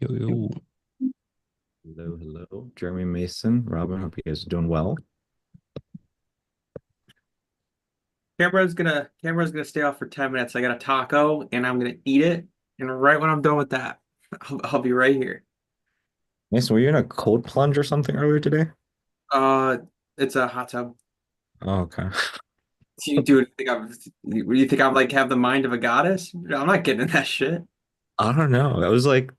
Yo, yo. Hello, hello. Jeremy Mason, Robin, hope you guys are doing well. Camera's gonna stay off for 10 minutes. I got a taco and I'm gonna eat it. And right when I'm done with that, I'll be right here. Mason, were you in a cold plunge or something earlier today? Uh, it's a hot tub. Oh, okay. Dude, you think I'm like have the mind of a goddess? I'm not getting in that shit. I don't know. That was like,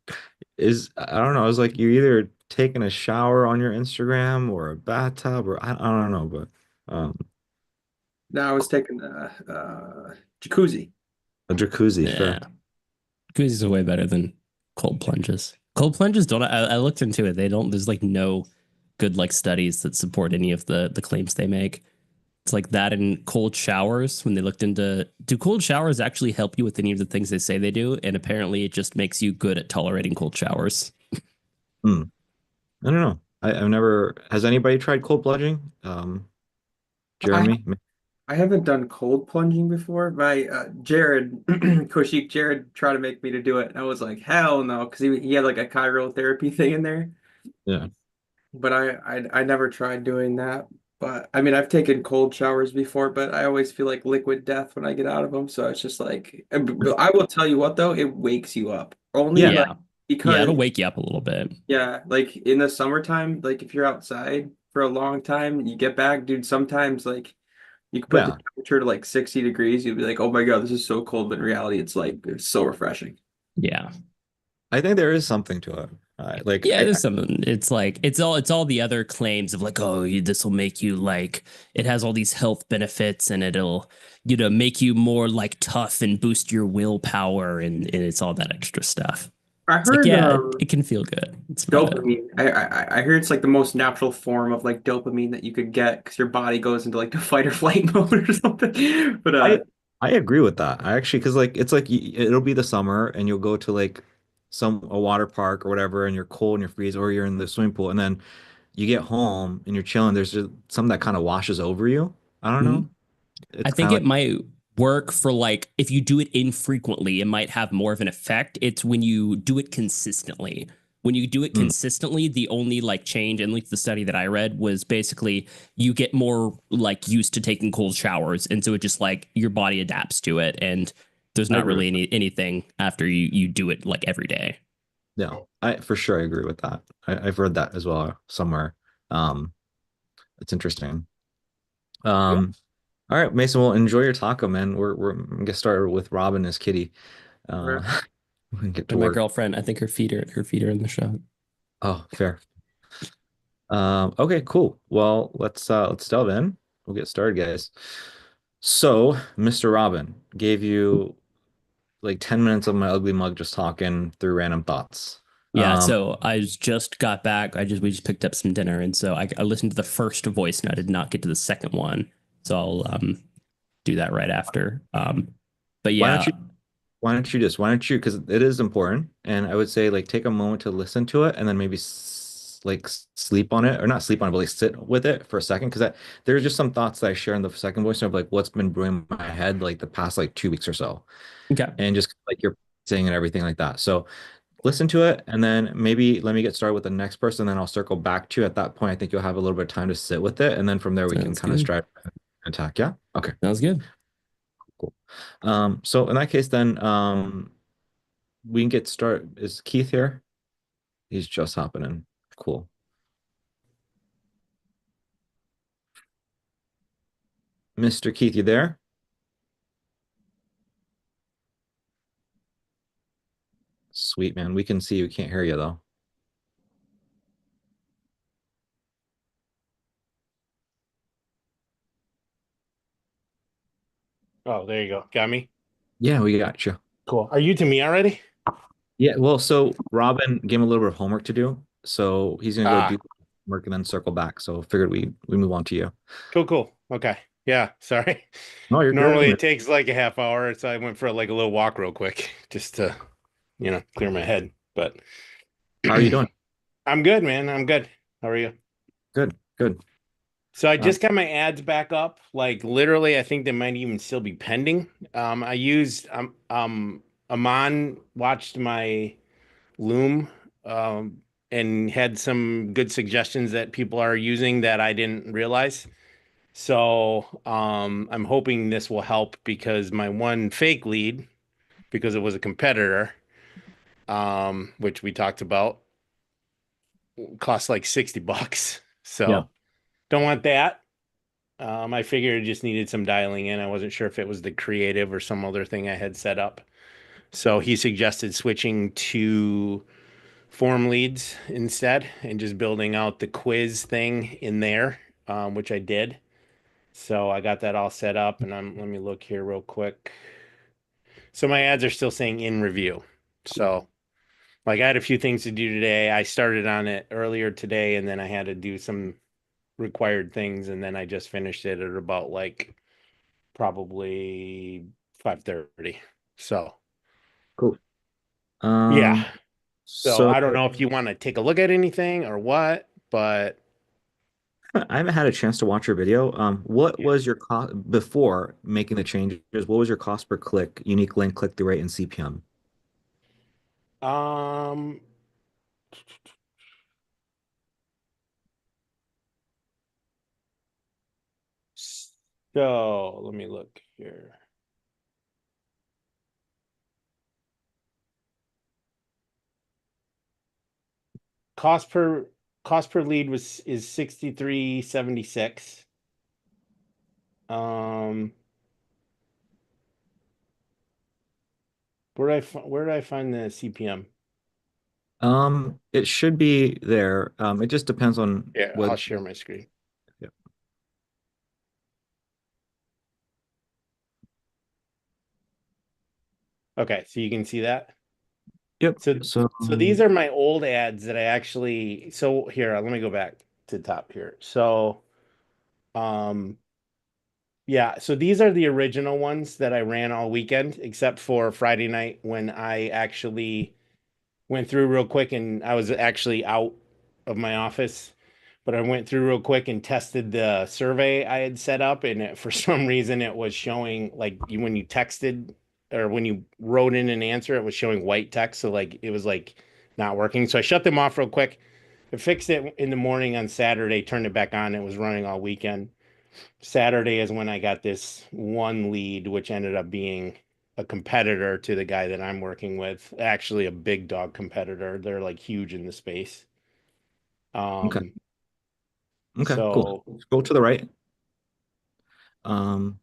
I don't know. I was like, you're either taking a shower on your Instagram or a bathtub or I don't know, but um, No, I was taking jacuzzi. a jacuzzi, Yeah. fair. Koozies are way better than cold plunges. Cold plunges don't, I looked into it. They don't, there's like no good like studies that support any of the claims they make. It's like that in cold showers when they looked into, do cold showers actually help you with any of the things they say they do? And apparently it just makes you good at tolerating cold showers. Hmm. I don't know. I've never, has anybody tried cold plunging? I Jeremy? I haven't done cold plunging before. My Jared Koshik Jared tried to make me to do it. And I was like, hell no, because he had like a cryotherapy thing in there. Yeah. But I never tried doing that. But I mean, I've taken cold showers before, but I always feel like liquid death when I get out of them. So it's just like, but I will tell you what though, it wakes you up. Only Yeah. like Yeah. Yeah. because It'll wake you up a little bit. yeah, like in the summertime, like if you're outside for a long time, you get back, dude. Sometimes like you can put the Yeah. temperature to like 60 degrees. You'll be like, oh my God, this is so cold. But in reality, it's so refreshing. Yeah. I think there is something to it. Like, Yeah, there's something. It's like it's all the other claims of like, oh, this will make you like it has all these health benefits and it'll make you more like tough and boost your willpower and it's all that extra stuff. I It's like heard yeah, it can feel good. It's about it. dopamine. I heard it's like the most natural form of like dopamine that you could get because your body goes into like the fight or flight mode or something. But I I agree with that. I actually, because like it's like it'll be the summer and you'll go to like a water park or whatever, and you're cold and you're freeze, or you're in the swimming pool, and then you get home and you're chilling. There's just something that kind of washes over you. I don't know. Mhm. I It's kind think of it like might work for like if you do it infrequently, it might have more of an effect. It's when you do it consistently. When you do it mm, consistently, the only like change, and like the study that I read was basically you get more like used to taking cold showers, and so it just like your body adapts to it, and there's I not agree really with that. anything after you do it like every day. Yeah, I for sure I agree with that. I've read that as well somewhere. Um, it's interesting. yeah. All right, Mason. Well, enjoy your taco, man. We're gonna get started with Robin as Kitty. Uh, we can get to And my work. girlfriend, I think her feet are in the shot. Oh, fair. Okay, cool. Well, let's delve in. We'll get started, guys. So, Mr. Robin gave you like 10 minutes of my ugly mug just talking through random thoughts. Yeah, Um, so just got back. We just picked up some dinner, and so I listened to the first voice, and I did not get to the second one. So I'll do that right after. But why don't yeah, you why don't you, because it is important, and I would say like take a moment to listen to it and then maybe sleep on it, or not sleep on it, but like sit with it for a second, because there's just some thoughts that I share in the second voice of like what's been brewing in my head like the past like 2 weeks or so, okay, and just like you're saying and everything like that. So listen to it, and then maybe let me get started with the next person, then I'll circle back to you. At that point, I think you'll have a little bit of time to sit with it, and then from there we can sounds kind of good. strive and attack. Yeah. Okay. Sounds good. Cool. So in that case, then we can get started. Is Keith here? He's just hopping in. Cool. Mr. Keith, you there? Sweet man. We can see you. Can't hear you though. Oh, there you go. Got me. Yeah, we got you. Cool. Are you to me already? Yeah. Well, so Robin gave him a little bit of homework to do, so he's gonna go do Ah, homework and then circle back. So figured we move on to you. cool, cool. Okay. Yeah, sorry. No, you're Normally good. it takes like a half hour, so I went for like a little walk real quick just to, clear my head. But How are you doing? I'm good, man. I'm good. How are you? Good. Good. So I Uh, just got my ads back up. Like literally, I think they might even still be pending. I used Amon watched my Loom and had some good suggestions that people are using that I didn't realize. So I'm hoping this will help because my one fake lead, because it was a competitor, which we talked about, cost like $60. Yeah. So don't want that. I figured it just needed some dialing in. I wasn't sure if it was the creative or some other thing I had set up. So he suggested switching to form leads instead and just building out the quiz thing in there, which I did. So I got that all set up and let me look here real quick. So my ads are still saying in review. So like I had a few things to do today. I started on it earlier today and then I had to do some required things and then I just finished it at about like probably 5:30. So Cool. yeah. Um, So so I don't know if you want to take a look at anything or what, but I haven't had a chance to watch your video. What yeah. was your cost before making the changes? What was your cost per click, unique link, click-through rate, and CPM? Um, so let me look here. Cost per cost per lead is 63.76. Um, where did I find the CPM? It should be there. It just depends on Yeah, I'll whether. share my screen. Yeah. Okay, so you can see that. Yep. So So, so these are my old ads that I actually so here, let me go back to the top here. So um yeah, so these are the original ones that I ran all weekend, except for Friday night when I actually went through real quick and I was actually out of my office, but I went through real quick and tested the survey I had set up, and for some reason it was showing like when you texted or when you wrote in an answer, it was showing white text, so like it was like not working. So I shut them off real quick. I fixed it in the morning on Saturday, turned it back on. It was running all weekend. Saturday is when I got this one lead, which ended up being a competitor to the guy that I'm working with, actually a big dog competitor. They're like huge in the space. okay. Um, Okay, cool. so Scroll to the right. Um,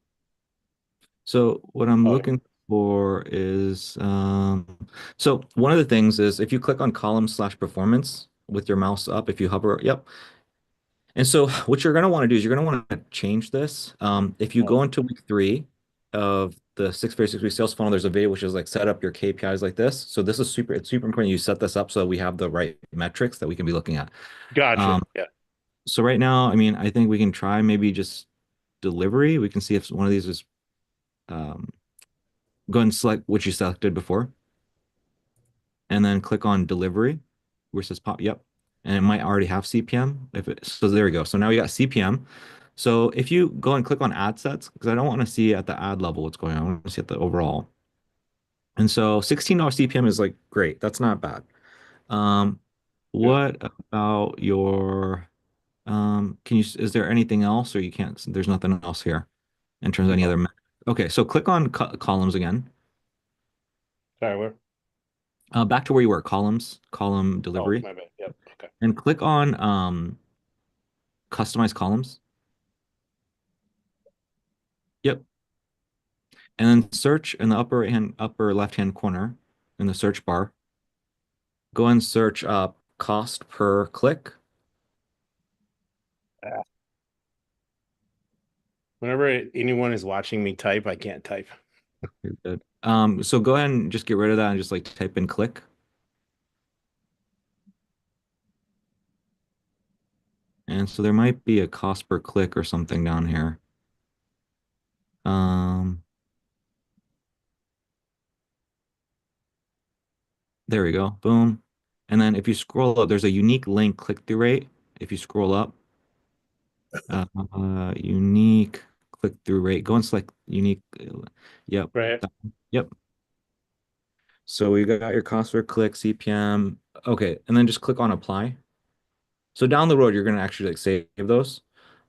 so what I'm oh, looking for is so one of the things is if you click on column/performance with your mouse up, if you hover, yep. And so what you're going to want to do is you're going to want to change this. If you oh, go into week 3 of the 6 week sales funnel, there's a video which is like set up your KPIs like this. So this is it's super important you set this up so we have the right metrics that we can be looking at. gotcha. Um, Yeah. so right now, I mean, I think we can try maybe just delivery. We can see if one of these is um, go ahead and select what you selected before, and then click on delivery, where it says pop. Yep, and it might already have CPM. If it so, there we go. So now we got CPM. So if you go and click on ad sets, because I don't want to see at the ad level what's going on, I want to see at the overall. And so $16 CPM is like great. That's not bad. Um, Yeah. what about your can you is there anything else or you can't there's nothing else here in terms of any No. other okay, so click on columns again. Sorry, where? Back to where you were, column Oh, delivery, my bad. Yep. Okay. and click on customize columns. Yep. And then search in the upper left hand corner in the search bar. Go and search cost per click. Yeah. Whenever anyone is watching me type, I can't type. You're good. So go ahead and just get rid of that and just like type in click. And so there might be a cost per click or something down here. Um, there we go. Boom. And then if you scroll up, there's a unique link click-through rate. If you scroll up, unique click-through rate. Go and select unique. Yep. Right. Yep. So we got your cost per click, CPM. Okay, and then just click on apply. So down the road, you're gonna actually like save those.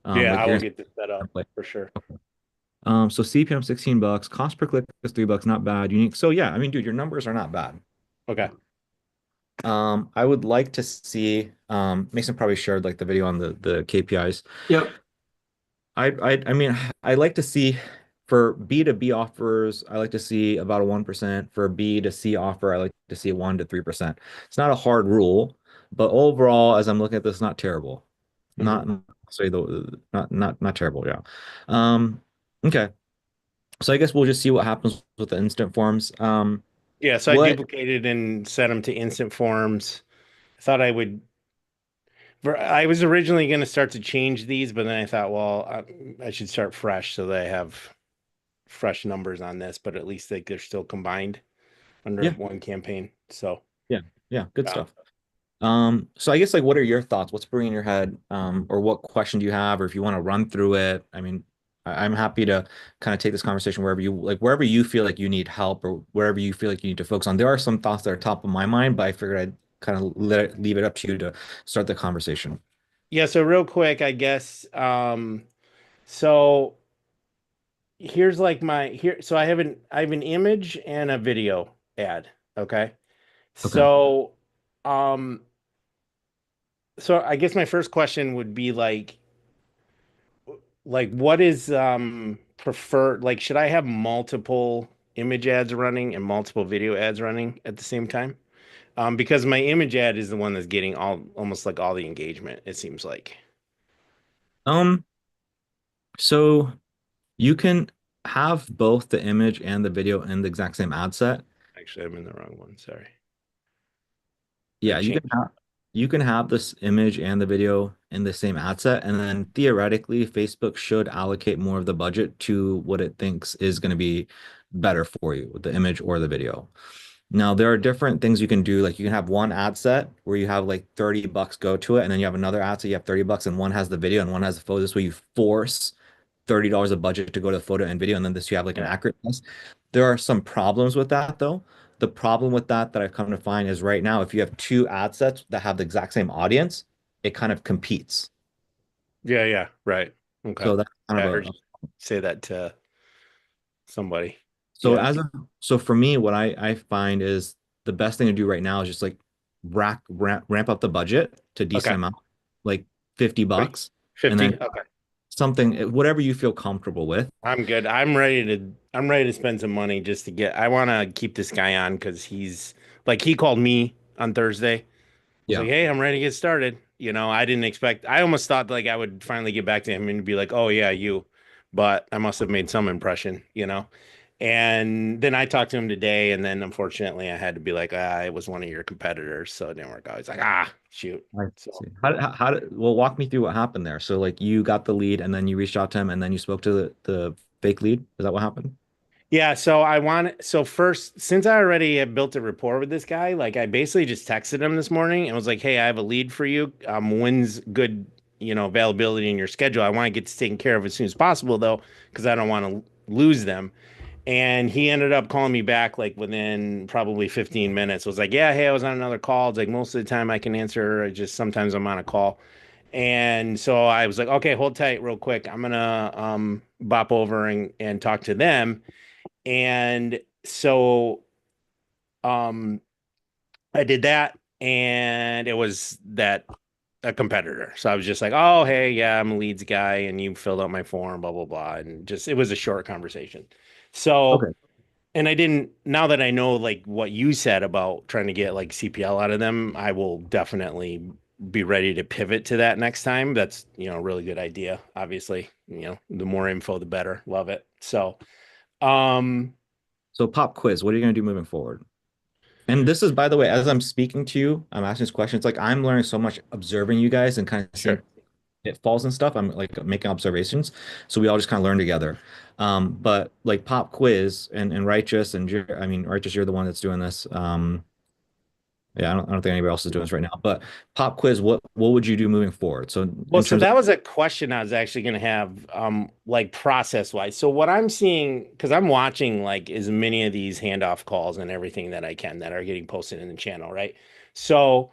Yeah, Like I you're will gonna get this set up like for sure. so CPM $16, cost per click is $3, not bad. Unique. So yeah, I mean, dude, your numbers are not bad. Okay. I would like to see Mason probably shared like the video on the KPIs. Yep. I mean, I like to see for B2B offers, I like to see about a 1%. For a B to C offer, I like to see 1 to 3%. It's not a hard rule, but overall, as I'm looking at this, not terrible. Mhm. Not say the not terrible, yeah. Um, okay. So I guess we'll just see what happens with the instant forms. Yeah, so I What duplicated and set them to instant forms. I thought I would. I was originally going to start to change these, but then I thought, well, I should start fresh so that I have fresh numbers on this, but at least they're still combined under yeah, one campaign. So, yeah, yeah, good um, stuff. So I guess like what are your thoughts? What's brewing in your head? Or what question do you have? Or if you want to run through it, I mean, I'm happy to kind of take this conversation wherever you feel like you need help or wherever you feel like you need to focus on. There are some thoughts that are top of my mind, but I figured I'd kind of leave it up to you to start the conversation. yeah, so real quick, I guess, so here's like my here so I have an image and a video ad, okay? Okay. So, um so I guess my first question would be like what is preferred, like should I have multiple image ads running and multiple video ads running at the same time? Because my image ad is the one that's getting almost like all the engagement, it seems like. Um, so you can have both the image and the video in the exact same ad set. Actually, I'm in the wrong one, sorry. I Yeah, changed. you can have this image and the video in the same ad set, and then theoretically, Facebook should allocate more of the budget to what it thinks is going to be better for you, the image or the video. Now, there are different things you can do. Like you can have one ad set where you have like $30 go to it, and then you have another ad set, you have $30, and one has the video and one has the photo. This way you force $30 of budget to go to photo and video, and then this you have like an Yeah. accurate test. There are some problems with that though. The problem with that I've come to find is right now, if you have two ad sets that have the exact same audience, it kind of competes. Yeah, yeah, right. Okay. So that's kind I of heard you say that to somebody. so Yeah. as a so for me, what I find is the best thing to do right now is just like ramp up the budget to a decent Okay. amount, like 50 What? bucks, and 50? then Okay. something whatever you feel comfortable with. I'm good. I'm ready to spend some money just to get I want to keep this guy on because he's like he called me on Thursday. I was like, Yeah. "Hey, I'm ready to get started." I didn't expect I almost thought like I would finally get back to him and be like, "Oh yeah, you." But I must have made some impression. And then I talked to him today, and then unfortunately I had to be like, it was one of your competitors, so it didn't work out. He's like, shoot. I So see. Well, walk me through what happened there. So like you got the lead and then you reached out to him and then you spoke to the fake lead. Is that what happened? yeah, so first, since I already have built a rapport with this guy, like I basically just texted him this morning and was like, "Hey, I have a lead for you. When's good, availability in your schedule? I want to get this taken care of as soon as possible, though, because I don't want to lose them." And he ended up calling me back like within probably 15 minutes. Was like, "Yeah, hey, I was on another call." It's like most of the time I can answer, just sometimes I'm on a call. And so I was like, "Okay, hold tight real quick. I'm gonna bop over and talk to them." And so um I did that and it was that a competitor. So I was just like, "Oh, hey, yeah, I'm a leads guy and you filled out my form, blah blah blah." And just it was a short conversation. So Okay. and I didn't now that I know like what you said about trying to get like CPL out of them, I will definitely be ready to pivot to that next time. That's, a really good idea. Obviously, the more info the better. Love it. So, um So pop quiz, what are you going to do moving forward? And this is, by the way, as I'm speaking to you, I'm asking this question. It's like I'm learning so much observing you guys and kind of seeing sure. pitfalls and stuff. I'm like making observations. So we all just kind of learn together. But like pop quiz and Righteous and I mean, Righteous, you're the one that's doing this. Yeah, I don't think anybody else is doing this right now. But pop quiz, what would you do moving forward? So Well, in so terms of that was a question I was actually going to have, like process wise. So what I'm seeing, because I'm watching like as many of these handoff calls and everything that I can that are getting posted in the channel, right? So,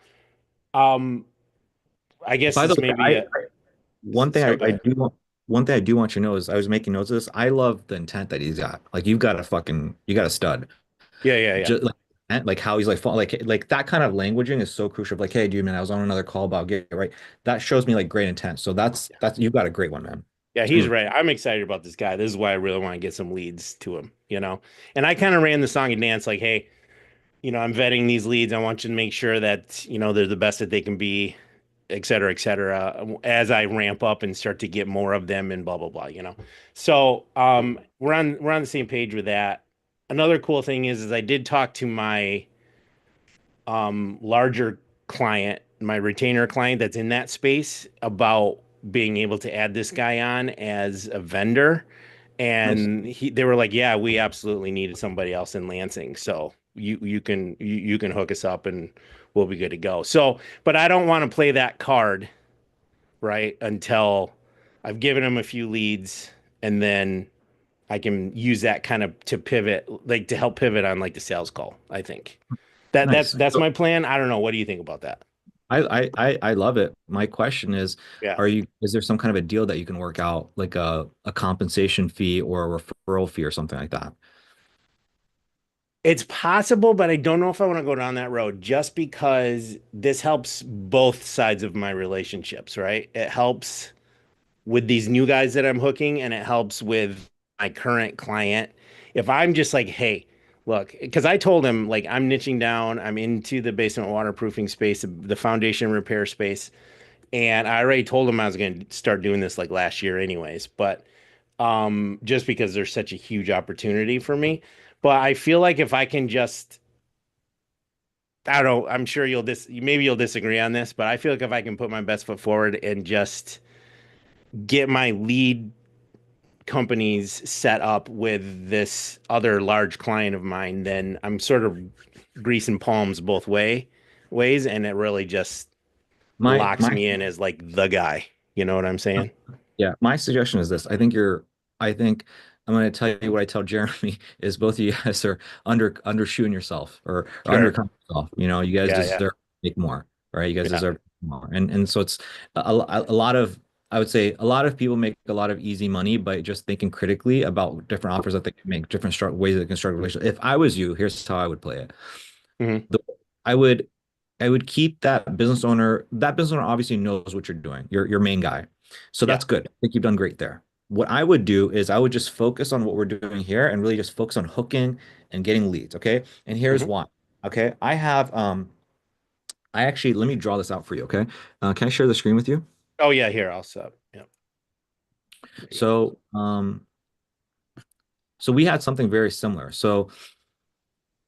um, I guess by the this way, may be a, one thing sorry, go ahead. one thing I do want you to know is I was making notes of this. I love the intent that he's got. Like you got a stud. Yeah, yeah, yeah. Just like how he's like like that kind of languaging is so crucial. Like, hey, dude, man, I was on another call about get right. That shows me like great intent. So that's you've got a great one, man. Yeah, It's he's gonna right. I'm excited about this guy. This is why I really want to get some leads to him, you know? And I kind of ran the song and dance like, hey, I'm vetting these leads. I want you to make sure that, they're the best that they can be, et cetera, as I ramp up and start to get more of them and blah, blah, blah. So we're on the same page with that. Another cool thing is I did talk to my larger client, my retainer client that's in that space about being able to add this guy on as a vendor. nice. And they were like, yeah, we absolutely needed somebody else in Lansing. So you can hook us up and we'll be good to go. So, but I don't want to play that card, right? Until I've given him a few leads and then I can use that kind of to pivot, like to help pivot on like the sales call, I think. That that's Nice. that's So my plan. I don't know. What do you think about that? I love it. My question Yeah. is there some kind of a deal that you can work out, like a compensation fee or a referral fee or something like that? It's possible, but I don't know if I want to go down that road just because this helps both sides of my relationships, right? It helps with these new guys that I'm hooking, and it helps with my current client. If I'm just like, hey, look, because I told him like I'm niching down, I'm into the basement waterproofing space, the foundation repair space, and I already told him I was going to start doing this like last year, anyways. But just because there's such a huge opportunity for me. But I feel like if I can just, I don't know, I'm sure maybe you'll disagree on this, but I feel like if I can put my best foot forward and just get my lead companies set up with this other large client of mine, then I'm sort of greasing palms both ways, and it really just locks My me in as like the guy. You know what I'm saying? Yeah, my suggestion is this. I think I'm going to tell you what I tell Jeremy is both of you guys are undershooting yourself or Sure. undercutting yourself. You guys Yeah, yeah, deserve to make more, right? You guys yeah, deserve more. And so it's a lot of, I would say a lot of people make a lot of easy money by just thinking critically about different offers that they can make, different ways that they can start a relationship. If I was you, here's how I would play it. hmm The, I would I would keep that business owner. That business owner obviously knows what you're doing. Your main guy. So yeah, that's good. I think you've done great there. What I would do is I would just focus on what we're doing here and really just focus on hooking and getting leads. Okay. And here's hmm why. Okay. I actually let me draw this out for you. Okay. Can I share the screen with you? Oh yeah, here I'll sub. Yeah, there you go. So so we had something very similar. So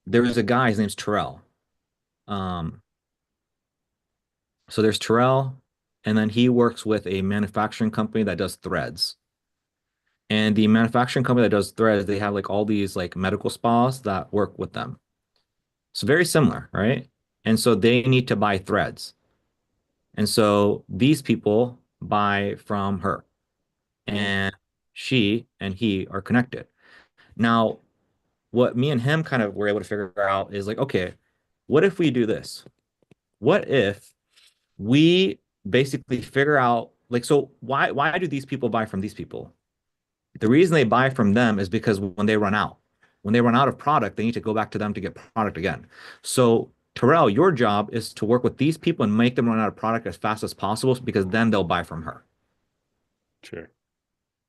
there was a guy, his name's Terrell. Um, so there's Terrell, and then he works with a manufacturing company that does threads. And the manufacturing company that does threads, they have like all these like medical spas that work with them. So very similar, right? And so they need to buy threads. And so these people buy from her, hmm and she and he are connected. Now, what me and him kind of were able to figure out is like, okay, what if we do this? What if we basically figure out like, so why do these people buy from these people? The reason they buy from them is because when they run out of product, they need to go back to them to get product again. So, Terrell, your job is to work with these people and make them run out of product as fast as possible because then they'll buy from her. Sure.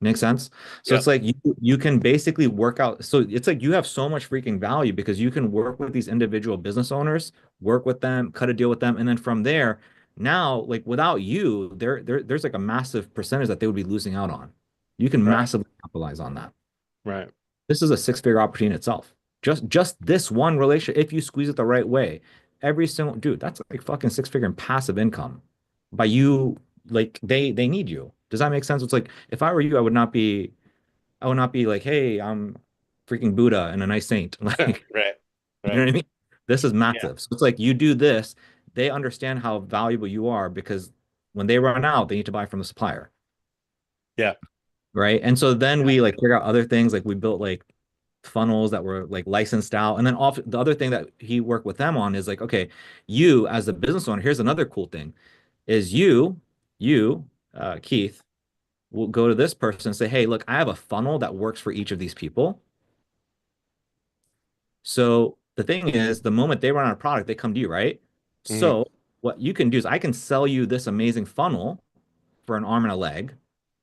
Make sense? So it's Yep. like you can basically work out. So it's like you have so much freaking value because you can work with these individual business owners, work with them, cut a deal with them, and then from there, now like without you, there's like a massive percentage that they would be losing out on. You can Right. massively capitalize on that. Right. This is a six-figure opportunity in itself. Just this one relationship, if you squeeze it the right way, every single dude, that's like fucking six-figure in passive income. By you, like they need you. Does that make sense? It's like if I were you, I would not be like, hey, I'm freaking Buddha and a nice saint. Like, Right. you know Right. what I mean? This is massive. So it's like you do this, they understand how valuable you are because when they run out, they need to buy from the supplier. Yeah. Right. And so then we like figure out other things, like we built like funnels that were like licensed out. And then off the other thing that he worked with them on is like, okay, you as a business owner, here's another cool thing is Keith, will go to this person and say, hey, look, I have a funnel that works for each of these people. So the thing is, the moment they run out of product, they come to you, right? Hmm. So what you can do is I can sell you this amazing funnel for an arm and a leg,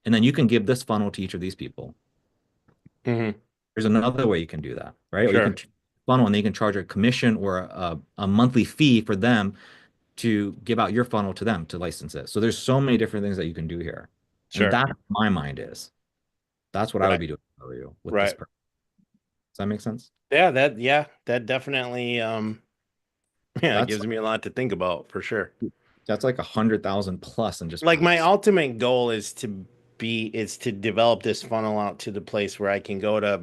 and then you can give this funnel to each of these people. Hmm. There's another way you can do that, right? Or you can Sure. funnel and they can charge a commission or a monthly fee for them to give out your funnel to them to license it. So there's so many different things that you can do here. And Sure. that's my mind is. That's what I would Right. be doing for you with this Right. person. Does that make sense? That definitely yeah, it That's gives me a lot to think about for sure. that's like 100,000 plus and just Like my ultimate goal is to develop this funnel out to the place where I can go to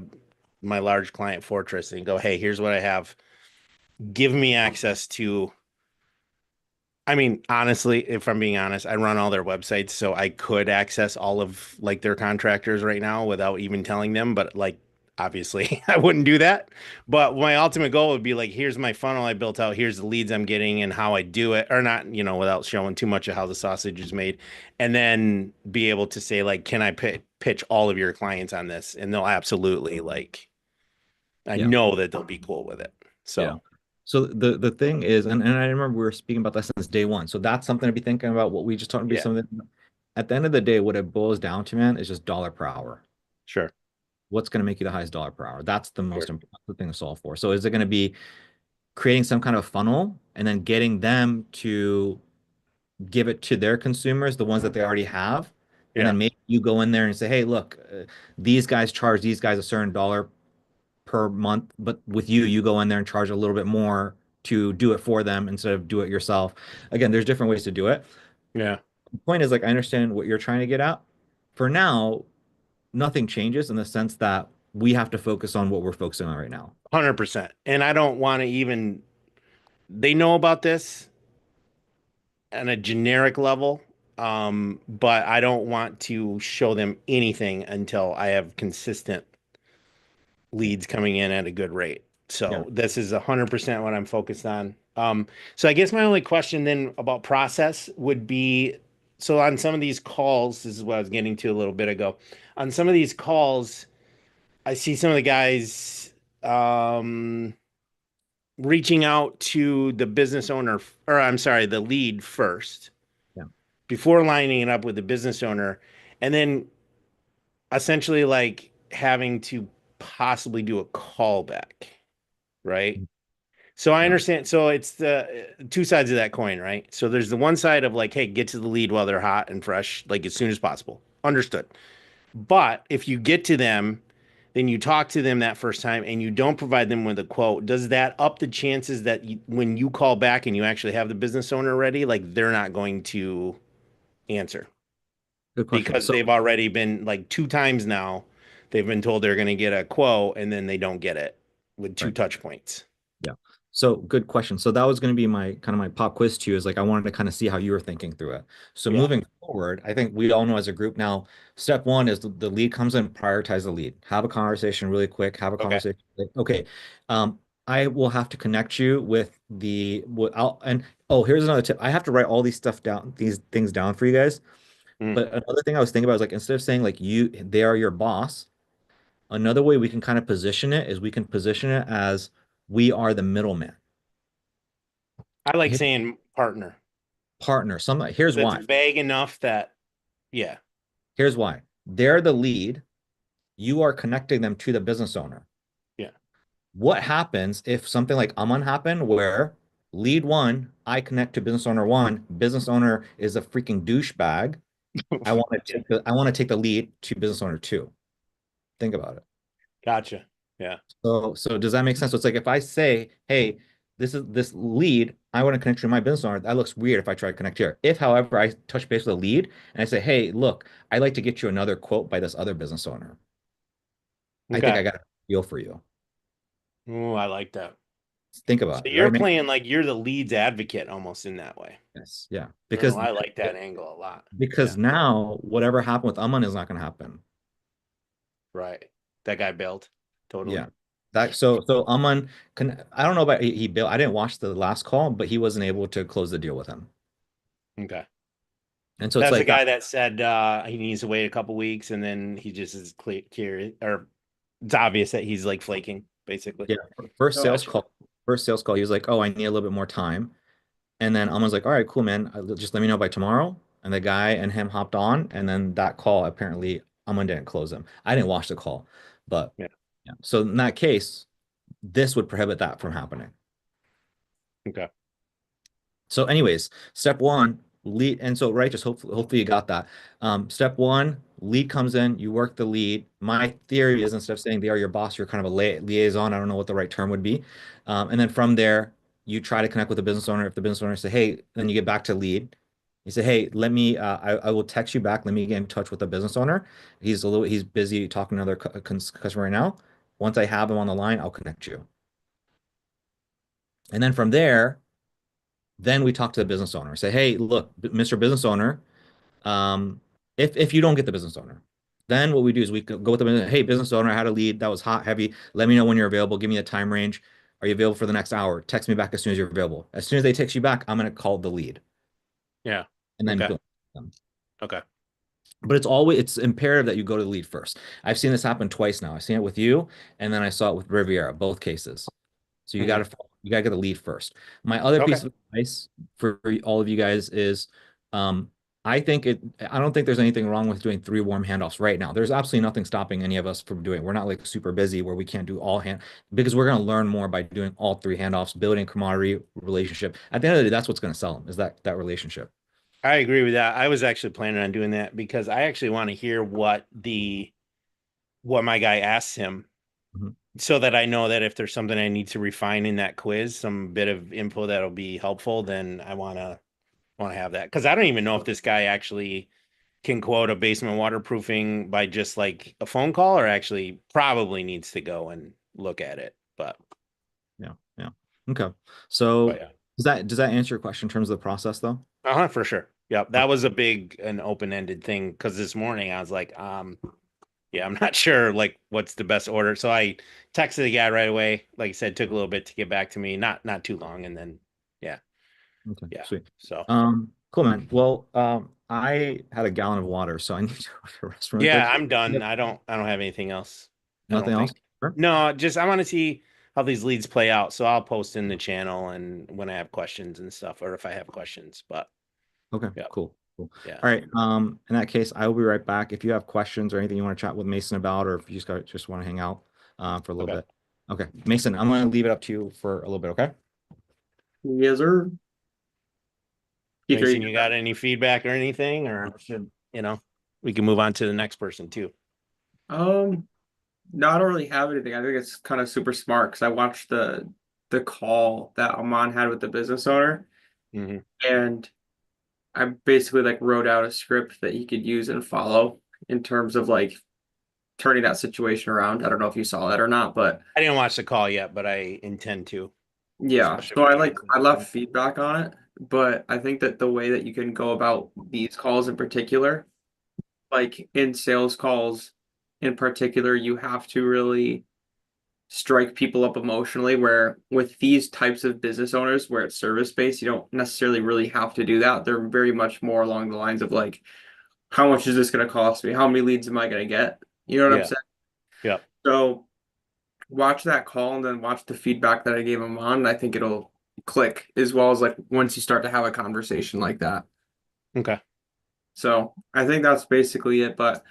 my large client fortress and go, hey, here's what I have. Give me access to, I mean, honestly, if I'm being honest, I run all their websites, so I could access all of like their contractors right now without even telling them, but like obviously I wouldn't do that. But my ultimate goal would be like, here's my funnel I built out, here's the leads I'm getting and how I do it, or not, without showing too much of how the sausage is made, and then be able to say like, can I pitch all of your clients on this? And they'll absolutely like, I yeah. know that they'll be cool with it. Yeah. So So the thing is, and I remember we were speaking about that since day one. So that's something to be thinking about. What we just talked about, yeah, something at the end of the day, what it boils down to, man, is just dollar per hour. sure, What's going to make you the highest dollar per hour? That's the most sure, important thing to solve for. So is it going to be creating some kind of funnel and then getting them to give it to their consumers, the ones that they already have, and yeah, then maybe you go in there and say, hey, look, these guys charge these guys a certain dollar per month, but with you, you go in there and charge a little bit more to do it for them instead of do it yourself. Again, there's different ways to do it. yeah. The point is, like, I understand what you're trying to get at. For now, nothing changes in the sense that we have to focus on what we're focusing on right now. 100%. And I don't want to even, they know about this on a generic level, but I don't want to show them anything until I have consistent leads coming in at a good rate. Yeah. So this is 100% what I'm focused on. So I guess my only question then about process would be, so on some of these calls, this is what I was getting to a little bit ago. On some of these calls, I see some of the guys, reaching out to the business owner, or I'm sorry, the lead first Yeah. before lining it up with the business owner, and then essentially like having to possibly do a callback, right? So I Yeah. understand. So it's the two sides of that coin, right? So there's the one side of like, hey, get to the lead while they're hot and fresh, like as soon as possible. Understood. But if you get to them, then you talk to them that first time and you don't provide them with a quote, does that up the chances that when you call back and you actually have the business owner ready, like they're not going to answer Good question. because So they've already been like two times now, they've been told they're going to get a quote and then they don't get it with two right. touch points. Yeah. So good question. So that was going to be my kind of my pop quiz to you is like I wanted to kind of see how you were thinking through it. So Yeah. moving forward, I think we all know as a group now, step one is the lead comes in, prioritize the lead. Have a conversation really quick, have a Okay. conversation. Like, okay. I will have to connect you with the what I'll and oh, here's another tip. I have to write all these stuff down, these things down for you guys. Mm. But another thing I was thinking about is like instead of saying like they are your boss, another way we can kind of position it is we can position it as we are the middleman. I like saying partner. Partner. Here's That's why. vague enough that, yeah. Here's why. They're the lead. You are connecting them to the business owner. Yeah. What happens if something like Aman happened where lead one, I connect to business owner one, business owner is a freaking douchebag. Yeah. I want to take the lead to business owner two. Think about it. Gotcha. Yeah. So does that make sense? So it's like if I say, hey, this is this lead, I want to connect to my business owner. That looks weird if I try to connect here. If, however, I touch base with a lead and I say, hey, look, I'd like to get you another quote by this other business owner. I think Okay. I got a deal for you. Oh, I like that. Think So about it, you're right? playing like you're the leads advocate almost in that way. Yes, yeah. Oh, I like that angle a lot. Yeah, Now whatever happened with Aman is not going to happen. right. That guy built totally. Yeah. So Aman can, I don't know about he built, I didn't watch the last call, but he wasn't able to close the deal with him. Okay. And so it's That's the like that. guy that said he needs to wait a couple weeks and then he just is clear or it's obvious that he's like flaking, basically. Yeah. First sales Gotcha. call. First sales call. He was like, "Oh, I need a little bit more time." And then Aman's like, "All right, cool, man. Just let me know by tomorrow." And the guy and him hopped on, and then that call apparently Aman didn't close him. I didn't watch the call, but Yeah. yeah. So in that case, this would prohibit that from happening. Okay. So, anyways, step one, lead, and so right, just hopefully you got that. Step one, lead comes in, you work the lead. My theory is instead of saying they are your boss, you're kind of a liaison. I don't know what the right term would be. And then from there, you try to connect with the business owner. If the business owner say, hey, then you get back to lead. You say, hey, let me, I will text you back. Let me get in touch with the business owner. He's busy talking to another customer right now. Once I have him on the line, I'll connect you. And then from there, then we talk to the business owner. Say, hey, look, Mr. Business Owner, if you don't get the business owner, then what we do is we go with the hey, business owner, I had a lead that was hot, heavy. Let me know when you're available. Give me a time range. Are you available for the next hour? Text me back as soon as you're available. As soon as they text you back, I'm gonna call the lead. Yeah. And then Okay. boom. Okay. But it's imperative that you go to the lead first. I've seen this happen twice now. I've seen it with you, and then I saw it with Riviera, both cases. So Mhm. you gotta get the lead first. My other Okay. piece of advice for all of you guys is I don't think there's anything wrong with doing 3 warm handoffs right now. There's absolutely nothing stopping any of us from doing. We're not like super busy where we can't do all hand because we're gonna learn more by doing all 3 handoffs, building camaraderie relationship. At the end of the day, that's what's gonna sell them is that relationship. I agree with that. I was actually planning on doing that because I actually want to hear what my guy asks him Mhm. so that I know that if there's something I need to refine in that quiz, some bit of info that'll be helpful, then I want to have that. Because I don't even know if this guy actually can quote a basement waterproofing by just like a phone call or actually probably needs to go and look at it. Yeah, yeah. Okay. But So yeah. does that answer your question in terms of the process though? Uh-huh, for sure. Yep. That Okay. was a big and open-ended thing because this morning I was like, yeah, I'm not sure like what's the best order. So I texted the guy right away. Like I said, took a little bit to get back to me. Not too long. And then yeah, Okay, yeah. sweet. So Cool, man. Well, I had a gallon of water, so I need to go to the restroom really yeah, quick. I'm done. Yep. I don't have anything else. I Nothing don't else? think. Sure. No, just I want to see how these leads play out. So I'll post in the channel and when I have questions and stuff, or if I have questions. But Okay, yeah, cool. Cool. yeah. All right. In that case, I will be right back. If you have questions or anything you want to chat with Mason about, or if you just want to hang out for a little Okay. bit. Okay. Mason, I'm gonna leave it up to you for a little bit, okay? Yes, sir. Keith, Mason, you got any feedback or anything, or should we can move on to the next person too. um, no, I don't really have anything. I think it's kind of super smart because I watched the call that Aman had with the business owner, Hmm. and I basically like wrote out a script that he could use and follow in terms of like turning that situation around. I don't know if you saw that or not, but I didn't watch the call yet, but I intend to, yeah. especially So with Jonathan. I left feedback on it, but I think that the way that you can go about these calls in particular, like in sales calls in particular, you have to really strike people up emotionally, where with these types of business owners where it's service based, you don't necessarily really have to do that. They're very much more along the lines of like, how much is this going to cost me? How many leads am I going to get? You know what I'm Yeah, saying? yeah. So watch that call and then watch the feedback that I gave him on, and I think it'll click as well as like once you start to have a conversation like that. Okay. So I think that's basically it. But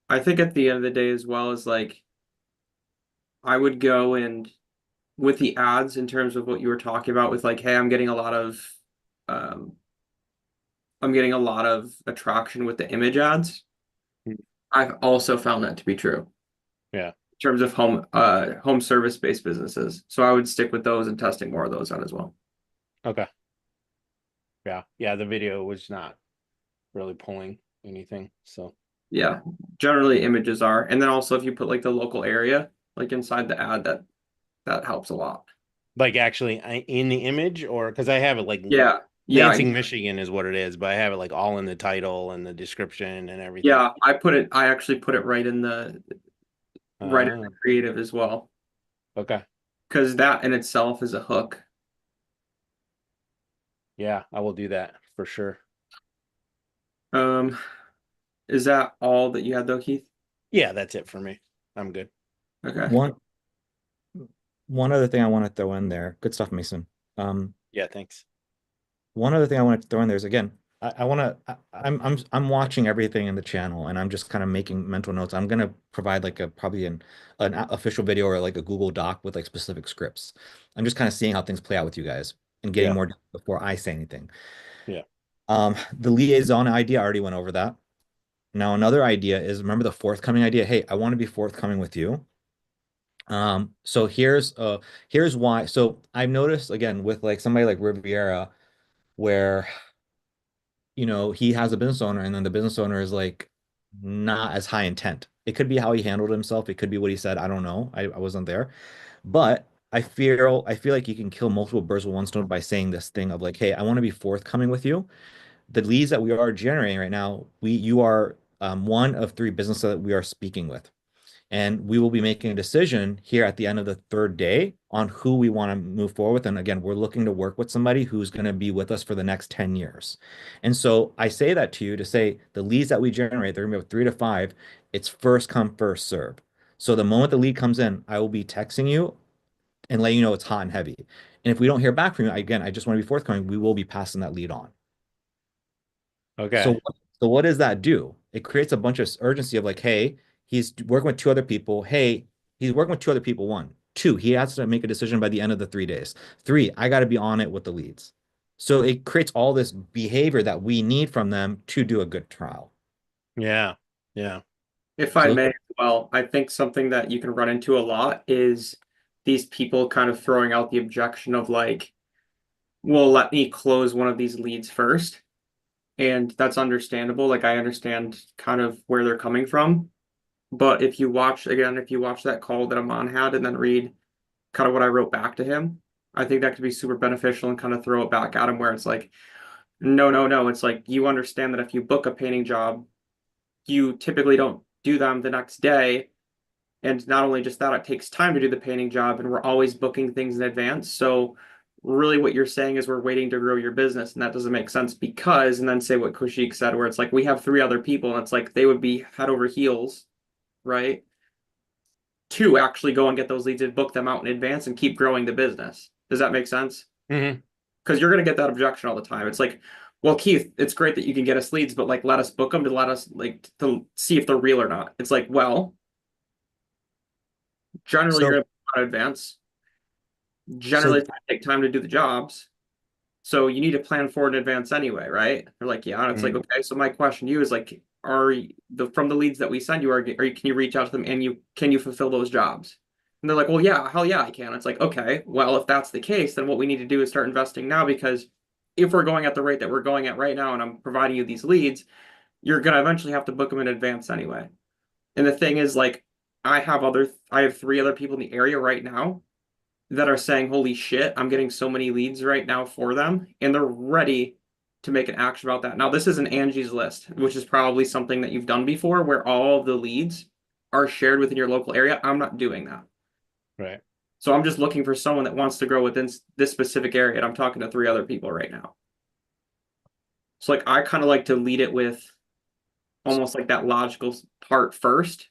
I think at the end of the day, as well as like, I would go and with the ads in terms of what you were talking about with like, hey, um, I'm getting a lot of attraction with the image ads. I've also found that to be true Yeah. in terms of home service based businesses. So I would stick with those and testing more of those out as well. Okay. Yeah. Yeah. The video was not really pulling anything. So Yeah, generally images are. And then also if you put like the local area like inside the ad, that helps a lot. Like actually in the image, or because I have it like Yeah. Yeah. Lansing, Michigan is what it is, but I have it like all in the title and the description and everything. Yeah. I actually put it right in the creative as well. Okay. Because that in itself is a hook. Yeah, I will do that for sure. Um, is that all that you had though, Keith? Yeah, that's it for me. I'm good. Okay. One one other thing I want to throw in there. Good stuff, Mason. Yeah, thanks. One other thing I want to throw in there is again, I want to I'm watching everything in the channel and I'm just kind of making mental notes. I'm gonna provide like a probably an official video or like a Google Doc with like specific scripts. I'm just kind of seeing how things play out with you guys and getting Yeah. more before I say anything. Yeah. The liaison idea, I already went over that. Now another idea is remember the forthcoming idea. Hey, I want to be forthcoming with you. So here's why. So I've noticed again with like somebody like Riviera, where he has a business owner and then the business owner is like not as high intent. It could be how he handled himself. It could be what he said. I don't know. I wasn't there. But I feel like you can kill multiple birds with one stone by saying this thing of like, hey, I want to be forthcoming with you. The leads that we are generating right now, you are one of three businesses that we are speaking with. And we will be making a decision here at the end of the third day on who we want to move forward with. And again, we're looking to work with somebody who's going to be with us for the next 10 years. And so I say that to you to say the leads that we generate, they're going to be 3 to 5. It's first come, first serve. So the moment the lead comes in, I will be texting you and letting you know it's hot and heavy. And if we don't hear back from you, again, I just want to be forthcoming. We will be passing that lead on. Okay. So, so what does that do? It creates a bunch of urgency of like, hey, he's working with two other people. Hey, he's working with two other people. One, two, he has to make a decision by the end of the 3 days. Three, I got to be on it with the leads. So it creates all this behavior that we need from them to do a good trial. Yeah. Yeah. If I So may, well, I think something that you can run into a lot is these people kind of throwing out the objection of like, well, let me close one of these leads first. And that's understandable. Like I understand kind of where they're coming from. But if you watch that call that Amon had and then read kind of what I wrote back to him, I think that could be super beneficial and kind of throw it back at him where it's like, no, no, no. It's like you understand that if you book a painting job, you typically don't do them the next day. And not only just that, it takes time to do the painting job, and we're always booking things in advance. So really what you're saying is we're waiting to grow your business, and that doesn't make sense because, and then say what Kushik said, where it's like we have three other people, and it's like they would be head over heels, right? To actually go and get those leads and book them out in advance and keep growing the business. Does that make sense? Mm-hmm. Because you're going to get that objection all the time. It's like, well, Keith, it's great that you can get us leads, but like let us book them to let us like to see if they're real or not. It's like, well, generally you're so going to book out in advance. Generally, so it's going to take time to do the jobs. So you need to plan for it in advance anyway, right? They're like, yeah. And it's like, Mm-hmm. okay. So my question to you is like, are the from the leads that we send you, can you reach out to them and can you fulfill those jobs? And they're like, well, yeah, hell yeah, I can. It's like, okay, well, if that's the case, then what we need to do is start investing now because if we're going at the rate that we're going at right now and I'm providing you these leads, you're gonna eventually have to book them in advance anyway. And the thing is, like, I have three other people in the area right now that are saying, holy shit, I'm getting so many leads right now for them, and they're ready to make an action about that. Now, this is an Angie's List, which is probably something that you've done before where all of the leads are shared within your local area. I'm not doing that. Right. So I'm just looking for someone that wants to grow within this specific area, and I'm talking to three other people right now. So like I kind of like to lead it with almost like that logical part first,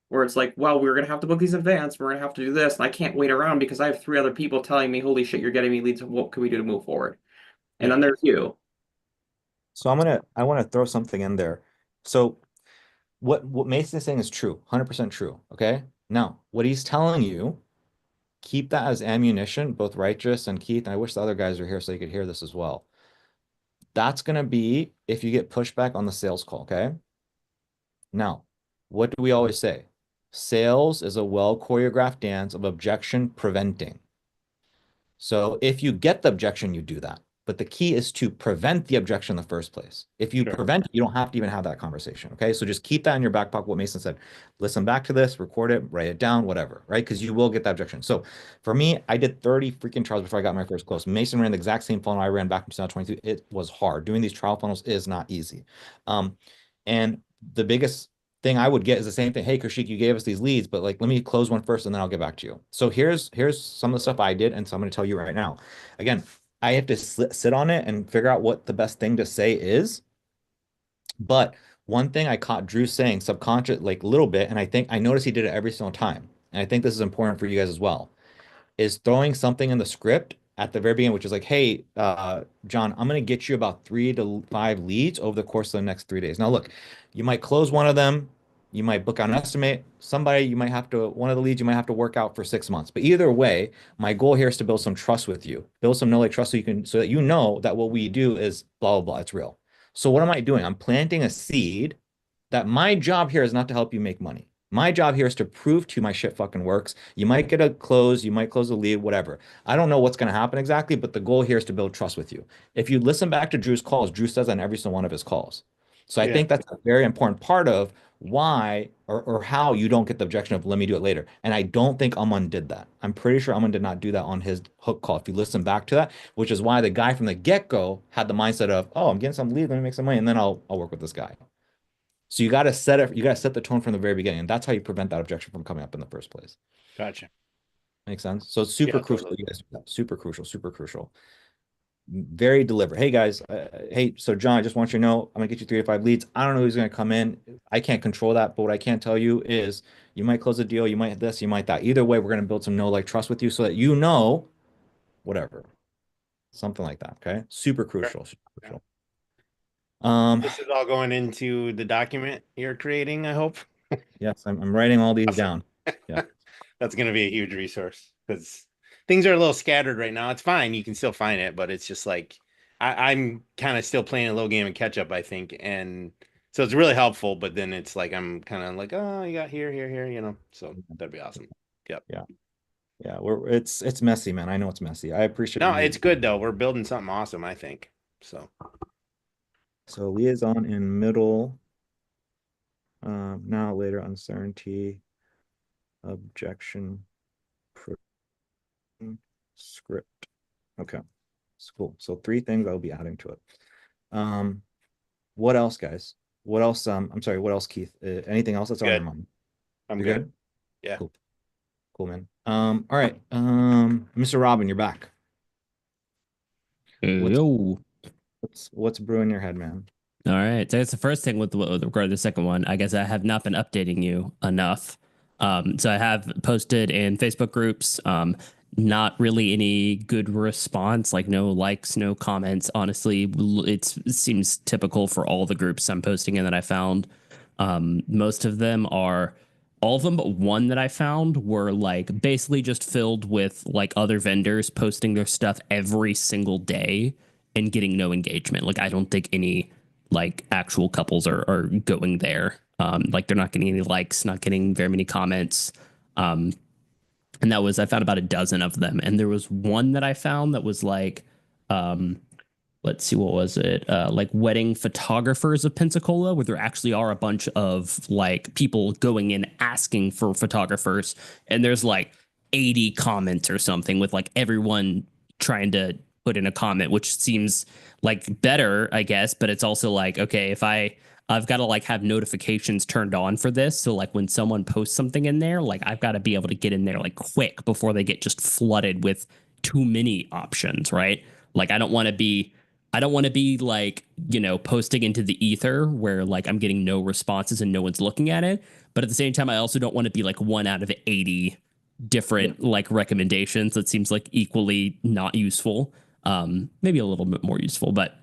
where it's like, well, we're gonna have to book these in advance, we're gonna have to do this, and I can't wait around because I have three other people telling me, holy shit, you're getting me leads. What can we do to move forward? And Yeah. then there's you. so I want to throw something in there. So what Mason is saying is true, 100% true. Okay. Now, what he's telling you, keep that as ammunition, both Righteous and Keith. And I wish the other guys were here so they could hear this as well. That's going to be if you get pushback on the sales call. Okay. Now, what do we always say? Sales is a well choreographed dance of objection preventing. So if you get the objection, you do that. But the key is to prevent the objection in the first place. If you Sure. prevent it, you don't have to even have that conversation. Okay. So just keep that in your back pocket. What Mason said, listen back to this, record it, write it down, whatever, right? Because you will get that objection. So for me, I did 30 freaking trials before I got my first close. Mason ran the exact same funnel I ran back in 2022. It was hard. Doing these trial funnels is not easy. And the biggest thing I would get is the same thing. Hey, Kaushik, you gave us these leads, but like, let me close one first and then I'll get back to you. So here's some of the stuff I did. And so I'm going to tell you right now. Again, I have to sit on it and figure out what the best thing to say is. But one thing I caught Drew saying subconscious, like a little bit, and I noticed he did it every single time. And I think this is important for you guys as well, is throwing something in the script at the very beginning, which is like, hey, John, I'm going to get you about 3 to 5 leads over the course of the next 3 days. Now, look, you might close one of them. You might book out an estimate. Somebody, you might have to, one of the leads, you might have to work out for 6 months. But either way, my goal here is to build some trust with you, build some know-like trust so that you know that what we do is blah, blah, blah. It's real. So what am I doing? I'm planting a seed that my job here is not to help you make money. My job here is to prove to you my shit fucking works. You might get a close, you might close a lead, whatever. I don't know what's going to happen exactly, but the goal here is to build trust with you. If you listen back to Drew's calls, Drew says that on every single one of his calls. So I think that's a very important part of why or how you don't get the objection of let me do it later. And I don't think Aman did that. I'm pretty sure Aman did not do that on his hook call. If you listen back to that, which is why the guy from the get-go had the mindset of, oh, I'm getting some lead, let me make some money, and then I'll work with this guy. So you got to set it, you got to set the tone from the very beginning. And that's how you prevent that objection from coming up in the first place. Gotcha. Makes sense? So it's super crucial. Totally. You guys, super crucial, super crucial. Very deliberate. Hey guys, hey, so John, I just want you to know, I'm gonna get you 3 to 5 leads. I don't know who's gonna come in. I can't control that, but what I can tell you is you might close a deal, you might this, you might that. Either way, we're gonna build some know-like trust with you so that you know, whatever, something like that. Okay, super crucial. Super crucial. This is all going into the document you're creating, I hope. Yes, I'm writing all these down. Yeah, that's going to be a huge resource because things are a little scattered right now. It's fine, you can still find it, but it's just like I'm kind of still playing a low game of catch up, I think, and so it's really helpful. But then it's like I'm kind of like, oh, you got here, you know. So that'd be awesome. Yep. Yeah. Yeah, it's messy, man. I know it's messy. I appreciate. No, it's good though. We're building something awesome, I think. So liaison in middle. Now later uncertainty, objection, script. Okay, it's cool. So 3 things I'll be adding to it. What else, guys? What else? I'm sorry. What else, Keith? Anything else that's on your mind? I'm good. Yeah. Cool, man. All right. Mr. Robin, you're back. What's brewing your head, man? All right. So that's the first thing with regard to the second one. I guess I have not been updating you enough. So I have posted in Facebook groups. Not really any good response, like no likes, no comments. Honestly, it seems typical for all the groups I'm posting in that I found. Most of them are, all of them but one that I found were like basically just filled with like other vendors posting their stuff every single day and getting no engagement. Like I don't think any like actual couples are going there. Like they're not getting any likes, not getting very many comments. And that was, I found about a dozen of them. And there was one that I found that was like, let's see, what was it? Like wedding photographers of Pensacola, where there actually are a bunch of like people going in asking for photographers. And there's like 80 comments or something with like everyone trying to put in a comment, which seems like better, I guess. But it's also like, okay, if I've got to like have notifications turned on for this. So like when someone posts something in there, like I've got to be able to get in there like quick before they get just flooded with too many options, right? Like I don't want to be like, you know, posting into the ether where like I'm getting no responses and no one's looking at it. But at the same time, I also don't want to be like 1 out of 80 different like recommendations. That seems like equally not useful. Maybe a little bit more useful, but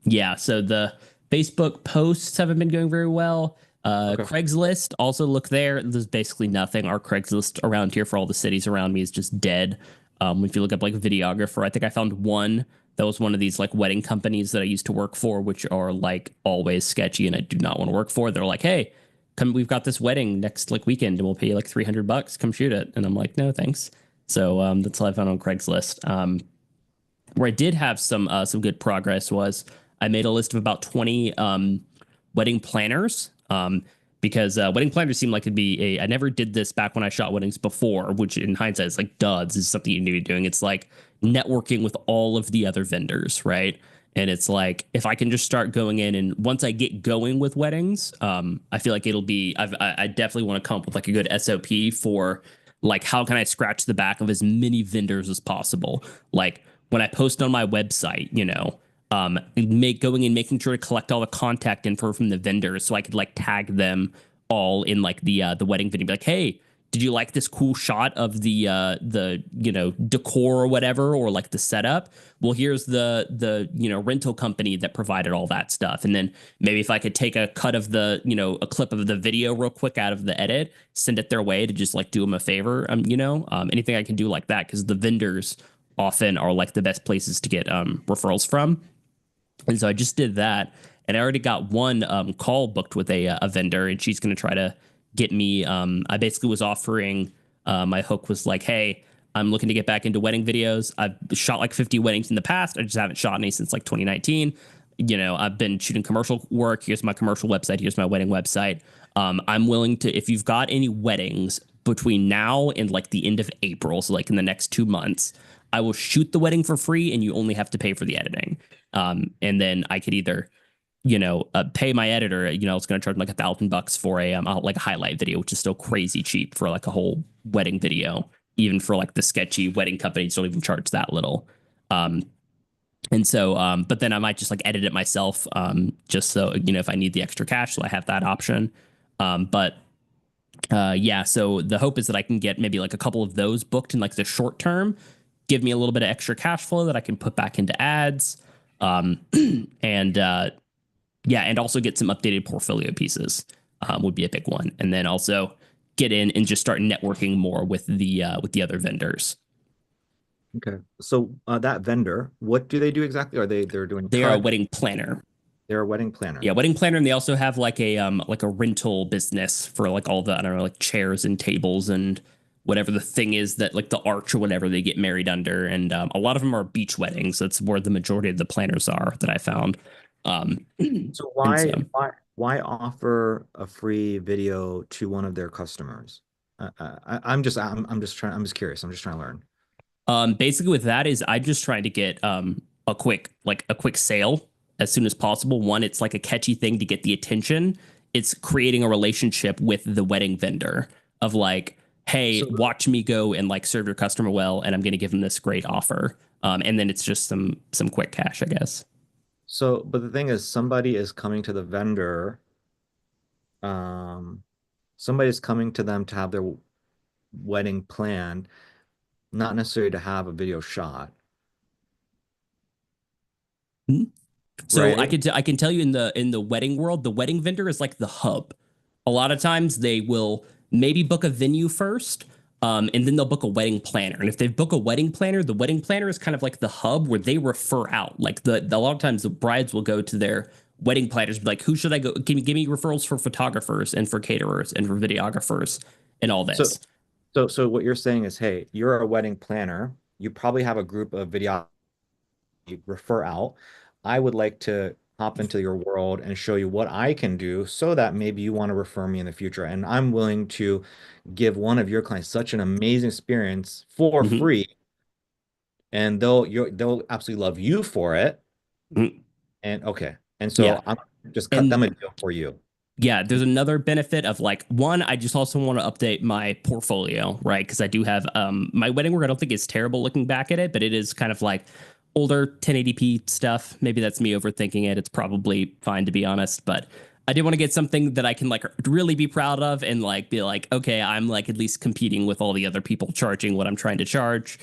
yeah, so the Facebook posts haven't been going very well. Okay. Craigslist, also look there. There's basically nothing. Our Craigslist around here for all the cities around me is just dead. If you look up like videographer, I think I found one that was one of these like wedding companies that I used to work for, which are like always sketchy and I do not want to work for. They're like, hey, come, we've got this wedding next like weekend and we'll pay you like $300. Come shoot it. And I'm like, no, thanks. So that's all I found on Craigslist. where I did have some good progress was I made a list of about 20 wedding planners. Because wedding planners seem like it'd be I never did this back when I shot weddings before, which in hindsight is like, duh, this is something you need to be doing. It's like networking with all of the other vendors, right? And it's like, if I can just start going in, and once I get going with weddings, I feel like it'll be, I definitely want to come up with like a good SOP for like, how can I scratch the back of as many vendors as possible? Like when I post on my website, making sure to collect all the contact info from the vendors so I could like tag them all in like the wedding video, be like, hey, did you like this cool shot of the decor or whatever, or like the setup? Well, here's the rental company that provided all that stuff. And then maybe if I could take a cut of a clip of the video real quick out of the edit, send it their way to just like do them a favor, anything I can do like that, because the vendors often are like the best places to get referrals from. And so I just did that, and I already got one call booked with a vendor, and she's going to try to get me. I basically was offering, my hook was like, hey, I'm looking to get back into wedding videos. I've shot like 50 weddings in the past. I just haven't shot any since like 2019. I've been shooting commercial work. Here's my commercial website. Here's my wedding website. I'm willing to, if you've got any weddings between now and like the end of April, so like in the next 2 months, I will shoot the wedding for free, and you only have to pay for the editing. And then I could either, pay my editor. It's going to charge like $1,000 for like a highlight video, which is still crazy cheap for like a whole wedding video. Even for like the sketchy wedding companies don't even charge that little. And so, but then I might just like edit it myself, just so if I need the extra cash, so I have that option. Yeah. So the hope is that I can get maybe like a couple of those booked in like the short term, give me a little bit of extra cash flow that I can put back into ads. And also get some updated portfolio pieces would be a big one. And then also get in and just start networking more with the other vendors. Okay. So that vendor, what do they do exactly? They're doing They are a wedding planner. They're a wedding planner. Yeah, wedding planner, and they also have like a rental business for like all the, I don't know, like chairs and tables and whatever the thing is that like the arch or whatever they get married under. And a lot of them are beach weddings. That's where the majority of the planners are that I found. So why offer a free video to one of their customers? I'm just curious. I'm just trying to learn. Basically with that is I'm just trying to get a quick sale as soon as possible. One, it's like a catchy thing to get the attention. It's creating a relationship with the wedding vendor of like, hey, watch me go and like serve your customer well, and I'm going to give them this great offer. And then it's just some quick cash, I guess. So, but the thing is, somebody is coming to the vendor. Somebody's coming to them to have their wedding planned, not necessarily to have a video shot. Mm-hmm. So right? I can tell you in the wedding world, the wedding vendor is like the hub. A lot of times they will maybe book a venue first, and then they'll book a wedding planner. And if they book a wedding planner, the wedding planner is kind of like the hub where they refer out. Like a lot of times the brides will go to their wedding planners, be like, who should I go? Give me referrals for photographers and for caterers and for videographers and all this. So what you're saying is, hey, you're a wedding planner. You probably have a group of video you refer out. I would like to hop into your world and show you what I can do so that maybe you want to refer me in the future. And I'm willing to give one of your clients such an amazing experience for free. And they'll absolutely love you for it. And okay. And so I'm just cut them a deal for you. Yeah, there's another benefit of like, one, I just also want to update my portfolio, right? Because I do have my wedding work. I don't think it's terrible looking back at it, but it is kind of like older 1080p stuff. Maybe that's me overthinking it. It's probably fine, to be honest, but I did want to get something that I can like really be proud of and like be like, okay, I'm like at least competing with all the other people charging what I'm trying to charge.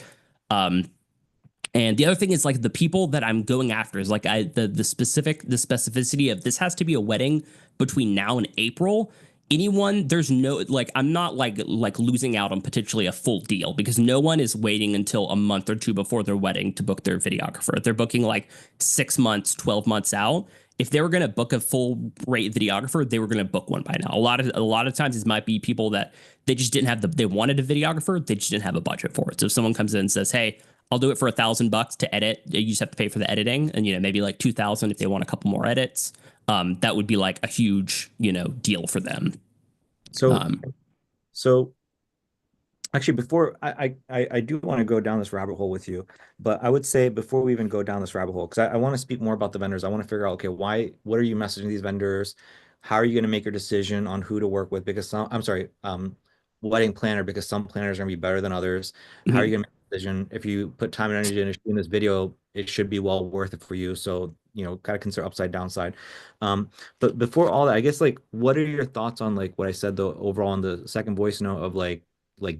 And the other thing is like the people that I'm going after is like the specificity of this has to be a wedding between now and April. Anyone, there's no, like, I'm not like losing out on potentially a full deal because no one is waiting until a month or two before their wedding to book their videographer. They're booking like 6 months, 12 months out. If they were going to book a full rate videographer, they were going to book one by now. A lot of times it might be people that they just didn't have they wanted a videographer. They just didn't have a budget for it. So if someone comes in and says, hey, I'll do it for $1,000 to edit. You just have to pay for the editing, and maybe like 2,000 if they want a couple more edits. That would be like a huge deal for them. So, Um, so actually, before I do want to go down this rabbit hole with you, but I would say before we even go down this rabbit hole, because I want to speak more about the vendors. I want to figure out, okay, what are you messaging these vendors? How are you going to make your decision on who to work with? Because I'm sorry, wedding planner, because some planners are going to be better than others. How are you mhm. going to make a decision? If you put time and energy into shooting this video, it should be well worth it for you. So, gotta consider upside downside. But before all that, I guess like what are your thoughts on like what I said though overall in the second voice note of like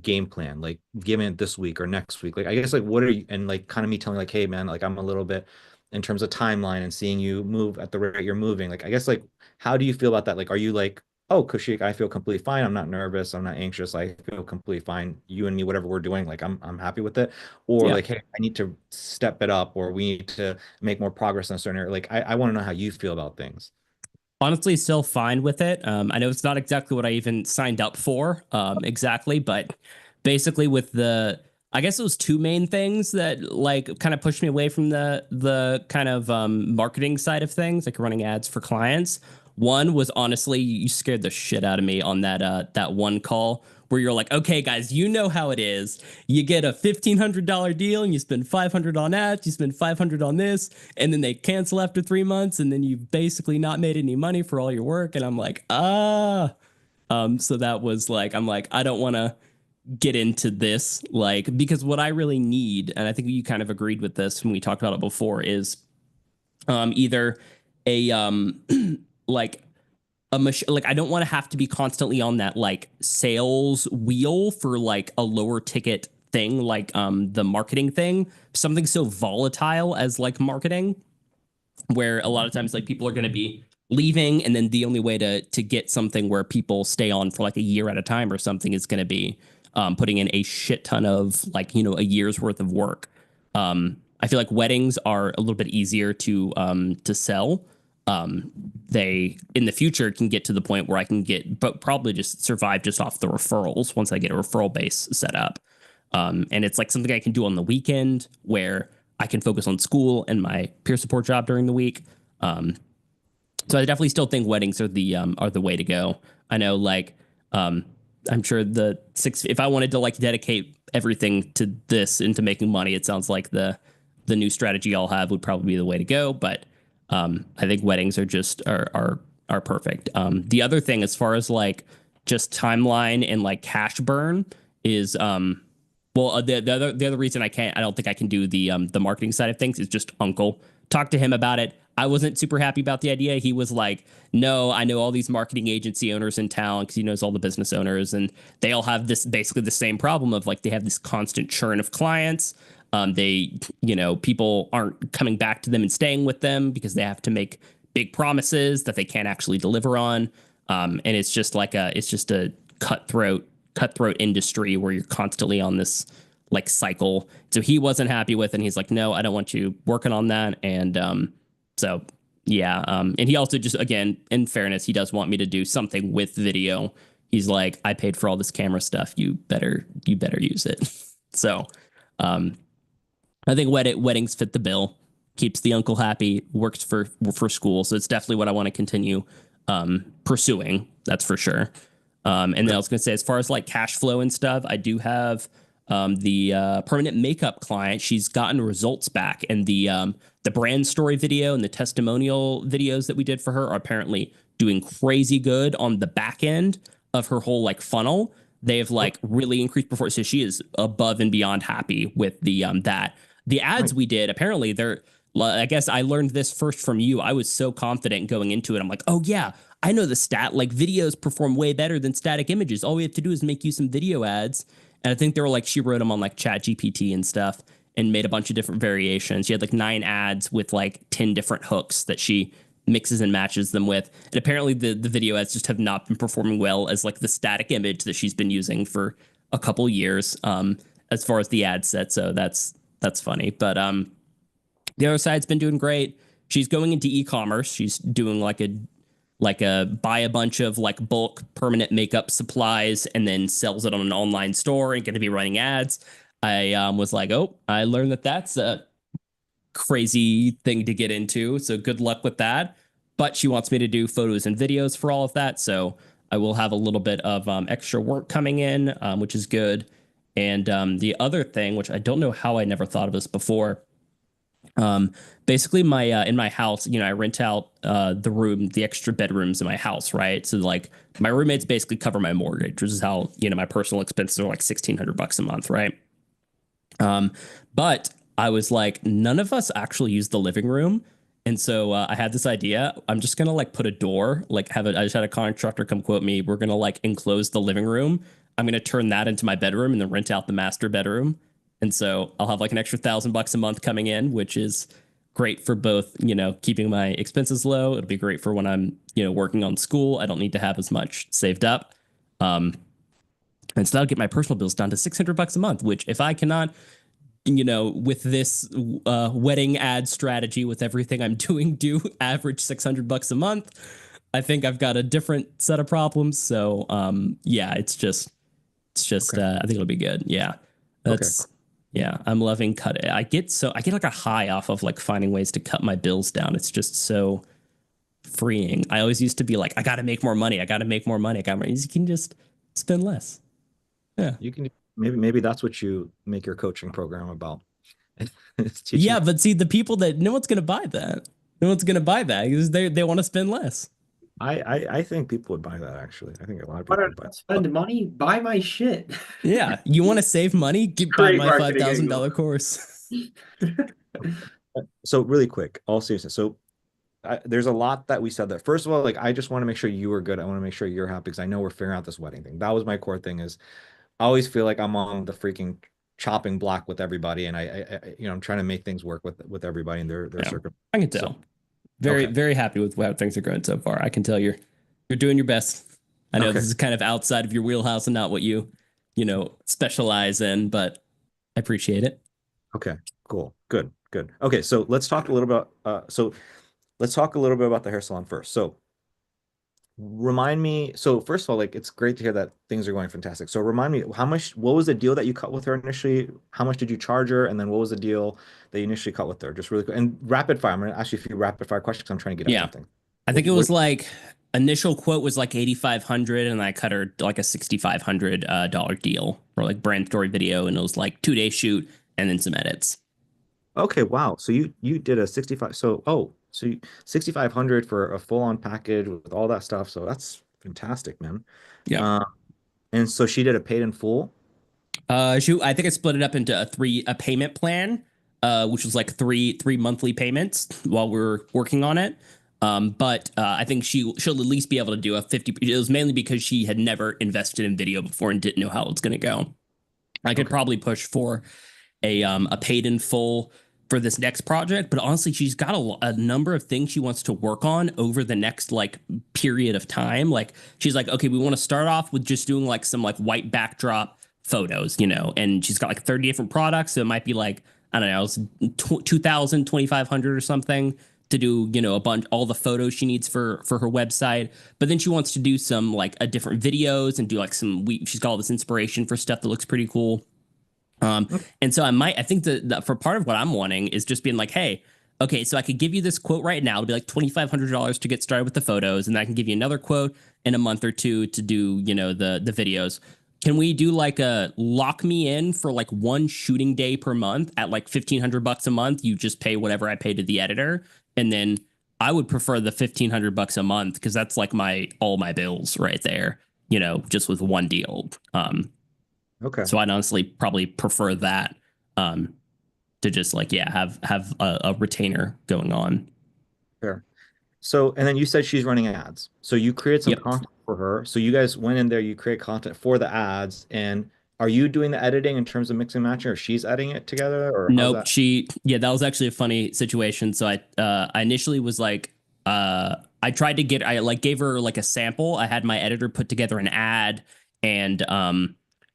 game plan, like giving it this week or next week? Like I guess like what are you, and like kind of me telling like, hey man, like I'm a little bit in terms of timeline and seeing you move at the rate you're moving. Like I guess like how do you feel about that? Like are you like, oh Kushik, I feel completely fine. I'm not nervous. I'm not anxious. I feel completely fine. You and me, whatever we're doing, like I'm happy with it. Or Yeah. like, hey, I need to step it up, or we need to make more progress in a certain area. Like I want to know how you feel about things. Honestly, still fine with it. I know it's not exactly what I even signed up for, exactly, but basically with I guess it was two main things that like kind of pushed me away from the kind of marketing side of things, like running ads for clients. One was honestly, you scared the shit out of me on that one call where you're like, okay, guys, you know how it is. You get a $1,500 deal and you spend 500 on ads, you spend 500 on this, and then they cancel after 3 months, and then you've basically not made any money for all your work. And I'm like, so that was like, I'm like, I don't want to get into this, like, because what I really need, and I think you kind of agreed with this when we talked about it before, is either a like a machine. Like I don't want to have to be constantly on that like sales wheel for like a lower ticket thing, like the marketing thing, something so volatile as like marketing, where a lot of times like people are going to be leaving, and then the only way to get something where people stay on for like a year at a time or something is going to be putting in a shit ton of like a year's worth of work. I feel like weddings are a little bit easier to sell. They in the future can get to the point where I can get, but probably just survive just off the referrals once I get a referral base set up. And it's like something I can do on the weekend where I can focus on school and my peer support job during the week. So I definitely still think weddings are the way to go. I know, like, I'm sure if I wanted to like dedicate everything to this into making money, it sounds like the new strategy I'll have would probably be the way to go. But I think weddings are just are perfect. The other thing, as far as like just timeline and like cash burn, is well, the other reason I don't think I can do the marketing side of things is just Uncle. Talk to him about it. I wasn't super happy about the idea. He was like, "No, I know all these marketing agency owners in town because he knows all the business owners, and they all have this basically the same problem of like they have this constant churn of clients. People aren't coming back to them and staying with them because they have to make big promises that they can't actually deliver on. And it's just a cutthroat industry where you're constantly on this like cycle. So he wasn't happy with it. And he's like, no, I don't want you working on that. And so yeah. And he also just, again, in fairness, he does want me to do something with video. He's like, I paid for all this camera stuff. You better use it. So I think weddings fit the bill, keeps the uncle happy, works for school. So it's definitely what I want to continue pursuing. That's for sure. And then I was going to say, as far as like cash flow and stuff, I do have the permanent makeup client. She's gotten results back, and the brand story video and the testimonial videos that we did for her are apparently doing crazy good on the back end of her whole like funnel. They've like really increased performance. So she is above and beyond happy with that. The ads we did, apparently they're, I guess I learned this first from you. I was so confident going into it. I'm like, oh yeah, I know the stat, like videos perform way better than static images. All we have to do is make you some video ads. And I think they were like, she wrote them on like Chat GPT and stuff and made a bunch of different variations. She had like 9 ads with like 10 different hooks that she mixes and matches them with. And apparently the video ads just have not been performing well as like the static image that she's been using for a couple years as far as the ad set. So that's funny. But the other side's been doing great. She's going into e-commerce. She's doing like a buy a bunch of like bulk permanent makeup supplies and then sells it on an online store and going to be running ads. I was like, oh, I learned that that's a crazy thing to get into. So good luck with that. But she wants me to do photos and videos for all of that. So I will have a little bit of extra work coming in, which is good. And the other thing, which I don't know how I never thought of this before, um, basically my in my house, I rent out the extra bedrooms in my house, right? So like my roommates basically cover my mortgage, which is how my personal expenses are like $1,600 a month, right? Um, but I was like, none of us actually use the living room. And so I had this idea. I'm just gonna like put a door, like I just had a contractor come quote me. We're gonna like enclose the living room. I'm gonna turn that into my bedroom and then rent out the master bedroom. And so I'll have like an extra $1,000 a month coming in, which is great for both, keeping my expenses low. It'll be great for when I'm, working on school. I don't need to have as much saved up. Um, and so that'll get my personal bills down to $600 a month, which if I cannot, with this wedding ad strategy, with everything I'm doing, do average $600 a month, I think I've got a different set of problems. So yeah, it's just Okay. I think it'll be good. Yeah. Okay. Yeah, I'm loving cut. I get like a high off of like finding ways to cut my bills down. It's just so freeing. I always used to be like, I got to make more money. I got to make more money. You can just spend less. Yeah. You can maybe that's what you make your coaching program about. It's teaching. Yeah, but see, the people that no one's gonna buy that. No one's gonna buy that because they want to spend less. I think people would buy that actually. I think a lot of Why people don't would buy I it. spend money? Buy my shit. Yeah, you want to save money? Buy Great my marketing $5,000 course. So really quick, all seriousness. So there's a lot that we said there. First of all, like I just want to make sure you are good. I want to make sure you're happy because I know we're figuring out this wedding thing. That was my core thing is I always feel like I'm on the freaking chopping block with everybody, and I'm trying to make things work with everybody and their Yeah, circle. I can tell. So, Very okay. very happy with how things are going so far. I can tell you're doing your best. I know Okay. this is kind of outside of your wheelhouse and not what you specialize in, but I appreciate it. Okay. Cool. Good. Good. Okay. So let's talk a little about let's talk a little bit about the hair salon first. So remind me. So first of all, like it's great to hear that things are going fantastic. So remind me what was the deal that you cut with her initially? How much did you charge her? And then what was the deal that you initially cut with her? Just really quick. And rapid fire. I'm gonna ask you a few rapid fire questions. 'Cause I'm trying to get at Yeah. something. I think it What, was like initial quote was like 8,500, and I cut her like a $6,500 dollar deal for like brand story video, and it was like 2 day shoot and then some edits. okay, wow. So you did a 65. So 6,500 for a full-on package with all that stuff. So that's fantastic, man. Yeah. Uh, and so she did a paid in full. I think I split it up into a payment plan, which was like three monthly payments while we were working on it. But I think she'll at least be able to do a 50. It was mainly because she had never invested in video before and didn't know how it's going to go. I could Okay. probably push for a paid in full for this next project, but honestly, she's got a number of things she wants to work on over the next like period of time. Like she's like, okay, we want to start off with just doing like some like white backdrop photos, and she's got like 30 different products. So it might be like, I don't know, 2,000, 2,500 or something to do, a bunch, all the photos she needs for her website. But then she wants to do some like a different videos and do like she's got all this inspiration for stuff that looks pretty cool. And so I think that for part of what I'm wanting is just being like, hey, okay, so I could give you this quote right now. It'll be like $2,500 to get started with the photos, and I can give you another quote in a month or two to do, the videos. Can we do like a lock me in for like one shooting day per month at like $1,500 a month? You just pay whatever I pay to the editor, and then I would prefer the $1,500 a month because that's like all my bills right there. Just with one deal. Okay. So I'd honestly probably prefer that to just like, yeah, have a retainer going on. Fair. So, and then you said she's running ads. So you created some Yep. content for her. So you guys went in there, you create content for the ads. And are you doing the editing in terms of mixing and matching, or she's editing it together, or how's Nope. that? That was actually a funny situation. So I initially was like, I like gave her like a sample. I had my editor put together an ad and,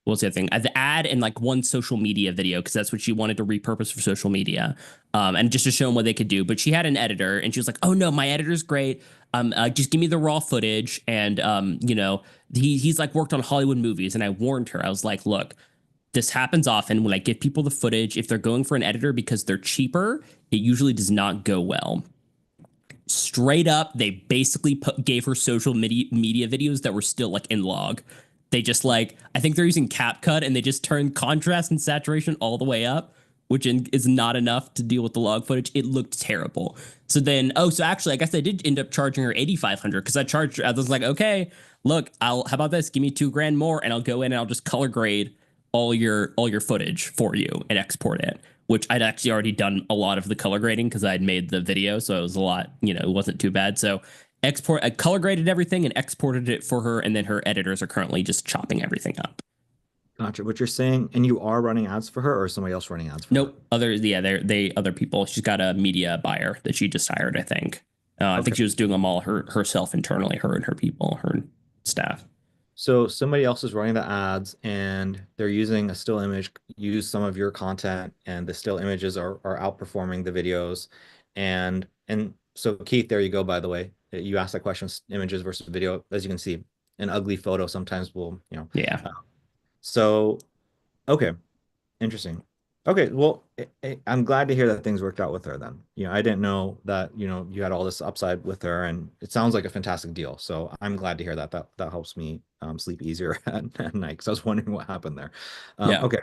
what was the other thing? The ad and like one social media video because that's what she wanted to repurpose for social media, and just to show them what they could do. But she had an editor, and she was like, "Oh no, my editor's great. Just give me the raw footage." And he's like worked on Hollywood movies, and I warned her. I was like, "Look, this happens often when I give people the footage. If they're going for an editor because they're cheaper, it usually does not go well. Straight up, they basically gave her social media videos that were still like in log. They just like, I think they're using CapCut and they just turned contrast and saturation all the way up, which is not enough to deal with the log footage. It looked terrible. So then, so actually, I guess I did end up charging her 8,500 because I was like, okay, look, how about this? Give me $2,000 more, and I'll go in and I'll just color grade all your footage for you and export it. Which I'd actually already done a lot of the color grading because I'd made the video, so it was a lot. It wasn't too bad. So I color graded everything and exported it for her, and then her editors are currently just chopping everything up. Gotcha. What you're saying, and you are running ads for her, or somebody else running ads for her? Nope. Other people. She's got a media buyer that she just hired, I think. I think she was doing them all herself internally, her and her people, her staff. So somebody else is running the ads and they're using a still image, use some of your content, and the still images are outperforming the videos. And so Keith, there you go, by the way. You asked that question, images versus video. As you can see, an ugly photo sometimes will, Yeah. So, okay. Interesting. Okay, well, I'm glad to hear that things worked out with her then. I didn't know that, you had all this upside with her, and it sounds like a fantastic deal. So I'm glad to hear that. That helps me sleep easier at night, because I was wondering what happened there. Yeah. Okay,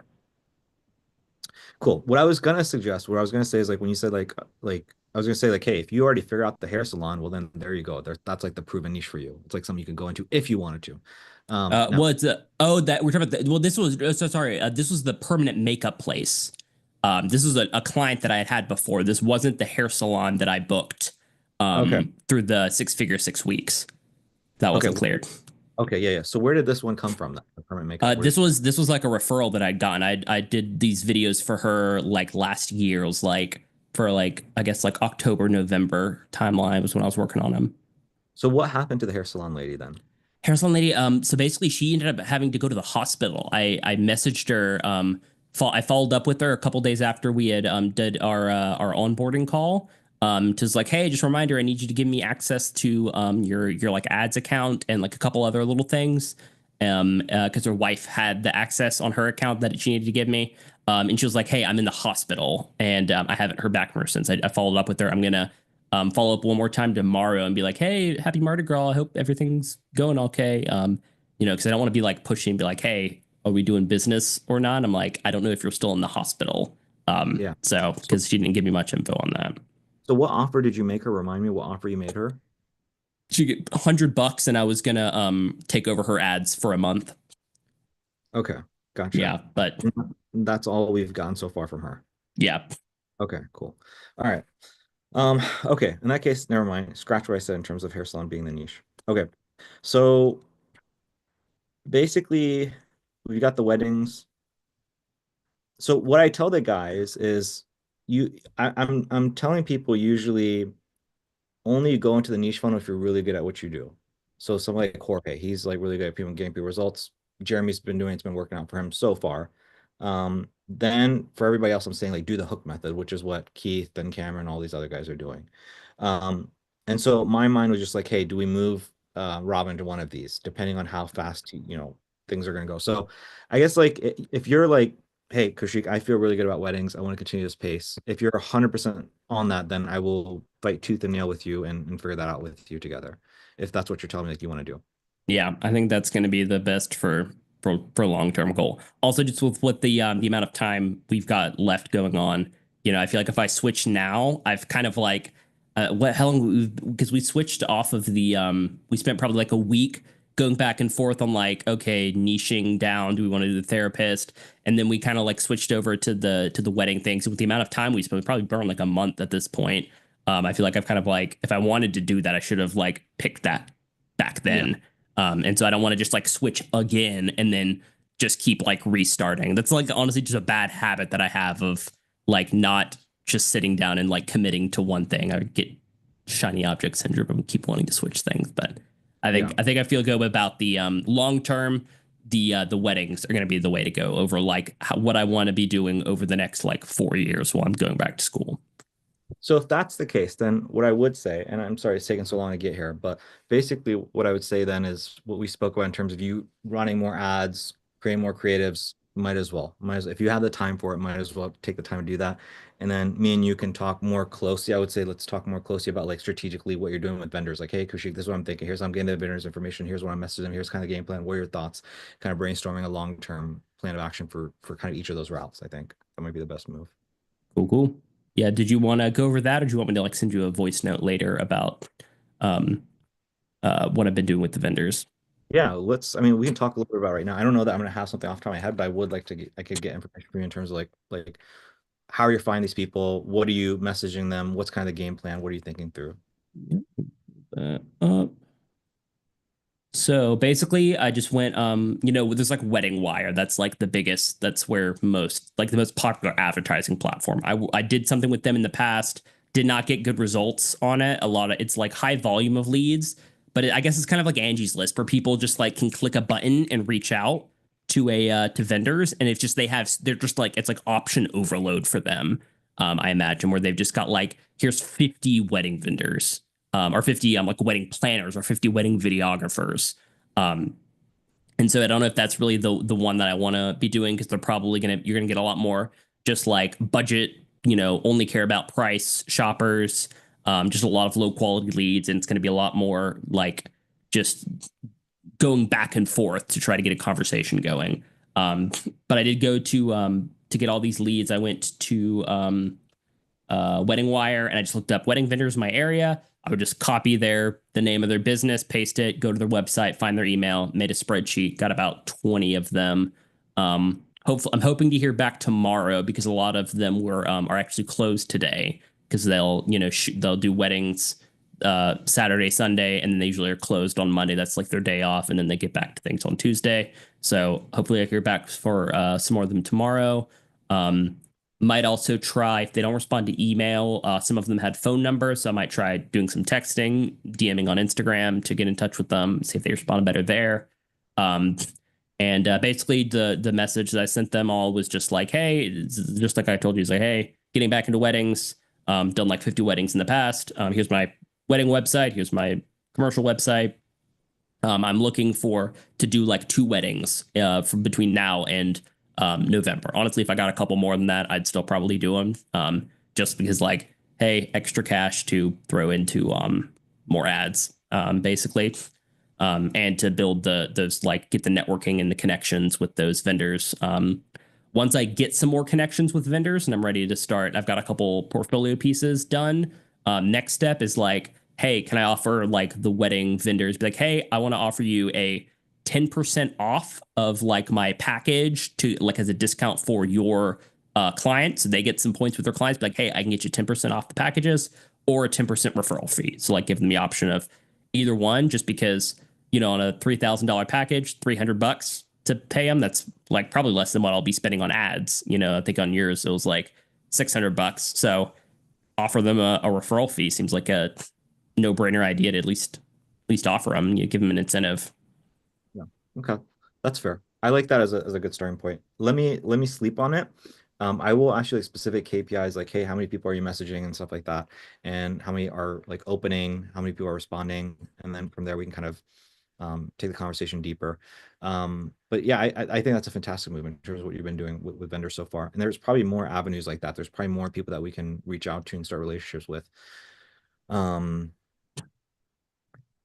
cool. What I was gonna suggest, what I was gonna say is like when you said I was gonna say like, hey, if you already figure out the hair salon, well then there you go. That's like the proven niche for you. It's like something you can go into if you wanted to. Now, Well, it's that we're talking about. Well, this was so sorry. This was the permanent makeup place. This was a client that I had had before. This wasn't the hair salon that I booked. Okay. Through the 6 weeks. That wasn't cleared. Okay, yeah. So where did this one come from? The permanent makeup? This was like a referral that I'd gotten. I did these videos for her like last year. It was like for like I guess like October, November timeline was when I was working on them. So what happened to the hair salon lady then? Hair salon lady. So basically, she ended up having to go to the hospital. I messaged her. I followed up with her a couple days after we had did our onboarding call. Just like, hey, just a reminder, I need you to give me access to your like ads account and like a couple other little things. Because her wife had the access on her account that she needed to give me. And she was like, hey, I'm in the hospital, and I haven't heard back from her since. I followed up with her. I'm gonna follow up one more time tomorrow and be like, hey, happy Mardi Gras. I hope everything's going okay. Because I don't want to be like pushing and be like, hey, are we doing business or not? I'm like, I don't know if you're still in the hospital. Yeah. So because she didn't give me much info on that. So what offer did you make her? Remind me what offer you made her? She get $100 and I was gonna take over her ads for a month. Okay, gotcha. Yeah, but That's all we've gotten so far from her. yeah. Okay, cool. All right. Okay, in that case, never mind. Scratch what I said in terms of hair salon being the niche. Okay. So basically we got the weddings. So what I tell the guys is I'm telling people usually only go into the niche funnel if you're really good at what you do. So someone like Jorge, he's like really good at people getting people results. Jeremy's been doing it's been working out for him so far. Then for everybody else, I'm saying like do the hook method, which is what Keith and Cameron, all these other guys are doing. And so my mind was just like, hey, do we move Robin to one of these, depending on how fast things are gonna go. So I guess like if you're like, hey, Kaushik, I feel really good about weddings. I want to continue this pace. If you're 100% on that, then I will fight tooth and nail with you and figure that out with you together. If that's what you're telling me like you want to do. Yeah, I think that's going to be the best for long-term goal. Also, just with what the amount of time we've got left going on, I feel like if I switch now, I've kind of like how long, because we switched off of the we spent probably like a week going back and forth on like, okay, niching down, do we want to do the therapist? And then we kind of like switched over to the wedding thing. So with the amount of time we spent, we probably burned like a month at this point. I feel like I've kind of like, if I wanted to do that, I should have like picked that back then. Yeah. And so I don't want to just like switch again and then just keep like restarting. That's like honestly just a bad habit that I have of like not just sitting down and like committing to one thing. I get shiny object syndrome and keep wanting to switch things. But I think I feel good about the long term. The weddings are going to be the way to go over like what I want to be doing over the next like 4 years while I'm going back to school. So if that's the case, then what I would say, and I'm sorry it's taken so long to get here, but basically what I would say then is what we spoke about in terms of you running more ads, creating more creatives, Might as well. Might as if you have the time for it, might as well take the time to do that. And then me and you can talk more closely. I would say let's talk more closely about like strategically what you're doing with vendors. Like, hey, Kushik, this is what I'm thinking. Here's how I'm getting the vendors information. Here's what I'm messaging them. Here's kind of the game plan. What are your thoughts? Kind of brainstorming a long-term plan of action for kind of each of those routes. I think that might be the best move. Cool, cool. Yeah, did you want to go over that, or do you want me to like send you a voice note later about um what I've been doing with the vendors? Yeah, let's. I mean, we can talk a little bit about it right now. I don't know that I'm going to have something off the top of my head, but I would like to get. I could get information from you in terms of like how are you finding these people? What are you messaging them? What's kind of the game plan? What are you thinking through? Uh, So basically, I just went, there's like Wedding Wire. That's like the biggest, that's where most, like the most popular advertising platform. I did something with them in the past, did not get good results on it. A lot of, it's like high volume of leads, but I guess it's kind of like Angie's List where people just like can click a button and reach out to vendors. And it's just, they're just like, it's like option overload for them. I imagine where they've just got like, here's 50 wedding vendors or 50 like wedding planners or 50 wedding videographers. Um, and so I don't know if that's really the one that I want to be doing because they're probably you're gonna get a lot more just like budget, only care about price shoppers, just a lot of low quality leads, and it's gonna be a lot more like just going back and forth to try to get a conversation going. Um, but I did go to get all these leads. I went to Wedding Wire, and I just looked up wedding vendors in my area. I would just copy the name of their business, paste it, go to their website, find their email, made a spreadsheet, got about 20 of them. Hopefully, I'm hoping to hear back tomorrow because a lot of them are actually closed today because they'll do weddings Saturday, Sunday, and then they usually are closed on Monday. That's like their day off, and then they get back to things on Tuesday. So hopefully, I hear back for some more of them tomorrow. Um, might also try if they don't respond to email. Some of them had phone numbers, so I might try doing some texting, DMing on Instagram to get in touch with them, see if they respond better there. Um, and basically, the message that I sent them all was just like, hey, just like I told you, is like, hey, getting back into weddings. Done like 50 weddings in the past. Here's my wedding website. Here's my commercial website. I'm looking to do like 2 weddings from between now and November. Honestly, if I got a couple more than that, I'd still probably do them. Just because like, hey, extra cash to throw into more ads, basically. And to build those like get the networking and the connections with those vendors. Once I get some more connections with vendors and I'm ready to start, I've got a couple portfolio pieces done. Next step is like, hey, can I offer like the wedding vendors? Be like, hey, I want to offer you a 10% off of like my package to like as a discount for your client. So they get some points with their clients. Be like, hey, I can get you 10% off the packages or a 10% referral fee. So like give them the option of either one, just because, on a $3,000 package, $300 to pay them, that's like probably less than what I'll be spending on ads. I think on yours, it was like $600. So offer them a referral fee seems like a no-brainer idea to at least offer them. You give them an incentive. Yeah. Okay. That's fair. I like that as a good starting point. Let me sleep on it. I will actually like specific KPIs like, hey, how many people are you messaging and stuff like that, and how many are like opening, how many people are responding, and then from there we can kind of take the conversation deeper. But yeah, I think that's a fantastic move in terms of what you've been doing with vendors so far. And there's probably more avenues like that. There's probably more people that we can reach out to and start relationships with. Um,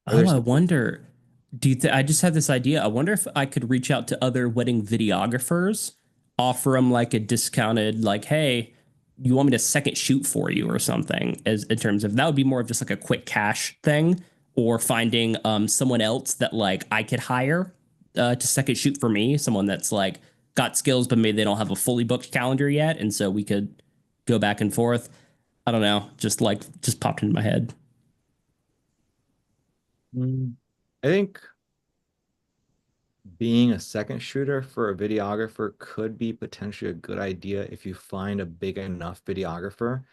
are there Oh, I some wonder. I just had this idea. I wonder if I could reach out to other wedding videographers, offer them like a discounted, like, hey, you want me to second shoot for you or something, as in terms of that would be more of just like a quick cash thing, or finding someone else that like I could hire to second shoot for me, someone that's like got skills, but maybe they don't have a fully booked calendar yet, and so we could go back and forth. I don't know, just popped into my head. Mm, I think being a second shooter for a videographer could be potentially a good idea if you find a big enough videographer,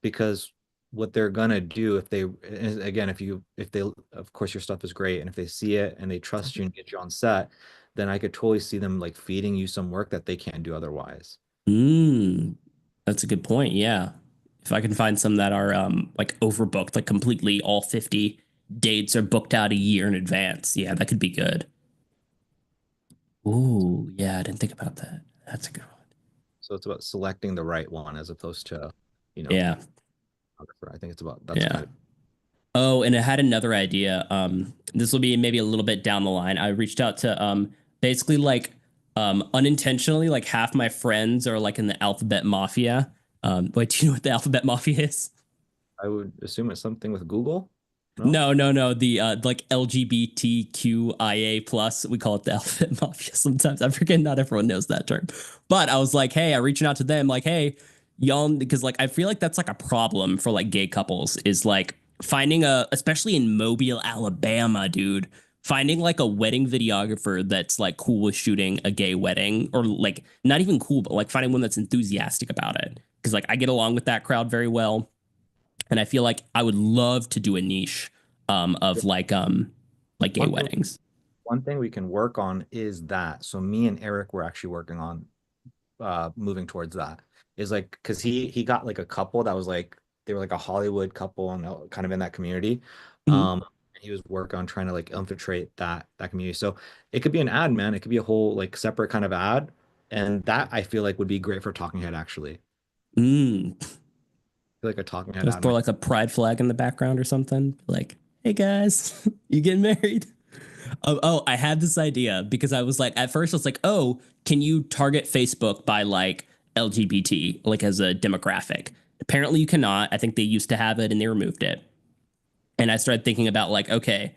because what they're gonna do if they, and again, if they, of course your stuff is great, and if they see it and they trust you and get you on set, then I could totally see them like feeding you some work that they can't do otherwise. Mm, that's a good point. Yeah. If I can find some that are like overbooked, like completely all 50 dates are booked out a year in advance. Yeah, that could be good. Ooh, yeah, I didn't think about that. That's a good one. So it's about selecting the right one as opposed to, you know, Yeah, photographer. I think it's about that's yeah. kind of Oh, and I had another idea. This will be maybe a little bit down the line. I reached out to basically like unintentionally, like half my friends are like in the alphabet mafia. Wait, do you know what the alphabet mafia is? I would assume it's something with Google. No? No, no, no. The like LGBTQIA plus. We call it the alphabet mafia sometimes. I forget not everyone knows that term. But I was like, hey, I reaching out to them, like, hey, y'all, because like I feel like that's like a problem for like gay couples is like finding a, especially in Mobile, Alabama, dude, finding like a wedding videographer that's like cool with shooting a gay wedding, or like not even cool, but like finding one that's enthusiastic about it. Because like I get along with that crowd very well, and I feel like I would love to do a niche of like gay One thing, weddings. one thing we can work on is that. So me and Eric were actually working on moving towards that. Is like because he got like a couple that was like they were like a Hollywood couple and kind of in that community. Mhm. And he was working on trying to like infiltrate that community. So it could be an ad, man. It could be a whole like separate kind of ad. And that I feel like would be great for Talking Head actually. I Mm. feel like a Talking Head Let's ad throw might. like a pride flag in the background or something. Like, hey guys, you getting married? Oh, I had this idea because I was like, at first I was like, oh, can you target Facebook by like LGBT, like as a demographic? Apparently you cannot. I think they used to have it and they removed it. And I started thinking about like, okay,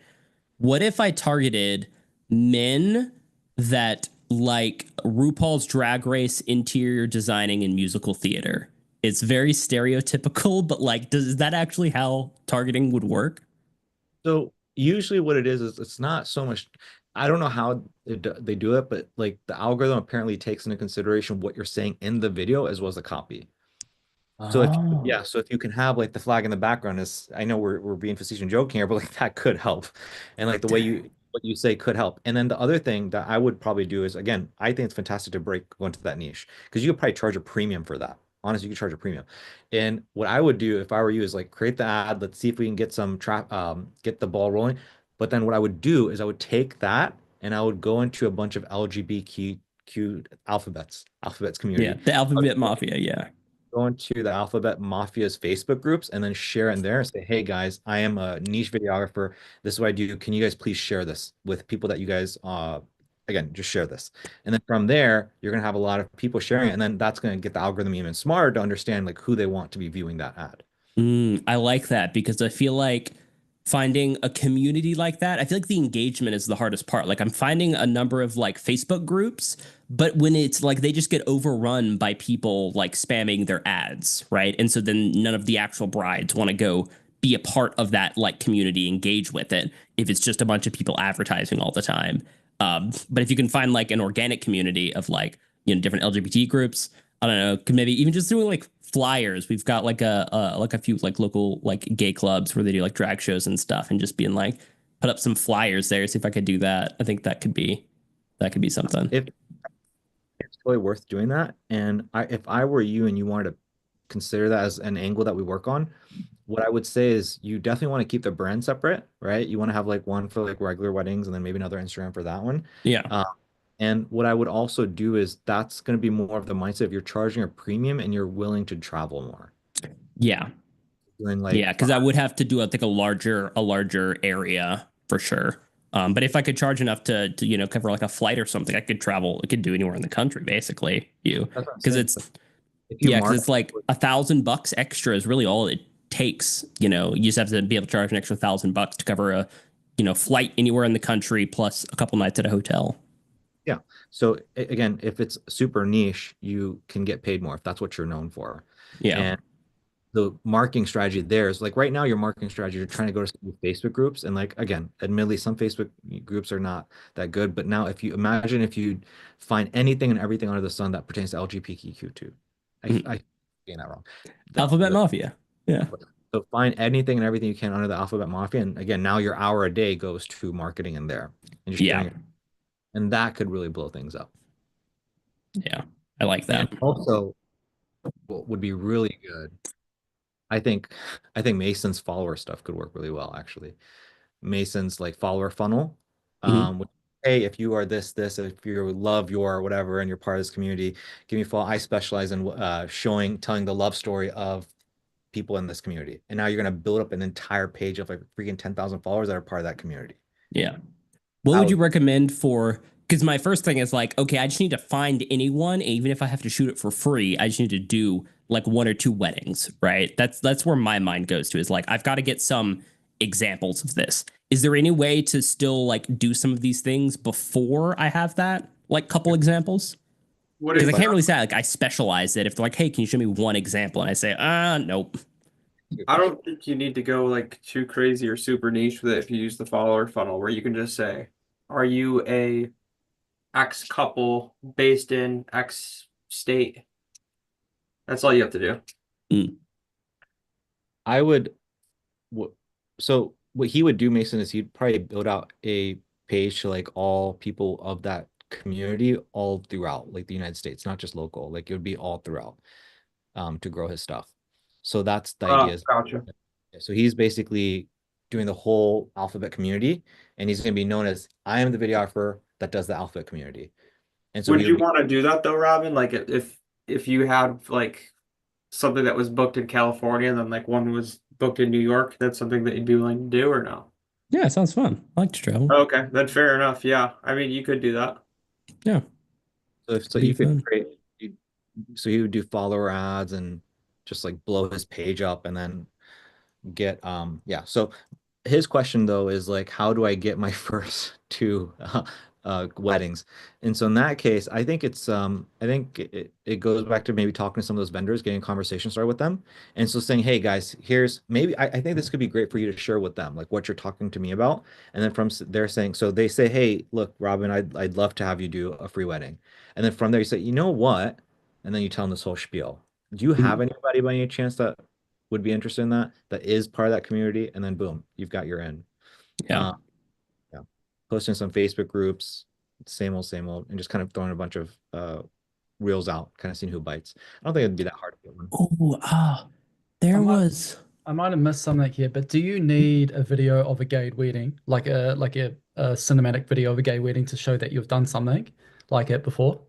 what if I targeted men that like RuPaul's Drag Race interior designing and musical theater? It's very stereotypical, but like, is that actually how targeting would work? So usually what it is it's not so much. I don't know how they do it, but like the algorithm apparently takes into consideration what you're saying in the video as well as the copy. So if Oh, yeah, so if you can have like the flag in the background is I know we're being facetious and joking here, but like that could help. And like the way you what you say could help. And then the other thing that I would probably do is again, I think it's fantastic to go into that niche because you could probably charge a premium for that. Honestly, you could charge a premium. And what I would do if I were you is like create the ad, let's see if we can get some trap get the ball rolling. But then what I would do is I would take that and I would go into a bunch of LGBTQ alphabets yeah, community. the Alphabet Mafia. Yeah. Go into the Alphabet Mafia's Facebook groups and then share in there and say, hey guys, I am a niche videographer. This is what I do. Can you guys please share this with people that you guys again, just share this. And then from there, you're gonna have a lot of people sharing it. And then that's gonna get the algorithm even smarter to understand like who they want to be viewing that ad. I like that because I feel like finding a community like that, I feel like the engagement is the hardest part. Like I'm finding a number of like Facebook groups, but when it's like they just get overrun by people like spamming their ads, right? And so then none of the actual brides want to go be a part of that like community, engage with it if it's just a bunch of people advertising all the time. But if you can find like an organic community of like, different LGBT groups, I don't know, could maybe even just doing like flyers. We've got like a few like local like gay clubs where they do like drag shows and stuff, and just being like put up some flyers there. See if I could do that. I think that could be something. If it's totally worth doing that. And if I were you and you wanted to consider that as an angle that we work on, what I would say is you definitely want to keep the brand separate, right? You want to have like one for like regular weddings and then maybe another Instagram for that one. Yeah, Uh, and what I would also do is that's going to be more of the mindset if you're charging a premium and you're willing to travel more. yeah, Doing like yeah. Because I would have to do like a larger area for sure. But if I could charge enough to cover like a flight or something, I could travel. I could do anywhere in the country basically. that's what I'm Because saying. it's But if you Yeah, because mark, it's like $1,000 extra is really all it takes. You just have to be able to charge an extra $1,000 to cover a flight anywhere in the country plus a couple nights at a hotel. yeah. So again, if it's super niche, you can get paid more if that's what you're known for. Yeah, And the marketing strategy there is like right now your marketing strategy you're trying to go to some Facebook groups and like again admittedly some Facebook groups are not that good but now if you imagine if you find anything and everything under the sun that pertains to LGBTQ2 Mhm. I getting that wrong Alphabet Mafia. Yeah, so find anything and everything you can under the Alphabet Mafia and again now your hour a day goes to marketing in there and just yeah, sharing it and that could really blow things up yeah. I like and that. also what would be really good I think I think Mason's follower stuff could work really well actually Mason's like follower funnel, Mhm. which hey, if you are this, if you love your whatever and you're part of this community, give me a follow. I specialize in telling the love story of people in this community. And now you're going to build up an entire page of like freaking 10,000 followers that are part of that community. Yeah. What would you recommend for? Because my first thing is like, okay, I just need to find anyone, even if I have to shoot it for free. I just need to do like 1 or 2 weddings, right? That's where my mind goes to, is like, I've got to get some examples of this. Is there any way to still like do some of these things before I have that like couple examples? What Because is I can't really say like I specialize it. If they're like, hey, can you show me one example? And I say, nope. I don't think you need to go like too crazy or super niche with it if you use the follower funnel, where you can just say, are you a X couple based in X state? That's all you have to do. Mm. I would, so what he would do, Mason, is he'd probably build out a page to like all people of that community all throughout, like the United States, not just local. Like it would be all throughout, to grow his stuff. So that's the idea. Gotcha. So he's basically doing the whole alphabet community, and he's going to be known as, I am the videographer that does the alphabet community. And so Would you want to do that though, Robin? Like if you had like something that was booked in California and then like one was booked in New York, that's something that you'd be willing to do or no? Yeah, it sounds fun. I like to travel. Okay, then fair enough. Yeah. I mean, you could do that. Yeah. so Be you could fun. create, so he would do follower ads and just like blow his page up and then get yeah. So his question though is like, how do I get my first 2 weddings? And so in that case, I think it goes back to maybe talking to some of those vendors, getting a conversation started with them. And so saying, hey guys, here's maybe I think this could be great for you to share with them, like what you're talking to me about. And then from they're saying, so they say, hey, look, Robin, I'd love to have you do a free wedding. And then from there you say, you know what? And then you tell them this whole spiel. Do you have anybody by any chance that would be interested in that is part of that community? And then boom, you've got your in. Yeah. Yeah. Posting some Facebook groups, same old, and just kind of throwing a bunch of reels out, kind of seeing who bites. I don't think it'd be that hard to get one. Oh, there was. I might have missed something here, but do you need a video of a gay wedding, like a cinematic video of a gay wedding to show that you've done something like it before?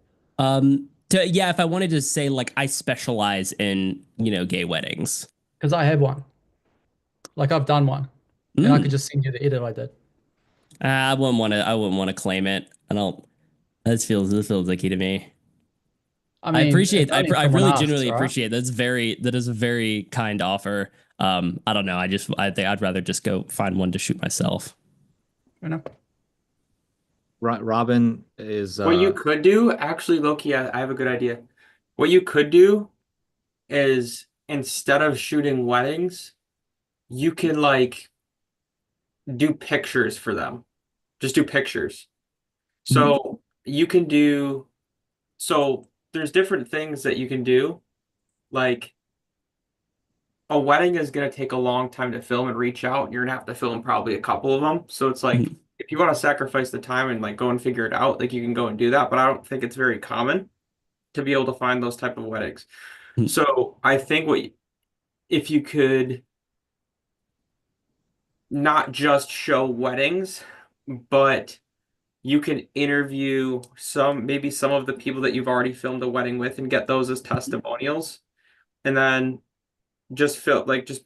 Yeah, if I wanted to say like I specialize in, gay weddings. Because I have one. Like I've done one. And I could just send you the edit I did. I wouldn't want to claim it. I don't. This feels icky to me. I mean, I appreciate. I really asks, genuinely right? appreciate. That is a very kind offer. I don't know. I think I'd rather just go find one to shoot myself. You know? Robin is What you could do, actually, Loki, I have a good idea. What you could do is, instead of shooting weddings, you can like do pictures for them. Just do pictures. So you can do, so there's different things that you can do. Like a wedding is going to take a long time to film and reach out. You're gonna have to film probably a couple of them. So it's like, if you want to sacrifice the time and like go and figure it out, like you can go and do that. But I don't think it's very common to be able to find those type of weddings. So I think if you could not just show weddings, but you can interview maybe some of the people that you've already filmed a wedding with and get those as testimonials. And then just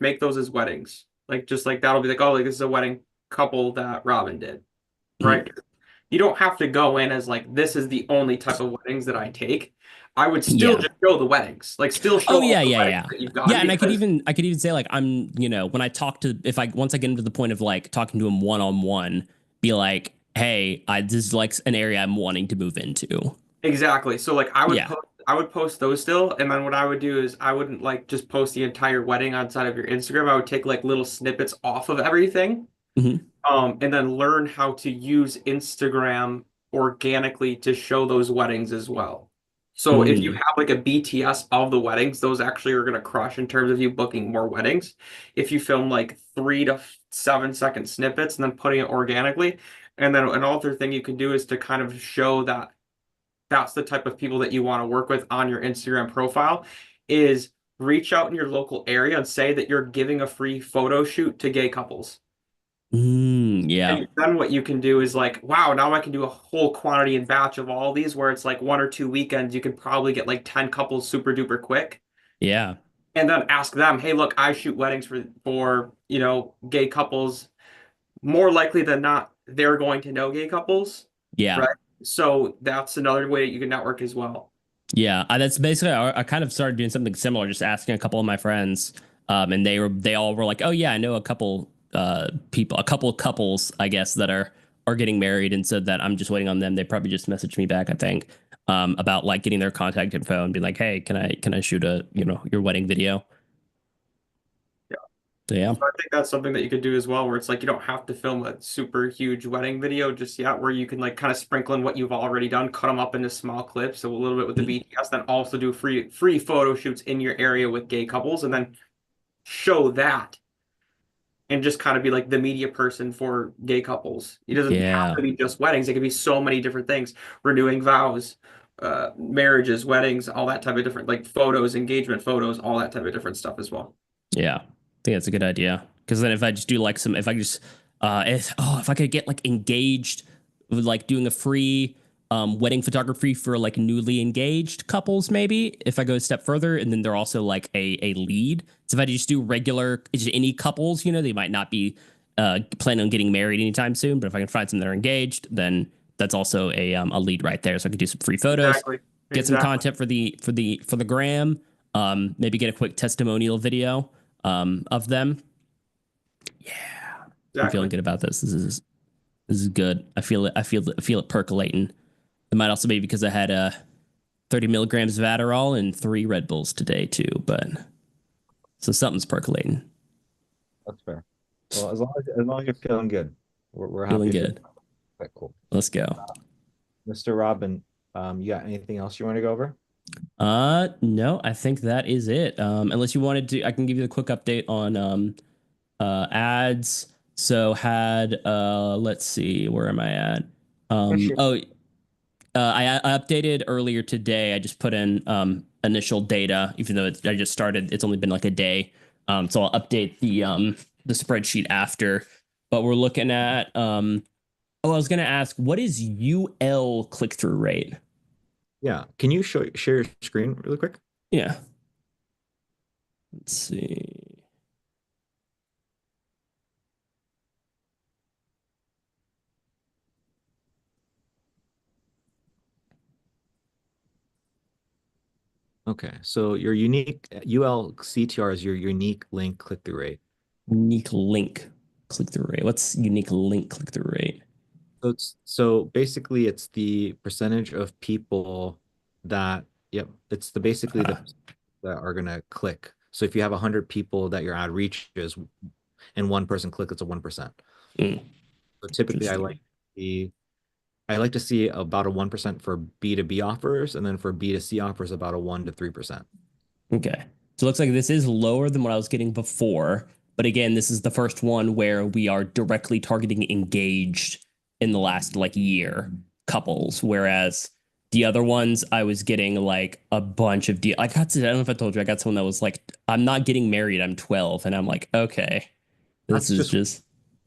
make those as weddings. Just like that'll be like, oh, like this is a wedding couple that Robin did. Right? You don't have to go in as like, this is the only type of weddings that I take. I would still just show the weddings, like still show yeah. that you've got. Yeah, and I could even say like I'm, when I talk to, once I get into the point of like talking to him one-on-one, be like, hey, this is like an area I'm wanting to move into. Exactly. So like I would post those still, and then what I would do is I wouldn't like just post the entire wedding outside of your Instagram. I would take like little snippets off of everything. And then learn how to use Instagram organically to show those weddings as well. So if you have like a BTS of the weddings, those actually are going to crush in terms of you booking more weddings. If you film like 3 to 7 second snippets and then putting it organically, and then an other thing you can do is to kind of show that that's the type of people that you want to work with on your Instagram profile, is reach out in your local area and say that you're giving a free photo shoot to gay couples. Yeah. And then what you can do is like, wow, now I can do a whole quantity and batch of all these where it's like 1 or 2 weekends, you can probably get like 10 couples super duper quick. Yeah. And then ask them, hey, look, I shoot weddings for, gay couples. More likely than not, they're going to know gay couples, Yeah. right? So that's another way that you can network as well. Yeah, that's basically. I kind of started doing something similar, just asking a couple of my friends, and they all were like, "Oh yeah, I know a couple people, a couple of couples, I guess, that are getting married," and said that I'm just waiting on them. They probably just messaged me back, I think, about like getting their contact info and be like, "Hey, can I shoot a your wedding video?" So yeah, So I think that's something that you could do as well, where it's like you don't have to film a super huge wedding video just yet, where you can like kind of sprinkle in what you've already done, cut them up into small clips, so a little bit with the BTS, then also do free photo shoots in your area with gay couples, and then show that and just kind of be like the media person for gay couples. It doesn't have yeah, to be just weddings. It could be so many different things, renewing vows, marriages, weddings, all that type of different like photos, engagement photos, all that type of different stuff as well. yeah. I think that's a good idea because then if I just do like some, if I just, if I could get like engaged with like doing a free wedding photography for like newly engaged couples, maybe if I go a step further, and then they're also like a lead. So if I just do regular, just any couples, they might not be planning on getting married anytime soon, but if I can find some that are engaged, then that's also a lead right there. So I could do some free photos, Exactly. get some Exactly. content for the gram, maybe get a quick testimonial video of them. Yeah, I'm feeling Exactly. good about this. This is good. I feel it. I feel it percolating. It might also be because I had 30 milligrams of Adderall and 3 Red Bulls today too. But so something's percolating. That's fair. Well, as long as you're feeling good, we're Feeling happy for you. good. Okay, cool. Let's go. Mr. Robin, you got anything else you want to go over? No, I think that is it. Unless you wanted to, I can give you a quick update on ads. So had let's see, where am I at? Sure. I updated earlier today. I just put in initial data, even though I just started. It's only been like a day, so I'll update the spreadsheet after. But we're looking at. Oh, I was gonna ask, what is UL click through rate? Yeah. Can you share your screen really quick? Yeah. Let's see. Okay. So your unique ULCTR is your unique link click-through rate. Unique link click through rate. What's unique link click through rate? So basically it's the percentage of people that, yep, it's basically the Ah, that are gonna click. So if you have 100 people that your ad reaches and one person click, it's a 1%. mm, So typically interesting. I like to see about a 1% for B2B offers, and then for B2C offers about a 1 to 3%. Okay. So it looks like this is lower than what I was getting before. But again, this is the first one where we are directly targeting engaged in the last like year couples. Whereas the other ones, I was getting like a bunch of I don't know if I told you, I got someone that was like, I'm not getting married, I'm 12. And I'm like, okay, this That's is just, just,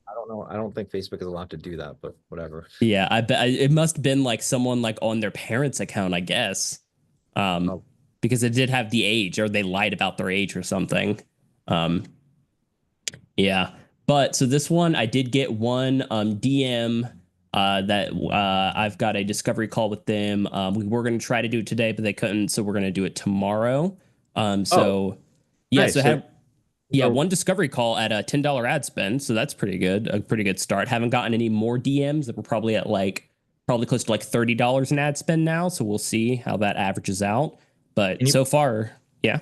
I don't know. I don't think Facebook is allowed to do that, but whatever. yeah, I bet it must have been like someone like on their parents' account, I guess. Oh, Because it did have the age, or they lied about their age or something. Um, yeah, but so this one, I did get one DM that I've got a discovery call with them. We were going to try to do it today, but they couldn't, so we're going to do it tomorrow. oh, So yeah, so nice. I So, had yeah so one discovery call at a $10 ad spend, so that's a pretty good start. Haven't gotten any more DMs that were probably at like probably close to like $30 an ad spend now, so we'll see how that averages out. But can you so far, yeah.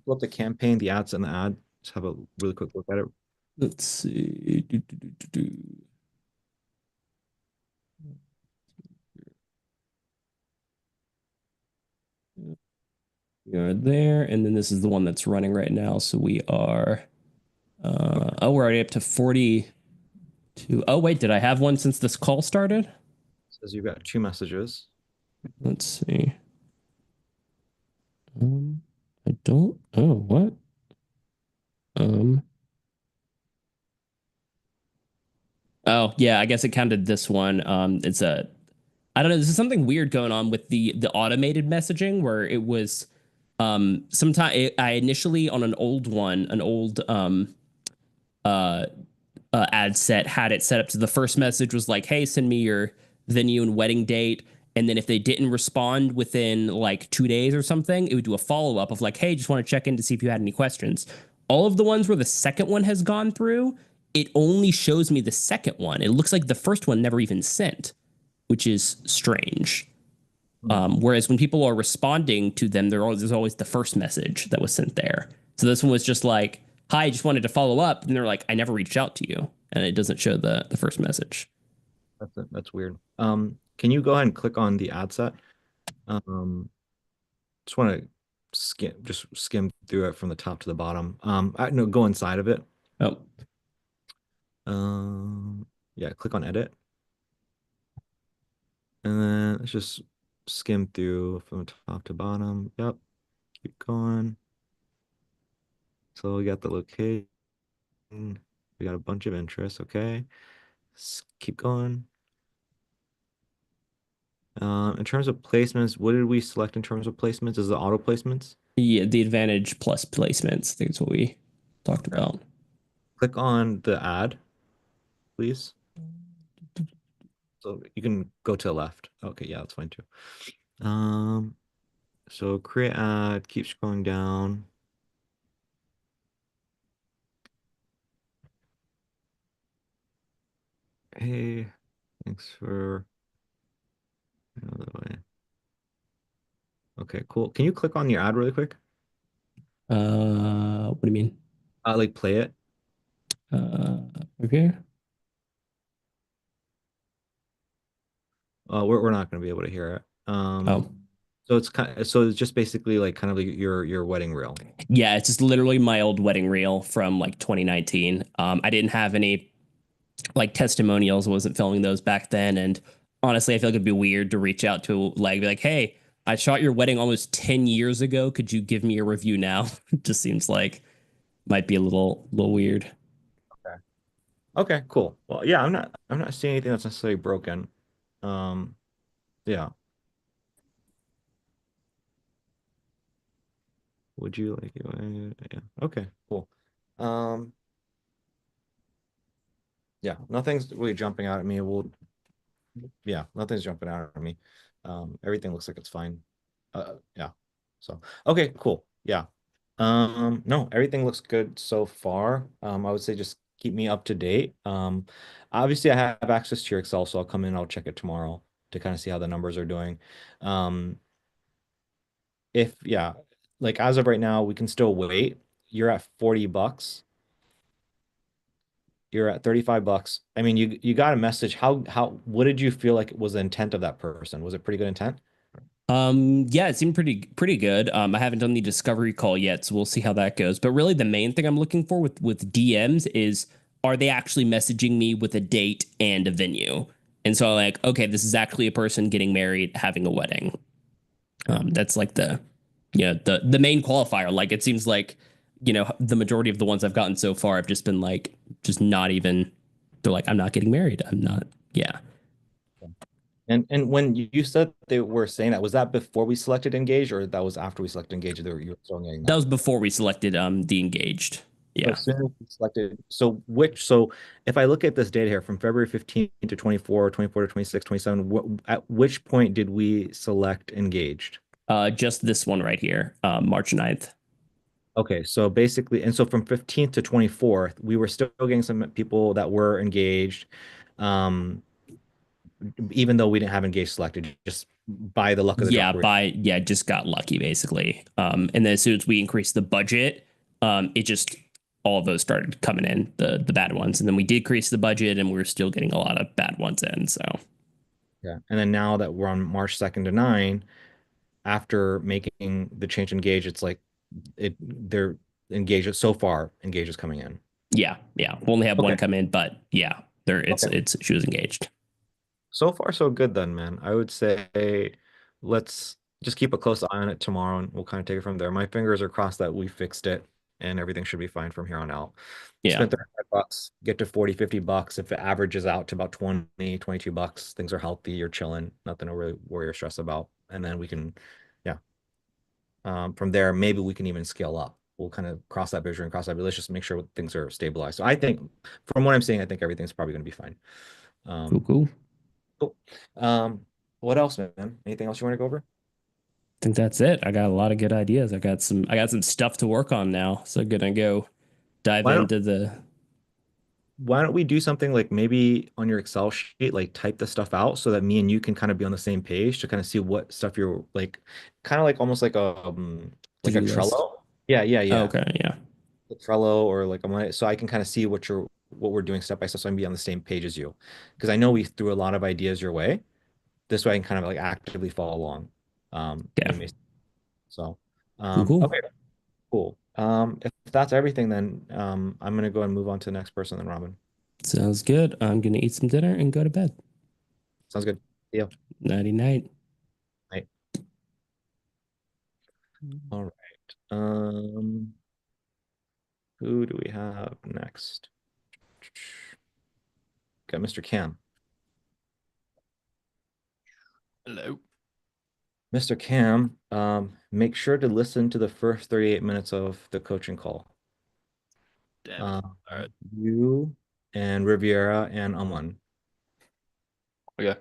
pull up the campaign, the ads and the ad? Just have a really quick look at it. Let's see. We are there, and then this is the one that's running right now. So we are. Okay. We're already up to 42. Oh wait, did I have one since this call started? Says you've got 2 messages. Let's see. I don't. Oh, what? Um, Oh, yeah, I guess it counted this one. It's a I don't know, this is something weird going on with the automated messaging where it was sometime I initially on an old one, an old uh ad set had it set up to the first message was like, hey, send me your venue and wedding date. And then if they didn't respond within like 2 days or something, it would do a follow up of like, hey, just want to check in to see if you had any questions. All of the ones where the second one has gone through, it only shows me the second one. It looks like the first one never even sent, which is strange. Whereas when people are responding to them, there's always the first message that was sent there. So this one was just like, hi, I just wanted to follow up. And they're like, I never reached out to you. And it doesn't show the first message. That's weird. Can you go ahead and click on the ad set? Just want to skim through it from the top to the bottom. No, go inside of it. Oh, Yeah, click on edit. And then let's just skim through from top to bottom. Yep. Keep going. So we got the location. We got a bunch of interests. Okay. Keep going. In terms of placements, what did we select in terms of placements? Is it auto placements? yeah, the Advantage Plus placements. I think that's what we talked about. Click on the ad, please. So you can go to the left. Okay, yeah, that's fine too. So create ad, keep scrolling down. Hey, thanks for another way. Okay, cool. Can you click on your ad really quick? What do you mean? Like play it. Uh, okay. We're not going to be able to hear it. Oh, So it's just basically like kind of like your wedding reel. yeah, it's just literally my old wedding reel from like 2019. I didn't have any like testimonials. I wasn't filming those back then. And honestly, I feel like it'd be weird to reach out to like, be like, hey, I shot your wedding almost 10 years ago. Could you give me a review now? It just seems like might be a little weird. Okay. Okay, cool. Well, yeah, I'm not seeing anything that's necessarily broken. Yeah. Would you like it? Yeah. Okay, cool. Um, yeah, nothing's really jumping out at me. Yeah, nothing's jumping out at me. Everything looks like it's fine. Yeah. So, okay, cool. Yeah. No, everything looks good so far. I would say just keep me up to date. Obviously I have access to your Excel, so I'll come in, I'll check it tomorrow to kind of see how the numbers are doing. Um, if yeah, like as of right now, we can still wait. You're at $40. You're at $35. I mean, you got a message. What did you feel like was the intent of that person? Was it pretty good intent? Yeah, it seemed pretty good. I haven't done the discovery call yet, so we'll see how that goes. But really, the main thing I'm looking for with DMs is, are they actually messaging me with a date and a venue? And so, like, okay, this is actually a person getting married, having a wedding. That's like the main qualifier. Like, it seems like the majority of the ones I've gotten so far have just been like just not even. They're like, I'm not getting married. I'm not. Yeah. And when you said they were saying that, was that before we selected engage, or that was after we selected engage? You were still getting That that. was before we selected the engaged. So Yeah. as soon as we selected, so if I look at this data here from February 15 to 24, 24 to 26, 27, at which point did we select engaged? Just this one right here, March 9th. Okay, so basically, and so from 15th to 24th, we were still getting some people that were engaged, um, even though we didn't have engaged selected, just by the luck of the draw. Just got lucky basically. And then as soon as we increased the budget, it just all of those started coming in, the bad ones. And then we decreased the budget and we were still getting a lot of bad ones in. So Yeah. And then now that we're on March 2nd to 9, after making the change engage, it's like they're engaged so far, engage is coming in. yeah. We'll only have one come in, but yeah, Okay. she was engaged. So far, so good then, man. I would say let's just keep a close eye on it tomorrow and we'll kind of take it from there. My fingers are crossed that we fixed it and everything should be fine from here on out. Yeah. Spend $35, get to 40, $50. If it averages out to about 20, $22, things are healthy, you're chilling, nothing to really worry or stress about. And then we can, yeah. From there, maybe we can even scale up. We'll kind of cross that bridge and cross that, but let's just make sure things are stabilized. So I think from what I'm seeing, I think everything's probably going to be fine. Cool. Cool. What else, man? Anything else you want to go over? I think that's it. I got a lot of good ideas. I got some stuff to work on now. So gonna go dive Why don't into the why don't we do something like maybe on your Excel sheet, like type the stuff out so that me and you can kind of be on the same page to kind of see what stuff you're like, kind of like almost like a to-do list. Trello. Yeah, yeah, Oh, yeah. okay, yeah. A Trello or like so I can kind of see what we're doing step by step so I can be on the same page as you. Because I know we threw a lot of ideas your way. This way I can kind of like actively follow along. Yeah. So Cool. okay, cool. If that's everything, then I'm gonna go and move on to the next person, then Robin. Sounds good. I'm gonna eat some dinner and go to bed. Sounds good. Yeah. Nighty night. Right. All right. Um, who do we have next? Got Mr. Cam. Hello. Mr. Cam, make sure to listen to the first 38 minutes of the coaching call. Damn it. Um, All right. You and Riviera and Aman. Okay.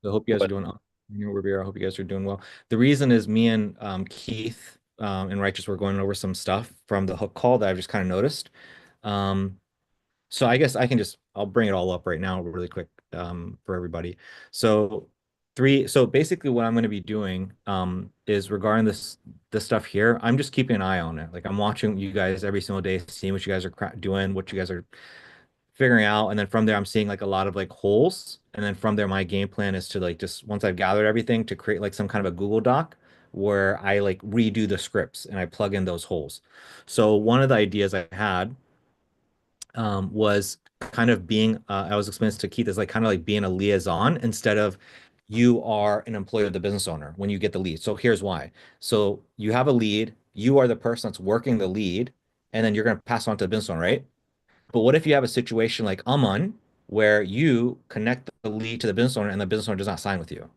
So I hope you guys are doing, Riviera, I hope you guys are doing well. The reason is me and Keith and Righteous were going over some stuff from the hook call that I've just kind of noticed. So I guess I'll bring it all up right now really quick for everybody. So basically what I'm going to be doing is regarding this stuff here, I'm just keeping an eye on it. Like I'm watching you guys every single day, seeing what you guys are doing, what you guys are figuring out. And then from there, I'm seeing like a lot of like holes. And then from there, my game plan is to like just once I've gathered everything to create like some kind of a Google Doc where I like redo the scripts and I plug in those holes. So one of the ideas I had was kind of being I was explaining this to Keith, is like kind of like being a liaison instead of you are an employee of the business owner when you get the lead. So here's why. So you have a lead, you are the person that's working the lead, and then you're going to pass on to the business owner, right? But what if you have a situation like Aman where you connect the lead to the business owner and the business owner does not sign with you?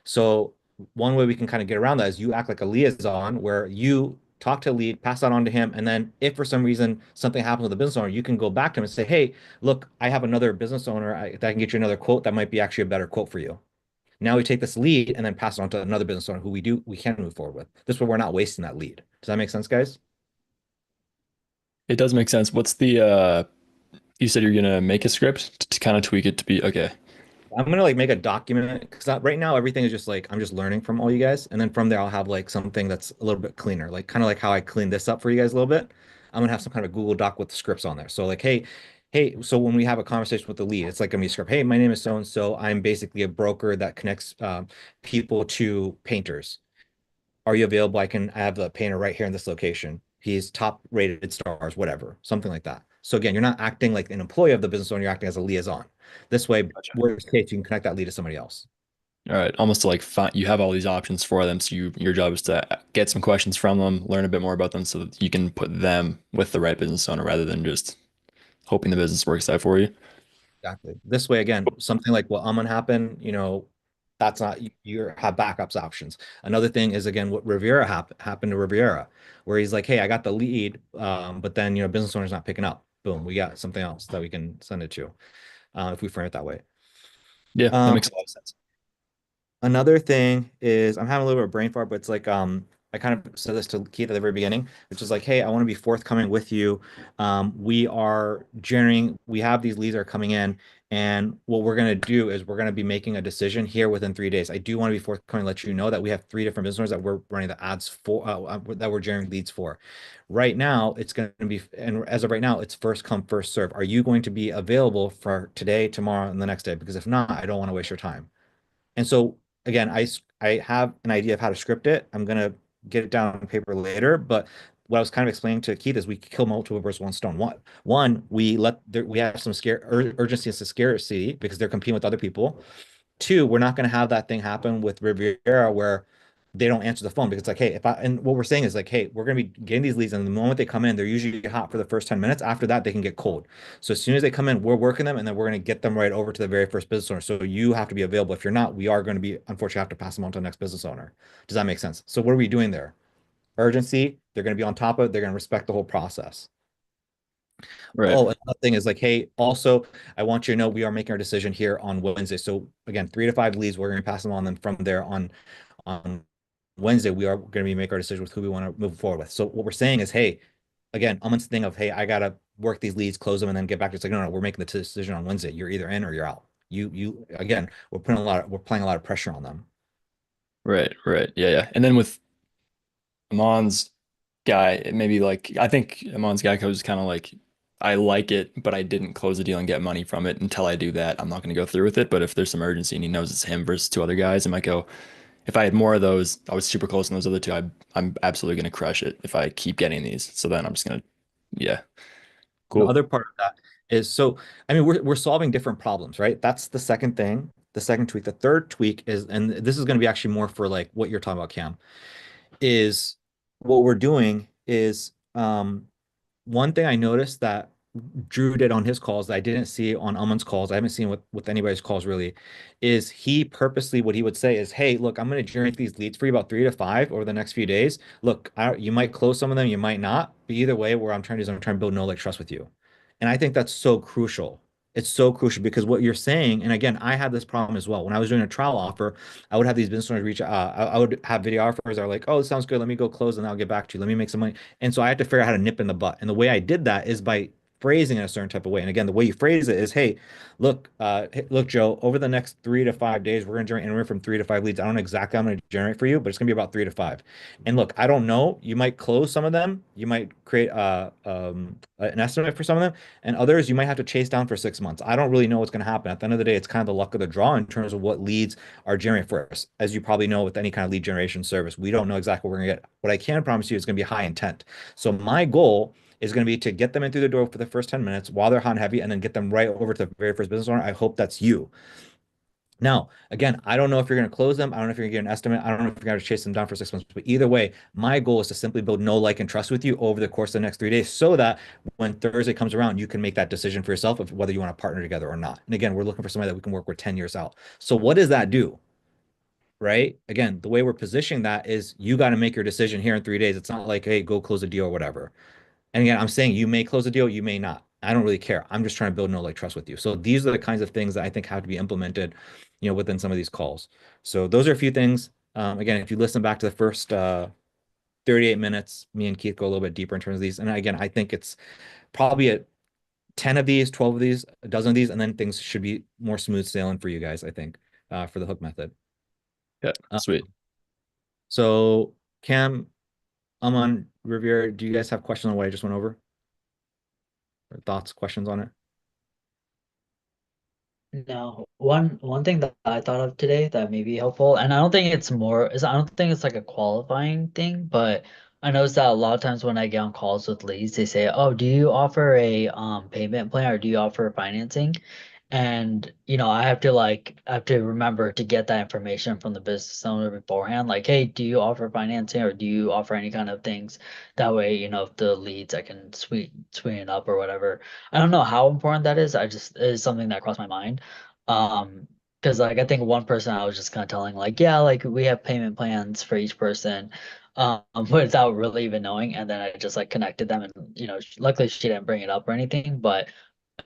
So one way we can kind of get around that is you act like a liaison where you talk to a lead, pass that on to him, and then if for some reason something happens with the business owner, you can go back to him and say, "Hey, look, I have another business owner that can get you another quote that might be actually a better quote for you." Now we take this lead and then pass it on to another business owner who we can move forward with. This way we're not wasting that lead. Does that make sense, guys? It does make sense. What's the you said you're gonna make a script to kind of tweak it to be okay. I'm gonna like make a document because right now everything is just like I'm just learning from all you guys, and then from there I'll have like something that's a little bit cleaner, like kind of like how I cleaned this up for you guys a little bit. I'm gonna have some kind of Google Doc with the scripts on there. So like, hey, so when we have a conversation with the lead, it's like gonna be a script. Hey, my name is so and so. I'm basically a broker that connects people to painters. Are you available? I have the painter right here in this location. He's top rated stars, whatever, something like that. So again, you're not acting like an employee of the business owner, you're acting as a liaison. This way, Gotcha. worst case, you can connect that lead to somebody else. All right. Almost to like find, you have all these options for them. So your job is to get some questions from them, learn a bit more about them so that you can put them with the right business owner rather than just hoping the business works out for you. Exactly. This way, again, something like what Aman happened, that's not you have backups options. Another thing is again what Riviera happened to Riviera, where he's like, hey, I got the lead, but then business owner's not picking up. Boom, we got something else that we can send it to, if we frame it that way. Yeah, that Um, makes a lot of sense. Another thing is I'm having a little bit of brain fart, but it's like I kind of said this to Keith at the very beginning, which is like, hey, I want to be forthcoming with you. We have these leads that are coming in, and what we're gonna do is we're gonna be making a decision here within 3 days. I do want to be forthcoming, let you know that we have 3 different business owners that we're running the ads for, that we're generating leads for. Right now, it's going to be, and as of right now, it's first come, first serve. Are you going to be available for today, tomorrow, and the next day? Because if not, I don't want to waste your time. And so again, I have an idea of how to script it. I'm gonna get it down on paper later, but what I was kind of explaining to Keith is we kill multiple birds with one stone. One, we have some urgency and scarcity because they're competing with other people. Two, we're not going to have that thing happen with Riviera where they don't answer the phone because it's like, hey, and what we're saying is like, hey, we're going to be getting these leads, and the moment they come in, they're usually hot for the first 10 minutes. After that, they can get cold. So as soon as they come in, we're working them, and then we're going to get them right over to the very first business owner. So you have to be available. If you're not, we are going to be, unfortunately, have to pass them on to the next business owner. Does that make sense? So what are we doing there? Urgency, they're going to be on top of it. They're going to respect the whole process. Right. Oh, another thing is like, hey, also, I want you to know we are making our decision here on Wednesday. So again, 3 to 5 leads, we're going to pass them on. Then from there on Wednesday, we are going to be make our decision with who we want to move forward with. So what we're saying is, hey, again, Aman's thing of, hey, I gotta work these leads, close them, and then get back to it's like, no, we're making the decision on Wednesday. You're either in or you're out. You again, we're playing a lot of pressure on them. Right. Right. Yeah. Yeah. And then with Amon's guy, it maybe like I think Amon's guy code is kind of like I like it, but I didn't close the deal and get money from it. Until I do that, I'm not going to go through with it. But if there's some urgency and he knows it's him versus 2 other guys, I might go. If I had more of those, I was super close on those other two. I'm absolutely going to crush it if I keep getting these. So then I'm just going to, yeah, The cool. other part of that is so, I mean, we're solving different problems, right? That's the second thing, the second tweak. The third tweak is, and this is going to be actually more for like what you're talking about, Cam, is what we're doing is one thing I noticed that Drew did on his calls that I didn't see on Amon's calls. I haven't seen with anybody's calls really, is he purposely what he would say is, hey, look, I'm going to generate these leads for you about 3 to 5 over the next few days. Look, you might close some of them, you might not, but either way, where I'm trying to do is I'm trying to build no like trust with you. And I think that's so crucial. It's so crucial because what you're saying, and again, I had this problem as well. When I was doing a trial offer, I would have these business owners reach I would have video offers that are like, oh, this sounds good. Let me go close and I'll get back to you. Let me make some money. And so I had to figure out how to nip in the butt. And the way I did that is by phrasing in a certain type of way. And again, the way you phrase it is, hey, look, Joe, over the next 3 to 5 days, we're going to generate anywhere from 3 to 5 leads. I don't know exactly how I'm going to generate for you, but it's going to be about 3 to 5. And look, I don't know. You might close some of them. You might create an estimate for some of them, and others you might have to chase down for 6 months. I don't really know what's going to happen. At the end of the day, it's kind of the luck of the draw in terms of what leads are generated for us. As you probably know, with any kind of lead generation service, we don't know exactly what we're going to get. What I can promise you is going to be high intent. So my goal is going to be to get them in through the door for the first 10 minutes while they're hot and heavy and then get them right over to the very first business owner. I hope that's you. Now, again, I don't know if you're going to close them. I don't know if you're going to get an estimate. I don't know if you're going to chase them down for 6 months. But either way, my goal is to simply build no like and trust with you over the course of the next 3 days so that when Thursday comes around, you can make that decision for yourself of whether you want to partner together or not. And again, we're looking for somebody that we can work with 10 years out. So what does that do? Right? Again, the way we're positioning that is you got to make your decision here in 3 days. It's not like, hey, go close a deal or whatever. And again, I'm saying you may close a deal, you may not. I don't really care. I'm just trying to build no like trust with you. So these are the kinds of things that I think have to be implemented, within some of these calls. So those are a few things. Again, if you listen back to the first 38 minutes, me and Keith go a little bit deeper in terms of these. And again, I think it's probably a 10 of these, 12 of these, a dozen of these, and then things should be more smooth sailing for you guys, I think, for the hook method. Yeah, sweet. So Cam, Aman, Riviera, do you guys have questions on what I just went over? Or thoughts, questions on it? No, one thing that I thought of today that may be helpful, and I don't think it's more is I don't think it's like a qualifying thing, but I noticed that a lot of times when I get on calls with leads, they say, "Oh, do you offer a payment plan or do you offer financing?" And I have to remember to get that information from the business owner beforehand, like, "Hey, do you offer financing or do you offer any kind of things?" That way, if the leads I can sweeten up or whatever. I don't know how important that is. I just it is something that crossed my mind. Because like I think one person I was just kind of telling like, yeah, like we have payment plans for each person, without really even knowing. And then I just like connected them, and luckily she didn't bring it up or anything. But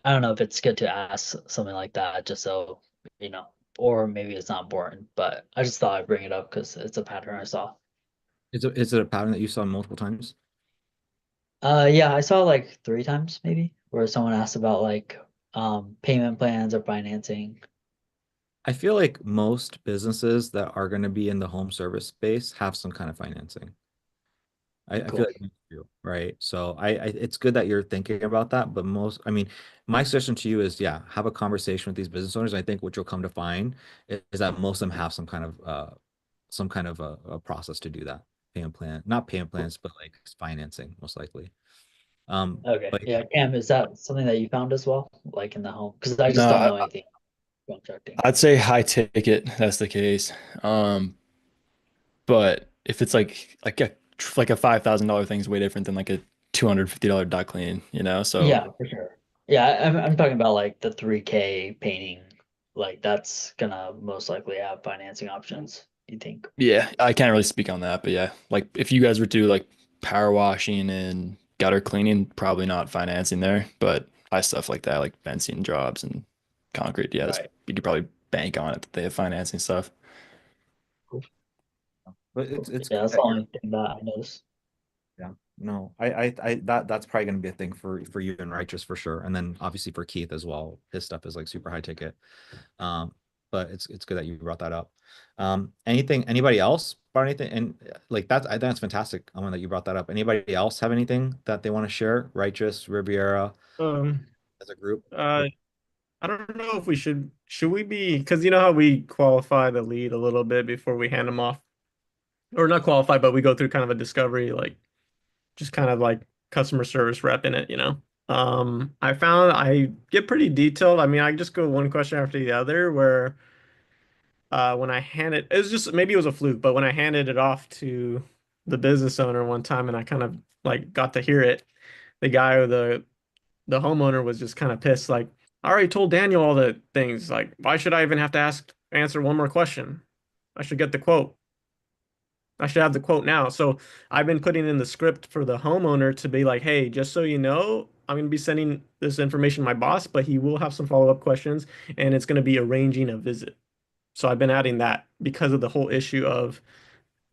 I don't know if it's good to ask something like that, just so you know, or maybe it's not important. But I just thought I'd bring it up because it's a pattern I saw. Is it a pattern that you saw multiple times? Yeah, I saw like 3 times maybe where someone asked about like payment plans or financing. I feel like most businesses that are going to be in the home service space have some kind of financing. I feel Cool. like most do, right? So it's good that you're thinking about that, but I mean, my suggestion to you is, yeah, have a conversation with these business owners. I think what you'll come to find is that most of them have some kind of a process to do that. Payment plan, not payment plans, but like financing, most likely. Okay. But Yeah, Cam, is that something that you found as well, like in the home? Because I just don't No, know anything about contracting. I'd say high ticket. That's the case. But if it's like a $5,000 thing is way different than like a $250 duct clean, you know? So Yeah, for sure. Yeah, I'm talking about like the 3K painting. Like that's gonna most likely have financing options, you think? yeah, I can't really speak on that, but yeah, like if you guys were to do like power washing and gutter cleaning, probably not financing there, but I stuff like that, like fencing jobs and concrete, yeah, Right. you could probably bank on it that they have financing stuff. Cool. But Cool. it's Yeah, good that's the that you're only thing that I noticed. yeah. No, that's probably gonna be a thing for you and Righteous for sure. And then obviously for Keith as well. His stuff is like super high ticket. Um, but it's good that you brought that up. Anybody else about anything? And like that's I think that's fantastic, that you brought that up. Anybody else have anything that they want to share? Righteous, Riviera, Um, as a group? I don't know if should we be, because you know how we qualify the lead a little bit before we hand them off, or not qualify, but we go through kind of a discovery, like just kind of like customer service rep in it, you know. I found I get pretty detailed. I mean, I just go one question after the other where when I handed it was just maybe it was a fluke, but when I handed it off to the business owner one time and I kind of like got to hear it, the guy or the homeowner was just kind of pissed, like, I already told Daniel all the things. Like, why should I even have to answer one more question? I should get the quote. I should have the quote now. So I've been putting in the script for the homeowner to be like, hey, just so you know, I'm going to be sending this information to my boss, but he will have some follow-up questions and it's going to be arranging a visit. So I've been adding that because of the whole issue of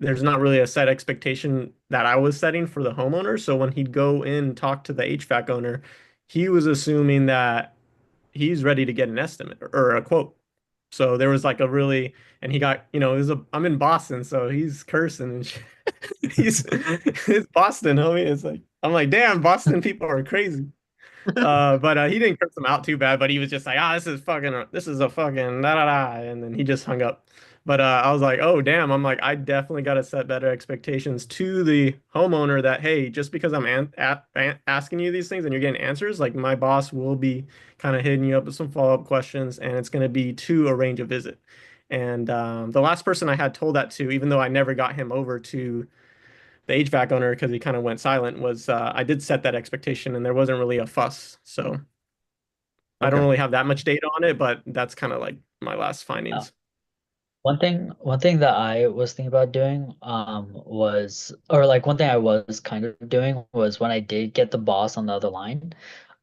there's not really a set expectation that I was setting for the homeowner. So when he'd go in and talk to the HVAC owner, he was assuming that he's ready to get an estimate or a quote. So there was like a really, and he got, I'm in Boston, so he's cursing and shit. He's it's Boston, homie. It's like I'm like, damn, Boston people are crazy. But he didn't curse them out too bad, but he was just like, this is a fucking da da da, and then he just hung up. But I was like, oh damn, I'm like, I definitely got to set better expectations to the homeowner that hey, just because I'm asking you these things and you're getting answers, like my boss will be kind of hitting you up with some follow-up questions, and it's going to be to arrange a visit. And the last person I had told that to, even though I never got him over to the HVAC owner because he kind of went silent, was I did set that expectation and there wasn't really a fuss. So I don't Okay. really have that much data on it, but that's kind of like my last Yeah. findings. One thing that I was thinking about doing, or like one thing I was kind of doing was when I did get the boss on the other line,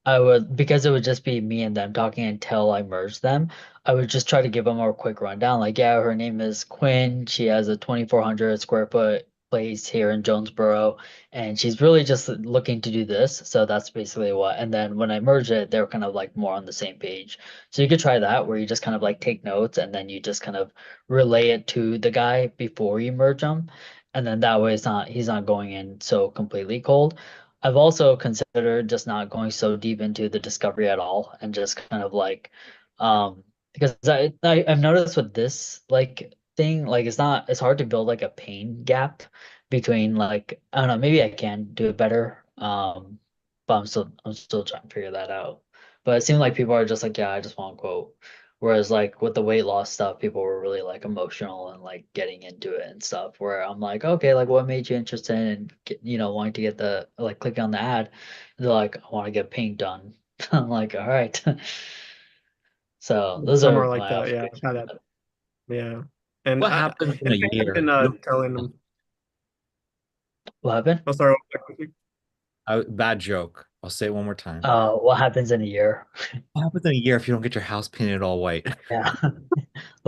I would, because it would just be me and them talking until I merged them, I would just try to give them a quick rundown. Like, yeah, her name is Quinn. She has a 2,400 square foot place here in Jonesboro, and she's really just looking to do this. So that's basically what. And then when I merge it, they're kind of like more on the same page. So you could try that where you just kind of like take notes and then you just kind of relay it to the guy before you merge them. And then that way he's not going in so completely cold. I've also considered just not going so deep into the discovery at all and just kind of like because I've noticed with this like thing, like it's hard to build like a pain gap between like I don't know, maybe I can do it better. But I'm still trying to figure that out. But it seemed like people are just like, yeah, I just want to quote. Whereas like with the weight loss stuff, people were really like emotional and like getting into it and stuff. Where I'm like, okay, like what made you interested in wanting to get the like clicking on the ad? And they're like, I want to get paint done. I'm like, all right. So those Somewhere are like my that. Yeah, I've had observations. that. Yeah. And What happens in and a I've year? been telling them, What happened? oh, sorry. Bad joke. I'll say it one more time. What happens in a year? What happens in a year if you don't get your house painted all white? Yeah.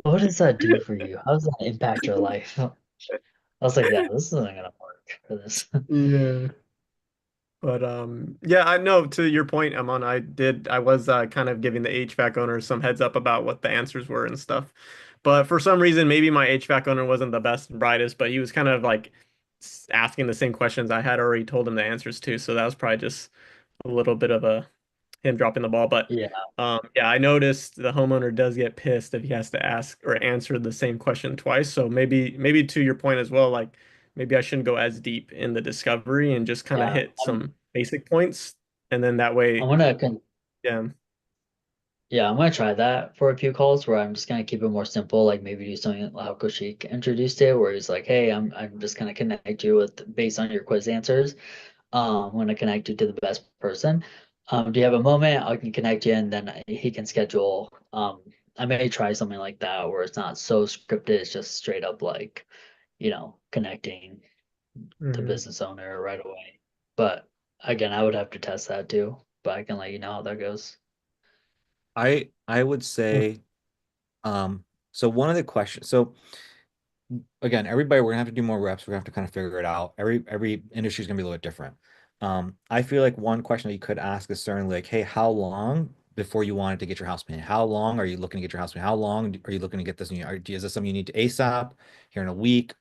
What does that do for you? How does that impact your life? I was like, yeah, this isn't gonna work for this. Yeah. But yeah, I know to your point, Amon, I was kind of giving the HVAC owner some heads up about what the answers were and stuff. But for some reason, maybe my HVAC owner wasn't the best and brightest, but he was kind of like asking the same questions I had already told him the answers to. So that was probably just a little bit of a him dropping the ball. But Yeah, yeah, I noticed the homeowner does get pissed if he has to ask or answer the same question twice. So maybe to your point as well, like maybe I shouldn't go as deep in the discovery and just kind of yeah. hit some basic points, and then that way, I'm gonna con yeah, Yeah, I'm gonna try that for a few calls where I'm just gonna keep it more simple, like maybe do something like how Koshik introduced it, where he's like, "Hey, I'm just gonna connect you with based on your quiz answers. I'm gonna connect you to the best person. Do you have a moment? I can connect you, and then he can schedule. I may try something like that where it's not so scripted. It's just straight up like, connecting the Mhm. business owner right away. But again, I would have to test that too. But I can let you know how that goes. I would say, so one of the questions, so again, everybody, we're gonna have to do more reps. We're gonna have to kind of figure it out. Every industry is gonna be a little bit different. I feel like one question that you could ask is certainly like, hey, how long before you wanted to get your house painted? How long are you looking to get your house painted? How long are you looking to get this new? Is this something you need to ASAP here in a week,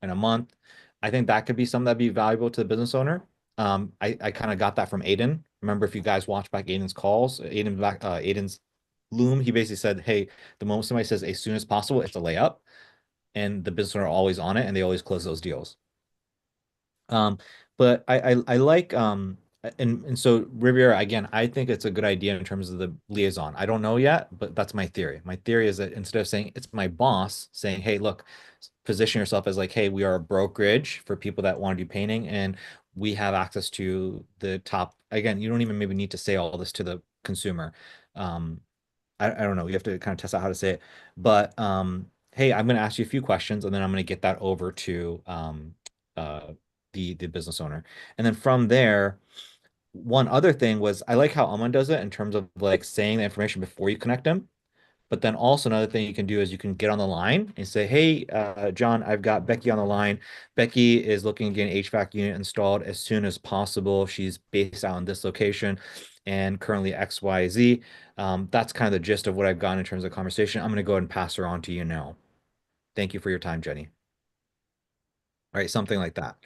in a month? I think that could be something that'd be valuable to the business owner. I kind of got that from Aiden. Remember, if you guys watch back Aiden's calls, Aiden's Loom, he basically said, hey, the moment somebody says as soon as possible, it's a layup and the business owner are always on it and they always close those deals. Um, but I like and so Riviera again, I think it's a good idea in terms of the liaison. I don't know yet, but that's my theory. My theory is that instead of saying it's my boss saying, hey, look, position yourself as like, hey, we are a brokerage for people that want to do painting and we have access to the top. Again, you don't even maybe need to say all this to the consumer. Um, I don't know. You have to kind of test out how to say it. But hey, I'm going to ask you a few questions and then I'm going to get that over to uh, the business owner. And then from there, one other thing was I like how Aman does it in terms of like saying the information before you connect them. But then also another thing you can do is you can get on the line and say, hey, John, I've got Becky on the line. Becky is looking to get an HVAC unit installed as soon as possible. She's based out in this location and currently XYZ. That's kind of the gist of what I've gotten in terms of conversation. I'm going to go ahead and pass her on to you now. Thank you for your time, Jenny. All right, something like that.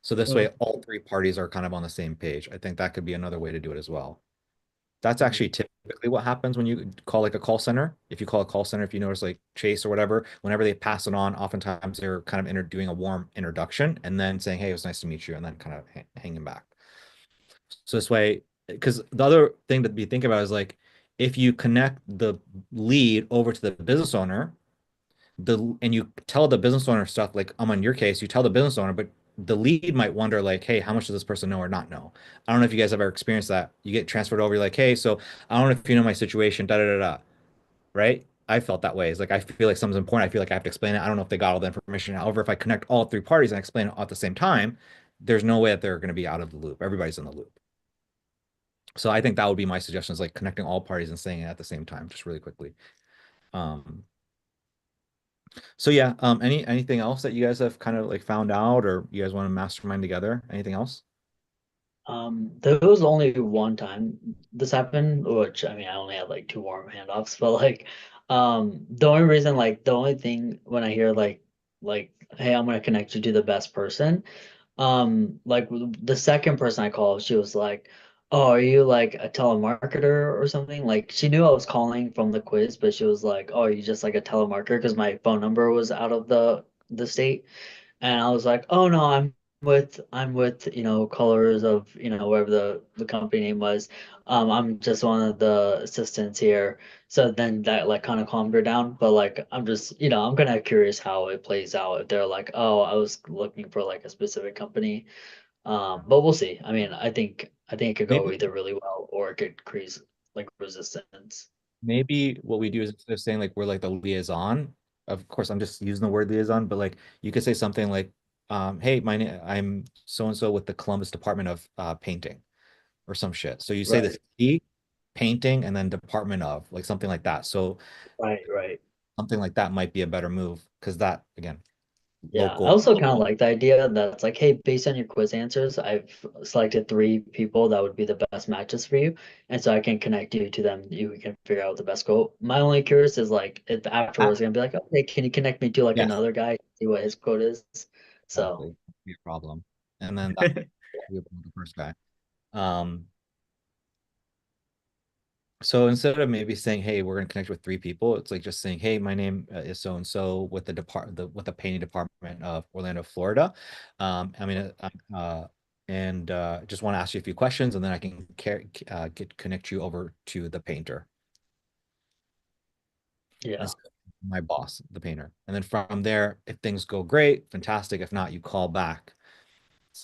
So this way, all three parties are kind of on the same page. I think that could be another way to do it as well. That's actually typically what happens when you call like a call center. If you call a call center, if you notice like Chase or whatever, whenever they pass it on, oftentimes they're kind of doing a warm introduction and then saying, hey, it was nice to meet you, and then kind of hanging back. So this way, because the other thing to be thinking about is like if you connect the lead over to the business owner, and you tell the business owner stuff like in your case, you tell the business owner, but the lead might wonder like, hey, how much does this person know or not know? I don't know if you guys have ever experienced that. You get transferred over, you're like, hey, so I don't know if you know my situation, da da da da. Right? I felt that way. It's like I feel like something's important. I feel like I have to explain it. I don't know if they got all the information. However, if I connect all three parties and explain it all at the same time, there's no way that they're going to be out of the loop. Everybody's in the loop. So I think that would be my suggestion is like connecting all parties and saying it at the same time, just really quickly. Um, So yeah, anything else that you guys have kind of like found out or you guys want to mastermind together? Anything else? There was only one time this happened, which I mean, I only had like two warm handoffs, but like, the only reason, like, the only thing when I hear like, hey, I'm gonna connect you to the best person, like the second person I called, she was like, oh, are you like a telemarketer or something? Like, she knew I was calling from the quiz, but she was like, oh, are you just like a telemarketer? Because my phone number was out of the state. And I was like, oh no, I'm with, colors of, whatever the company name was. I'm just one of the assistants here. So then that like kind of calmed her down. But like I'm just, I'm kind of curious how it plays out if they're like, oh, I was looking for like a specific company. But we'll see. I mean, I think it could go Maybe either really well or it could crease like resistance. maybe what we do is instead of saying like we're like the liaison. Of course, I'm just using the word liaison, but like you could say something like, hey, my name I'm so and so with the Columbus Department of Painting or some shit. So you say the Right, city, painting, and then department of like something like that. So right. something like that might be a better move because that again, Yeah, I local. also kind of like the idea that it's like, hey, based on your quiz answers, I've selected three people that would be the best matches for you, and so I can connect you to them. You can figure out the best quote. My only curious is like, if afterwards, gonna be like, okay, can you connect me to like Yes, another guy, see what his quote is? So, exactly. Be a problem. And then that would be the first guy. Um, so instead of maybe saying, "Hey, we're going to connect with three people," it's like just saying, "Hey, my name is so and so with the painting department of Orlando, Florida. I mean, and just want to ask you a few questions, and then I can connect you over to the painter." Yeah. and my boss, the painter. And then from there, if things go great, fantastic. If not, you call back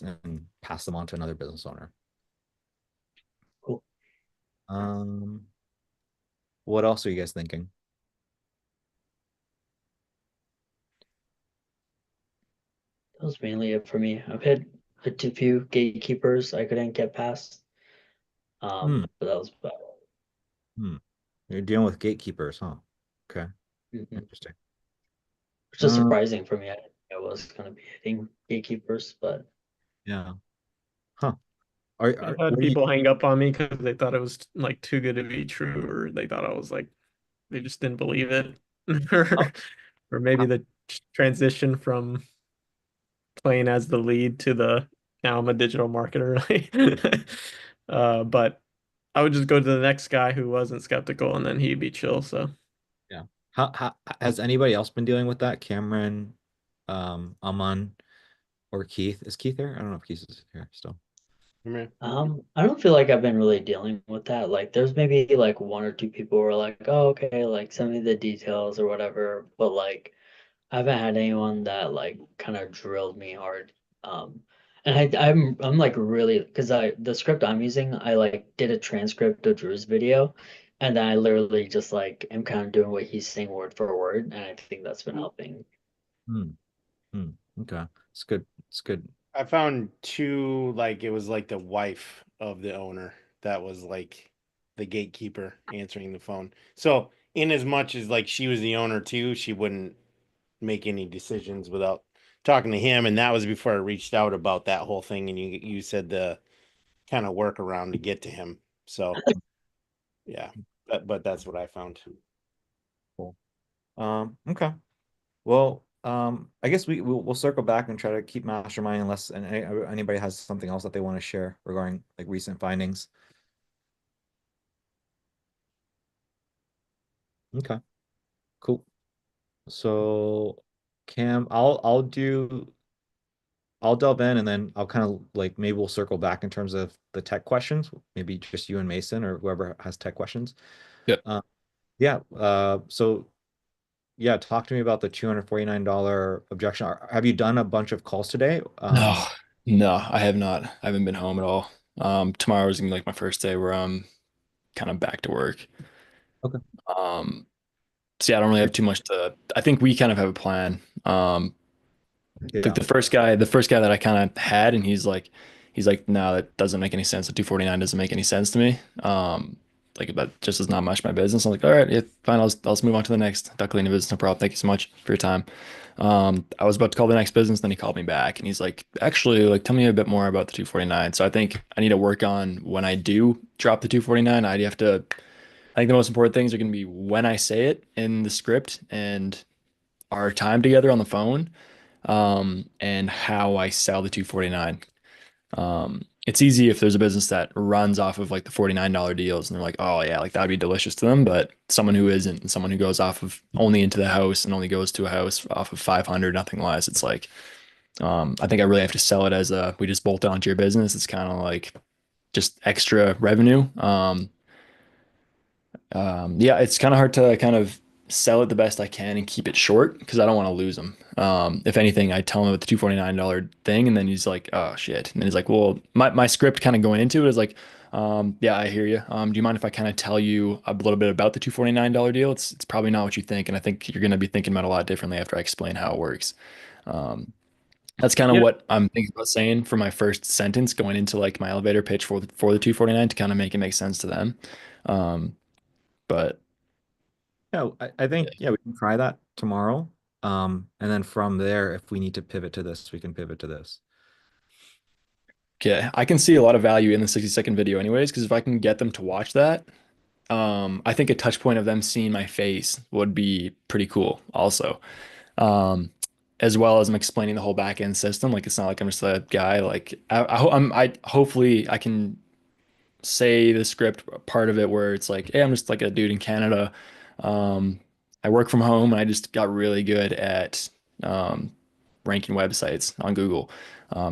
and pass them on to another business owner. Cool. What else are you guys thinking? That was mainly it for me. I've had a few gatekeepers I couldn't get past. But that was about Hmm. You're dealing with gatekeepers, huh? Okay, it. interesting. Which is Um, surprising for me. I didn't think I was gonna be hitting gatekeepers, but yeah. Huh. I've What had do you? people hang up on me because they thought it was like too good to be true, or they thought I was like they just didn't believe it, Oh, or maybe the transition from playing as the lead to the now I'm a digital marketer, right? But I would just go to the next guy who wasn't skeptical, and then he'd be chill. So yeah. How has anybody else been dealing with that? Cameron, Aman, or Keith? Is Keith there? I don't know if Keith is here still. I don't feel like I've been really dealing with that. Like there's maybe like one or two people who are like, oh, okay, like send me the details or whatever. But like I haven't had anyone that like kind of drilled me hard. Um, and I'm like really because I the script I'm using, I like did a transcript of Drew's video, and then I literally just like am kind of doing what he's saying word for word, and I think that's been helping. Hmm. Hmm. Okay. It's good. It's good. I found two, like it was like the wife of the owner that was like the gatekeeper answering the phone. So in as much as like she was the owner too, she wouldn't make any decisions without talking to him. And that was before I reached out about that whole thing. And you said the kind of workaround to get to him. So yeah, but that's what I found. Cool. Okay. Well, I guess we'll circle back and try to keep mastermind unless anybody has something else that they want to share regarding like recent findings. Okay, cool. So Cam, I'll delve in and then I'll kind of like maybe we'll circle back in terms of the tech questions, maybe just you and Mason or whoever has tech questions. Yep. Yeah. So yeah, talk to me about the $249 objection. Have you done a bunch of calls today? No, no, I have not. I haven't been home at all. Tomorrow is gonna be like my first day where I'm kind of back to work. Okay. So yeah, I don't really have too much to. I think we kind of have a plan. Like Yeah. the first guy that I kind of had, and he's like, no, that doesn't make any sense. The 249 doesn't make any sense to me. Like that just does not match my business. I'm like, all right, yeah, fine. I'll just move on to the next. Duck Lane business, no problem. Thank you so much for your time. I was about to call the next business, then he called me back, and he's like, actually, like, tell me a bit more about the 249. So I think I need to work on when I do drop the 249. I have to. I think the most important things are going to be when I say it in the script and our time together on the phone, and how I sell the 249. It's easy if there's a business that runs off of like the $49 deals and they're like, oh yeah, like that'd be delicious to them. But someone who isn't, and someone who goes off of only into the house and only goes to a house off of 500, nothing less. It's like, I think I really have to sell it as a, we just bolt onto your business. It's kind of like just extra revenue. Yeah, it's kind of hard to kind of sell it the best I can and keep it short because I don't want to lose them. If anything, I tell him about the $249 thing, and then he's like, "Oh shit!" And then he's like, "Well, my script kind of going into it is like, yeah, I hear you. Do you mind if I kind of tell you a little bit about the $249 deal? It's probably not what you think, and I think you're going to be thinking about it a lot differently after I explain how it works." Um, that's kind of yeah, what I'm thinking about saying for my first sentence going into like my elevator pitch for the 249 to kind of make it make sense to them. Um, but Yeah, I think yeah, we can try that tomorrow. And then from there, if we need to pivot to this, we can pivot to this. okay, I can see a lot of value in the 60-second video anyways, because if I can get them to watch that, I think a touch point of them seeing my face would be pretty cool also. As well as I'm explaining the whole back end system. Like it's not like I'm just a guy. Like I hopefully I can say the script part of it where it's like, hey, I'm just like a dude in Canada. Um, I work from home and I just got really good at um, ranking websites on Google.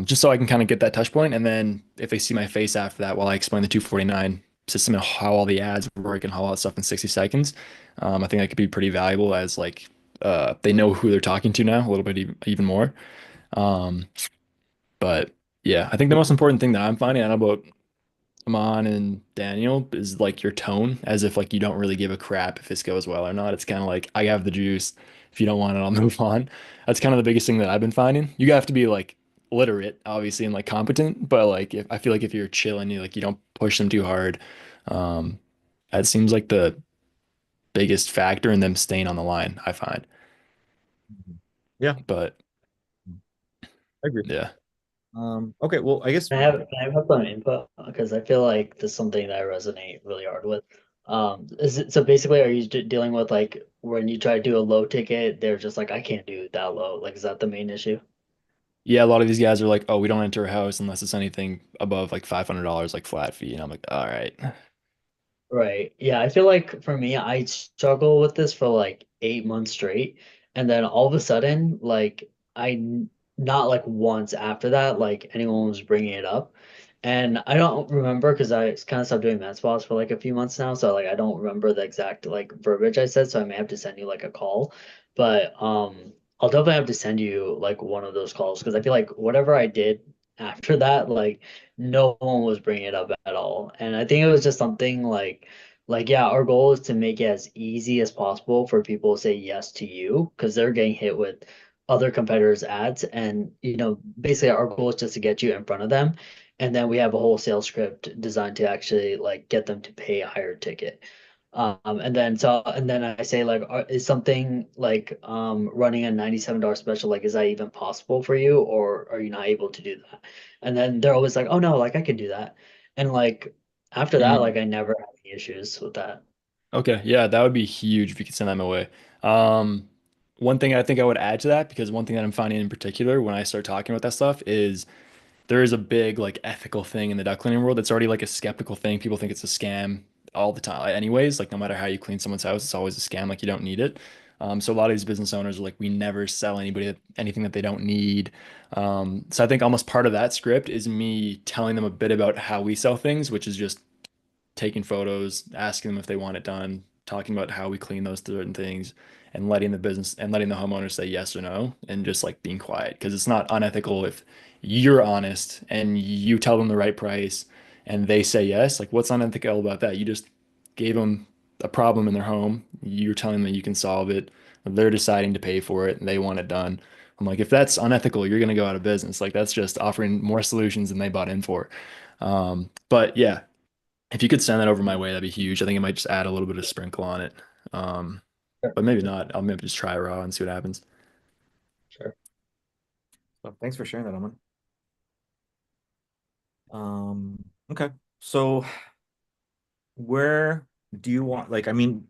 Just so I can kind of get that touch point. And then if they see my face after that while I explain the 249 system and how all the ads work and how all that stuff in 60 seconds. I think that could be pretty valuable as like they know who they're talking to now a little bit even more. Um, but yeah, I think the most important thing that I'm finding out about Amon and Daniel is like your tone, as if like you don't really give a crap if this goes well or not. It's kind of like I have the juice. If you don't want it, I'll move on. That's kind of the biggest thing that I've been finding. You have to be like literate, obviously, and like competent, but like if I feel like if you're chill and you don't push them too hard, um, that seems like the biggest factor in them staying on the line, I find. Yeah, But I agree. yeah. Okay, well, I guess Can I have some input? Because I feel like this is something that I resonate really hard with. Is it so basically are you dealing with like when you try to do a low ticket, they're just like, I can't do that low. Like, is that the main issue? Yeah, a lot of these guys are like, oh, we don't enter a house unless it's anything above like $500 like flat fee. And I'm like, all right. Right. Yeah, I feel like for me, I struggle with this for like 8 months straight. And then all of a sudden, like, not like once after that, like anyone was bringing it up. And I don't remember because I kind of stopped doing med spas for like a few months now. So, like, I don't remember the exact like verbiage I said. So, I may have to send you like a call. But, I'll definitely have to send you like one of those calls because I feel like whatever I did after that, like, no one was bringing it up at all. And I think it was just something like yeah, our goal is to make it as easy as possible for people to say yes to you because they're getting hit with other competitors' ads. And basically our goal is just to get you in front of them. And then we have a whole sales script designed to actually like get them to pay a higher ticket. And then I say like, is something like running a $97 special, like, is that even possible for you, or are you not able to do that? And then they're always like, oh no, like I can do that. And like after that, Mm. like I never had any issues with that. Okay, yeah, that would be huge if you could send them away. Um, One thing I think I would add to that, because one thing that I'm finding in particular when I start talking about that stuff is there is a big like ethical thing in the duck cleaning world. It's already like a skeptical thing. People think it's a scam all the time. Anyways, like no matter how you clean someone's house, it's always a scam. Like you don't need it. So a lot of these business owners are like, we never sell anybody anything that they don't need. So I think almost part of that script is me telling them a bit about how we sell things, which is just taking photos, asking them if they want it done, talking about how we clean those certain things, and letting the business and letting the homeowner say yes or no, and just like being quiet because it's not unethical if you're honest and you tell them the right price and they say yes. Like, what's unethical about that? You just gave them a problem in their home. You're telling them you can solve it. They're deciding to pay for it and they want it done. I'm like, if that's unethical, you're going to go out of business. Like, that's just offering more solutions than they bought in for. But yeah, if you could send that over my way, that'd be huge. I think it might just add a little bit of sprinkle on it. Um, Sure, but maybe not. I'll maybe just try it raw and see what happens. sure. so thanks for sharing that, Aman. Okay. So where do you want, like, I mean,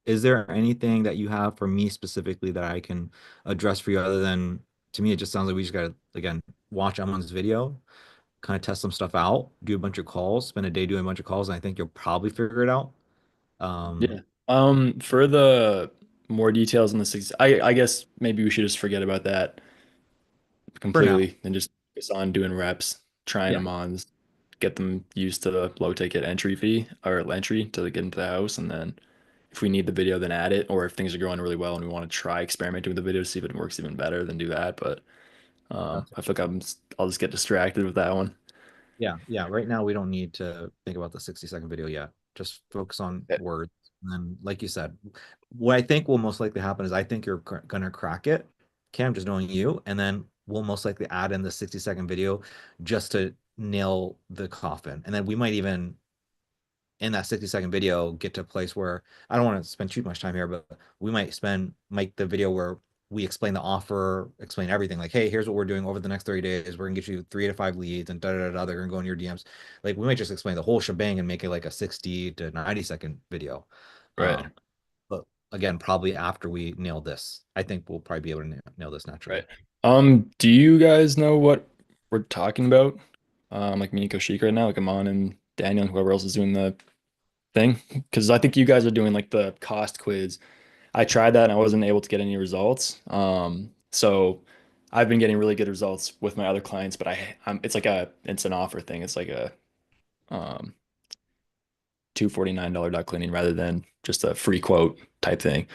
is there anything that you have for me specifically that I can address for you other than, to me, it just sounds like we just gotta, again, watch Amon's video, kind of test some stuff out, do a bunch of calls, spend a day doing a bunch of calls, and I think you'll probably figure it out. Yeah. For the more details on the six, I guess maybe we should just forget about that For now. completely and just focus on doing reps, trying Yeah. them on, get them used to the low ticket entry fee or entry to get into the house. And then if we need the video, then add it. Or if things are going really well and we want to try experimenting with the video to see if it works even better, then do that. But Gotcha. I feel like I'll just get distracted with that one. Yeah, yeah. Right now, we don't need to think about the 60-second video yet. Just focus on Yeah. words. And then, like you said, what I think will most likely happen is I think you're gonna crack it, Cam, just knowing you, and then we'll most likely add in the 60-second video just to nail the coffin. And then we might even in that 60-second video get to a place where I don't want to spend too much time here, but we might make the video where we explain the offer, explain everything. Like, hey, here's what we're doing over the next 30 days. We're gonna get you 3 to 5 leads and da da da. They're gonna go in your DMs. Like, we might just explain the whole shebang and make it like a 60 to 90-second video. Right. But again, probably after we nail this, I think we'll probably be able to nail this naturally. Right. Do you guys know what we're talking about? Like me and Koshik right now, like Amon and Daniel and whoever else is doing the thing. Because I think you guys are doing like the cost quiz. I tried that and I wasn't able to get any results. So I've been getting really good results with my other clients, but it's an offer thing. It's like a um $249 duct cleaning rather than just a free quote type thing.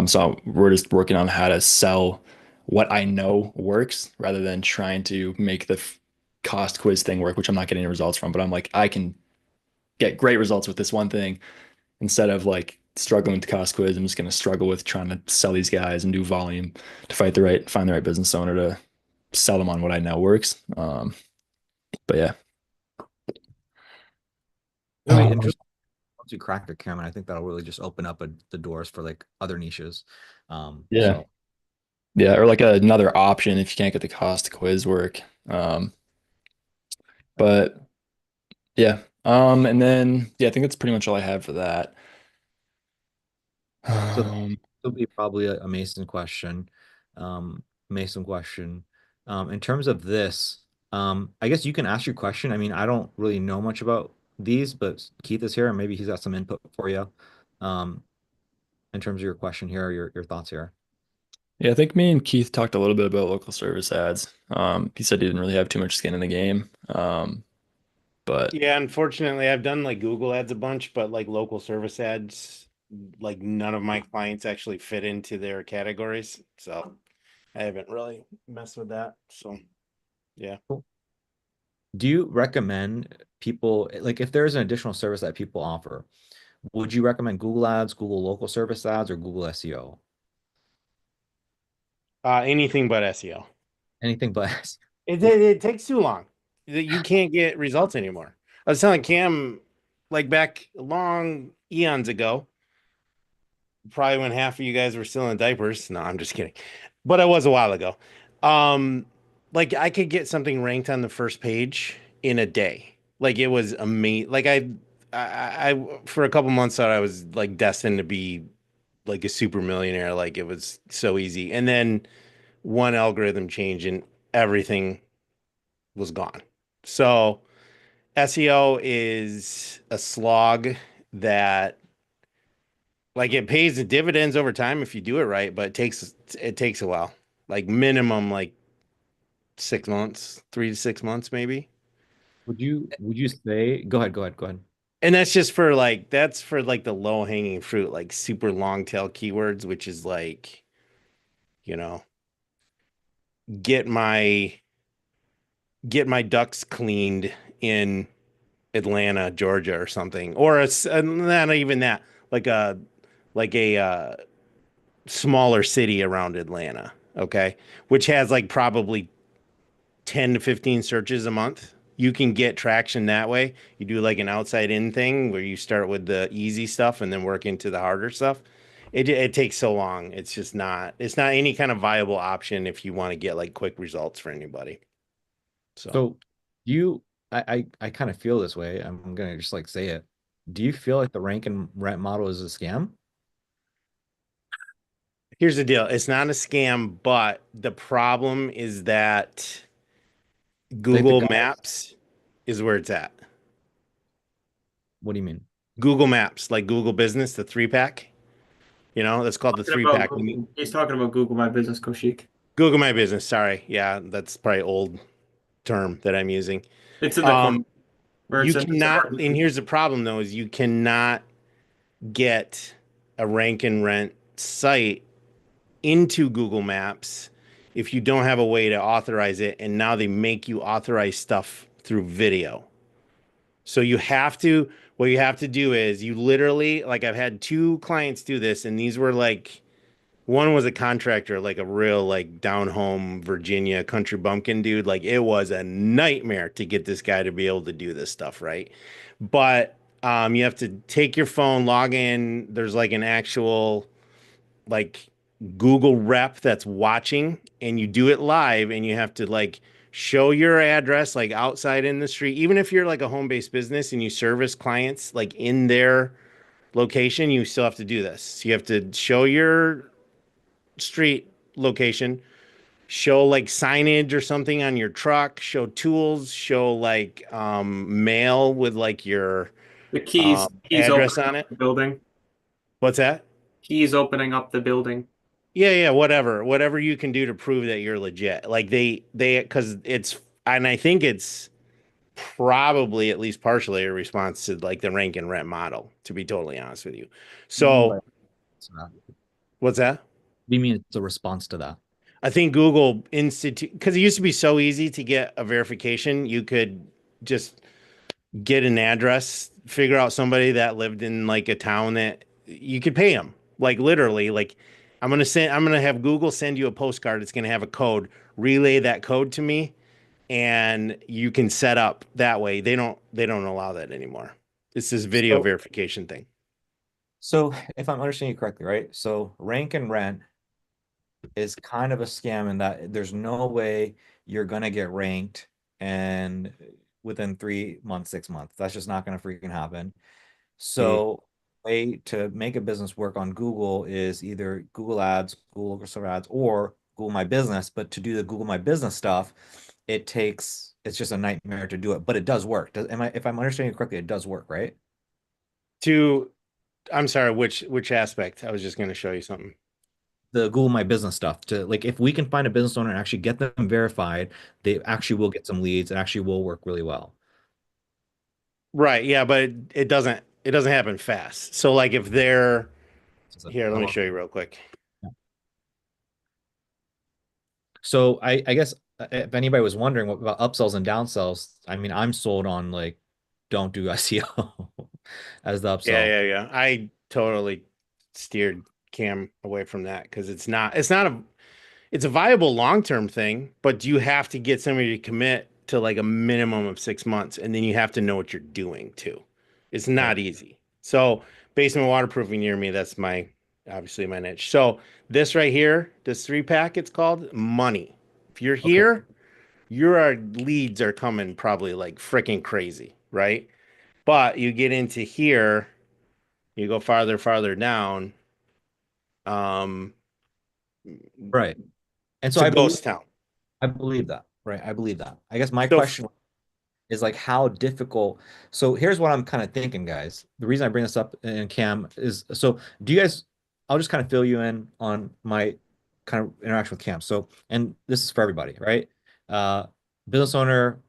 So we're just working on how to sell what I know works rather than trying to make the cost quiz thing work, which I'm not getting any results from. But I'm like, I can get great results with this one thing instead of like struggling with the cost quiz. I'm just going to struggle with trying to sell these guys and do volume to find the right business owner to sell them on what I know works. But yeah. I mean, once you crack the camera, I think that'll really just open up the doors for like other niches. Yeah. So Yeah, or like another option if you can't get the cost quiz work. But yeah. And then yeah, I think that's pretty much all I have for that. So Um, it'll be probably a Mason question. Mason question. In terms of this, I guess you can ask your question. I mean, I don't really know much about these, but Keith is here and maybe he's got some input for you. Um, in terms of your question here, or your thoughts here. yeah, I think me and Keith talked a little bit about local service ads. He said he didn't really have too much skin in the game. But Yeah, unfortunately, I've done like Google ads a bunch, but like local service ads, like none of my clients actually fit into their categories. So I haven't really messed with that. So yeah. Cool. Do you recommend people, like if there's an additional service that people offer, would you recommend Google Ads, Google Local Service Ads, or Google SEO? Anything but SEO. Anything but It takes too long. You can't get results anymore. I was telling Cam, like back long eons ago, probably when half of you guys were still in diapers. No, I'm just kidding. But it was a while ago. Like I could get something ranked on the first page in a day. Like it was amazing. Like I for a couple months thought I was like destined to be like a super millionaire. Like it was so easy. And then one algorithm change and everything was gone. So SEO is a slog that like it pays the dividends over time if you do it right, but it takes a while. Like minimum like 6 months, 3 to 6 months maybe. would you say go ahead. And that's for like the low hanging fruit, like super long tail keywords, which is like, you know, get my get my ducks cleaned in Atlanta, Georgia, or something, or not even that, like a smaller city around Atlanta, okay, which has like probably 10 to 15 searches a month. You can get traction that way. You do like an outside in thing where you start with the easy stuff and then work into the harder stuff. It takes so long. It's not any kind of viable option if you want to get like quick results for anybody. So So you I kind of feel this way. I'm gonna just like say it. Do you feel like the rank and rent model is a scam? here's the deal. It's not a scam, but the problem is that Like the Google guy, Maps is where it's at. what do you mean? Google Maps, like Google Business, the 3-pack. That's called the Talking three about pack. Google, he's talking about Google My Business, Koshik. Google My Business. Sorry. Yeah, that's probably old term that I'm using. It's in the corporate Um, you version. cannot, and here's the problem though, is you cannot get a rank and rent site into Google Maps if you don't have a way to authorize it. And now they make you authorize stuff through video. So what you have to do is you literally, like I've had two clients do this, and these were like, one was a contractor, like a real like down home Virginia country bumpkin dude. Like it was a nightmare to get this guy to be able to do this stuff, right? But you have to take your phone, log in. There's like an actual like Google rep that's watching, and you do it live, and you have to like show your address like outside in the street. Even if you're like a home-based business and you service clients like in their location, you still have to do this. You have to show your street location, show like signage or something on your truck, show tools, show like mail with like your The keys address opening on up it. the building. What's that? Keys opening up the building. Yeah, whatever you can do to prove that you're legit. Like they, because it's, and I think it's probably at least partially a response to like the rank and rent model, to be totally honest with you. What do you mean by So that? what's that? What do you mean it's a response to that? I think Google institute, because it used to be so easy to get a verification. You could just get an address, figure out somebody that lived in like a town that you could pay them. Like literally, like I'm gonna have Google send you a postcard. It's gonna have a code. Relay that code to me, and you can set up that way. They don't allow that anymore. It's this video So, verification thing. so if I'm understanding you correctly, right? So rank and rent is kind of a scam in that there's no way you're gonna get ranked and within 3 months, 6 months. That's just not gonna freaking happen. Mm. So way to make a business work on Google is either Google Ads, Google Server Ads, or Google My Business. But to do the Google My Business stuff, it's just a nightmare to do it, but it does work. If I'm understanding you correctly, it does work, right? To I'm sorry, which aspect? I was just gonna show you something. The Google My Business stuff to like if we can find a business owner and actually get them verified, they actually will get some leads. It actually will work really well. Right, yeah, but it doesn't happen fast. So like if they're here, let me show you real quick. So I guess if anybody was wondering what about upsells and downsells, I mean, I'm sold on like don't do SEO as the Yeah, upsell. yeah. I totally steered Cam away from that because it's a viable long-term thing, but you have to get somebody to commit to like a minimum of 6 months, and then you have to know what you're doing too. It's not Right. easy. So basement waterproofing near me, that's obviously my niche. So this right here, this 3-pack, it's called money. If you're Okay. here, your leads are coming probably like freaking crazy, right? But you get into here, you go farther down, um, Right. And it's so a ghost town. I believe that. Right. I believe that. I guess my So question is like how difficult. So here's what I'm kind of thinking, guys. The reason I bring this up in Cam is so do you guys, I'll just kind of fill you in on my kind of interaction with Cam. So, and this is for everybody, right? Uh, Business owner,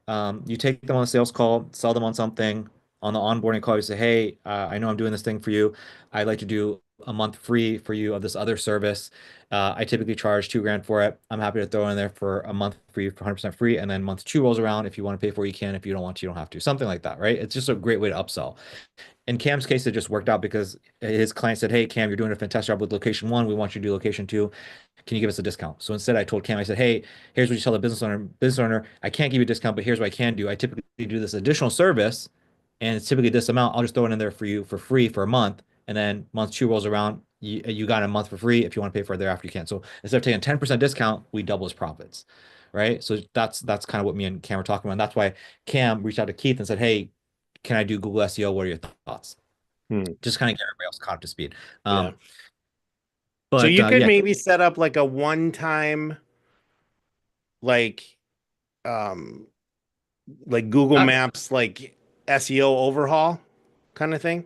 you take them on a sales call, sell them on something. On the onboarding call, you say, hey, I know I'm doing this thing for you. I'd like to do a month free for you of this other service. I typically charge 2 grand for it. I'm happy to throw in there for a month free for 100% free. And then month 2 rolls around. If you want to pay for it, you can. If you don't want to, you don't have to. Something like that, right? It's just a great way to upsell. In Cam's case, it just worked out because his client said, hey, Cam, you're doing a fantastic job with location 1. We want you to do location 2. Can you give us a discount? So instead, I told Cam, I said, hey, here's what you tell the business owner, I can't give you a discount, but here's what I can do. I typically do this additional service, and it's typically this amount. I'll just throw it in there for you for free for a month. And then month 2 rolls around, you got a month for free. If you want to pay for it thereafter, you can. So instead of taking a 10% discount, we double his profits. Right. So that's kind of what me and Cam were talking about. And that's why Cam reached out to Keith and said, hey, can I do Google SEO? What are your thoughts? Just kind of get everybody else caught up to speed. Yeah. But So you could yeah, maybe set up like a one-time like um Google Not- Maps like SEO overhaul kind of thing.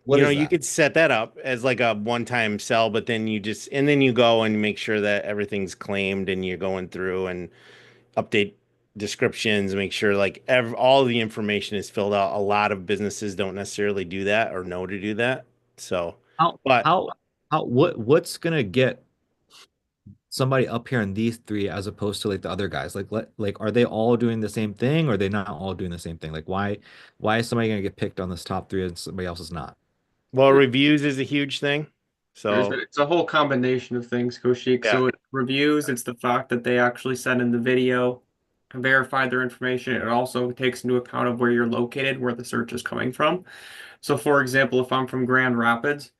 what is You that? could set that up as like a one-time sell, but then you go and make sure that everything's claimed and you're going through and update descriptions, make sure like all the information is filled out. A lot of businesses don't necessarily do that or know to do that. So, How but how what's gonna get somebody up here in these three as opposed to like the other guys? Like are they all doing the same thing or are they not all doing the same thing? Like why is somebody gonna get picked on this top three and somebody else is not? well, reviews is a huge thing. So, It's a whole combination of things, Koshik. yeah. So it reviews, it's the fact that they actually send in the video, verify their information. It also takes into account of where you're located, where the search is coming from. So for example, if I'm from Grand Rapids,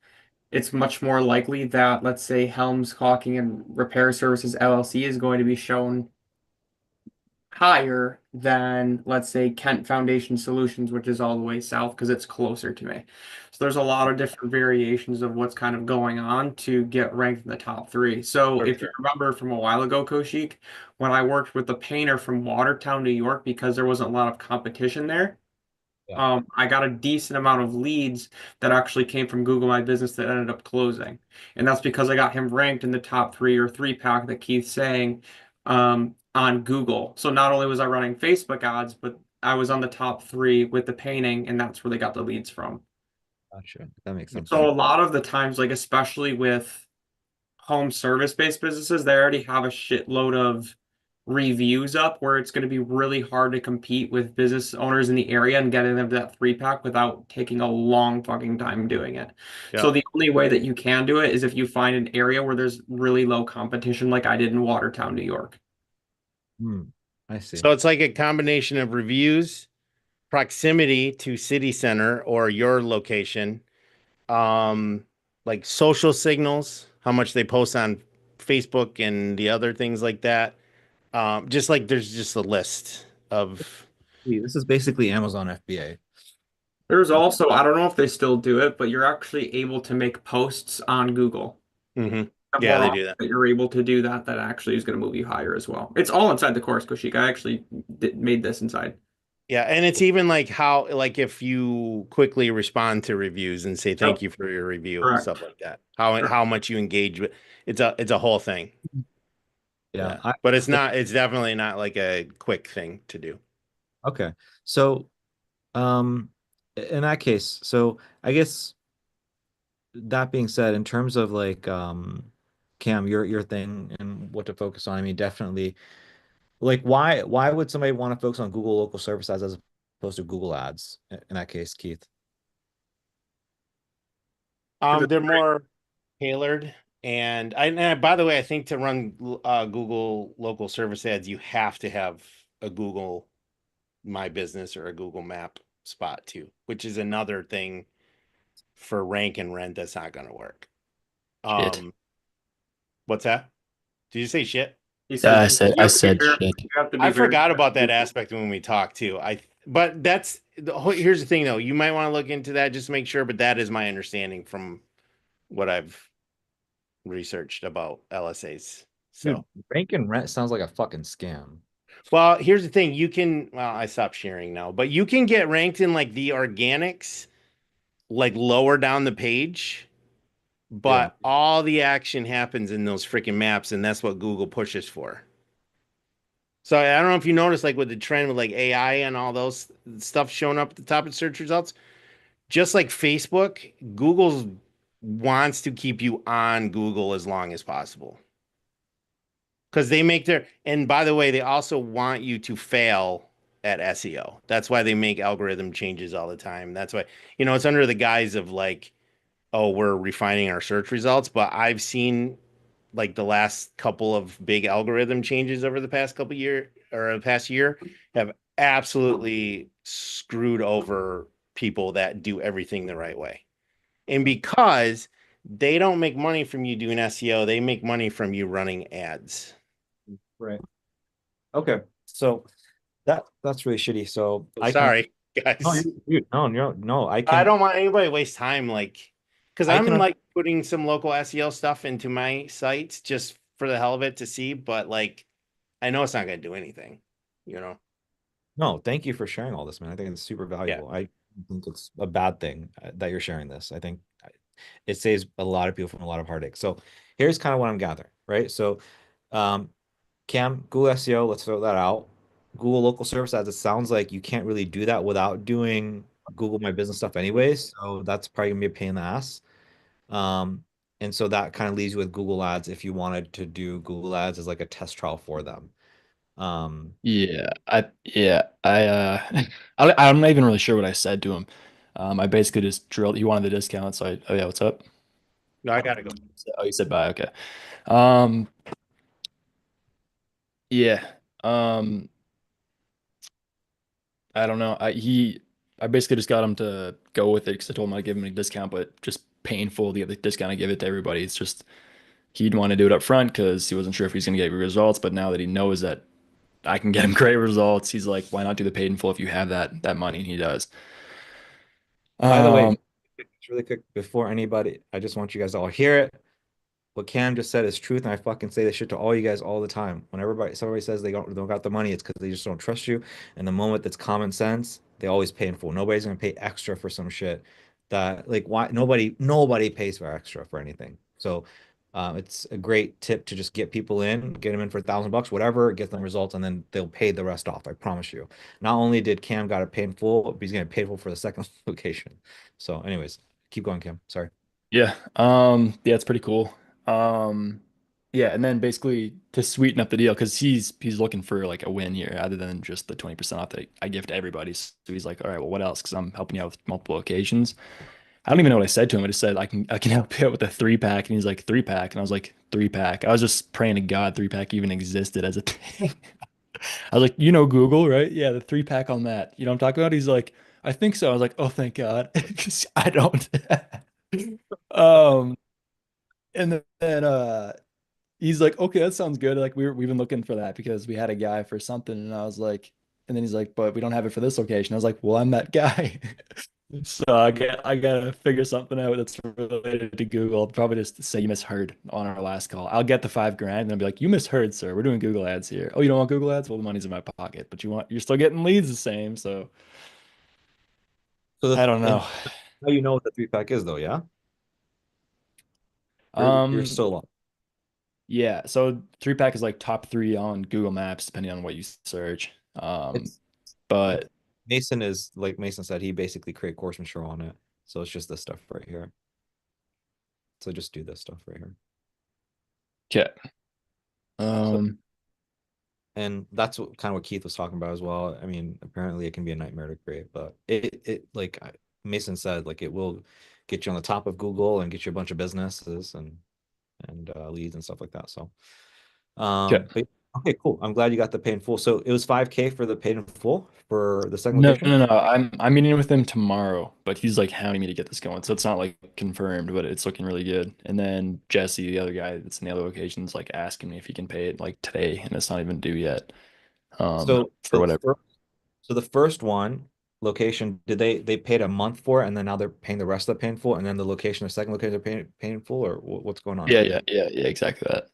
it's much more likely that, let's say, Helms Caulking and Repair Services LLC is going to be shown higher than, let's say, Kent Foundation Solutions, which is all the way south because it's closer to me. So there's a lot of different variations of what's kind of going on to get ranked in the top three. So For if you sure. remember from a while ago, Koshik, when I worked with the painter from Watertown, New York, because there wasn't a lot of competition there, Yeah. I got a decent amount of leads that actually came from Google My Business that ended up closing. And that's because I got him ranked in the top 3 that Keith's saying on Google. So not only was I running Facebook ads, but I was on the top 3 with the painting, and that's where they got the leads from. Gotcha. That makes sense. So a lot of the times, like especially with home service-based businesses, they already have a shitload of reviews up where it's going to be really hard to compete with business owners in the area and getting them to that 3-pack without taking a long fucking time doing it. So Yeah. the only way that you can do it is if you find an area where there's really low competition, like I did in Watertown, New York. I see. So it's like a combination of reviews, proximity to city center or your location, like social signals, how much they post on Facebook and the other things like that. Just like there's just a list of. This is basically Amazon FBA. There's also, I don't know if they still do it, but you're actually able to make posts on Google. Mhm. The Yeah, more they often do that. that you're able to do that, that actually is going to move you higher as well. It's all inside the course, Koshik. I actually made this inside. Yeah, and it's even like how, like if you quickly respond to reviews and say thank you for your review, Correct. stuff like that. How much you engage with it's a whole thing. Yeah. But it's definitely not like a quick thing to do. Okay. So, in that case, so I guess that being said, in terms of like, Cam, your thing and what to focus on, I mean, definitely, like, why would somebody want to focus on Google local service ads as opposed to Google ads in that case, Keith? They're more tailored and by the way, I think to run Google local service ads, you have to have a Google My Business or a Google Map spot too, which is another thing for rank and rent that's not going to work. Shit. What's that? Did you say shit? He I said, said shit. you have to be I very forgot about that careful. aspect when we talked too. But that's here's the thing though. You might want to look into that just to make sure, but that is my understanding from what I've researched about LSAs. So, Dude, rank and rent sounds like a fucking scam. well, here's the thing. Well, I stopped sharing now, but you can get ranked in like the organics, like lower down the page, but all the action happens in those freaking maps, and that's what Google pushes for. So I don't know if you noticed, like with the trend with like AI and all those stuff showing up at the top of search results, just like Facebook, Google wants to keep you on Google as long as possible. Because they make and by the way, they also want you to fail at SEO. That's why they make algorithm changes all the time. That's why, it's under the guise of like, oh, we're refining our search results. But I've seen like the last couple of big algorithm changes over the past couple year or the past year have absolutely screwed over people that do everything the right way. And because they don't make money from you doing SEO, they make money from you running ads. Right. Okay. So that's really shitty. So Sorry, guys. No, I don't want anybody to waste time, like, because I I'm can- like putting some local SEO stuff into my sites just for the hell of it to see, but like, I know it's not going to do anything, No, thank you for sharing all this, man. I think it's super valuable. I think it's a bad thing that you're sharing this. I think it saves a lot of people from a lot of heartache. So here's kind of what I'm gathering, right? So, Cam, Google SEO, let's throw that out. Google local service ads, it sounds like you can't really do that without doing Google My Business stuff anyways. So that's probably gonna be a pain in the ass. And so that kind of leaves you with Google Ads if you wanted to do Google Ads as like a test trial for them. I'm not even really sure what I said to him. I basically just drilled. He wanted the discount, so oh yeah, what's up? No, I gotta go. Oh, you said bye. Okay. Um, yeah. Um, I don't know. I basically just got him to go with it because I told him I'd give him a discount, but just painful to get the discount. I give it to everybody. It's just he'd want to do it up front because he wasn't sure if he's gonna get results, but now that he knows that I can get him great results, he's like, why not do the paid in full if you have that money? And he does. By the way, just really quick before anybody, I just want you guys to all hear it. What Cam just said is truth, and I fucking say this shit to all you guys all the time. When somebody says they don't got the money, it's because they just don't trust you. And the moment that's common sense, they always pay in full. Nobody's gonna pay extra for some shit that like why nobody pays for extra for anything. So It's a great tip to just get people in, get them in for $1,000, whatever, get them results, and then they'll pay the rest off. I promise you. Not only did Cam got it paid in full, but he's gonna pay full for the second location. So, anyways, keep going, Cam. Sorry. Yeah. Yeah, it's pretty cool. Um, yeah, and then basically to sweeten up the deal, because he's looking for like a win here, other than just the 20% off that I give to everybody. So he's like, all right, well, what else? Because I'm helping you out with multiple locations. I don't even know what I said to him. I just said I can help you out with a 3-pack, and he's like 3-pack, and I was like 3-pack. I was just praying to God 3-pack even existed as a thing. I was like, you know Google, right? Yeah, the 3-pack on that. You know what I'm talking about? He's like, I think so. I was like, oh, thank God, because I don't. um, and then he's like, okay, that sounds good. Like we've been looking for that because we had a guy for something, and I was like, and then he's like, but we don't have it for this location. I was like, well, I'm that guy. So I gotta figure something out that's related to Google. I'll probably just say you misheard on our last call. I'll get the 5 grand and I'll be like, you misheard, sir. We're doing Google ads here. Oh, you don't want Google ads? Well, the money's in my pocket, but you're still getting leads the same. So So I don't and know. now you know what the 3-pack is, though, yeah? You're Um, still on. yeah. So 3-pack is like top 3 on Google Maps, depending on what you search. It's I, But Mason is like Mason said, he basically create course material on it. So it's just this stuff right here. So just do this stuff right here. yeah. So Um, and that's kind of what Keith was talking about as well. I mean, apparently it can be a nightmare to create, but it like Mason said, like it will get you on the top of Google and get you a bunch of businesses and leads and stuff like that. So yeah. but okay, cool. I'm glad you got the paid in full. So it was 5K for the paid in full for the second No, location? no, no. I'm meeting with him tomorrow, but he's like hounding me to get this going. So it's not like confirmed, but it's looking really good. And then Jesse, the other guy that's in the other locations, like asking me if he can pay it like today, and it's not even due yet. So For whatever. so the first one location, did they paid a month for it and then now they're paying the rest of the paying full, and then the location, the second location, they're paying full, or what's going on? Yeah, exactly that.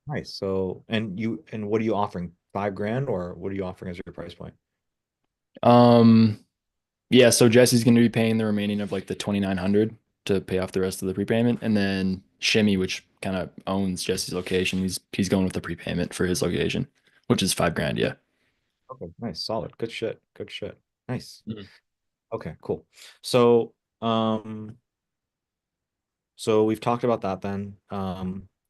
Nice. So and what are you offering? 5 grand, or what are you offering as your price point? Um, yeah, so Jesse's gonna be paying the remaining of like the 2,900 to pay off the rest of the prepayment, and then Shimmy, which kind of owns Jesse's location, he's going with the prepayment for his location, which is 5 grand. Yeah. Okay, nice, solid, good shit, good shit. Nice. Mhm. Okay, cool. So so we've talked about that then.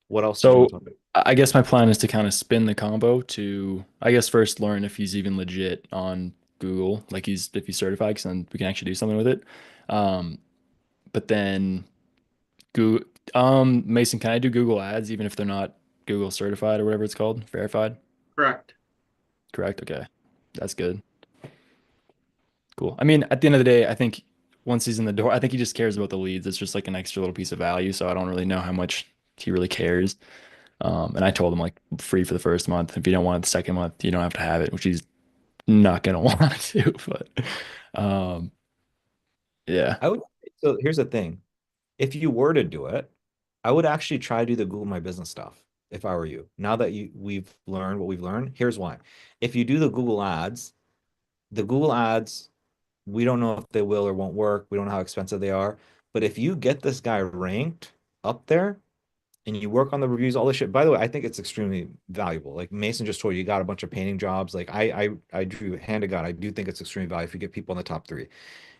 What else did you want So to talk about? I guess my plan is to kind of spin the combo to, I guess, first learn if he's even legit on Google, like if he's certified, because then we can actually do something with it. Um, but then Google, Mason, can I do Google ads even if they're not Google certified or whatever it's called, verified? Correct. Correct. Okay, that's good. Cool. I mean, at the end of the day, I think once he's in the door, I think he just cares about the leads. It's just like an extra little piece of value. So I don't really know how much he really cares. And I told him like free for the first month. If you don't want it the second month, you don't have to have it, which he's not gonna want to. But um, yeah. I would, so here's the thing. If you were to do it, I would actually try to do the Google My Business stuff if I were you. Now that we've learned what we've learned, here's why. If you do the Google ads, we don't know if they will or won't work. We don't know how expensive they are. But if you get this guy ranked up there and you work on the reviews, all this shit. By the way, I think it's extremely valuable. Like Mason just told you, you got a bunch of painting jobs. Like I do, hand to God, I do think it's extremely valuable if you get people in the top three.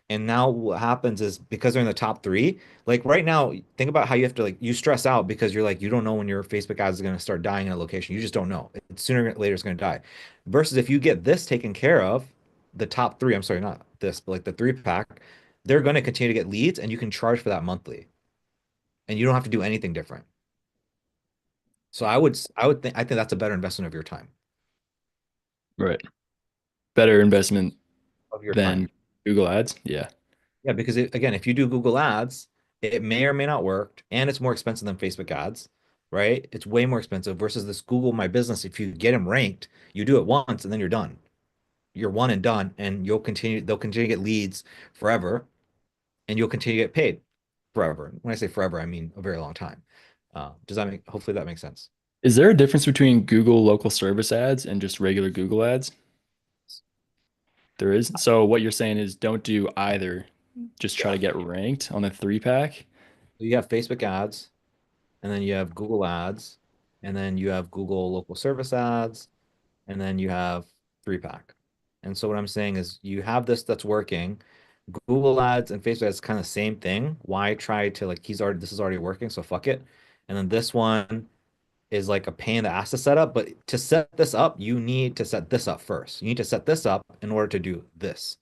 And now what happens is because they're in the top three, like right now, think about how you have to like you stress out because you're like you don't know when your Facebook ads is going to start dying in a location. You just don't know. Sooner or later it's going to die. Versus if you get this taken care of, the top three, I'm sorry, not this, but like the 3-pack, they're going to continue to get leads and you can charge for that monthly. And you don't have to do anything different. So I think that's a better investment of your time. Right. Better investment Of your time. than Google ads. Yeah. Yeah, because again, if you do Google Ads, it may or may not work, and it's more expensive than Facebook ads, right? It's way more expensive versus this Google My Business. If you get them ranked, you do it once and then you're done. You're one and done, and they'll continue to get leads forever, and you'll continue to get paid forever. When I say forever, I mean a very long time. Hopefully that makes sense. Is there a difference between Google local service ads and just regular Google ads? There is. So what you're saying is don't do either. Just try Yeah. to get ranked on the 3-pack. So you have Facebook ads, and then you have Google Ads, and then you have Google Local Service Ads, and then you have 3-pack. And so what I'm saying is you have this that's working. Google Ads and Facebook Ads kind of same thing. Why try to like this is already working, so fuck it. And then this one is like a pain in the ass to set up, but to set this up, you need to set this up first. You need to set this up in order to do this.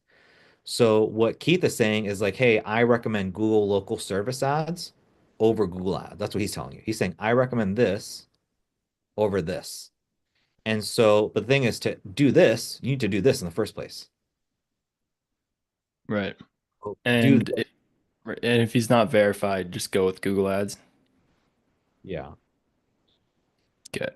So what Keith is saying is like, hey, I recommend Google Local Service Ads over Google Ads. That's what he's telling you. He's saying, I recommend this over this. And so, but the thing is to do this, you need to do this in the first place. Right. Do And this. and if he's not verified, just go with Google Ads. Yeah. Okay.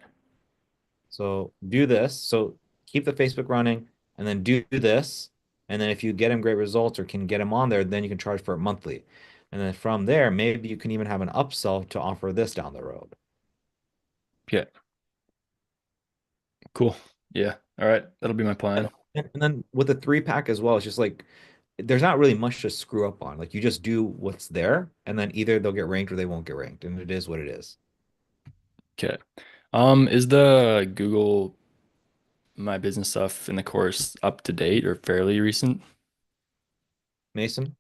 So do this. So keep the Facebook running and then do this. And then if you get him great results or can get him on there, then you can charge for it monthly. And then from there, maybe you can even have an upsell to offer this down the road. Okay. Cool. Yeah. All right. That'll be my plan. And then with the 3-pack as well, it's just like there's not really much to screw up on. Like you just do what's there, and then either they'll get ranked or they won't get ranked, and it is what it is. Okay. Is the Google My Business stuff in the course up to date or fairly recent? Mason?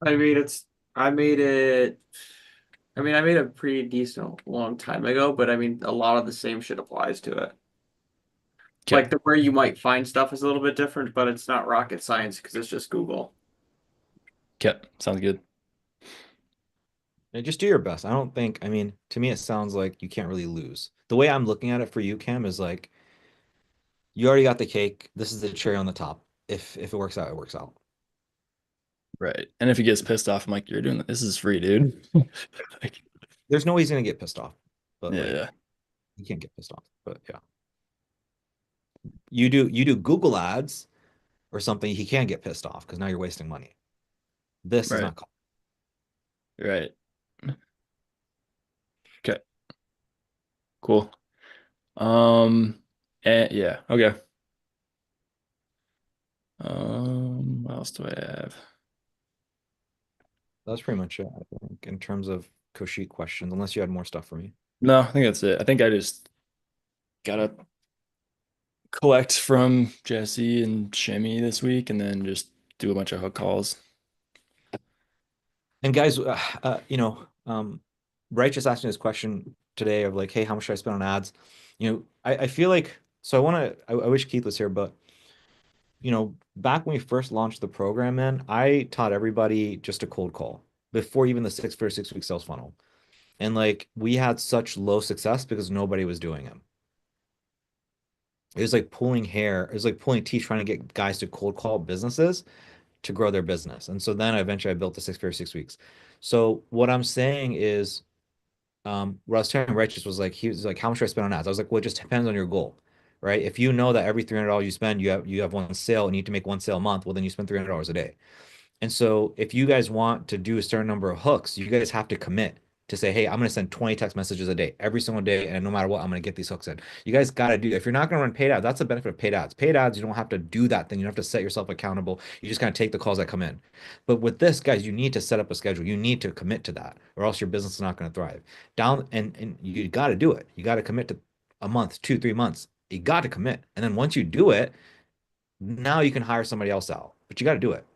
I mean, I made it. I mean, I made it pretty decent long time ago, but I mean, a lot of the same shit applies to it. Okay. Like where you might find stuff is a little bit different, but it's not rocket science because it's just Google. Okay. Sounds good. And just do your best. I don't think, I mean, to me, it sounds like you can't really lose. The way I'm looking at it for you, Cam, is like you already got the cake. This is the cherry on the top. If it works out, it works out. Right. And if he gets pissed off, I'm like, you're doing this is free, dude. Like, There's no way he's gonna get pissed off, but yeah, like yeah. you can't get pissed off. But yeah, you do Google ads or something, he can get pissed off because now you're wasting money. This is Right. not called. Right. Okay. Cool. Yeah. Okay. What else do I have? That's pretty much it, I think, in terms of Koshik questions, unless you had more stuff for me. No, I think that's it. I think I just gotta collect from Jesse and Shimmy this week and then just do a bunch of hook calls. And guys, Right just asked me this question today of like, hey, how much should I spend on ads? I feel like so I wish Keith was here, but back when we first launched the program, man, I taught everybody just a cold call before even the 6 week sales funnel. And like we had such low success because nobody was doing it. It was like pulling hair, it was like pulling teeth trying to get guys to cold call businesses to grow their business. And so then eventually I built the 6 weeks. So what I'm saying is, what I was telling Righteous was like, he was like, how much should I spend on ads? I was like, well, it just depends on your goal, right? If you know that every $300 you spend, you have one sale and you need to make one sale a month, well, then you spend $300 a day. And so if you guys want to do a certain number of hooks, you guys have to commit to say, hey, I'm going to send 20 text messages a day, every single day. And no matter what, I'm going to get these hooks in. You guys got to do, if you're not going to run paid ads, that's the benefit of paid ads. Paid ads, you don't have to do that thing. You don't have to set yourself accountable. You just kind of take the calls that come in. But with this, guys, you need to set up a schedule. You need to commit to that or else your business is not going to thrive. And you got to do it. You got to commit to a month, 2, 3 months. You got to commit. And then once you do it, now you can hire somebody else out, but you got to do it.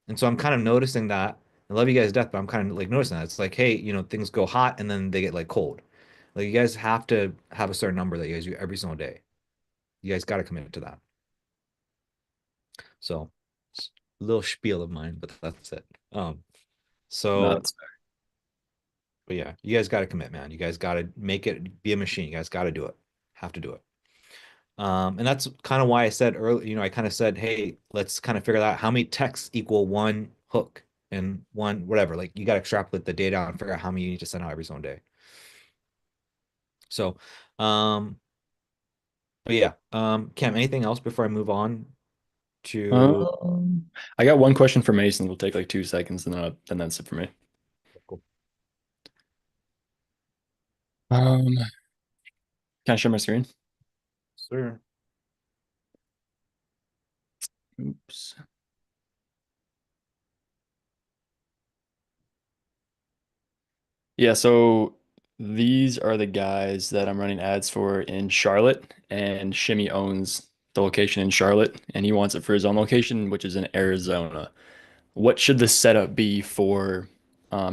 And so I'm kind of noticing that. I love you guys to death, but I'm kind of like noticing that. It's like, hey, things go hot and then they get like cold. Like you guys have to have a certain number that you guys do every single day. You guys got to commit to that. So a little spiel of mine, but that's it. So That's but yeah, you guys got to commit, man. You guys got to make it be a machine. You guys got to do it. Have to do it. And that's kind of why I said earlier, I kind of said, hey, let's kind of figure out how many texts equal one hook and one whatever. Like you got to extrapolate the data out and figure out how many you need to send out every single day. So, but yeah, Cam, anything else before I move on to I got one question for Mason. It'll take like 2 seconds, and then that's it for me. Cool. Can I share my screen? Sir? Oops. Yeah, so these are the guys that I'm running ads for in Charlotte, and Shimmy owns the location in Charlotte, and he wants it for his own location, which is in Arizona. What should the setup be for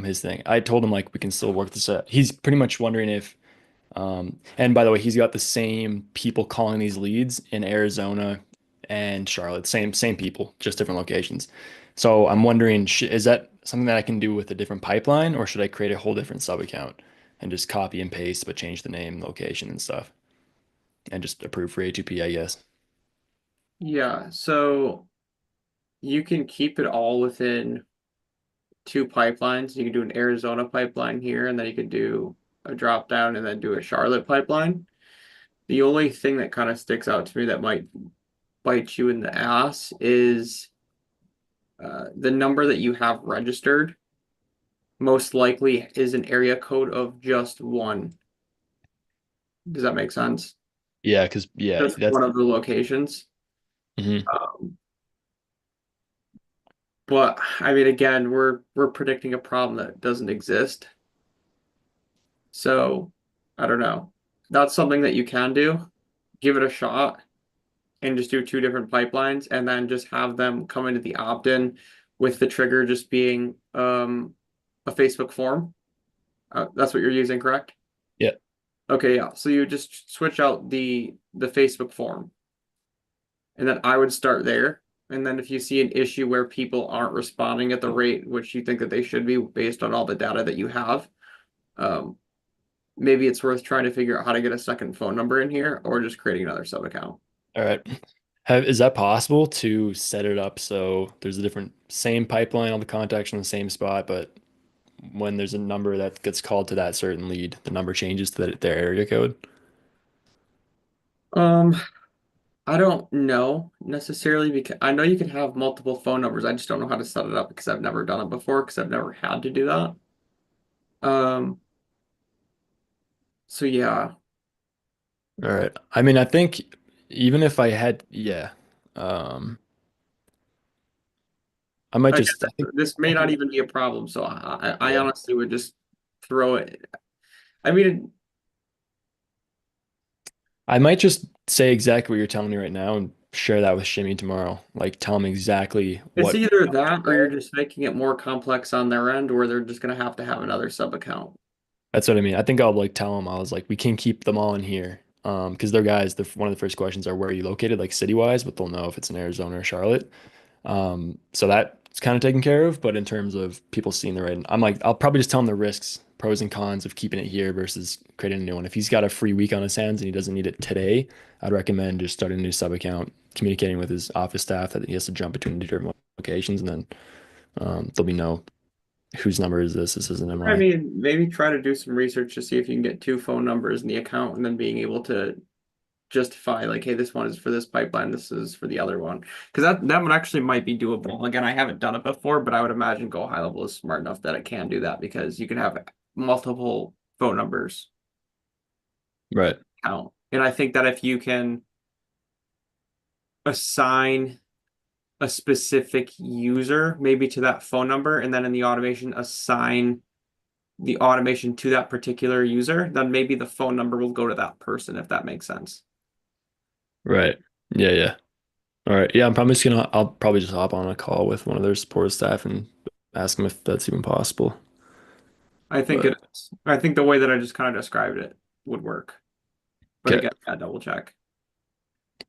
his thing? I told him like we can still work this out. He's pretty much wondering if and by the way, he's got the same people calling these leads in Arizona and Charlotte. Same people, just different locations. So I'm wondering, is that something that I can do with a different pipeline, or should I create a whole different sub account and just copy and paste, but change the name, location, and stuff, and just approve for A2P, I guess. Yeah, so you can keep it all within two pipelines. You can do an Arizona pipeline here, and then you could do a drop down and then do a Charlotte pipeline. The only thing that kind of sticks out to me that might bite you in the ass is the number that you have registered most likely is an area code of just one. Does that make sense? Yeah, because yeah, Just that's one of the locations. mhm. Um, but I mean, again, we're predicting a problem that doesn't exist. So I don't know. That's something that you can do. Give it a shot and just do two different pipelines and then just have them come into the opt-in with the trigger just being a Facebook form. That's what you're using, correct? Yeah. Okay, yeah. So you just switch out the Facebook form. And then I would start there. And then if you see an issue where people aren't responding at the rate which you think that they should be based on all the data that you have, um, maybe it's worth trying to figure out how to get a second phone number in here or just creating another sub account. All right. Is that possible to set it up so there's a different same pipeline, all the contacts in the same spot, but when there's a number that gets called to that certain lead, the number changes to their area code? Um, I don't know necessarily because I know you can have multiple phone numbers. I just don't know how to set it up because I've never done it before because I've never had to do that. Um, so yeah, All right. I mean, I think even if I had, yeah, um, I might again, just, this may I not think, even be a problem. So I yeah, honestly would just throw it. I mean, I might just say exactly what you're telling me right now and share that with Shimmy tomorrow. Like, tell him exactly it's what. either that or you're just making it more complex on their end, or they're just gonna have to have another sub account. That's what I mean. I think I'll like tell him I was like, we can keep them all in here. Because they're guys, one of the first questions are where are you located, like city wise, but they'll know if it's in Arizona or Charlotte. So that's kind of taken care of. But in terms of people seeing the right, I'm like, I'll probably just tell him the risks, pros and cons of keeping it here versus creating a new one. If he's got a free week on his hands and he doesn't need it today, I'd recommend just starting a new sub account, communicating with his office staff that he has to jump between different locations, and then there'll be no whose number is this? This isn't I mine. mean, maybe try to do some research to see if you can get two phone numbers in the account and then being able to justify like, hey, this one is for this pipeline, this is for the other one. Because that one actually might be doable. Again, I haven't done it before, but I would imagine Go High Level is smart enough that it can do that because you can have multiple phone numbers Right. count. And I think that if you can assign a specific user maybe to that phone number and then in the automation assign the automation to that particular user, then maybe the phone number will go to that person if that makes sense. Right. Yeah. Yeah. All right. Yeah. I'll probably just hop on a call with one of their support staff and ask them if that's even possible. I think it But is. I think the way that I just kind of described it would work. But okay. again, I double check.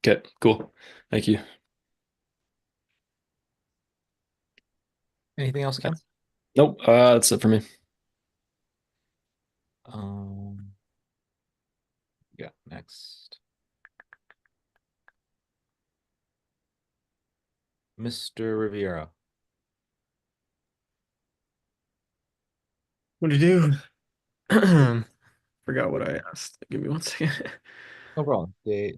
Okay. Cool. Thank you. Anything else, Ken? Nope. That's it for me. Um, yeah, next. Mr. Riviera. What do you do? Forgot what I asked. Give me one second. No problem. They,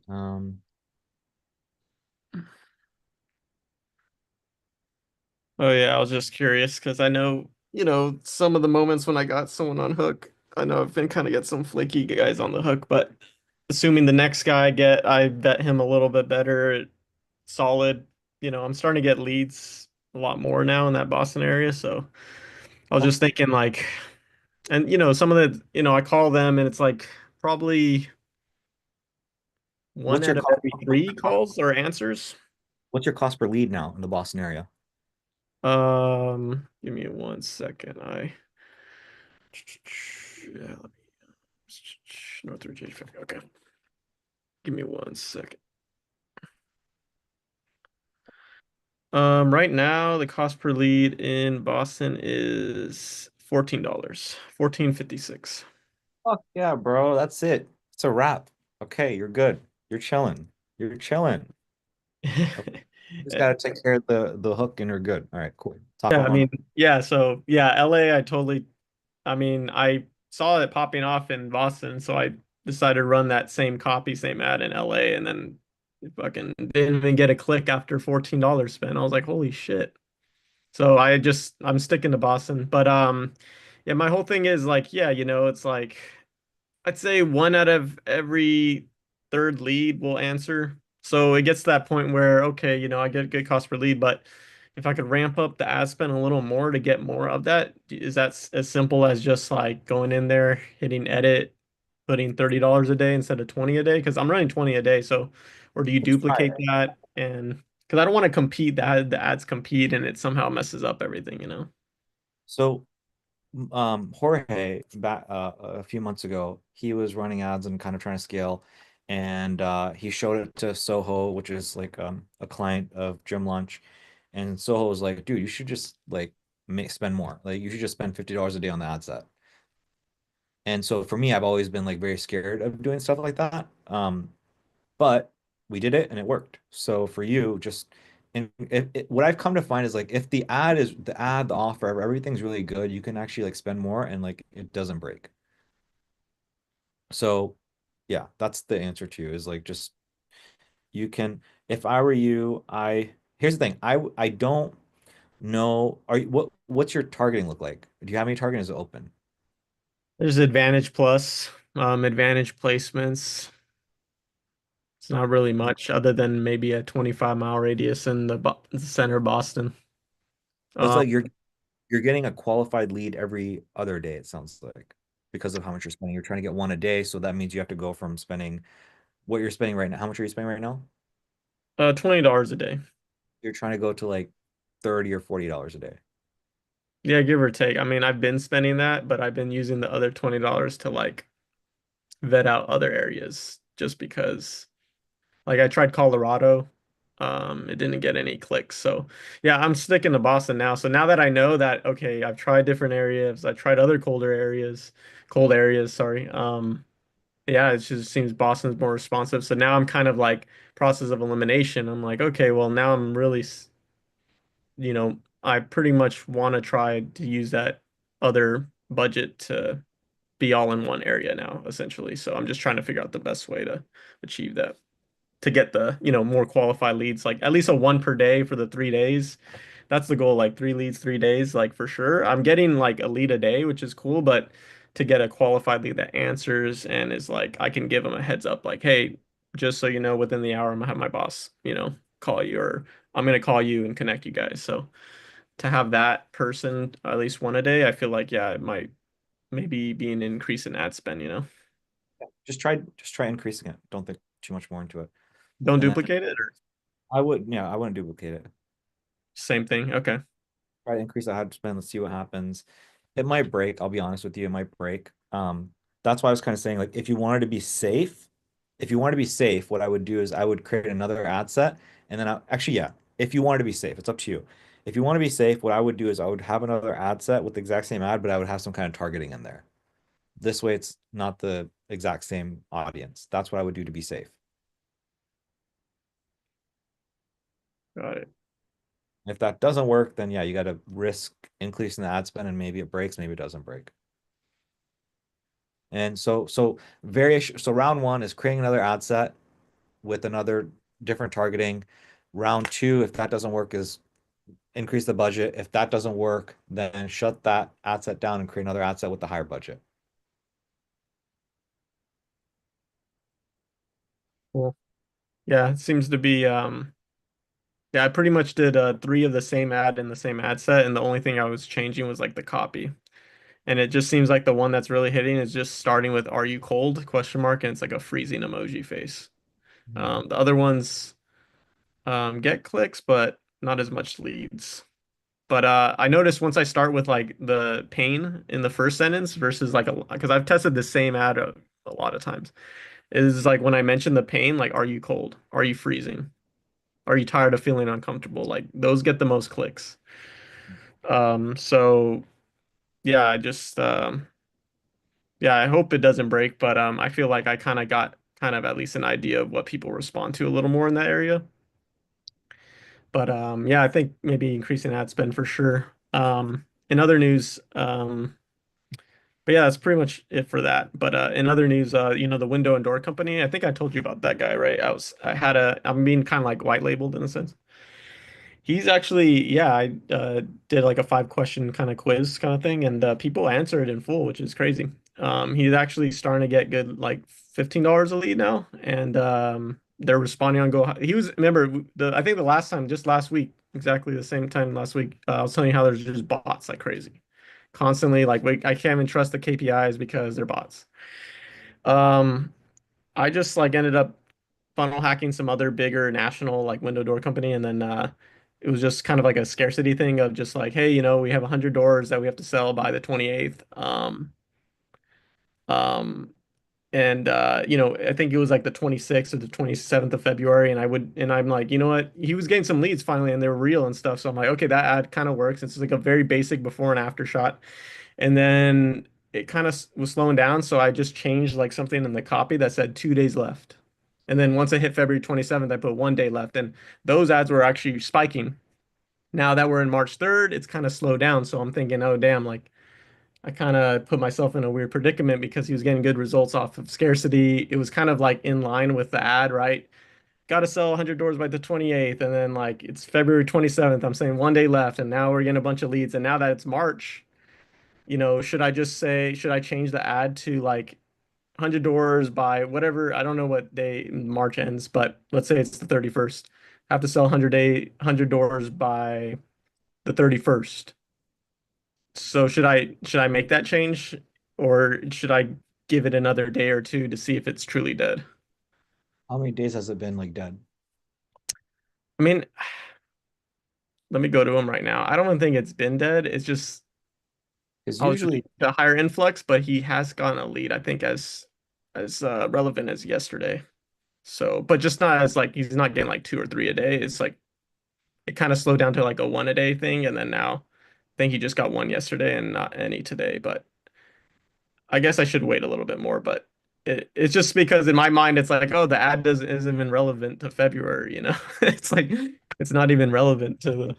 Oh yeah, I was just curious because I know, some of the moments when I got someone on hook, I know I've been kind of get some flaky guys on the hook, but assuming the next guy I vet him a little bit better, solid, I'm starting to get leads a lot more now in that Boston area. So I was just thinking like And some of the, I call them and it's like probably one What's your out of cost? every three calls or answers. What's your cost per lead now in the Boston area? Give me 1 second. Yeah, North Virginia. Okay. Give me 1 second. Right now the cost per lead in Boston is $14, 14.56. Fuck yeah, bro. That's it. It's a wrap. Okay, you're good. You're chilling. You're chilling. Okay. Just gotta take care of the hook and you're good. All right, cool. Top Yeah, up I on mean, yeah, so yeah, LA, I mean, I saw it popping off in Boston, so I decided to run that same copy, same ad in LA, and then it fucking didn't even get a click after $14 spent. I was like, holy shit. So I'm sticking to Boston. But yeah, my whole thing is like, yeah, it's like I'd say one out of every third lead will answer. So it gets to that point where, okay, I get good cost per lead, but if I could ramp up the ad spend a little more to get more of that, is that as simple as just like going in there, hitting edit, putting $30 a day instead of 20 a day? Because I'm running 20 a day. So, or do you Let's try duplicate it. that? And because I don't want to compete, the ads compete and it somehow messes up everything? So Jorge back a few months ago, he was running ads and kind of trying to scale, and he showed it to Soho, which is like a client of Gym Lunch, and Soho was like, "Dude, you should just like spend more. Like you should just spend $50 a day on the ad set." And so for me, I've always been like very scared of doing stuff like that. But we did it and it worked. So for you, just and what I've come to find is like if the offer, everything's really good, you can actually like spend more and like it doesn't break. So yeah, that's the answer to you is like just you can if I were you, I here's the thing. I don't know what's your targeting look like? Do you have any targeting? Is it open? There's Advantage Plus, Advantage placements. It's not really much other than maybe a 25-mile radius in the center of Boston. But it's Um, like you're getting a qualified lead every other day, it sounds like, because of how much you're spending. You're trying to get one a day, so that means you have to go from spending what you're spending right now. How much are you spending right now? $20 a day. You're trying to go to like 30 or $40 a day. Yeah, give or take. I mean, I've been spending that, but I've been using the other $20 to like vet out other areas just because like I tried Colorado. It didn't get any clicks. So yeah, I'm sticking to Boston now. So now that I know that, okay, I've tried different areas, I tried other cold areas, sorry. Yeah, it just seems Boston's more responsive. So now I'm kind of like process of elimination. I'm like, okay, well now I'm really, I pretty much want to try to use that other budget to be all in one area now, essentially. So I'm just trying to figure out the best way to achieve that, to get the, more qualified leads, like at least a one per day for the 3 days. That's the goal, like 3 leads, 3 days, like for sure. I'm getting like a lead a day, which is cool, but to get a qualified lead that answers and is like, I can give them a heads up, like, hey, just so you know, within the hour, I'm gonna have my boss, call you, or I'm gonna call you and connect you guys. So to have that person at least one a day, I feel like, yeah, it might maybe be an increase in ad spend. Just try increasing it. Don't think too much more into it. Don't And then duplicate it or I wouldn't duplicate it. same thing. Okay. Try to increase the ad spend. Let's see what happens. It might break. I'll be honest with you. It might break. That's why I was kind of saying like if you wanted to be safe, what I would do is I would create another ad set, and then actually yeah, if you wanted to be safe, it's up to you. If you want to be safe, what I would do is I would have another ad set with the exact same ad, but I would have some kind of targeting in there. This way, it's not the exact same audience. That's what I would do to be safe. Got it. If that doesn't work, then yeah, you got to risk increasing the ad spend, and maybe it breaks, maybe it doesn't break. And so round one is creating another ad set with another different targeting. Round two, if that doesn't work, is increase the budget. If that doesn't work, then shut that ad set down and create another ad set with the higher budget. Cool. Yeah, it seems to be yeah, I pretty much did three of the same ad in the same ad set, and the only thing I was changing was like the copy. And it just seems like the one that's really hitting is just starting with "Are you cold?" question mark, and it's like a freezing emoji face. The other ones get clicks, but not as much leads. But I noticed once I start with like the pain in the first sentence versus like because I've tested the same ad a lot of times, is like when I mention the pain, like "Are you cold? Are you freezing? Are you tired of feeling uncomfortable?" Like those get the most clicks. So yeah, I just yeah, I hope it doesn't break, but I feel like I kind of got kind of at least an idea of what people respond to a little more in that area. But yeah, I think maybe increasing ad spend for sure. In other news, but yeah, that's pretty much it for that. But in other news, the window and door company, I think I told you about that guy, right? I'm being kind of like white labeled in a sense. He's actually, yeah, I did like a 5 question kind of quiz kind of thing, and people answer it in full, which is crazy. He's actually starting to get good, like $15 a lead now, and they're responding on Go. He was, remember, I think the last time, just last week, exactly the same time last week, I was telling you how there's just bots like crazy, constantly. Like, I can't even trust the KPIs because they're bots. Um, I just like ended up funnel hacking some other bigger national like window door company, and then it was just kind of like a scarcity thing of just like, hey, we have 100 doors that we have to sell by the 28th. Um, and I think it was like the 26th or the 27th of February, and I'm like, you know what? He was getting some leads finally, and they were real and stuff. So I'm like, okay, that ad kind of works. It's like a very basic before and after shot. And then it kind of was slowing down, so I just changed like something in the copy that said 2 days left. And then once I hit February 27th, I put 1 day left, and those ads were actually spiking. Now that we're in March 3rd, it's kind of slowed down. So I'm thinking, oh damn, like I kind of put myself in a weird predicament because he was getting good results off of scarcity. It was kind of like in line with the ad, right? Got to sell 100 doors by the 28th, and then like it's February 27th. I'm saying 1 day left, and now we're getting a bunch of leads. And now that it's March, should I change the ad to like 100 doors by whatever? I don't know what day March ends, but let's say it's the 31st. Have to sell 100 doors by the 31st. So should I make that change, or should I give it another day or two to see if it's truly dead? How many days has it been like dead? I mean, let me go to him right now. I don't even think it's been dead. It's just Because I was just usually, the higher influx, but he has gotten a lead, I think, as relevant as yesterday. So, but just not as like he's not getting like 2 or 3 a day. It's like it kind of slowed down to like a 1 a day thing, and then now I think he just got one yesterday and not any today. But I guess I should wait a little bit more. But it's just because in my mind it's like, oh, the ad doesn't isn't even relevant to February. It's like it's not even relevant to the.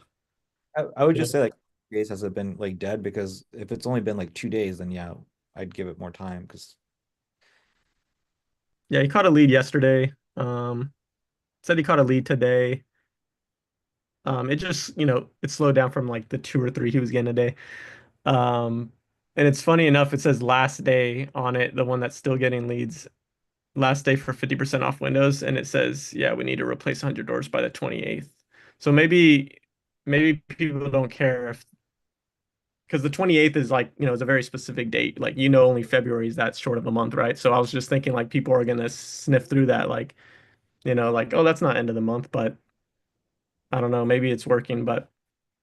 I would Yeah, just say like days has it been like dead, because if it's only been like 2 days, then yeah, I'd give it more time because yeah, he caught a lead yesterday. Said he caught a lead today. It just, it slowed down from like the 2 or 3 he was getting a day. Um, and it's funny enough, it says last day on it, the one that's still getting leads, last day for 50% off Windows, and it says, yeah, we need to replace 100 doors by the 28th. So maybe people don't care if because the 28th is like, is a very specific date. Like, only February is that short of a month, right? So I was just thinking like people are gonna sniff through that, like, like, oh, that's not end of the month, but I don't know, maybe it's working, but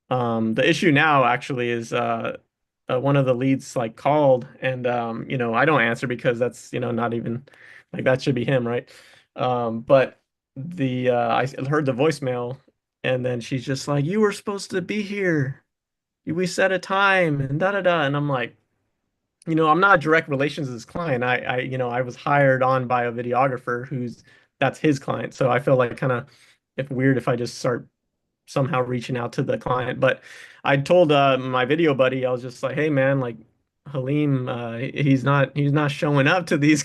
the issue now actually is one of the leads like called, and I don't answer because that's not even like that should be him, right? But the I heard the voicemail, and then she's just like, "You were supposed to be here. We set a time and da da da," and I'm like, I'm not direct relations with this client. I was hired on by a videographer who's that's his client, so I feel like kind of if weird if I just start somehow reaching out to the client. But I told my video buddy, I was just like, hey man, like Halim, he's not showing up to these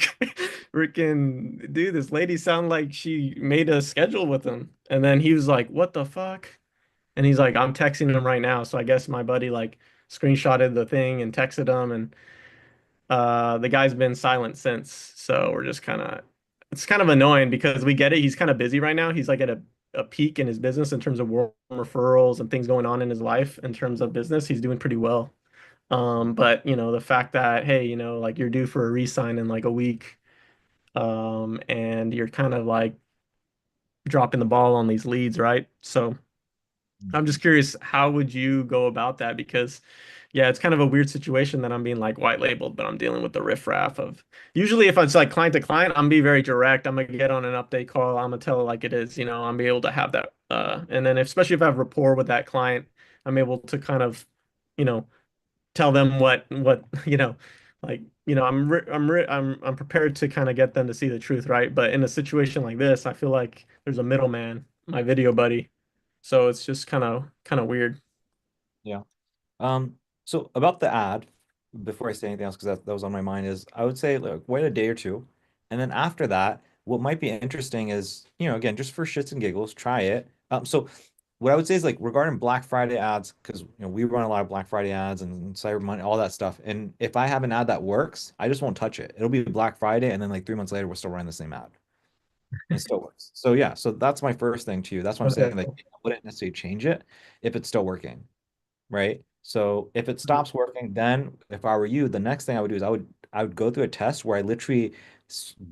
freaking dude. This lady sounded like she made a schedule with him, and then he was like, what the fuck? And he's like, I'm texting him right now. So I guess my buddy like screenshotted the thing and texted him, and the guy's been silent since. So we're just kind of it's kind of annoying because we get it. He's kind of busy right now. He's like at a peak in his business in terms of warm referrals and things going on in his life in terms of business. He's doing pretty well. But the fact that, hey, like you're due for a re-sign in like a week, and you're kind of like dropping the ball on these leads, right? So I'm just curious, how would you go about that? Because yeah, it's kind of a weird situation that I'm being like white labeled, but I'm dealing with the riffraff of usually if it's like client to client, I'm be very direct. I'm gonna get on an update call, I'm gonna tell it like it is, I'm be able to have that and then especially if I have rapport with that client, I'm able to kind of, you know, tell them what, like, I'm prepared to kind of get them to see the truth, right? But in a situation like this, I feel like there's a middleman, my video buddy. So it's just kind of weird. Yeah. So about the ad, before I say anything else, because that was on my mind, is I would say like wait a day or two, and then after that, what might be interesting is, again, just for shits and giggles, try it. So what I would say is like regarding Black Friday ads, because we run a lot of Black Friday ads and Cyber Monday, all that stuff. And if I have an ad that works, I just won't touch it. It'll be Black Friday, and then like 3 months later, we're still running the same ad. And it still works. So yeah, so that's my first thing to you. That's why I'm Okay. saying like I wouldn't necessarily change it if it's still working, right? So if it stops working, then if I were you, the next thing I would do is I would go through a test where I literally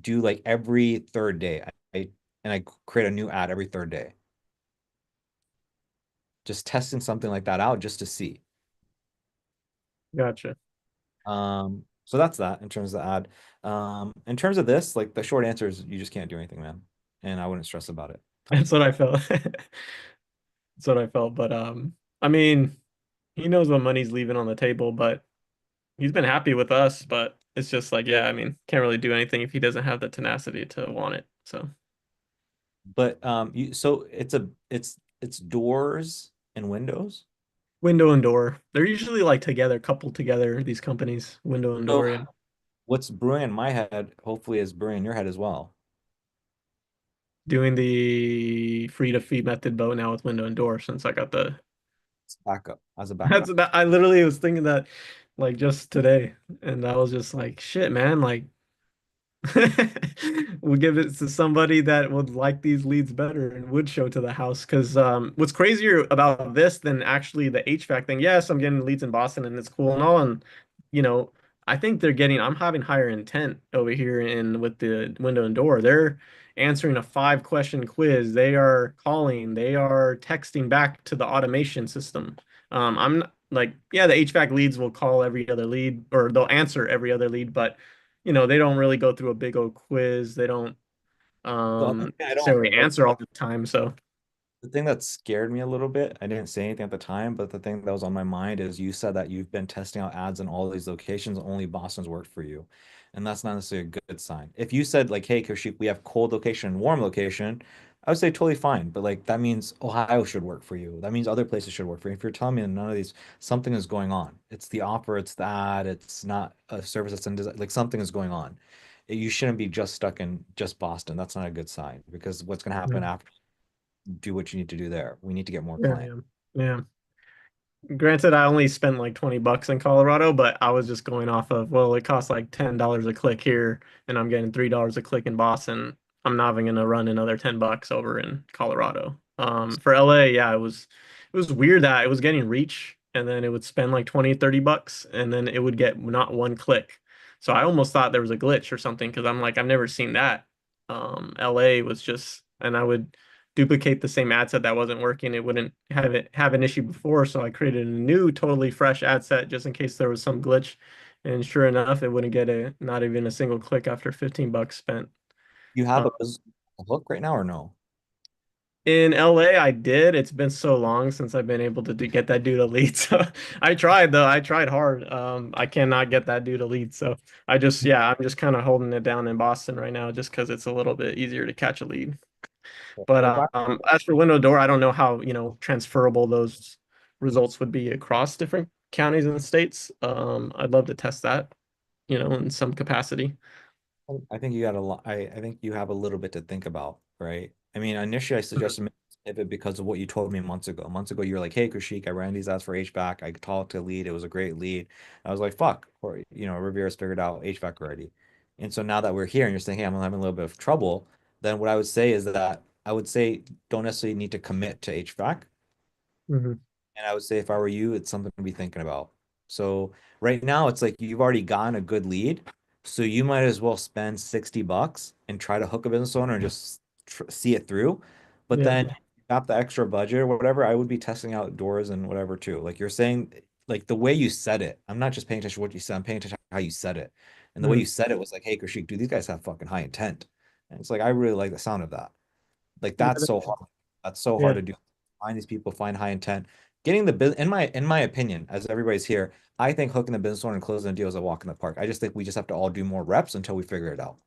do like every third day. I create a new ad every third day. Just testing something like that out just to see. Gotcha. So that's that in terms of the ad. In terms of this, like the short answer is you just can't do anything, man. And I wouldn't stress about it. That's what I felt. That's what I felt. But I mean, he knows what money's leaving on the table, but he's been happy with us. But it's just like, yeah, I mean, can't really do anything if he doesn't have the tenacity to want it. So But so it's doors and windows. window and door, they're usually like together, coupled together, these companies, window and So door, yeah. what's brewing in my head, hopefully is brewing in your head as well. Doing the free to feed method boat now with window and door since I got the It's backup as a that's backup. that I literally was thinking that like just today and I was just like shit man like we'll give it to somebody that would like these leads better and would show to the house. Because what's crazier about this than actually the HVAC thing? Yes, I'm getting leads in Boston and it's cool and all. And you know, I think I'm having higher intent over here in with the window and door. They're answering a 5 question quiz. They are calling. They are texting back to the automation system. I'm not, like, yeah, the HVAC leads will call every other lead or they'll answer every other lead, but they don't really go through a big old quiz. They don't The other thing I don't necessarily answer all the time. So The thing that scared me a little bit, I didn't say anything at the time, but the thing that was on my mind is you said that you've been testing out ads in all these locations, only Boston's worked for you. And that's not necessarily a good sign. If you said like, hey, Kaushik, we have cold location and warm location, I would say totally fine. But like that means Ohio should work for you. That means other places should work for you. If you're telling me that none of these, something is going on. It's the offer, it's the ad, it's not a service that's in design, like something is going on. You shouldn't be just stuck in just Boston. That's not a good sign because what's going to happen yeah, after do what you need to do there. We need to get more yeah, clients. yeah. Yeah. Granted, I only spent like $20 in Colorado, but I was just going off of, well, it costs like $10 a click here, and I'm getting $3 a click in Boston. I'm not even gonna run another $10 over in Colorado. For LA, yeah, it was weird that it was getting reach, and then it would spend like 20, $30, and then it would get not one click. So I almost thought there was a glitch or something because I'm like, I've never seen that. LA was just, and I would duplicate the same ad set that wasn't working, it wouldn't have an issue before. So I created a new, totally fresh ad set just in case there was some glitch. And sure enough, it wouldn't get not even a single click after $15 spent. You have Uh, a hook right now or no? in LA, I did. It's been so long since I've been able to get that dude a lead. So I tried though. I tried hard. I cannot get that dude a lead. So yeah, I'm just kind of holding it down in Boston right now just because it's a little bit easier to catch a lead. But If I as for window door, I don't know how, transferable those results would be across different counties and states. I'd love to test that, in some capacity. I think you got a lot. I think you have a little bit to think about, right? I mean, initially I Mhm. suggested maybe pivot because of what you told me months ago. Months ago, you were like, "Hey, Kushik, I ran these ads for HVAC. I talked to lead. It was a great lead." I was like, "Fuck," or Rivera's figured out HVAC already. And so now that we're here, and you're saying, "Hey, I'm having a little bit of trouble," then what I would say is that I would say don't necessarily need to commit to HVAC. Mhm. And I would say if I were you, it's something to be thinking about. So right now it's like you've already gotten a good lead, so you might as well spend $60 and try to hook a business owner and just tr see it through. But Yeah. then if you got the extra budget or whatever, I would be testing out doors and whatever too. Like you're saying, like the way you said it, I'm not just paying attention to what you said, I'm paying attention to how you said it. And the way Mm. you said it was like, hey, Krishik, dude, these guys have fucking high intent. And it's like I really like the sound of that. Like Yeah. that's so hard. That's so Yeah. hard to do. Find these people, find high intent. Getting the business, in my opinion, as everybody's here, I think hooking the business owner and closing the deal is a walk in the park. I just think we just have to all do more reps until we figure it out.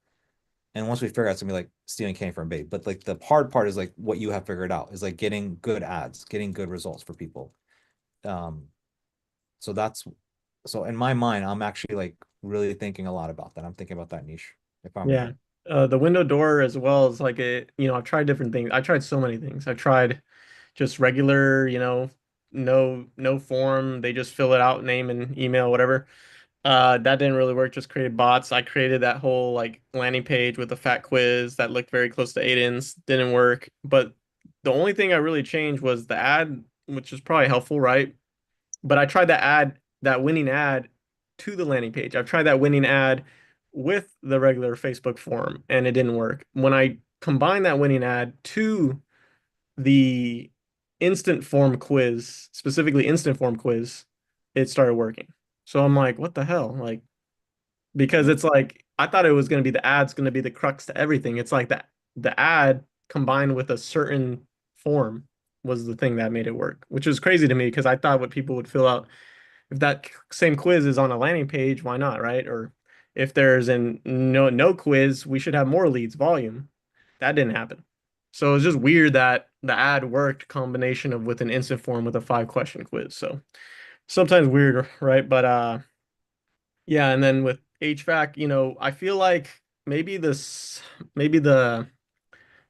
And once we figure out, it's gonna be like Stephen King from bait. But like the hard part is like what you have figured out is like getting good ads, getting good results for people. Um, so that's so in my mind, I'm actually like really thinking a lot about that. I'm thinking about that niche. If I'm Yeah. The window door as well is like I've tried different things. I tried so many things. I tried just regular, no form. They just fill it out, name and email, whatever. That didn't really work, just created bots. I created that whole like landing page with a fat quiz that looked very close to 8ins. Didn't work. But the only thing I really changed was the ad, which is probably helpful, right? But I tried that winning ad to the landing page. I've tried that winning ad with the regular Facebook form and it didn't work. When I combined that winning ad to the instant form quiz, specifically instant form quiz, it started working. So I'm like, what the hell? Like, because it's like I thought it was going to be the ad's going to be the crux to everything. It's like that the ad combined with a certain form was the thing that made it work, which is crazy to me because I thought what people would fill out if that same quiz is on a landing page, why not, right? Or if there's an no quiz, we should have more leads volume. That didn't happen. So it's just weird that the ad worked combination of with an instant form with a 5 question quiz. So sometimes weird, right? But yeah, and then with HVAC, I feel like maybe the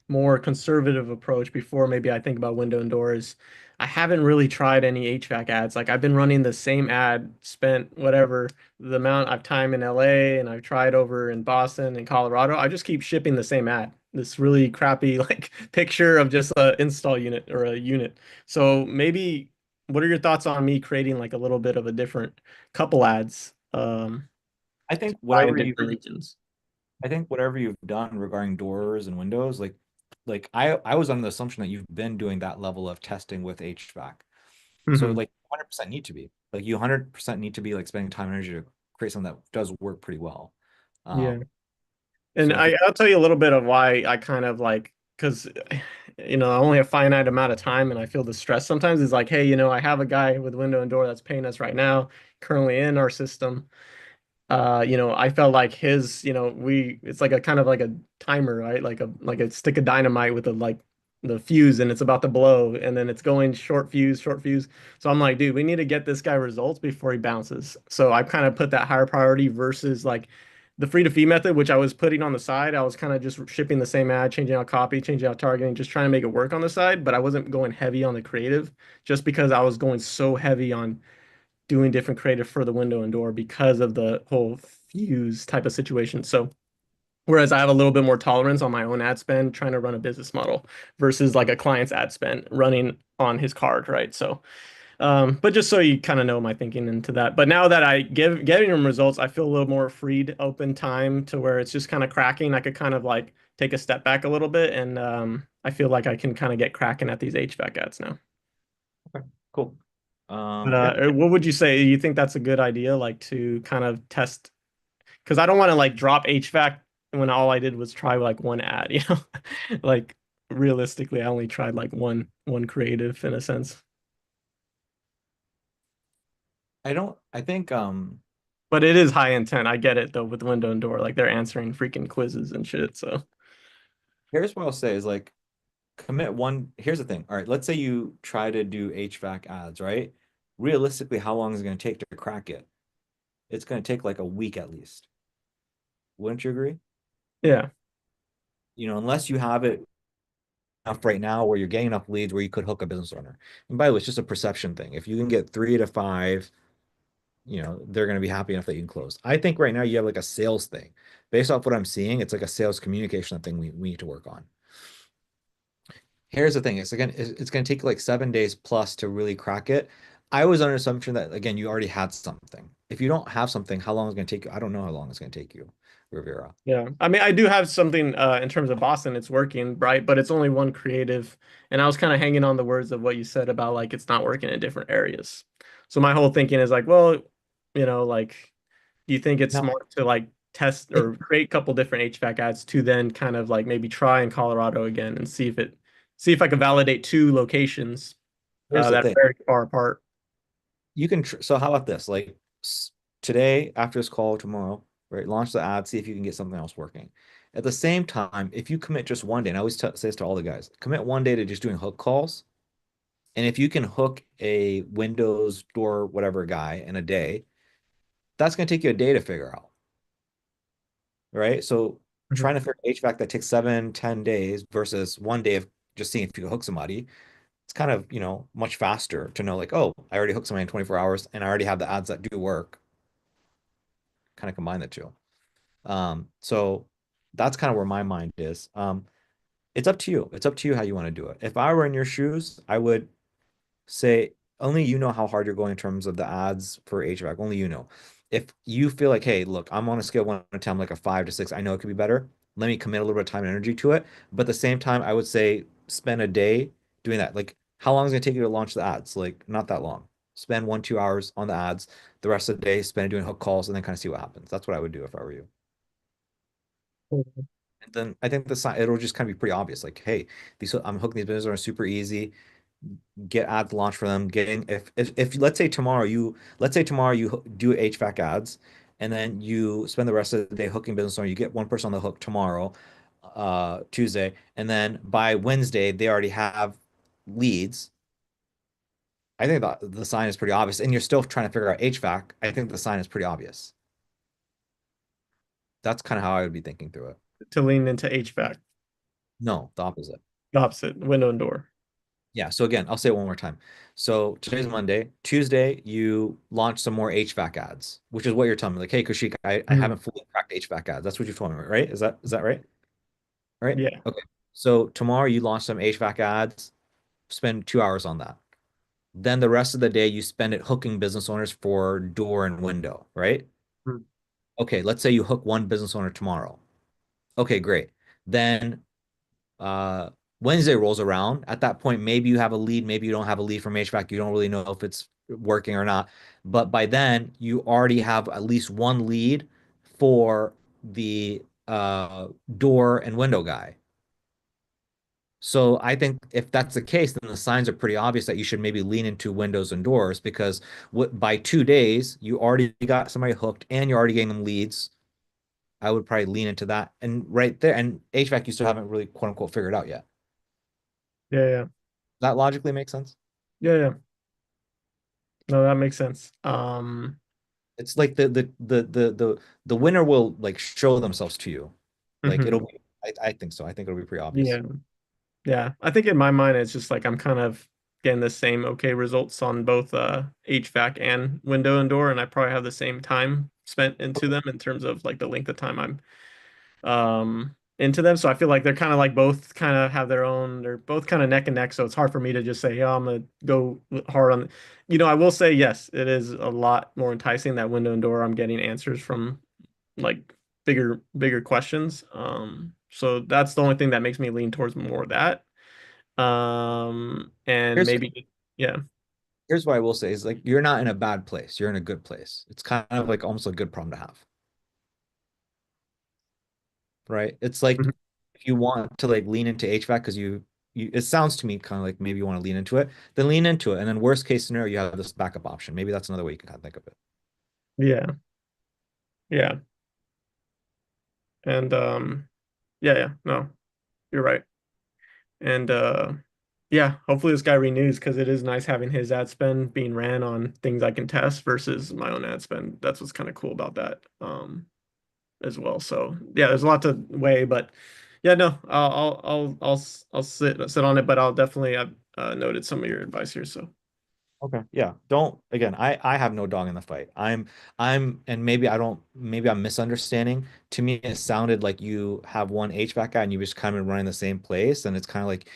more conservative approach before maybe I think about window and doors. I haven't really tried any HVAC ads. Like I've been running the same ad, spent whatever the amount of time in LA and I've tried over in Boston and Colorado. I just keep shipping the same ad. This really crappy like picture of just a install unit or a unit. So maybe what are your thoughts on me creating like a little bit of a different couple ads I think by whatever you different regions? I think whatever you've done regarding doors and windows, like I was under the assumption that you've been doing that level of testing with HVAC. So Mhm. like 100% need to be. Like you 100% need to be like spending time and energy to create something that does work pretty well. Yeah. And So if you I'll tell you a little bit of why I kind of like, because, I only have finite amount of time and I feel the stress sometimes is like, hey, I have a guy with window and door that's paying us right now, currently in our system. I felt like his, it's like a kind of like a timer, right? Like a stick of dynamite with the fuse and it's about to blow and then it's going short fuse, short fuse. So I'm like, dude, we need to get this guy results before he bounces. So I kind of put that higher priority versus like the free to fee method, which I was putting on the side. I was kind of just shipping the same ad, changing out copy, changing out targeting, just trying to make it work on the side, but I wasn't going heavy on the creative just because I was going so heavy on doing different creative for the window and door because of the whole fuse type of situation. So whereas I have a little bit more tolerance on my own ad spend trying to run a business model versus like a client's ad spend running on his card, right? So but just so you kind of know my thinking into that. But now that I getting them results, I feel a little more freed, open time to where it's just kind of cracking. I could kind of like take a step back a little bit and I feel like I can kind of get cracking at these HVAC ads now. okay, cool. But Yeah, what would you say? You think that's a good idea, like to kind of test? Because I don't want to like drop HVAC when all I did was try like one ad, Like realistically, I only tried like one creative in a sense. I think But it is high intent. I get it though with window and door, like they're answering freaking quizzes and shit. So here's what I'll say is like commit one. Here's the thing. All right, let's say you try to do HVAC ads, right? Realistically, how long is it going to take to crack it? It's going to take like a week at least. Wouldn't you agree? yeah, Unless you have it enough right now where you're getting enough leads where you could hook a business owner. And by the way, it's just a perception thing. If you can get 3 to 5, they're going to be happy enough that you can close. I think right now you have like a sales thing. Based off what I'm seeing, it's like a sales communication thing we need to work on. Here's the thing. It's going to take like 7 days plus to really crack it. I was under assumption that again, you already had something. If you don't have something, how long is it going to take you? I don't know how long it's going to take you, Rivera. Yeah. I mean, I do have something in terms of Boston, it's working, right? But it's only one creative. And I was kind of hanging on the words of what you said about like it's not working in different areas. So my whole thinking is like, well, like, do you think it's Now, smart to like test it, or create a couple different HVAC ads to then kind of like maybe try in Colorado again and see if I can validate two locations here's the that are thing. very far apart. You can so how about this? Like today, after this call, tomorrow, right? Launch the ad, see if you can get something else working. At the same time, if you commit just one day, and I always say this to all the guys, commit one day to just doing hook calls. And if you can hook a Windows door, whatever guy in a day, that's going to take you a day to figure out, right? So Mhm. trying to figure out HVAC that takes 7, 10 days versus one day of just seeing if you can hook somebody, it's kind of, much faster to know like, oh, I already hooked somebody in 24 hours and I already have the ads that do work. Kind of combine the two. So that's kind of where my mind is. It's up to you. It's up to you how you want to do it. If I were in your shoes, I would say only you know how hard you're going in terms of the ads for HVAC. Only you know. If you feel like, hey, look, I'm on a scale of 1 to 10, like a 5 to 6, I know it could be better. Let me commit a little bit of time and energy to it. But at the same time, I would say spend a day doing that. Like, how long is it going to take you to launch the ads? Like, not that long. Spend 1, 2 hours on the ads. The rest of the day, spend it doing hook calls and then kind of see what happens. That's what I would do if I were you. And then I think the sign it'll just kind of be pretty obvious. Like, hey, these I'm hooking these businesses are super easy. Get ads launched for them. Getting if let's say tomorrow you do HVAC ads, and then you spend the rest of the day hooking business owner. You get one person on the hook tomorrow, Tuesday, and then by Wednesday they already have leads. I think the sign is pretty obvious, and you're still trying to figure out HVAC. I think the sign is pretty obvious. That's kind of how I would be thinking through it. To lean into HVAC, No, the opposite. the opposite, window and door. Yeah. So again, I'll say it one more time. So today's Monday. Tuesday, you launch some more HVAC ads, which is what you're telling me. Like, hey, Kushik, I Mhm. haven't fully cracked HVAC ads. That's what you told me, right? Is that right? Right? Yeah. Okay. So tomorrow you launch some HVAC ads, spend 2 hours on that. Then the rest of the day you spend it hooking business owners for door and window, right? Mhm. Okay, let's say you hook one business owner tomorrow. Okay, great. Then uh Wednesday rolls around. At that point, maybe you have a lead, maybe you don't have a lead from HVAC. You don't really know if it's working or not. But by then, you already have at least one lead for the door and window guy. So I think if that's the case, then the signs are pretty obvious that you should maybe lean into windows and doors because by 2 days, you already got somebody hooked and you're already getting them leads. I would probably lean into that. And right there, and HVAC you still haven't really quote unquote figured out yet. Yeah. Yeah. That logically makes sense. Yeah. Yeah. No, that makes sense. It's like the winner will like show themselves to you. Like Mhm. it'll be, I think so. I think it'll be pretty obvious. Yeah. Yeah. I think in my mind, it's just like I'm kind of getting the same okay results on both HVAC and window and door, and I probably have the same time spent into them in terms of like the length of time I'm into them. So I feel like they're kind of like both kind of have their own, they're both kind of neck and neck. So it's hard for me to just say, yeah, I'm gonna go hard on, I will say yes, it is a lot more enticing that window and door. I'm getting answers from like bigger questions. So that's the only thing that makes me lean towards more of that. And Here's maybe yeah. here's what I will say is like you're not in a bad place. You're in a good place. It's kind of like almost a good problem to have, right? It's like Mhm. if you want to like lean into HVAC because you it sounds to me kind of like maybe you want to lean into it, then lean into it. And then worst case scenario, you have this backup option. Maybe that's another way you can kind of think of it. Yeah. Yeah. And yeah, yeah, no, you're right. And yeah, hopefully this guy renews because it is nice having his ad spend being ran on things I can test versus my own ad spend. That's what's kind of cool about that as well. So yeah, there's a lot to weigh, but yeah, no, I'll sit on it, but I'll definitely I've noted some of your advice here. So Okay. Yeah. Don't again, I have no dog in the fight. And maybe I don't maybe I'm misunderstanding. To me, it sounded like you have one HVAC guy and you just kind of running the same place. And it's kind of like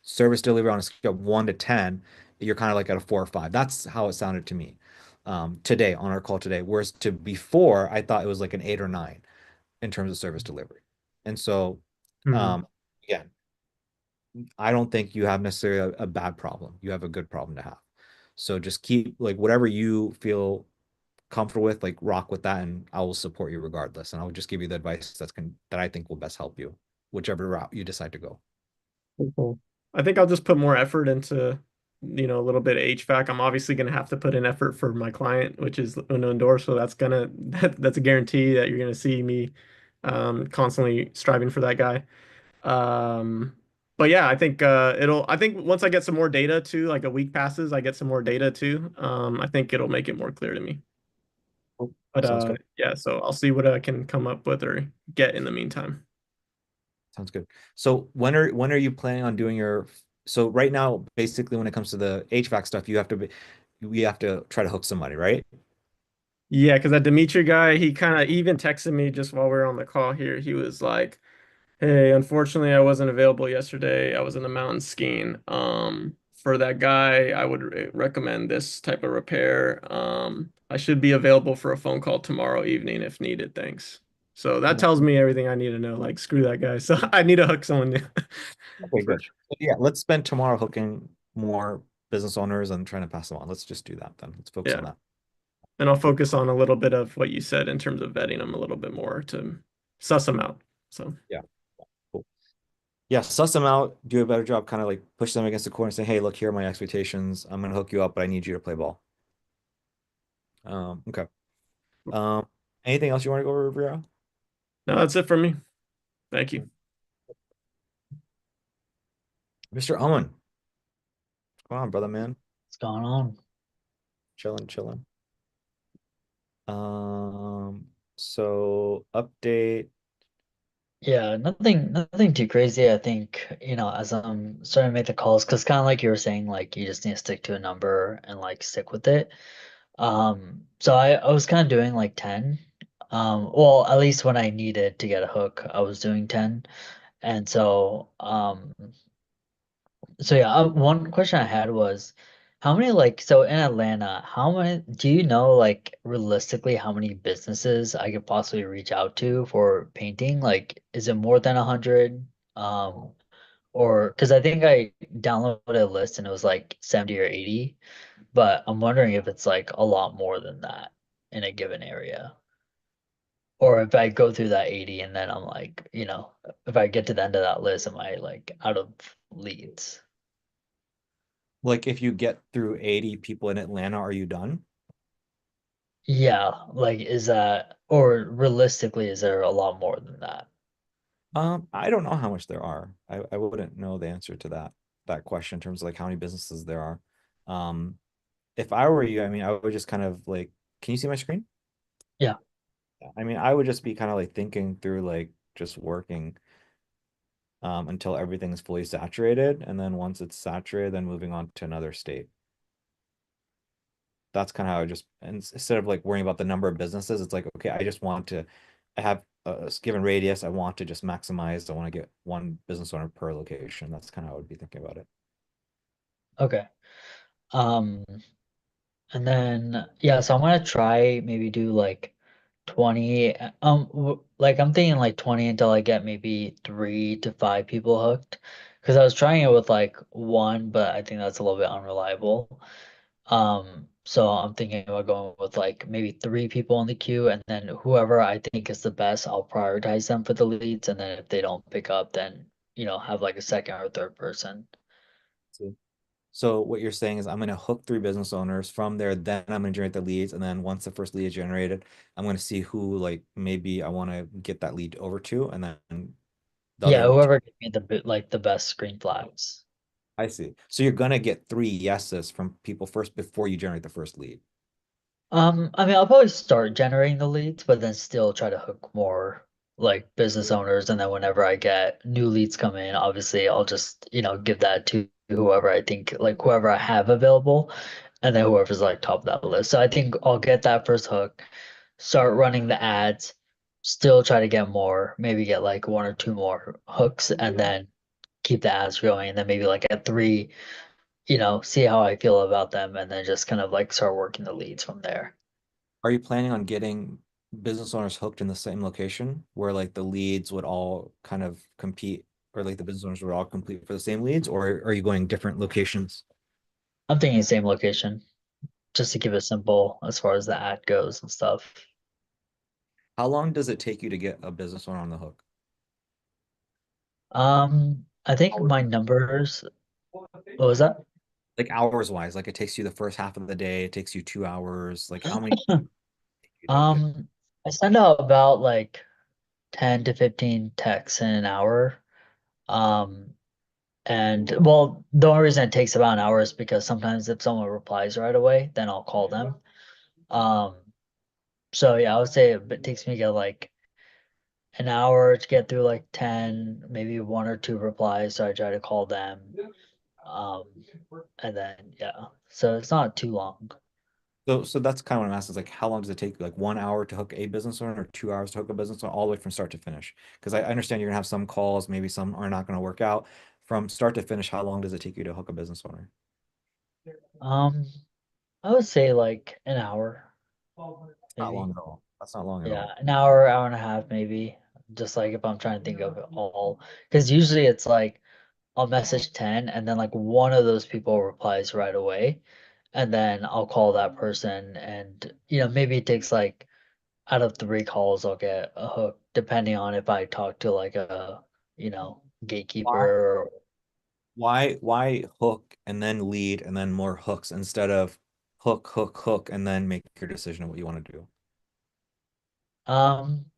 service delivery on a scale of 1 to 10 you're kind of like at a 4 or 5. That's how it sounded to me today on our call today. Whereas to before, I thought it was like an 8 or 9 in terms of service delivery. And so, Mhm. again, I don't think you have necessarily a bad problem. You have a good problem to have. So just keep like whatever you feel comfortable with, like rock with that, and I will support you regardless. And I'll just give you the advice that I think will best help you, whichever route you decide to go. Cool. I think I'll just put more effort into, a little bit of HVAC. I'm obviously going to have to put in effort for my client, which is Uno Indoor. So that's a guarantee that you're going to see me constantly striving for that guy. But yeah, I think I think once I get some more data too, like a week passes, I get some more data too. I think it'll make it more clear to me. Cool. But Sounds good. yeah, so I'll see what I can come up with or get in the meantime. Sounds good. So when are you planning on doing your so right now, basically when it comes to the HVAC stuff, we have to try to hook somebody, right? Yeah, because that Dimitri guy, he kind of even texted me just while we were on the call here. He was like, "Hey, unfortunately, I wasn't available yesterday. I was in the mountains skiing. For that guy, I would recommend this type of repair. I should be available for a phone call tomorrow evening if needed. Thanks." So that tells me everything I need to know. Like, screw that guy. So I need to hook someone new. Okay, For good. sure. Yeah, let's spend tomorrow hooking more business owners and trying to pass them on. Let's just do that then. Let's focus on Yeah. that. And I'll focus on a little bit of what you said in terms of vetting them a little bit more to suss them out. So Yeah. Cool. Yeah, suss them out, do a better job, kind of like push them against the corner and say, hey, look, here are my expectations. I'm gonna hook you up, but I need you to play ball. Okay. Um, anything else you want to go over, Vera? no, that's it for me. Thank you. Mr. Owen, what's going on, brother man? What's going on? Chilling, chilling. So update. Yeah, nothing too crazy. I think, as I'm starting to make the calls, because kind of like you were saying, like you just need to stick to a number and like stick with it. So I was kind of doing like 10. Well, at least when I needed to get a hook, I was doing 10. And so yeah, one question I had was how many so in Atlanta, how many do you know like realistically how many businesses I could possibly reach out to for painting? Like, is it more than 100? Um, or because I think I downloaded a list and it was like 70 or 80, but I'm wondering if it's like a lot more than that in a given area. Or if I go through that 80 and then I'm like, if I get to the end of that list, am I like out of leads? Like if you get through 80 people in Atlanta, are you done? Yeah, like is that or realistically is there a lot more than that? I don't know how much there are. I wouldn't know the answer to that question in terms of like how many businesses there are. Um, if I were you, I mean, I would just kind of like, can you see my screen? Yeah. I mean, I would just be kind of like thinking through like just working until everything is fully saturated, and then once it's saturated, then moving on to another state. That's kind of how I just instead of like worrying about the number of businesses, it's like, okay, I just want to I have a given radius. I want to just maximize. I want to get one business owner per location. That's kind of how I would be thinking about it. Okay. Um, and then yeah, so I'm gonna try maybe do like 20. Like I'm thinking like 20 until I get maybe 3 to 5 people hooked. Because I was trying it with like one, but I think that's a little bit unreliable. So I'm thinking about going with like maybe 3 people in the queue, and then whoever I think is the best, I'll prioritize them for the leads, and then if they don't pick up, then have like a second or third person. So what you're saying is I'm going to hook 3 business owners from there, then I'm going to generate the leads. And then once the first lead is generated, I'm going to see who like maybe I want to get that lead over to. And then the Yeah, other whoever gives me the best screen flags. I see. So you're going to get 3 yeses from people first before you generate the first lead. I mean, I'll probably start generating the leads, but then still try to hook more like business owners, and then whenever I get new leads come in, obviously I'll just, give that to whoever I think like whoever I have available, and then whoever's like top of that list. So I think I'll get that first hook, start running the ads, still try to get more, maybe get like 1 or 2 more hooks, and then keep the ads going, and then maybe like at 3 see how I feel about them and then just kind of like start working the leads from there. Are you planning on getting business owners hooked in the same location where like the leads would all kind of compete, or like the business owners would all compete for the same leads, or are you going different locations? I'm thinking same location, just to keep it simple as far as the ad goes and stuff. How long does it take you to get a business owner on the hook? I think my numbers, what was that? Like hours wise, like it takes you the first half of the day, it takes you 2 hours. Like how many you to get? I send out about like 10 to 15 texts in an hour. Um, and well, the only reason it takes about an hour is because sometimes if someone replies right away, then I'll call them. Um, so yeah, I would say it takes me to get like an hour to get through like 10, maybe one or two replies. So I try to call them. Um, and then yeah, so it's not too long. So that's kind of what I'm asking is like how long does it take like 1 hour to hook a business owner or 2 hours to hook a business owner all the way from start to finish? Because I understand you're gonna have some calls, maybe some are not gonna work out. From start to finish, how long does it take you to hook a business owner? Um, I would say like an hour, Not long maybe. at all. That's not long at Yeah, all. an hour, hour and a half, maybe. Just like if I'm trying to think of it all, because usually it's like I'll message 10 and then like one of those people replies right away. And then I'll call that person and maybe it takes like out of three calls I'll get a hook, depending on if I talk to like a, Why? gatekeeper. Why hook and then lead and then more hooks instead of hook, hook, hook, and then make your decision of what you want to do?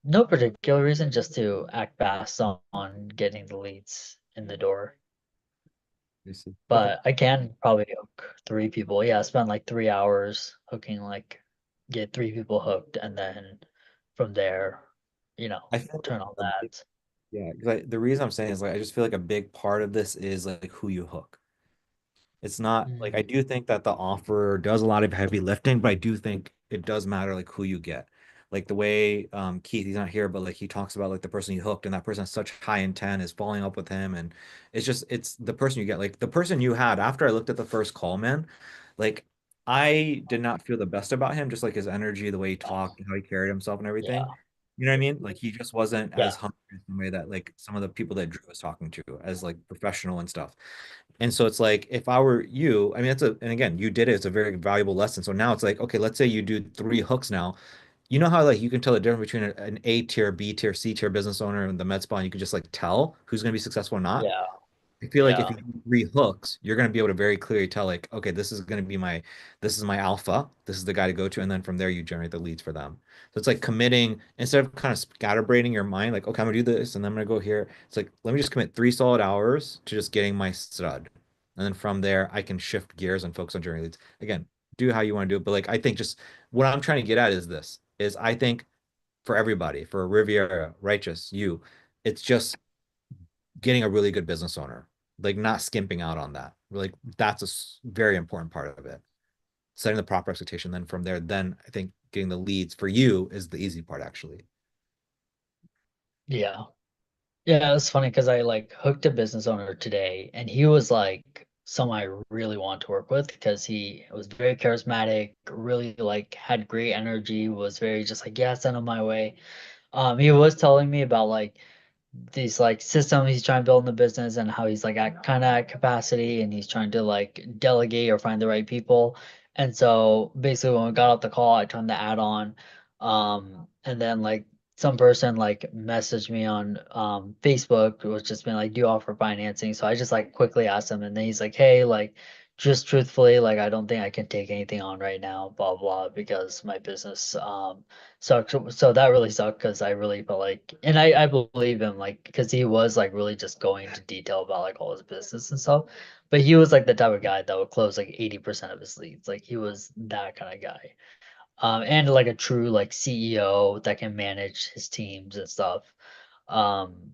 No particular reason, just to act fast on getting the leads in the door. You see. Okay. But I can probably hook three people. Yeah, I spent like 3 hours hooking, like get three people hooked, and then from there, I feel turn on like that. yeah, because the reason I'm saying is like I just feel like a big part of this is like who you hook. It's not like I Mm, do think that the offer does a lot of heavy lifting, but I do think it does matter like who you get. Like the way Keith, he's not here, but like he talks about like the person he hooked and that person has such high intent is following up with him. And it's the person you get. Like the person you had after I looked at the first call, man, like I did not feel the best about him, just like his energy, the way he talked and how he carried himself and everything. yeah, You know what I mean? Like he just wasn't yeah, as hungry as the way that like some of the people that Drew was talking to as like professional and stuff. And so it's like if I were you, I mean, and again, you did it. It's a very valuable lesson. So now it's like, okay, let's say you do three hooks now. You know how like you can tell the difference between an A tier, B tier, C tier business owner and the med spa, and you can just like tell who's going to be successful or not. yeah, I feel like if yeah, you do three hooks, you're going to be able to very clearly tell like, okay, this is my alpha. This is the guy to go to. And then from there, you generate the leads for them. So it's like committing instead of kind of scatterbraiding your mind, like, okay, I'm gonna do this and then I'm gonna go here. It's like, let me just commit 3 solid hours to just getting my stud. And then from there, I can shift gears and focus on generating leads. Again, do how you want to do it. But like, I think just what I'm trying to get at is this is I think for everybody, for Riviera, Righteous, you, it's just getting a really good business owner, like not skimping out on that. Like that's a very important part of it. Setting the proper expectation. Then from there, then I think getting the leads for you is the easy part actually. yeah. Yeah, it's funny because I like hooked a business owner today, and he was like someone I really want to work with because he was very charismatic, really like had great energy, was very just like, yeah, send him my way. He was telling me about like these like systems he's trying to build in the business and how he's like at kind of at capacity and he's trying to like delegate or find the right people. And so basically when we got off the call, I turned the ad on. And then like some person like messaged me on Facebook, was just been like, do you offer financing? So I just like quickly asked him and then he's like, hey, like just truthfully, like I don't think I can take anything on right now, blah blah, because my business sucked. So that really sucked because I really felt like, and I believe him, like, because he was like really just going into detail about like all his business and stuff. But he was like the type of guy that would close like 80% of his leads. Like he was that kind of guy. And like a true like CEO that can manage his teams and stuff. Um,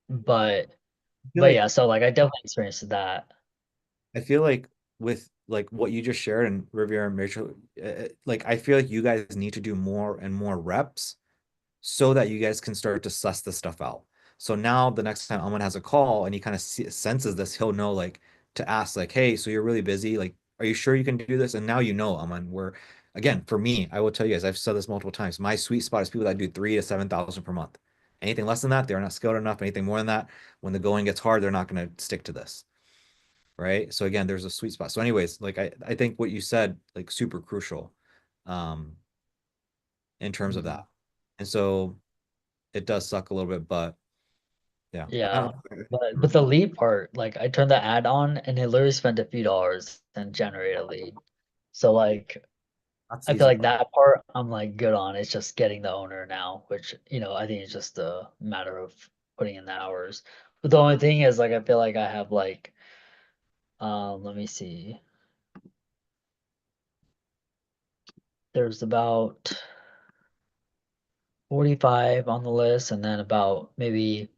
but I feel but like yeah, so like I definitely experienced that. I feel like with like what you just shared and Riviera and Rachel, like I feel like you guys need to do more and more reps so that you guys can start to suss this stuff out. So now the next time Aman has a call and he kind of senses this, he'll know like to ask like, hey, so you're really busy, like, are you sure you can do this? And now you know, Aman, we're again, for me, I will tell you guys, I've said this multiple times. My sweet spot is people that do 3 to 7,000 per month. Anything less than that, they're not skilled enough. Anything more than that, when the going gets hard, they're not going to stick to this. Right. So again, there's a sweet spot. So, anyways, like I think what you said, like super crucial, um, in terms of that. And so it does suck a little bit, but yeah. I Yeah, don't but the lead part, like I turned the ad on and it literally spent a few dollars and generate a lead. So like that's I the feel easy like part. that part I'm like good on. It's just getting the owner now, which I think it's just a matter of putting in the hours. But the only thing is like I feel like I have like let me see. There's about 45 on the list and then about maybe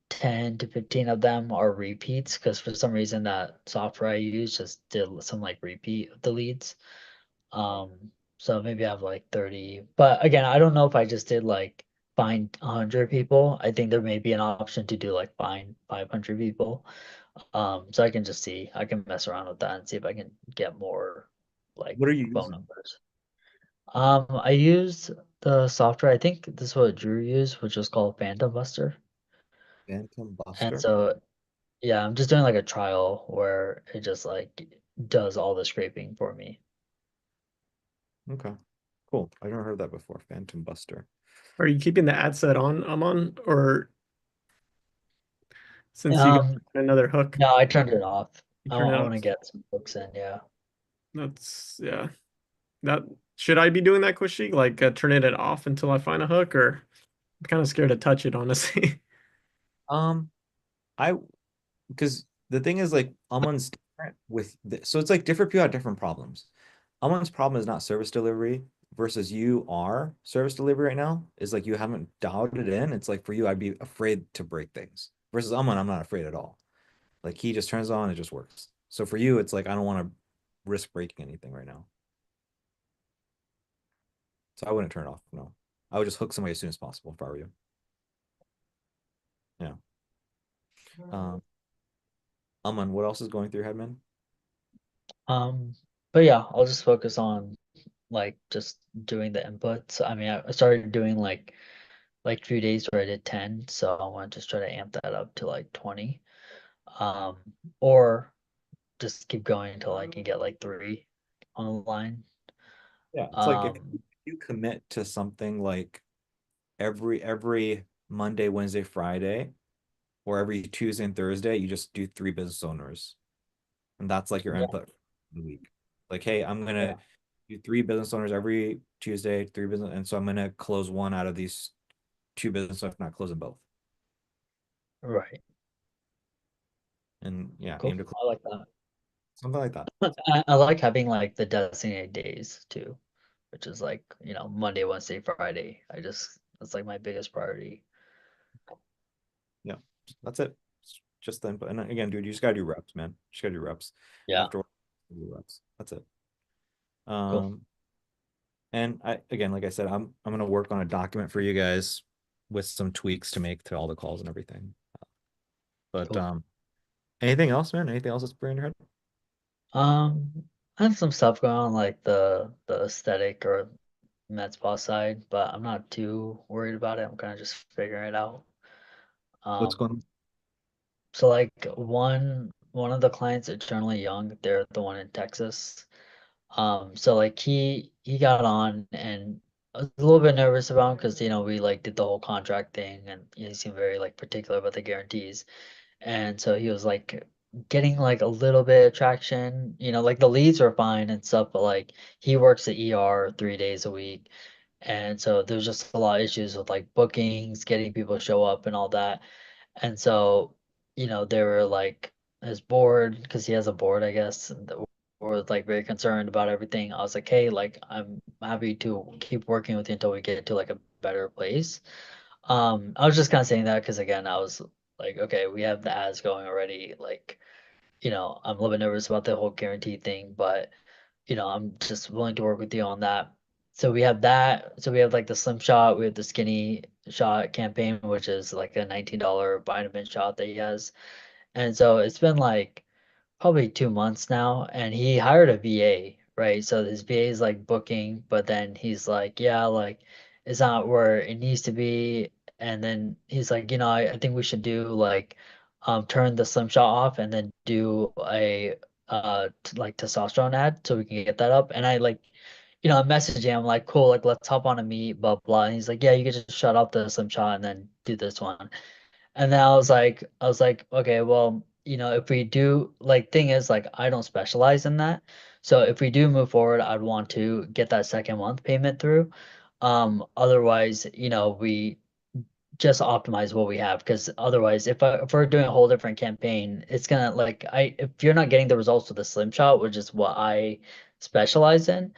10 to 15 of them are repeats because for some reason that software I use just did some like repeat of the leads. So maybe I have like 30. But again, I don't know if I just did like find 100 people. I think there may be an option to do like find 500 people. So I can just see, I can mess around with that and see if I can get more like What are you phone using? numbers. I used the software, I think this is what Drew used, which was called Phantom Buster. Phantom And Buster? so yeah, I'm just doing like a trial where it just like does all the scraping for me. Okay. Cool. I've never heard that before. Phantom Buster. Are you keeping the ad set on, Amon, or since you got Um, another hook, no, I turned it off. you I turn it want, I off? want to get some books in, yeah. That's yeah. That should I be doing that, Kushi? Like turning it off until I find a hook, or I'm kind of scared to touch it, honestly. Um, I because the thing is like Amon's different with so it's like different people have different problems. Amon's problem is not service delivery versus you are service delivery right now is like you haven't dialed it in. It's like for you, I'd be afraid to break things. Versus Amon, I'm not afraid at all. Like he just turns it on, it just works. So for you, it's like I don't want to risk breaking anything right now. So I wouldn't turn it off. No. I would just hook somebody as soon as possible if I were you. Yeah. Um, Aman, what else is going through your head, man? Um, but yeah, I'll just focus on like just doing the inputs. I mean, I started doing like a few days where I did 10, so I want to just try to amp that up to like 20. Um, or just keep going until I can get like 3 on the line. Yeah, it's like if Um, you commit to something like every Monday, Wednesday, Friday, or every Tuesday and Thursday, you just do 3 business owners. And that's like your yeah, input for the week. Like, hey, I'm yeah, gonna do 3 business owners every Tuesday, 3 business, and so I'm gonna close one out of these 2 business, if not closing both. right. And yeah, Cool. aim to close I like that. something like that. I like having like the designated days too, which is like, Monday, Wednesday, Friday. That's like my biggest priority. Yeah, that's it. Just the input. And again, dude, you just gotta do reps, man. You just gotta do reps. Yeah, After do reps. That's it. cool. And I again, like I said, I'm gonna work on a document for you guys with some tweaks to make to all the calls and everything. But Cool. anything else, man? Anything else that's in your head? I have some stuff going on like the aesthetic or med spa side, but I'm not too worried about it. I'm kind of just figuring it out. What's Um, going on? so like one of the clients Eternally Young, they're the one in Texas. So like he got on and I was a little bit nervous about him because we like did the whole contract thing and he seemed very like particular about the guarantees. And so he was like getting like a little bit of traction, like the leads were fine and stuff, but like he works at ER 3 days a week. And so there's just a lot of issues with like bookings, getting people to show up and all that. And so, they were like his board, because he has a board, I guess, and were like very concerned about everything. I was like, hey, like I'm happy to keep working with you until we get to like a better place. I was just kind of saying that because again, I was like, okay, we have the ads going already. Like, I'm a little bit nervous about the whole guarantee thing, but I'm just willing to work with you on that. So we have that. So we have like the slim shot, we have the skinny shot campaign, which is like a $19 vitamin shot that he has. And so it's been like probably 2 months now, and he hired a VA, right? So his VA is like booking, but then he's like, yeah, like it's not where it needs to be. And then he's like, I think we should do like turn the Slim Shot off and then do a like testosterone ad so we can get that up. And I like, I messaged him, I'm like, cool, like let's hop on a meet, blah blah. And he's like, yeah, you can just shut off the Slim Shot and then do this one. And then I was like, okay, well, if we do, like, thing is, like, I don't specialize in that. So if we do move forward, I'd want to get that second month payment through. Otherwise, we just optimize what we have because otherwise, if we're doing a whole different campaign, it's gonna like if you're not getting the results with the Slim Shot, which is what I specialize in,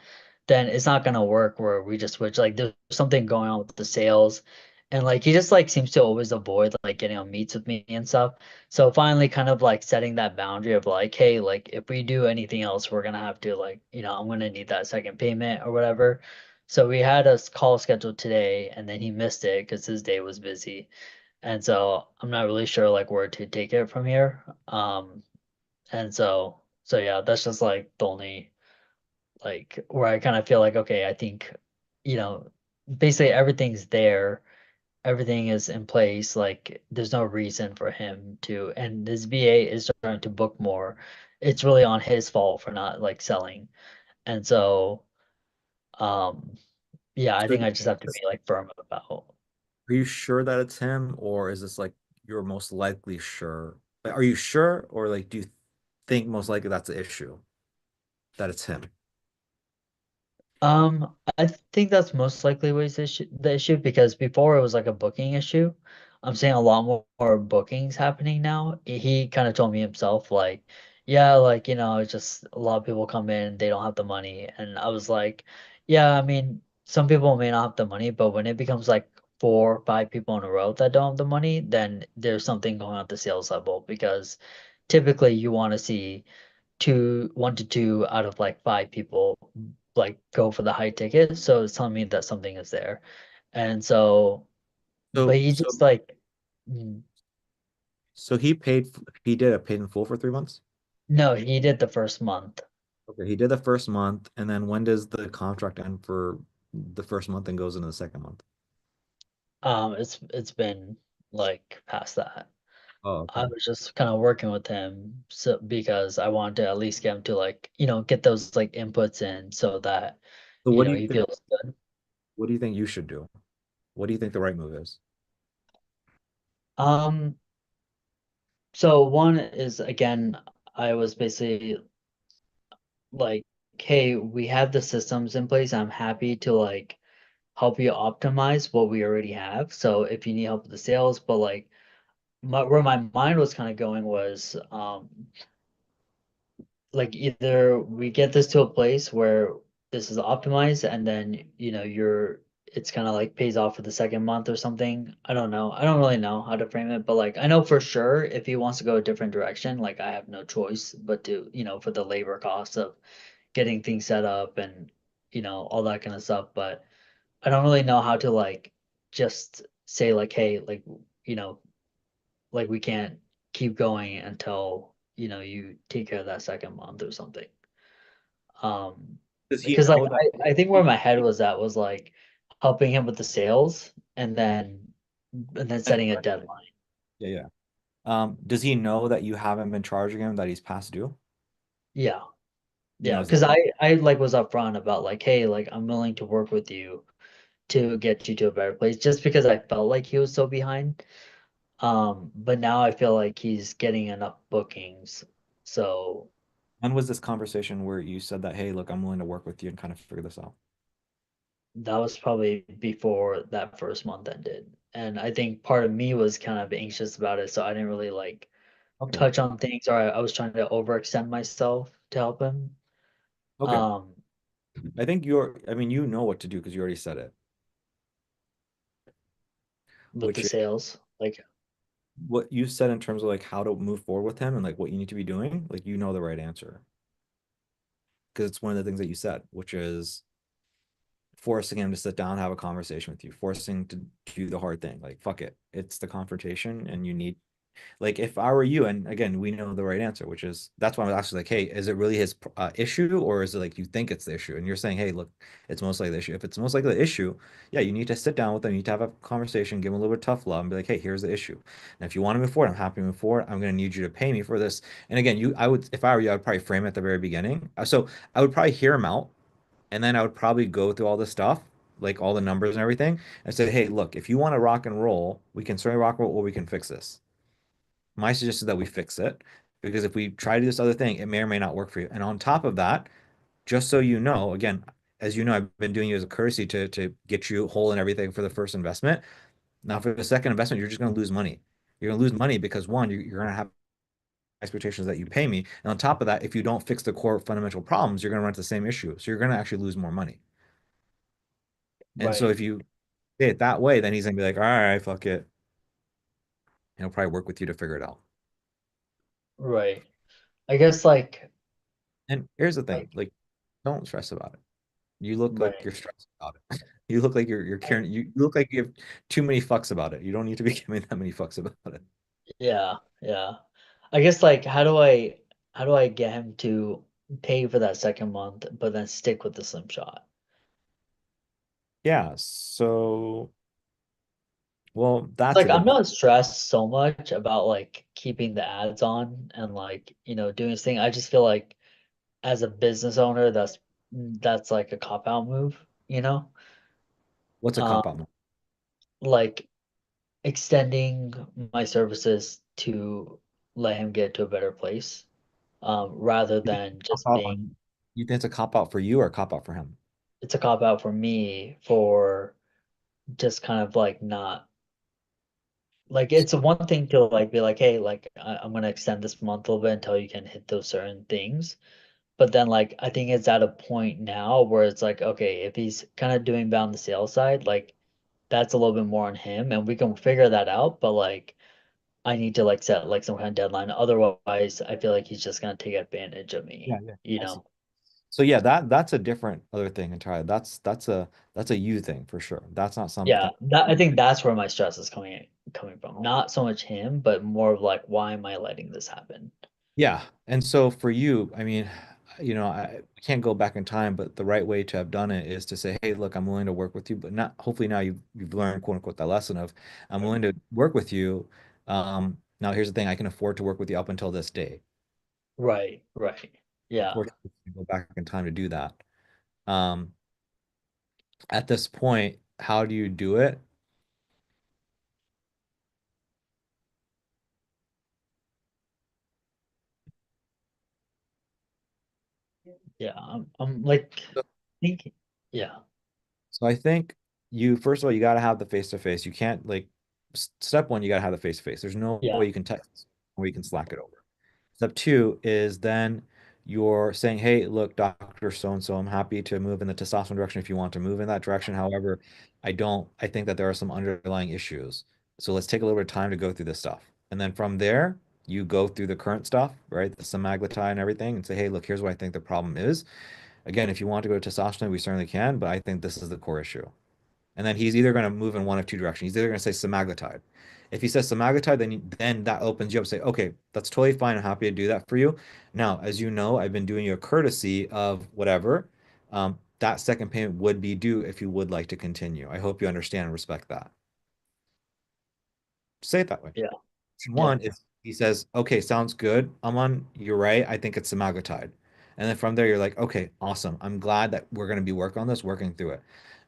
then it's not gonna work where we just switch. Like there's something going on with the sales, and like he just like seems to always avoid like getting on meets with me and stuff. So finally, kind of like setting that boundary of like, hey, like if we do anything else, we're gonna have to like, I'm gonna need that second payment or whatever. So we had a call scheduled today, and then he missed it because his day was busy. And so I'm not really sure like where to take it from here. And so yeah, that's just like the only like where I kind of feel like, okay, I think, you know, basically everything's there, everything is in place. Like there's no reason for him to, and this VA is starting to book more. It's really on his fault for not like selling. And so, um, yeah, I So think I just have to be like firm about. are you sure that it's him, or is this like you're most likely sure? Like, are you sure, or like do you think most likely that's the issue, that it's him? I think that's most likely what is the issue because before it was like a booking issue. I'm seeing a lot more bookings happening now. He kind of told me himself, like, yeah, like, it's just a lot of people come in, they don't have the money. And I was like, yeah, I mean, some people may not have the money, but when it becomes like 4 or 5 people in a row that don't have the money, then there's something going on at the sales level because typically you want to see 1 to 2 out of like 5 people like go for the high ticket. So it's telling me that something is there. And so, but So he so just like, mm, so he did a paid in full for 3 months? no, he did the first month. Okay, he did the first month, and then when does the contract end for the first month and goes into the second month? It's been like past that. Oh, I okay. was just kind of working with him so because I wanted to at least get him to like, get those like inputs in so that, So what do you he think? feels good. What do you think you should do? What do you think the right move is? Um, so one is again, I was basically like, hey, we have the systems in place. I'm happy to like help you optimize what we already have. So if you need help with the sales, but like where my mind was kind of going was like either we get this to a place where this is optimized and then it's kind of like pays off for the second month or something. I don't know. I don't really know how to frame it, but like I know for sure if he wants to go a different direction, like I have no choice but to, for the labor costs of getting things set up and all that kind of stuff. But I don't really know how to like just say like, hey, like, you know, like we can't keep going until, you take care of that second month or something. Um, Does he because like know that? I think where my head was at was like helping him with the sales and then setting a deadline. Yeah, yeah. Does he know that you haven't been charging him, that he's past due? Yeah. He Yeah. knows Because that. I like was upfront about like, hey, like I'm willing to work with you to get you to a better place just because I felt like he was so behind. But now I feel like he's getting enough bookings. So When was this conversation where you said that, hey, look, I'm willing to work with you and kind of figure this out? that was probably before that first month ended. And I think part of me was kind of anxious about it. So I didn't really like Okay. touch on things or I was trying to overextend myself to help him. Okay. Um, I think I mean, you know what to do because you already said it, with the which is sales, like, what you said in terms of like how to move forward with him and like what you need to be doing. Like, you know the right answer because it's one of the things that you said, which is forcing him to sit down, have a conversation with you, forcing to do the hard thing. Like, fuck it. It's the confrontation and you need Like if I were you, and again, we know the right answer, which is that's why I was actually like, hey, is it really his issue, or is it like you think it's the issue? And you're saying, hey, look, it's most likely the issue. If it's most likely the issue, yeah, you need to sit down with them, you need to have a conversation, give them a little bit of tough love, and be like, hey, here's the issue. And if you want to move forward, I'm happy to move forward. I'm going to need you to pay me for this. And again, I would, if I were you, I would probably frame it at the very beginning. So I would probably hear him out, and then I would probably go through all this stuff, like all the numbers and everything, and say, hey, look, if you want to rock and roll, we can certainly rock and roll, or we can fix this. My suggestion is that we fix it, because if we try to do this other thing, it may or may not work for you. And on top of that, just so you know, again, as you know, I've been doing you as a courtesy to get you whole and everything for the first investment. Now, for the second investment, you're just going to lose money. You're going to lose money because one, you're going to have expectations that you pay me. And on top of that, if you don't fix the core fundamental problems, you're going to run into the same issue. So you're going to actually lose more money. And so Right. if you say it that way, then he's going to be like, all right, fuck it. And he'll probably work with you to figure it out. Right. I guess like And here's the thing, like like, don't stress about it. You look like right. you're stressed about it. You look like you're caring. You look like you have too many fucks about it. You don't need to be giving that many fucks about it. Yeah, yeah. I guess like how do I get him to pay for that second month but then stick with the slim shot? Yeah. So, well, It's that's a like I'm good point. not stressed so much about like keeping the ads on and like, doing this thing. I just feel like as a business owner, that's like a cop out move, you know? What's a cop out? Um, like extending my services to let him get to a better place, rather You think than cop just out being on? You think it's a cop out for you or a cop out for him? it's a cop out for me for just kind of like not like it's a one thing to like be like, hey, like I'm gonna extend this month a little bit until you can hit those certain things. But then like I think it's at a point now where it's like, okay, if he's kind of doing bad on the sales side, like that's a little bit more on him and we can figure that out, but like I need to like set like some kind of deadline. Otherwise, I feel like he's just gonna take advantage of Yeah, me, yeah. you I see. know? So yeah, that's a different other thing entirely. That's a you thing for sure. That's not Yeah, something. that I think that's where my stress is coming from. Not so much him, but more of like, why am I letting this happen? Yeah. And so for you, I mean, I can't go back in time, but the right way to have done it is to say, hey, look, I'm willing to work with you, but not hopefully now you've learned quote unquote that lesson of I'm willing to work with you. Now here's the thing, I can afford to work with you up until this day. Right, right. Yeah, Unfortunately, you go back in time to do that. Um, at this point, how do you do it? yeah. I'm like thinking, yeah, So I think you first of all you got to have the face to face. You can't like step one, you got to have the face to face. There's no yeah, way you can text or you can slack it over. Step two is then you're saying, hey, look, Dr. So and so, I'm happy to move in the testosterone direction if you want to move in that direction. However, I think that there are some underlying issues. So let's take a little bit of time to go through this stuff. And then from there, you go through the current stuff, right? The semaglutide and everything, and say, hey, look, here's what I think the problem is. Again, if you want to go to testosterone, we certainly can, but I think this is the core issue. And then he's either going to move in one of two directions. He's either going to say semaglutide. If he says semaglutide, then that opens you up. Say, okay, that's totally fine. I'm happy to do that for you. Now, as you know, I've been doing you a courtesy of whatever. That second payment would be due if you would like to continue. I hope you understand and respect that. Say it that way. yeah, Option yeah, one is he says, okay, sounds good. Aman, you're right. I think it's semaglutide. And then from there, you're like, okay, awesome. I'm glad that we're going to be working on this, working through it.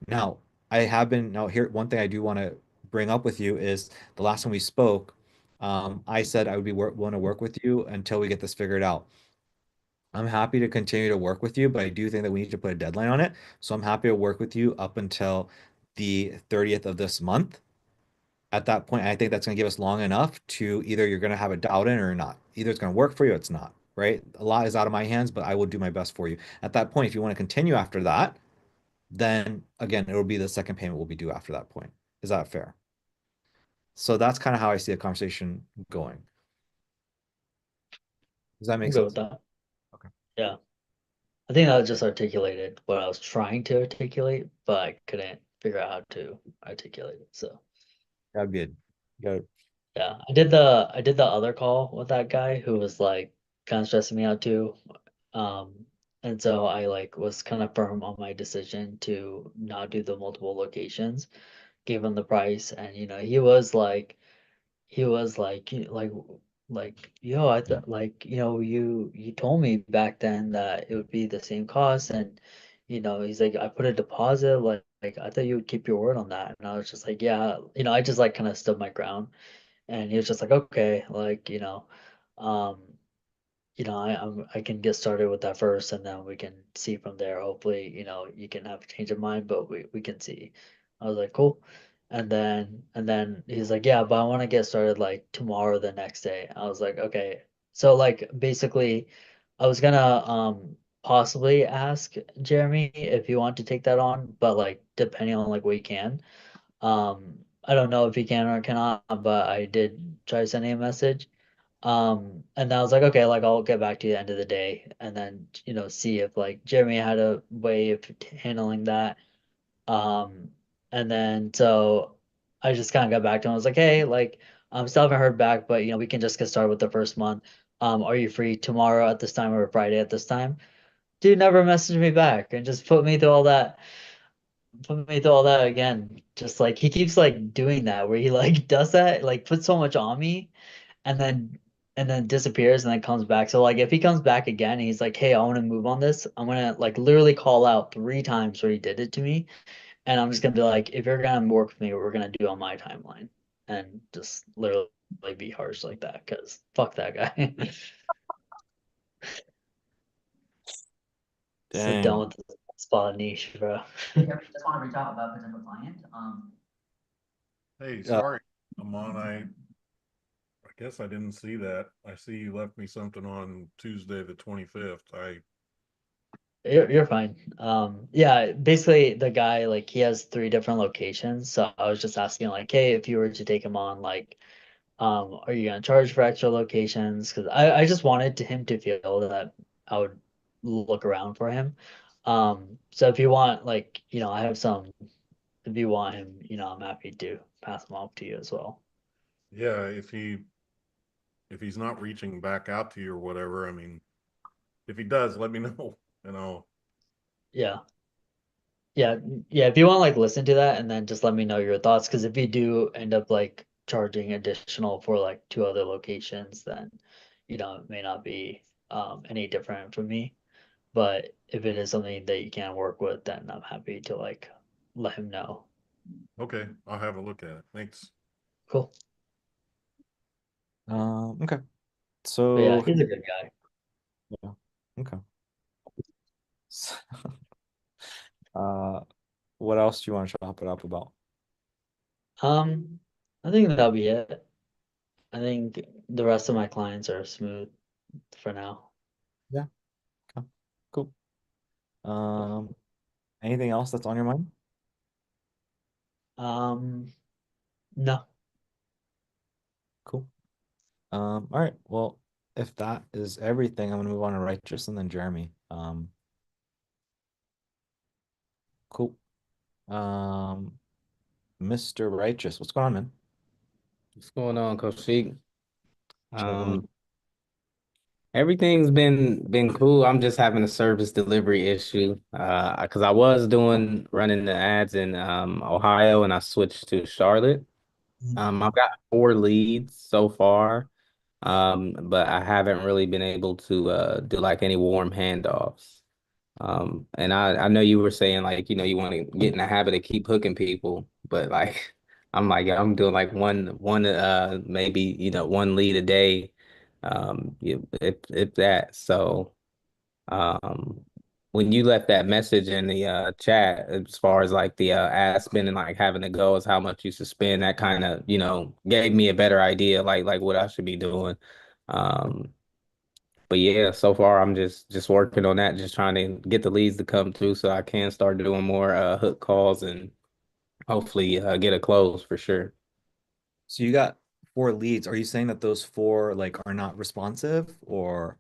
Now, now here, one thing I do want to bring up with you is the last time we spoke, I said I would be willing to work with you until we get this figured out. I'm happy to continue to work with you, but I do think that we need to put a deadline on it. So I'm happy to work with you up until the 30th of this month. At that point, I think that's going to give us long enough to either you're going to have a doubt in or not. Either it's going to work for you, or it's not, right? A lot is out of my hands, but I will do my best for you. At that point, if you want to continue after that, then again, it will be the second payment will be due after that point. Is that fair? So that's kind of how I see the conversation going. Does that I'm make good with sense? that. Okay. Yeah. I think that just articulated what I was trying to articulate, but I couldn't figure out how to articulate it. So Yeah, good. Got it. Yeah, I did the other call with that guy who was like kind of stressing me out too. And so I like was kind of firm on my decision to not do the multiple locations, gave him the price, and he was like yo, I thought like you told me back then that it would be the same cost, and he's like I put a deposit, like I thought you would keep your word on that, and I was just like yeah, I just like kind of stood my ground. And he was just like, okay, like, um, I can get started with that first, and then we can see from there. Hopefully, you can have a change of mind, but we can see. I was like, cool. And then he's like, yeah, but I want to get started like tomorrow, or the next day. I was like, okay. So like basically, I was gonna possibly ask Jeremy if you want to take that on, but like depending on like what you can. I don't know if he can or cannot, but I did try sending a message. And I was like, okay, like I'll get back to you at the end of the day, and then see if like Jeremy had a way of handling that. Um, and then so I just kind of got back to him. I was like, hey, like still haven't heard back, but we can just get started with the first month. Are you free tomorrow at this time or Friday at this time? Dude never messaged me back and just put me through all that again. Just like he keeps like doing that where he like does that, like puts so much on me and then disappears and then comes back. So like if he comes back again and he's like, hey, I want to move on this, I'm gonna like literally call out 3 times where he did it to me. And I'm just gonna be like, if you're gonna work with me, we're gonna do it on my timeline. And just literally like be harsh like that, because fuck that guy. So done Dang. with the spot niche, bro. Just want to reach out about potential client. Hey, Uh, sorry, I'm on. I guess I didn't see that. I see you left me something on Tuesday the 25th. You're fine. Yeah, basically the guy like he has 3 different locations. So I was just asking like, hey, if you were to take him on, like, are you gonna charge for extra locations? Because I just wanted him to feel that I would look around for him. So if you want, like, I have some. If you want him, I'm happy to pass him off to you as well. Yeah, if he's not reaching back out to you or whatever, I mean, if he does, let me know. You know, Yeah. Yeah, yeah. If you want to like listen to that and then just let me know your thoughts, because if you do end up like charging additional for like 2 other locations, then it may not be any different for me. But if it is something that you can work with, then I'm happy to like let him know. okay, I'll have a look at it. Thanks. Cool. okay. But yeah, So, he's a good guy. yeah. Okay. So, uh, what else do you want to chop it up about? Um, I think that'll be it. I think the rest of my clients are smooth for now. Yeah. Okay. Cool. Cool. Um, anything else that's on your mind? Um, no. Cool. All right. Well, if that is everything, I'm gonna move on to Righteous and then Jeremy. Cool. Um, Mr. Righteous, what's going on, man? What's going on, Coach Sheik? Chilling. Um, Everything's been cool. I'm just having a service delivery issue. Because I was doing running the ads in Ohio and I switched to Charlotte. I've got 4 leads so far. But I haven't really been able to do like any warm handoffs. And I know you were saying like, you want to get in the habit of keep hooking people, but like I'm doing like one maybe, 1 lead a day. If that. So um when you left that message in the chat as far as like the ad spend and like having to go is how much you should spend, that kind of, gave me a better idea like what I should be doing. Um but yeah, so far I'm just working on that, just trying to get the leads to come through so I can start doing more hook calls and hopefully get a close for sure. So you got 4 leads. Are you saying that those four like are not responsive or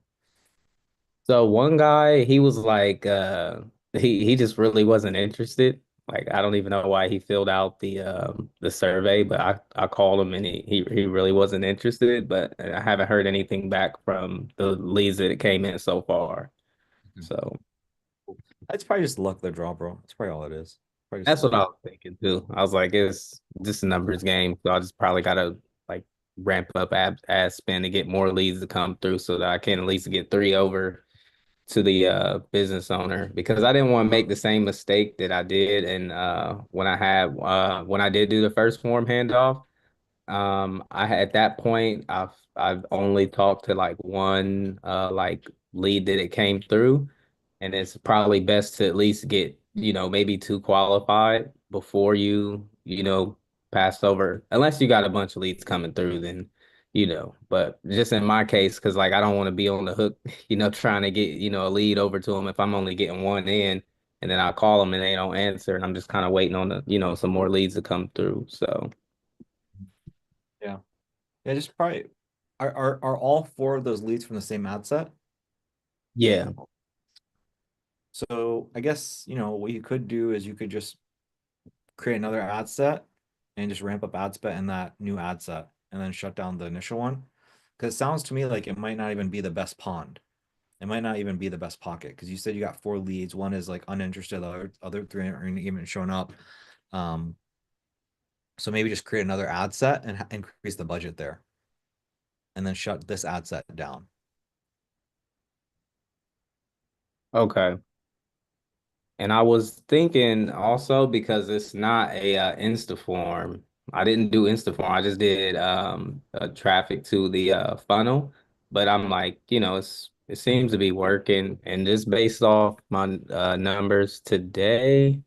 So one guy, he was like he just really wasn't interested. Like I don't even know why he filled out the survey, but I called him and he really wasn't interested, but I haven't heard anything back from the leads that came in so far. So That's probably just luck of the draw, bro. That's probably all it is. Probably just that's what luck. I was thinking too. I was like, it's just a numbers game. So I just probably gotta like ramp up ad spend to get more leads to come through so that I can at least get three over to the business owner because I didn't want to make the same mistake that I did and when I did do the first form handoff. I had at that point I've only talked to like one like lead that it came through, and it's probably best to at least get, maybe two qualified before you pass over. Unless you got a bunch of leads coming through, then but just in my case, because like I don't want to be on the hook, trying to get, a lead over to them if I'm only getting one in, and then I call them and they don't answer, and I'm just kind of waiting on some more leads to come through. So Yeah. Yeah, just probably are all four of those leads from the same ad set? yeah. So I guess, what you could do is you could just create another ad set and just ramp up ad spend in that new ad set and then shut down the initial one. Because it sounds to me like it might not even be the best pond. It might not even be the best pocket because you said you got four leads. One is like uninterested, the other three aren't even showing up. Um, so maybe just create another ad set and increase the budget there, and then shut this ad set down. Okay. And I was thinking also because it's not a Instaform. I didn't do Instaform. I just did traffic to the funnel. But I'm like, it seems to be working. And just based off my numbers today,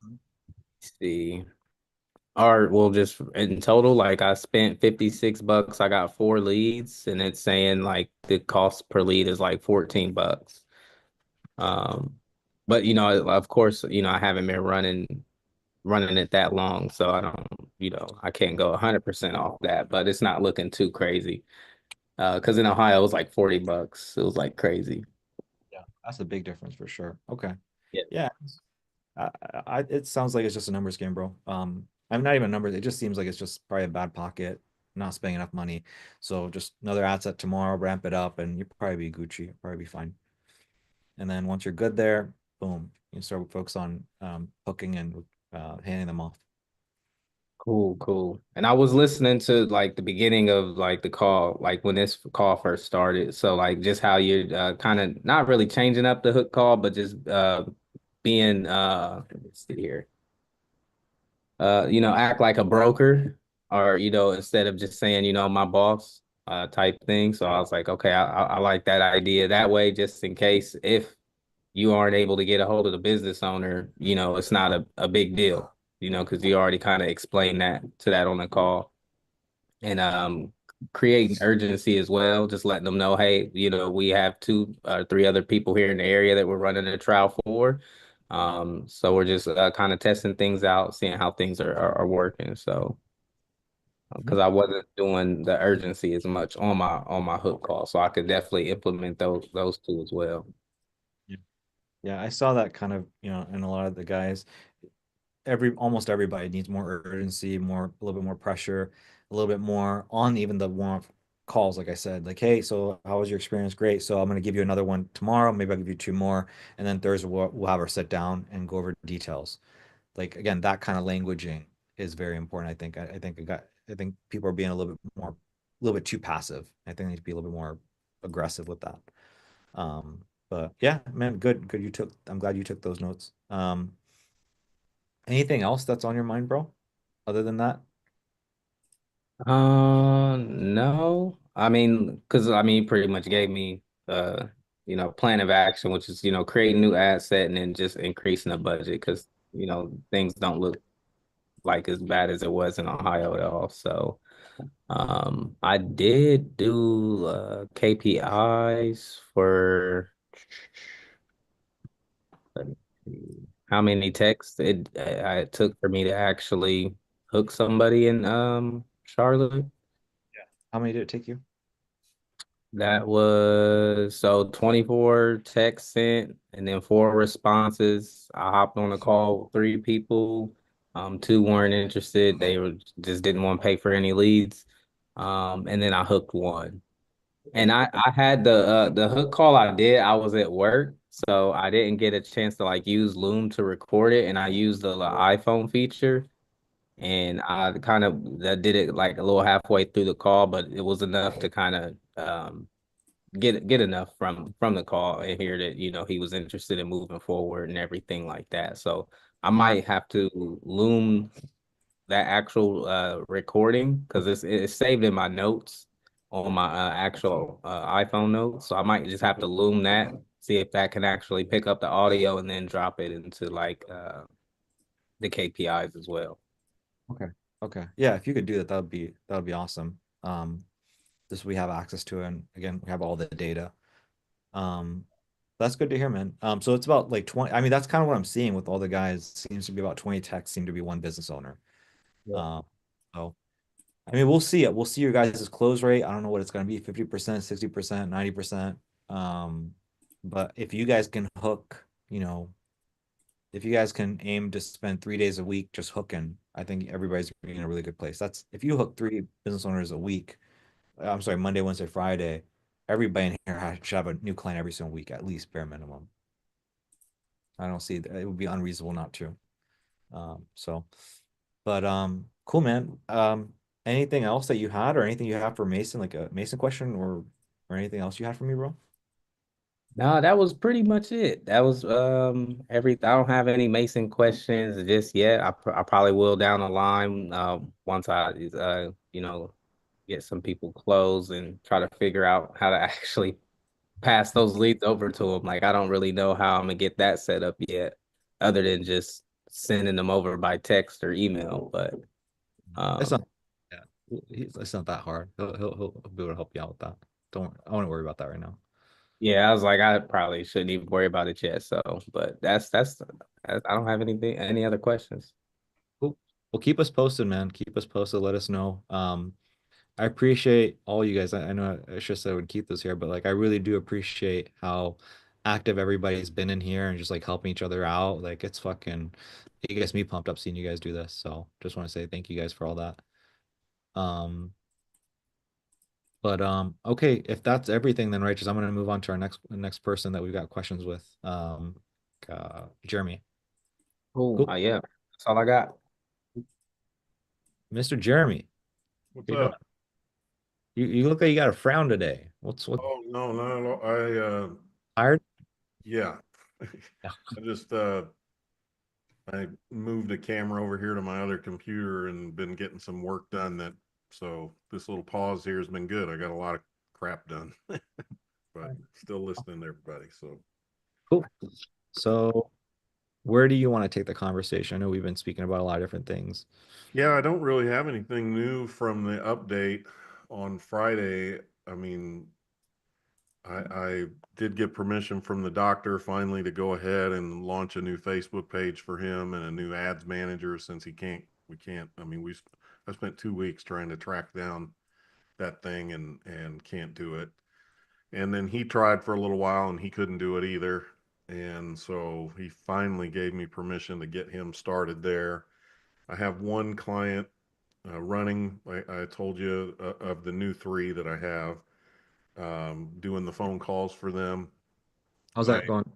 let's see. Or well, just in total, like I spent $56. I got four leads, and it's saying like the cost per lead is like $14. Um, but of course, I haven't been running it that long, so I don't, I can't go 100% off that, but it's not looking too crazy. Because in Ohio it was like $40. It was like crazy. Yeah, that's a big difference for sure. Okay. Yeah. Yeah. It sounds like it's just a numbers game, bro. I'm not even numbers. It just seems like it's just probably a bad pocket, not spending enough money. So just another ad set tomorrow, ramp it up, and you'll probably be Gucci. You'll probably be fine. And then once you're good there, boom, you start focus on hooking and handing them off. Cool, cool. And I was listening to like the beginning of like the call, like when this call first started. So like just how you're kind of not really changing up the hook call, but just being let's see here. Act like a broker or, instead of just saying, my boss type thing. So I was like, okay, I like that idea. That way, just in case if you aren't able to get a hold of the business owner, it's not a big deal, because you already kind of explained that to that on the call. And creating urgency as well, just letting them know, hey, we have two or three other people here in the area that we're running a trial for. So we're just kind of testing things out, seeing how things are working. So because I wasn't doing the urgency as much on my hook call, so I could definitely implement those two as well. Yeah. Yeah, I saw that kind of, in a lot of the guys. Almost everybody needs more urgency, a little bit more pressure, a little bit more on even the warm calls. Like I said, like, hey, so how was your experience? Great. So I'm going to give you another one tomorrow. Maybe I'll give you two more, and then Thursday we'll have our sit down and go over details. Like again, that kind of languaging is very important. I think people are being a little bit too passive. I think they need to be a little bit more aggressive with that. But yeah, man, good. I'm glad you took those notes. Anything else that's on your mind, bro? Other than that? No. I mean, because you pretty much gave me plan of action, which is, creating new ad set and then just increasing the budget because, things don't look like as bad as it was in Ohio at all. So I did do KPIs for let me see, how many texts it took for me to actually hook somebody in Charlotte. How many did it take you? That was so 24 texts sent and then four responses. I hopped on a call with three people. Two weren't interested. They were just didn't want to pay for any leads. And then I hooked one. And I had the hook call I did, I was at work, so I didn't get a chance to like use Loom to record it, and I used the iPhone feature. And I kind of that did it like a little halfway through the call, but it was enough to kind of get enough from the call and hear that he was interested in moving forward and everything like that. So I might have to loom that actual recording because it's saved in my notes on my actual iPhone notes. So I might just have to loom that, see if that can actually pick up the audio and then drop it into like the KPIs as well. Okay. Okay. Yeah, if you could do that, that would be awesome. This we have access to, and again, we have all the data. Um, that's good to hear, man. So it's about like 20. I mean, that's kind of what I'm seeing with all the guys. Seems to be about 20 techs seem to be one business owner. Yeah. So I mean, we'll see it. We'll see your guys' close rate. I don't know what it's going to be, 50%, 60%, 90%. But if you guys can hook, if you guys can aim to spend 3 days a week just hooking, I think everybody's in a really good place. That's if you hook three business owners a week, I'm sorry, Monday, Wednesday, Friday, everybody in here should have a new client every single week, at least bare minimum. I don't see that it would be unreasonable not to. So, but cool, man. Anything else that you had, or anything you have for Mason, like a Mason question, or anything else you had for me, bro? No, that was pretty much it. That was I don't have any Mason questions just yet. I probably will down the line once I get some people closed and try to figure out how to actually pass those leads over to them. Like I don't really know how I'm gonna get that set up yet, other than just sending them over by text or email. But It's um not, yeah, it's not that hard. He'll be able to help you out with that. I won't worry about that right now. yeah, I was like, I probably shouldn't even worry about it yet. So, but I don't have any other questions. Cool. Well, keep us posted, man. Keep us posted. Let us know. I appreciate all you guys. I know I should say I would keep this here, but like I really do appreciate how active everybody's been in here and just like helping each other out. Like it's fucking it gets me pumped up seeing you guys do this. So just want to say thank you guys for all that. Um, but okay, if that's everything, then righteous, I'm gonna move on to our next person that we've got questions with. Jeremy. Cool. Cool. Yeah, that's all I got. Mr. Jeremy. What's How you doing? up? You look like you got a frown today. What Oh no, no, I tired? yeah. I just I moved a camera over here to my other computer and been getting some work done so this little pause here has been good. I got a lot of crap done. But still listening to everybody. So Cool. So where do you want to take the conversation? I know we've been speaking about a lot of different things. yeah, I don't really have anything new from the update on Friday. I mean, I did get permission from the doctor finally to go ahead and launch a new Facebook page for him and a new ads manager since we can't, I mean, I spent 2 weeks trying to track down that thing and can't do it. And then he tried for a little while and he couldn't do it either. And so he finally gave me permission to get him started there. I have one client running, I told you of the new three that I have, doing the phone calls for them. How's I, that going?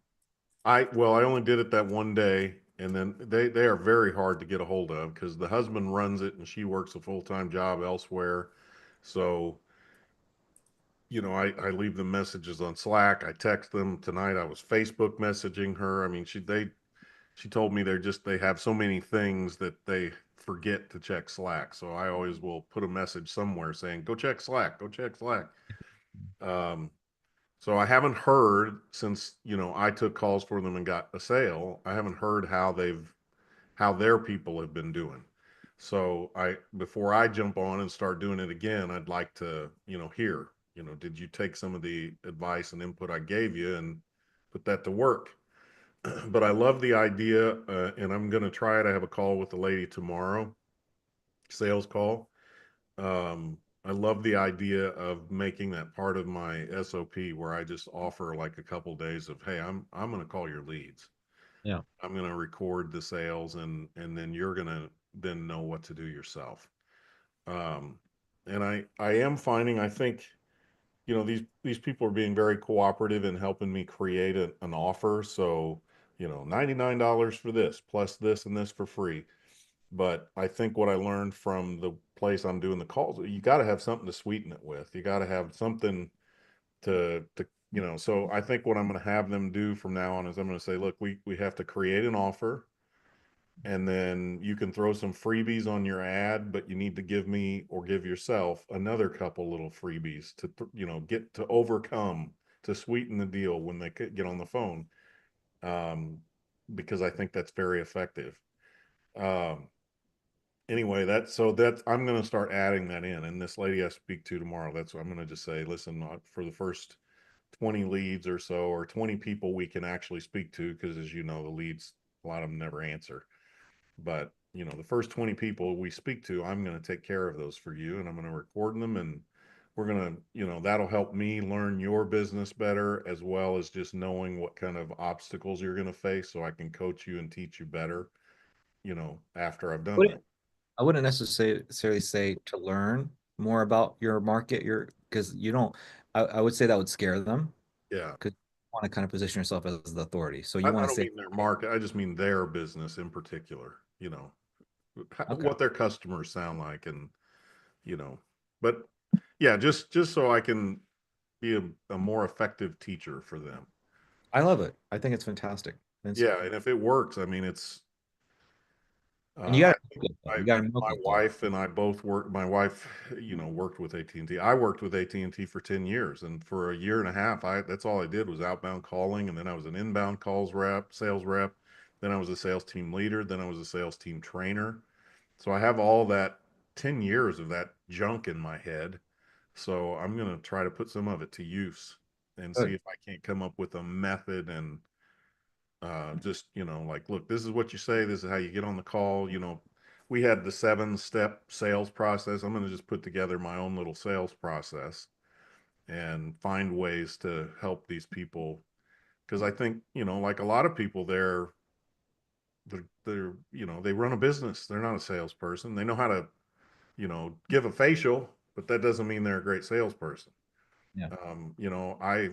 well, I only did it that one day, and then they are very hard to get a hold of because the husband runs it and she works a full-time job elsewhere. So, I leave them messages on Slack. I text them tonight. I was Facebook messaging her. I mean, she told me they have so many things that they forget to check Slack. So I always will put a message somewhere saying, go check Slack, go check Slack. Um, so I haven't heard since, I took calls for them and got a sale. I haven't heard how their people have been doing. So before I jump on and start doing it again, I'd like to, hear, did you take some of the advice and input I gave you and put that to work? But I love the idea, and I'm going to try it. I have a call with the lady tomorrow, sales call. Um, I love the idea of making that part of my SOP where I just offer like a couple days of, hey, I'm going to call your leads. Yeah. I'm going to record the sales and then you're going to then know what to do yourself. And I am finding, I think, you know, these people are being very cooperative in helping me create an offer. So, you know, $99 for this plus this and this for free. But I think what I learned from the place I'm doing the calls, you got to have something to sweeten it with. You got to have something to you know. So I think what I'm going to have them do from now on is I'm going to say, look, we have to create an offer, and then you can throw some freebies on your ad, but you need to give me or give yourself another couple little freebies to you know, get to overcome, to sweeten the deal when they get on the phone, because I think that's very effective. Um, anyway, that's I'm going to start adding that in. And this lady I speak to tomorrow, that's what I'm going to just say, listen, for the first 20 leads or so, or 20 people we can actually speak to, because as you know, the leads, a lot of them never answer. But you know, the first 20 people we speak to, I'm going to take care of those for you, and I'm going to record them, and we're going to, you know, that'll help me learn your business better, as well as just knowing what kind of obstacles you're going to face, so I can coach you and teach you better, you know, after I've done that. I wouldn't necessarily say to learn more about your market, because you don't, I would say that would scare them Yeah. because you want to kind of position yourself as the authority. So I you want to don't say, mean their market. I just mean their business in particular, you know, okay, what their customers sound like, and, you know, but yeah, just so I can be a more effective teacher for them. I love it. I think it's fantastic. Yeah. And if it works, I mean, it's, And you I got think you got to milk my it though. wife and I both worked. My wife, you know, worked with AT&T. I worked with AT&T for 10 years, and for a year and a half, that's all I did was outbound calling, and then I was an inbound calls rep, sales rep. Then I was a sales team leader. Then I was a sales team trainer. So I have all that 10 years of that junk in my head. So I'm going to try to put some of it to use and see Good. if I can't come up with a method, and just, you know, like, look, this is what you say, this is how you get on the call. You know, we had the 7-step sales process. I'm going to just put together my own little sales process and find ways to help these people, because I think, you know, like a lot of people, they're you know, they run a business, they're not a salesperson. They know how to, you know, give a facial, but that doesn't mean they're a great salesperson. Yeah. You know, I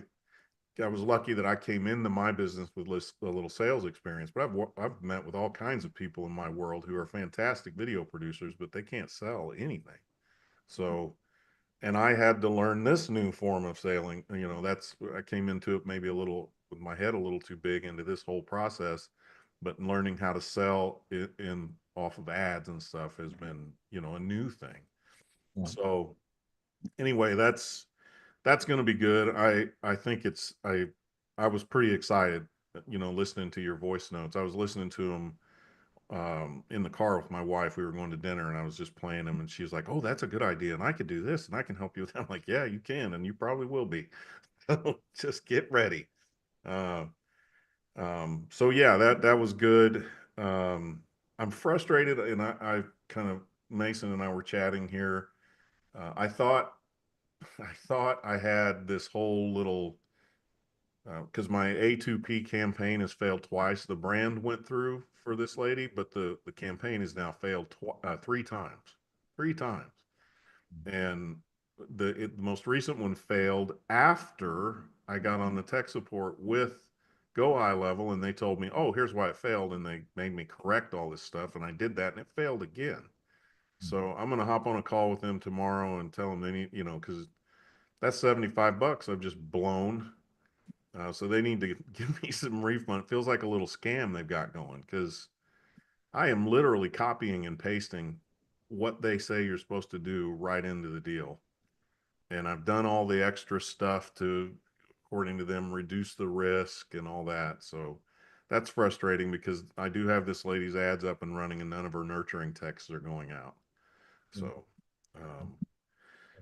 was lucky that I came into my business with a little sales experience, but I've met with all kinds of people in my world who are fantastic video producers, but they can't sell anything. So, and I had to learn this new form of selling. You know, I came into it maybe a little with my head a little too big into this whole process, but learning how to sell it in off of ads and stuff has been, you know, a new thing. Yeah. So anyway, that's going to be good. I think I was pretty excited, you know, listening to your voice notes. I was listening to them in the car with my wife. We were going to dinner, and I was just playing them, and she was like, "Oh, that's a good idea, and I could do this, and I can help you with that." I'm like, "Yeah, you can, and you probably will be." Just get ready. Uh, so yeah, that was good. I'm frustrated, and I kind of, Mason and I were chatting here. I thought I had this whole little, because my A2P campaign has failed twice. The brand went through for this lady, but the campaign has now failed 3 times, 3 times. And the most recent one failed after I got on the tech support with Go High Level, and they told me, "Oh, here's why it failed," and they made me correct all this stuff, and I did that, and it failed again. So I'm gonna hop on a call with them tomorrow and tell them they need, you know, because that's $75 I've just blown. So they need to give me some refund. It feels like a little scam they've got going, because I am literally copying and pasting what they say you're supposed to do right into the deal. And I've done all the extra stuff to, according to them, reduce the risk and all that. So that's frustrating, because I do have this lady's ads up and running, and none of her nurturing texts are going out. So,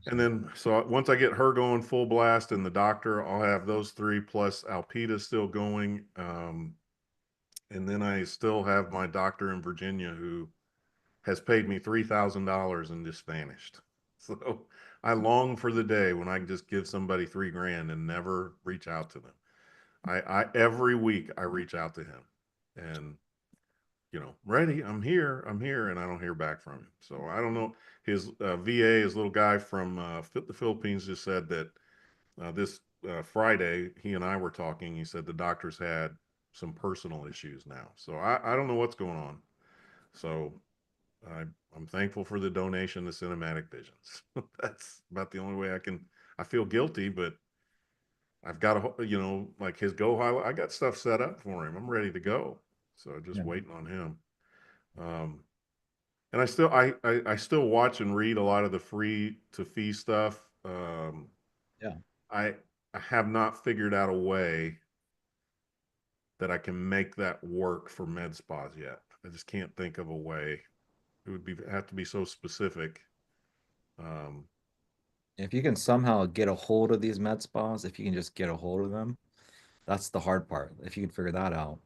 and then, so once I get her going full blast and the doctor, I'll have those 3 plus Alpita still going. And then I still have my doctor in Virginia who has paid me $3,000 and just vanished. So I long for the day when I can just give somebody $3 grand and never reach out to them. I every week I reach out to him and ready, I'm here, and I don't hear back from him. So I don't know. His VA, his little guy from the Philippines, just said that this Friday he and I were talking. He said the doctors had some personal issues now. So I don't know what's going on. So I'm thankful for the donation to Cinematic Visions. That's about the only way I can. I feel guilty, but I've got like his Go Highlight. I got stuff set up for him. I'm ready to go. So just waiting on him. And I still watch and read a lot of the free to fee stuff. Yeah. I have not figured out a way that I can make that work for med spas yet. I just can't think of a way. It would have to be so specific. Um, If you can somehow get a hold of these med spas, if you can just get a hold of them, that's the hard part. If you can figure that out.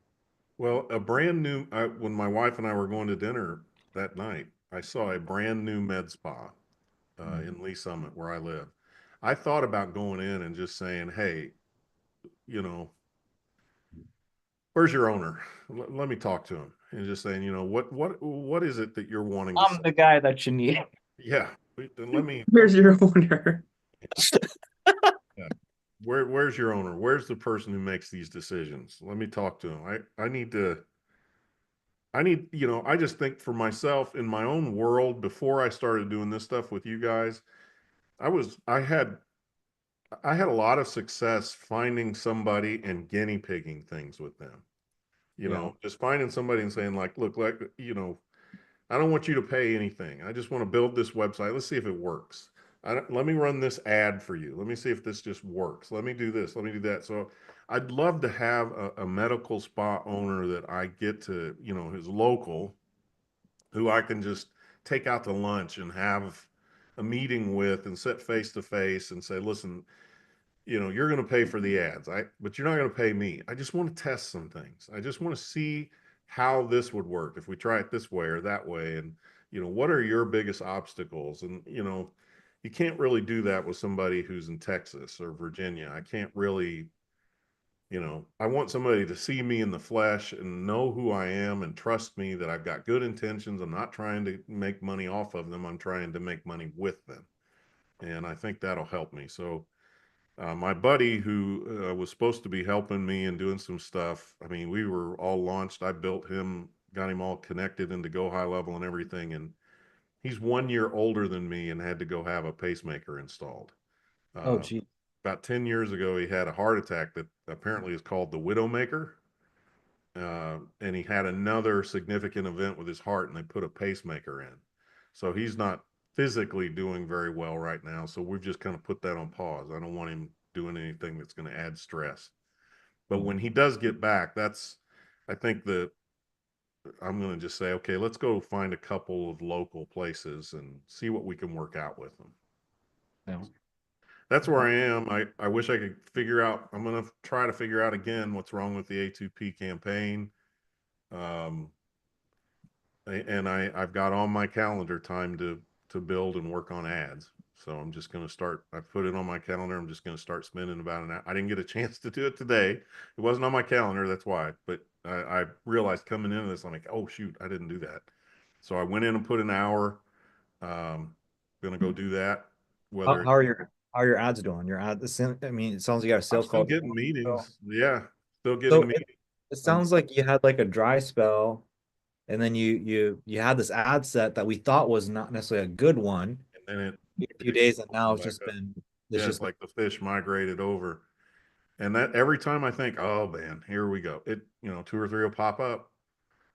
well, a brand new when my wife and I were going to dinner that night, I saw a brand new med spa in Lee Summit where I live. I thought about going in and just saying, "Hey, you know, where's your owner? Let me talk to him," and just saying, what is it that you're wanting to I'm say? the guy that you need. Yeah, then let me. Here's your owner. Yeah. Where's your owner? Where's the person who makes these decisions? Let me talk to him. I need to. I just think for myself in my own world before I started doing this stuff with you guys, I was I had a lot of success finding somebody and guinea pigging things with them. Yeah. Just finding somebody and saying like, look, like, I don't want you to pay anything. I just want to build this website. Let's see if it works. Let me run this ad for you. Let me see if this just works. Let me do this. Let me do that. So I'd love to have a medical spa owner that I get to, who's local, who I can just take out to lunch and have a meeting with and sit face to face and say, listen, you're going to pay for the ads, but you're not going to pay me. I just want to test some things. I just want to see how this would work if we try it this way or that way. And, what are your biggest obstacles? And, you can't really do that with somebody who's in Texas or Virginia. I can't really, I want somebody to see me in the flesh and know who I am and trust me that I've got good intentions. I'm not trying to make money off of them. I'm trying to make money with them. And I think that'll help me. So, my buddy who was supposed to be helping me and doing some stuff, I mean, we were all launched. I built him, got him all connected into Go High Level and everything. And he's 1 year older than me and had to go have a pacemaker installed. Oh, gee. About 10 years ago, he had a heart attack that apparently is called the Widowmaker. And he had another significant event with his heart and they put a pacemaker in. So he's not physically doing very well right now. So we've just kind of put that on pause. I don't want him doing anything that's going to add stress. But when he does get back, I think that I'm going to just say, okay, let's go find a couple of local places and see what we can work out with them. Yeah. That's where I am. I wish I could figure out, I'm going to try to figure out again what's wrong with the A2P campaign. Um, and I've got on my calendar time to build and work on ads. So I'm just going to start. I put it on my calendar. I'm just going to start spending about an hour. I didn't get a chance to do it today. It wasn't on my calendar. That's why. But I realized coming into this, I'm like, oh shoot, I didn't do that. So I went in and put an hour. Going to go do that. Whether How are your ads doing? Your ad, I mean, it sounds like you got a I'm sales still call. getting meetings. Yeah, still So getting meetings. it sounds like you had like a dry spell, and then you had this ad set that we thought was not necessarily a good one And then a few days, and now it's back just up. been Yeah, it's like the fish migrated over. And that every time I think, oh man, here we go. Two or three will pop up.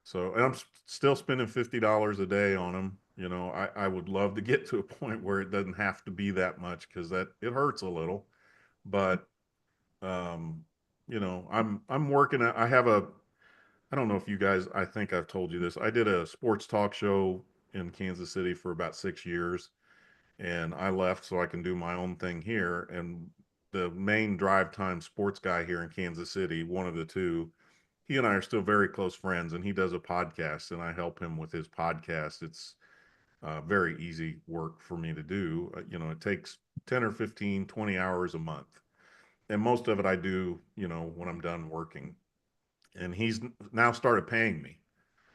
So, and I'm still spending $50 a day on them. I would love to get to a point where it doesn't have to be that much because it hurts a little. But, I'm working. I don't know if you guys, I think I've told you this. I did a sports talk show in Kansas City for about 6 years and I left so I can do my own thing here. And the main drive time sports guy here in Kansas City, one of the two, he and I are still very close friends, and he does a podcast, and I help him with his podcast. It's very easy work for me to do. You know, it takes 10 or 15, 20 hours a month. And most of it I do, you know, when I'm done working. And he's now started paying me.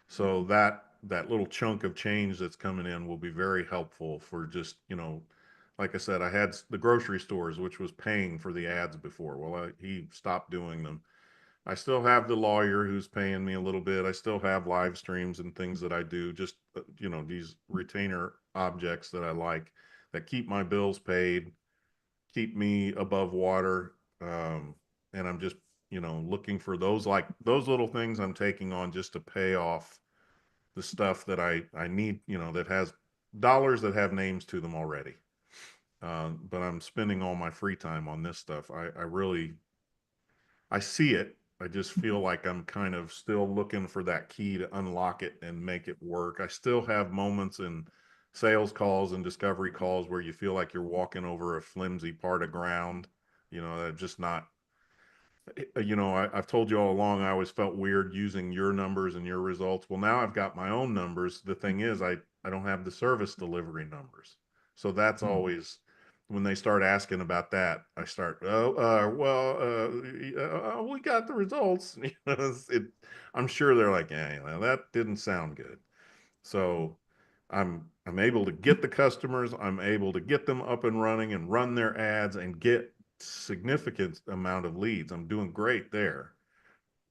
So that little chunk of change that's coming in will be very helpful for just, you know, like I said, I had the grocery stores, which was paying for the ads before. Well, he stopped doing them. I still have the lawyer who's paying me a little bit. I still have live streams and things that I do, just, you know, these retainer objects that I like that keep my bills paid, keep me above water. And I'm just, you know, looking for those, like those little things I'm taking on just to pay off the stuff that I need, you know, that has dollars that have names to them already. But I'm spending all my free time on this stuff. I really, I see it. I just feel like I'm kind of still looking for that key to unlock it and make it work. I still have moments in sales calls and discovery calls where you feel like you're walking over a flimsy part of ground, you know, that just not, you know, I've told you all along, I always felt weird using your numbers and your results. Well, now I've got my own numbers. The thing is, I don't have the service delivery numbers. So that's always, when they start asking about that, I start, we got the results. You know, I'm sure they're like, yeah, you know, that didn't sound good. So I'm able to get the customers, I'm able to get them up and running and run their ads and get significant amount of leads. I'm doing great there.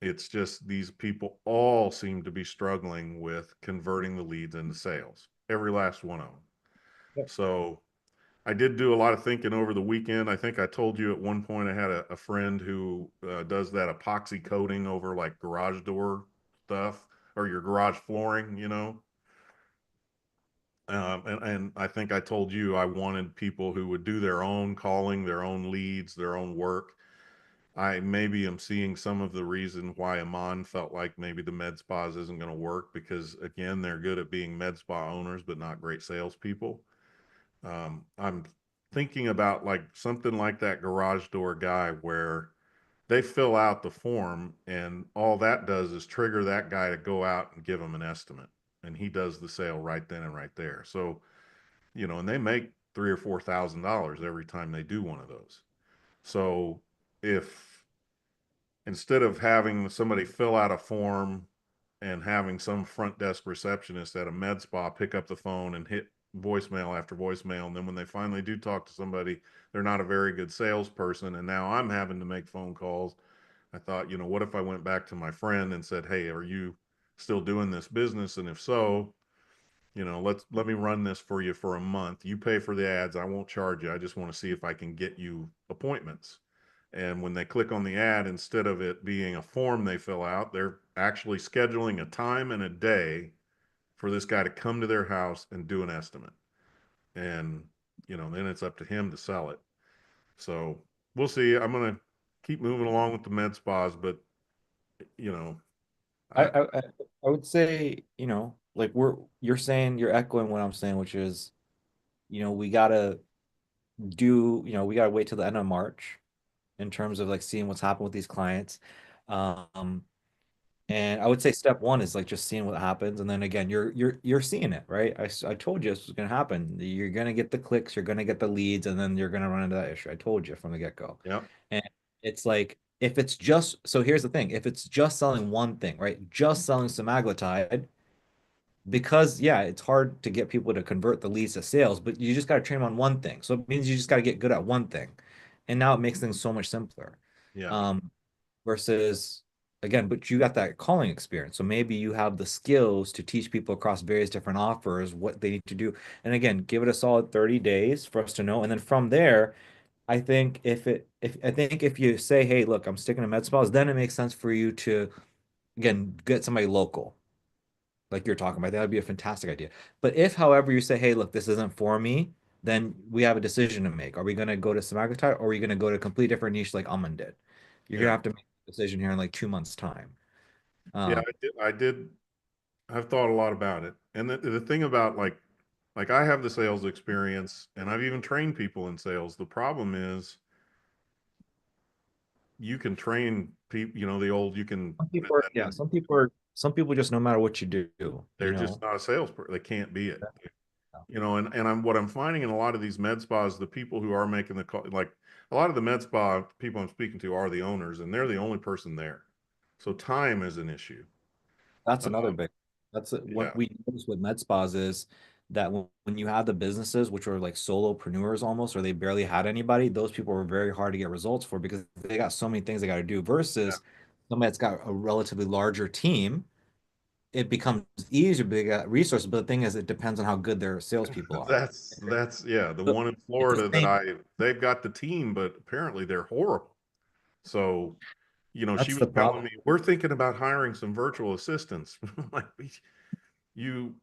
It's just these people all seem to be struggling with converting the leads into sales. Every last one of them. Yep. So I did do a lot of thinking over the weekend. I think I told you at one point I had a friend who does that epoxy coating over like garage door stuff or your garage flooring, you know. And I think I told you I wanted people who would do their own calling, their own leads, their own work. I maybe am seeing some of the reason why Amon felt like maybe the med spas isn't going to work because again, they're good at being med spa owners, but not great salespeople. I'm thinking about like something like that garage door guy where they fill out the form and all that does is trigger that guy to go out and give them an estimate. And he does the sale right then and right there. So, you know, and they make $3,000 or $4,000 every time they do one of those. So if instead of having somebody fill out a form and having some front desk receptionist at a med spa pick up the phone and hit voicemail after voicemail, and then when they finally do talk to somebody, they're not a very good salesperson, and now I'm having to make phone calls. I thought, you know, what if I went back to my friend and said, hey, are you still doing this business? And if so, you know, let me run this for you for a month. You pay for the ads. I won't charge you. I just want to see if I can get you appointments. And when they click on the ad, instead of it being a form they fill out, they're actually scheduling a time and a day for this guy to come to their house and do an estimate. And, you know, then it's up to him to sell it. So we'll see. I'm going to keep moving along with the med spas, but, you know, I, I I I would say, you know, like you're saying, you're echoing what I'm saying, which is, you know, we gotta wait till the end of March in terms of like seeing what's happened with these clients. Um, and I would say step one is like just seeing what happens, and then again, you're seeing it, right? I told you this was gonna happen. You're gonna get the clicks, you're gonna get the leads, and then you're gonna run into that issue. I told you from the get-go. yeah, And it's like if it's just so here's the thing, if it's just selling one thing, right? Just selling semaglutide, because yeah, it's hard to get people to convert the leads to sales, but you just got to train them on one thing. So it means you just got to get good at one thing. And now it makes things so much simpler. yeah, Um, versus again, but you got that calling experience. So maybe you have the skills to teach people across various different offers what they need to do. And again, give it a solid 30 days for us to know. And then from there, I think if you say, hey, look, I'm sticking to med spas, then it makes sense for you to again get somebody local like you're talking about. That would be a fantastic idea. But if, however, you say, hey, look, this isn't for me, then we have a decision to make. Are we going to go to semaglutide or are we going to go to a complete different niche like Almond did? You're going to yeah, have to make a decision here in like 2 months' time. yeah. Um, I've thought a lot about it. And the thing about like I have the sales experience and I've even trained people in sales. The problem is you can train people, you know, the old, you can, some people are, yeah, some people just no matter what you do, they're just not a salesperson. They can't be it. You know, and I'm what I'm finding in a lot of these med spas, the people who are making the call, like a lot of the med spa people I'm speaking to are the owners, and they're the only person there. So time is an issue. That's Uh, another big. That's yeah, what we notice with med spas is that when you have the businesses which were like solopreneurs almost, or they barely had anybody, those people were very hard to get results for because they got so many things they got to do. Versus somebody that's got a relatively larger team, it becomes easier, but they got resources. But the thing is, it depends on how good their salespeople are. that's yeah. The So one in it's the Florida that same. they've got the team, but apparently they're horrible. So, you know, she That's was the telling problem. me we're thinking about hiring some virtual assistants. Like you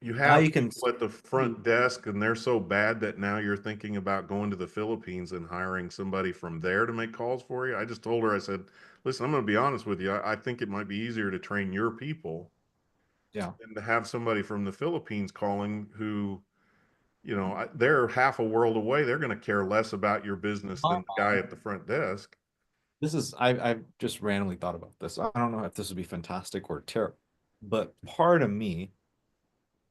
you Now have you can. people at the front desk and they're so bad that now you're thinking about going to the Philippines and hiring somebody from there to make calls for you. I just told her, I said, listen, I'm going to be honest with you. I think it might be easier to train your people Yeah. than to have somebody from the Philippines calling who, you know, they're half a world away. They're going to care less about your business than the guy at the front desk. This is I've just randomly thought about this. I don't know if this would be fantastic or terrible, but part of me,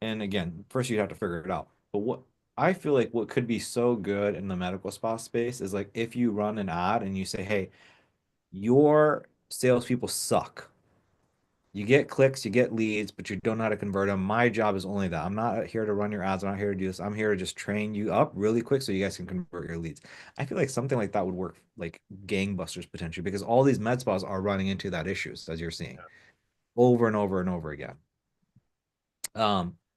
and again, first you have to figure it out. But what I feel like what could be so good in the medical spa space is like if you run an ad and you say, hey, your salespeople suck. You get clicks, you get leads, but you don't know how to convert them. My job is only that. I'm not here to run your ads. I'm not here to do this. I'm here to just train you up really quick so you guys can convert your leads. I feel like something like that would work like gangbusters potentially because all these med spas are running into that issues as you're seeing over and over and over again.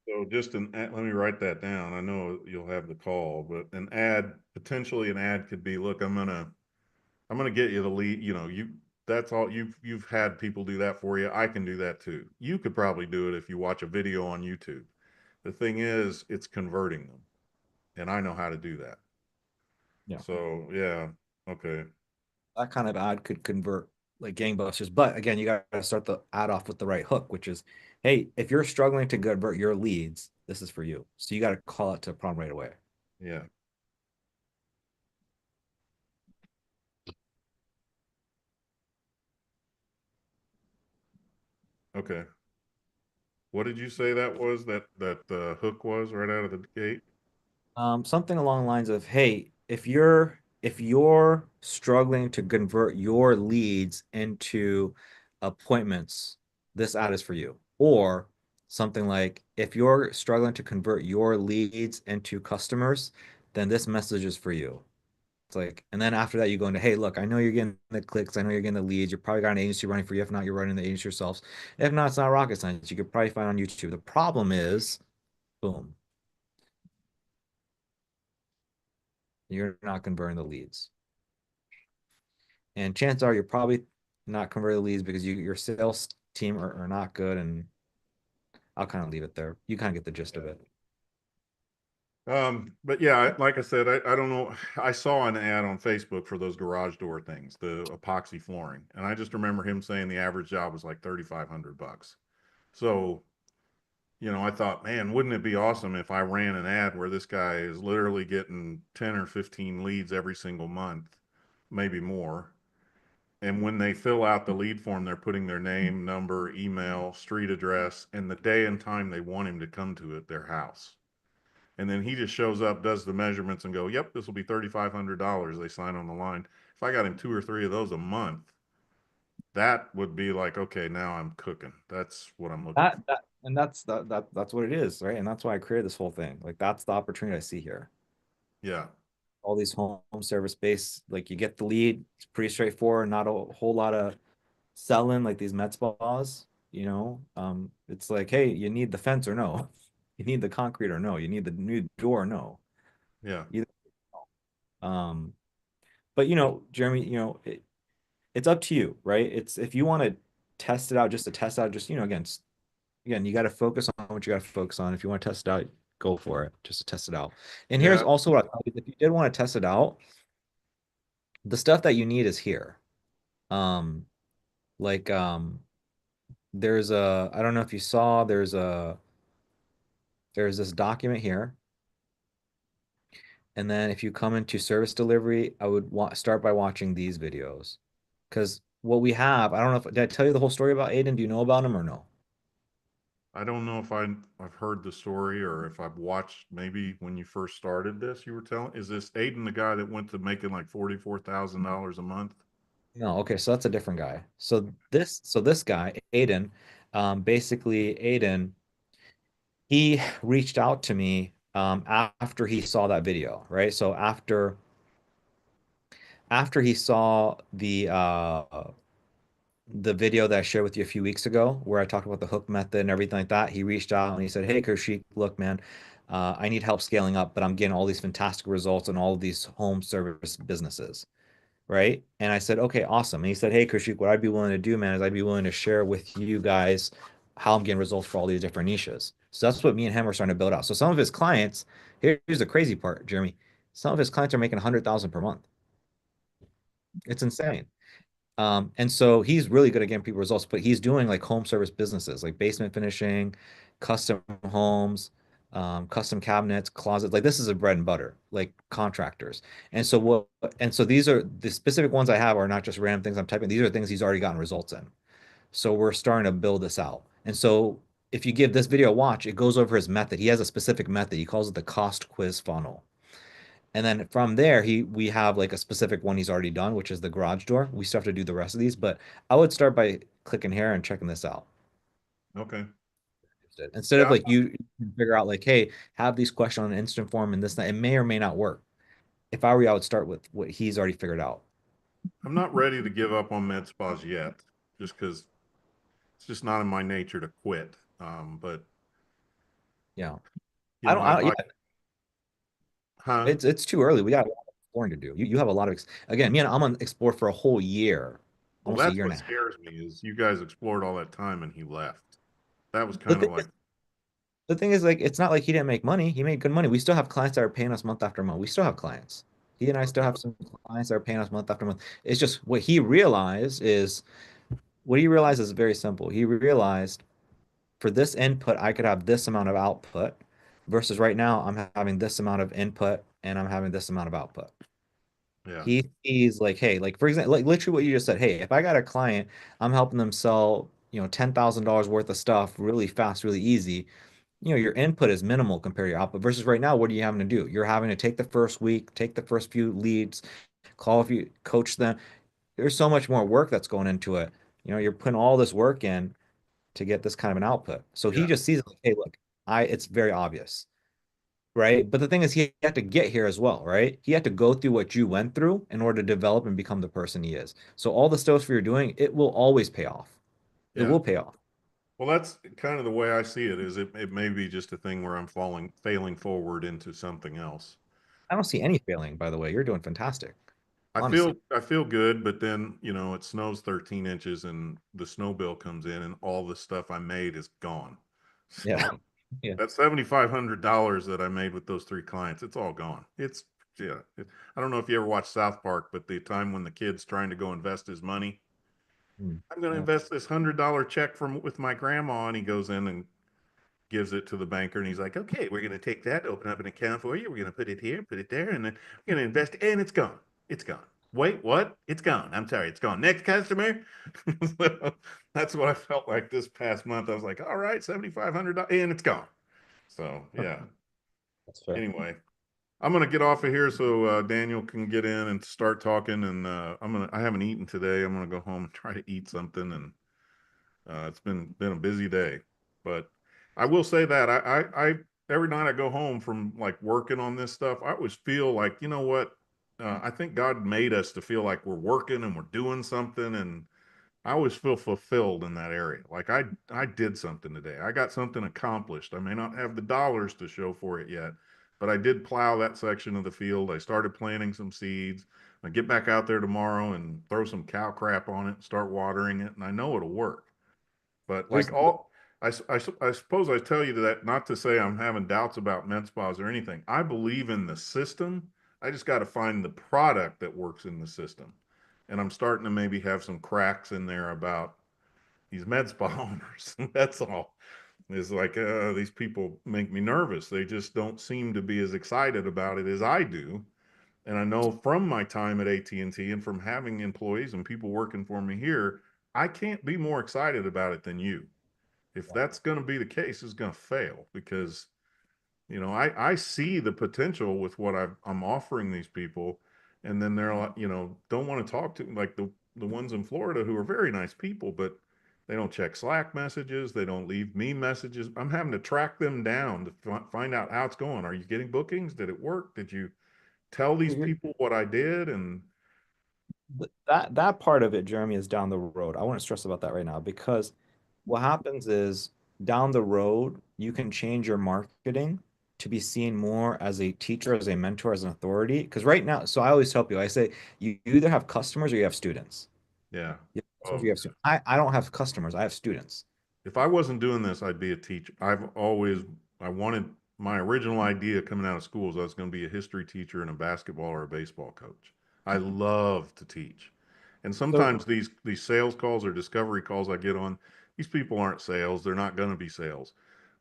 So just let me write that down. I know you'll have the call, but an ad, potentially an ad could be, look, I'm gonna get you the lead. You know, that's all you've had people do that for you. I can do that too. You could probably do it if you watch a video on YouTube. The thing is, it's converting them, and I know how to do that. Yeah. So yeah, okay. That kind of ad could convert like gangbusters. But again, you got to start the ad off with the right hook, which is, hey, if you're struggling to convert your leads, this is for you. So you got to call it to prom right away. Yeah. Okay. What did you say that was that the hook was right out of the gate? Something along the lines of, hey, if you're struggling to convert your leads into appointments, this ad is for you. Or something like, if you're struggling to convert your leads into customers, then this message is for you. It's like, and then after that, you go into, hey, look, I know you're getting the clicks, I know you're getting the leads. You're probably got an agency running for you. If not, you're running the agency yourselves. If not, it's not rocket science. You could probably find on YouTube. The problem is, boom, you're not converting the leads. And chances are you're probably not converting the leads because your sales team are not good. And I'll kind of leave it there. You kind of get the gist of it. But yeah, like I said, I don't know. I saw an ad on Facebook for those garage door things, the epoxy flooring, and I just remember him saying the average job was like $3,500. So, you know, I thought, man, wouldn't it be awesome if I ran an ad where this guy is literally getting 10 or 15 leads every single month, maybe more. And when they fill out the lead form, they're putting their name, number, email, street address, and the day and time they want him to come to at their house. And then he just shows up, does the measurements, and go, "Yep, this will be $3,500." They sign on the line. If I got him 2 or 3 of those a month, that would be like, okay, now I'm cooking. That's what I'm looking for. That's what it is, right? And that's why I created this whole thing. Like that's the opportunity I see here. Yeah, All these home service based, like you get the lead, it's pretty straightforward, not a whole lot of selling like these med spas, you know. It's like, hey, you need the fence or no? You need the concrete or no? You need the new door or no? yeah, Either, um, but you know, Jeremy, you know, it's up to you, right? It's if you want to test it out just to test out, just you know, again, you got to focus on what you got to focus on. If you want to test it out, go for it, just to test it out. And here's yeah. also what I thought, if you did want to test it out, the stuff that you need is here. Um, like there's a I don't know if you saw there's this document here. And then if you come into service delivery, I would start by watching these videos. Because what we have, I don't know if did I tell you the whole story about Aiden? Do you know about him or no? I don't know if I've heard the story or if I've watched maybe when you first started this, you were telling, is this Aiden the guy that went to making like $44,000 a month? No, okay, so that's a different guy. So this guy, Aiden, basically Aiden, he reached out to me after he saw that video, right? So after he saw the video that I shared with you a few weeks ago, where I talked about the hook method and everything like that, he reached out and he said, "Hey, Kershik, look, man, I need help scaling up, but I'm getting all these fantastic results in all of these home service businesses." Right. And I said, "Okay, awesome." And he said, "Hey, Kershik, what I'd be willing to do, man, is I'd be willing to share with you guys how I'm getting results for all these different niches." So that's what me and him are starting to build out. So some of his clients, here's the crazy part, Jeremy. Some of his clients are making 100,000 per month. It's insane. And so he's really good at getting people results, but he's doing like home service businesses, like basement finishing, custom homes, custom cabinets, closets. Like this is a bread and butter, like contractors. And so what, and so these are the specific ones I have are not just random things I'm typing. These are things he's already gotten results in. So we're starting to build this out. And so if you give this video a watch, it goes over his method. He has a specific method. He calls it the cost quiz funnel. And then from there, we have like a specific one he's already done, which is the garage door. We still have to do the rest of these, but I would start by clicking here and checking this out. Okay. Instead of Yeah, like you figure out like, hey, have these questions on an instant form and this, that, it may or may not work. If I were you, I would start with what he's already figured out. I'm not ready to give up on med spas yet, just because it's just not in my nature to quit. But Yeah. you know, Yeah, huh? it's too early. We got a lot of exploring to do. You have a lot of, again, me and I'm gonna explore for a whole year, Well, almost a that's year and what a half. scares me is you guys explored all that time and he left. That was The kind of thing like, the thing is, like, it's not like he didn't make money. He made good money. We still have clients that are paying us month after month. We still have clients. He and I still okay, have some clients that are paying us month after month. It's just what he realized is very simple. He realized for this input, I could have this amount of output versus right now, I'm having this amount of input and I'm having this amount of output. yeah, He's like, hey, like for example, like literally what you just said, hey, if I got a client, I'm helping them sell, $10,000 worth of stuff really fast, really easy. Your input is minimal compared to your output versus right now, what are you having to do? You're having to take the first week, take the first few leads, call if you coach them. There's so much more work that's going into it. You're putting all this work in to get this kind of an output. So he yeah, just sees like, hey, look, it's very obvious, right? But the thing is, he had to get here as well, right? He had to go through what you went through in order to develop and become the person he is. So all the stuff you're doing, it will always pay off. It yeah. will pay off. Well, that's kind of the way I see it. Is it may be just a thing where I'm failing forward into something else. I don't see any failing, by the way. You're doing fantastic, I honestly. feel I feel good, but then it snows 13 inches and the snow bill comes in and all the stuff I made is gone. Yeah. So Yeah. that $7,500 that I made with those three clients, it's all gone. It's yeah. I don't know if you ever watched South Park, but the time when the kid's trying to go invest his money, Mm. I'm going to Yeah. invest this $100 check from with my grandma, and he goes in and gives it to the banker, and he's like, "Okay, we're going to take that, open up an account for you. We're going to put it here, put it there, and then we're going to invest, and it's gone. It's gone. Wait, what? It's gone. I'm sorry, it's gone. Next customer." So that's what I felt like this past month. I was like, "All right, $7,500, and it's gone." So yeah. That's fair. Anyway, I'm gonna get off of here so Daniel can get in and start talking. And I haven't eaten today. I'm gonna go home and try to eat something. And it's been a busy day, but I will say that I every night I go home from like working on this stuff, I always feel like, you know what? I think God made us to feel like we're working and we're doing something, and I always feel fulfilled in that area. Like I did something today. I got something accomplished. I may not have the dollars to show for it yet, but I did plow that section of the field. I started planting some seeds. I get back out there tomorrow and throw some cow crap on it, start watering it, and I know it'll work. But There's like all, I suppose I tell you that not to say I'm having doubts about med spas or anything. I believe in the system. I just got to find the product that works in the system. And I'm starting to maybe have some cracks in there about these med spa owners. That's all. It's like these people make me nervous. They just don't seem to be as excited about it as I do. And I know from my time at AT&T and T and from having employees and people working for me here, I can't be more excited about it than you. if that's going to be the case, it's going to fail because, I see the potential with what I'm offering these people, and then they're like, don't want to talk to like the ones in Florida who are very nice people, but they don't check Slack messages, they don't leave me messages. I'm having to track them down to find out how it's going. Are you getting bookings? Did it work? Did you tell these people what I did? And That part of it, Jeremy, is down the road. I want to stress about that right now because what happens is down the road, you can change your marketing to be seen more as a teacher, as a mentor, as an authority. Because right now, so I always tell people, I say you either have customers or you have students. yeah. You have customers or Oh, you have students. I don't have customers, I have students. if I wasn't doing this, I'd be a teacher. I wanted my original idea coming out of school is I was going to be a history teacher and a basketball or a baseball coach. I love to teach. And So sometimes these sales calls or discovery calls I get on, these people aren't sales. They're not going to be sales.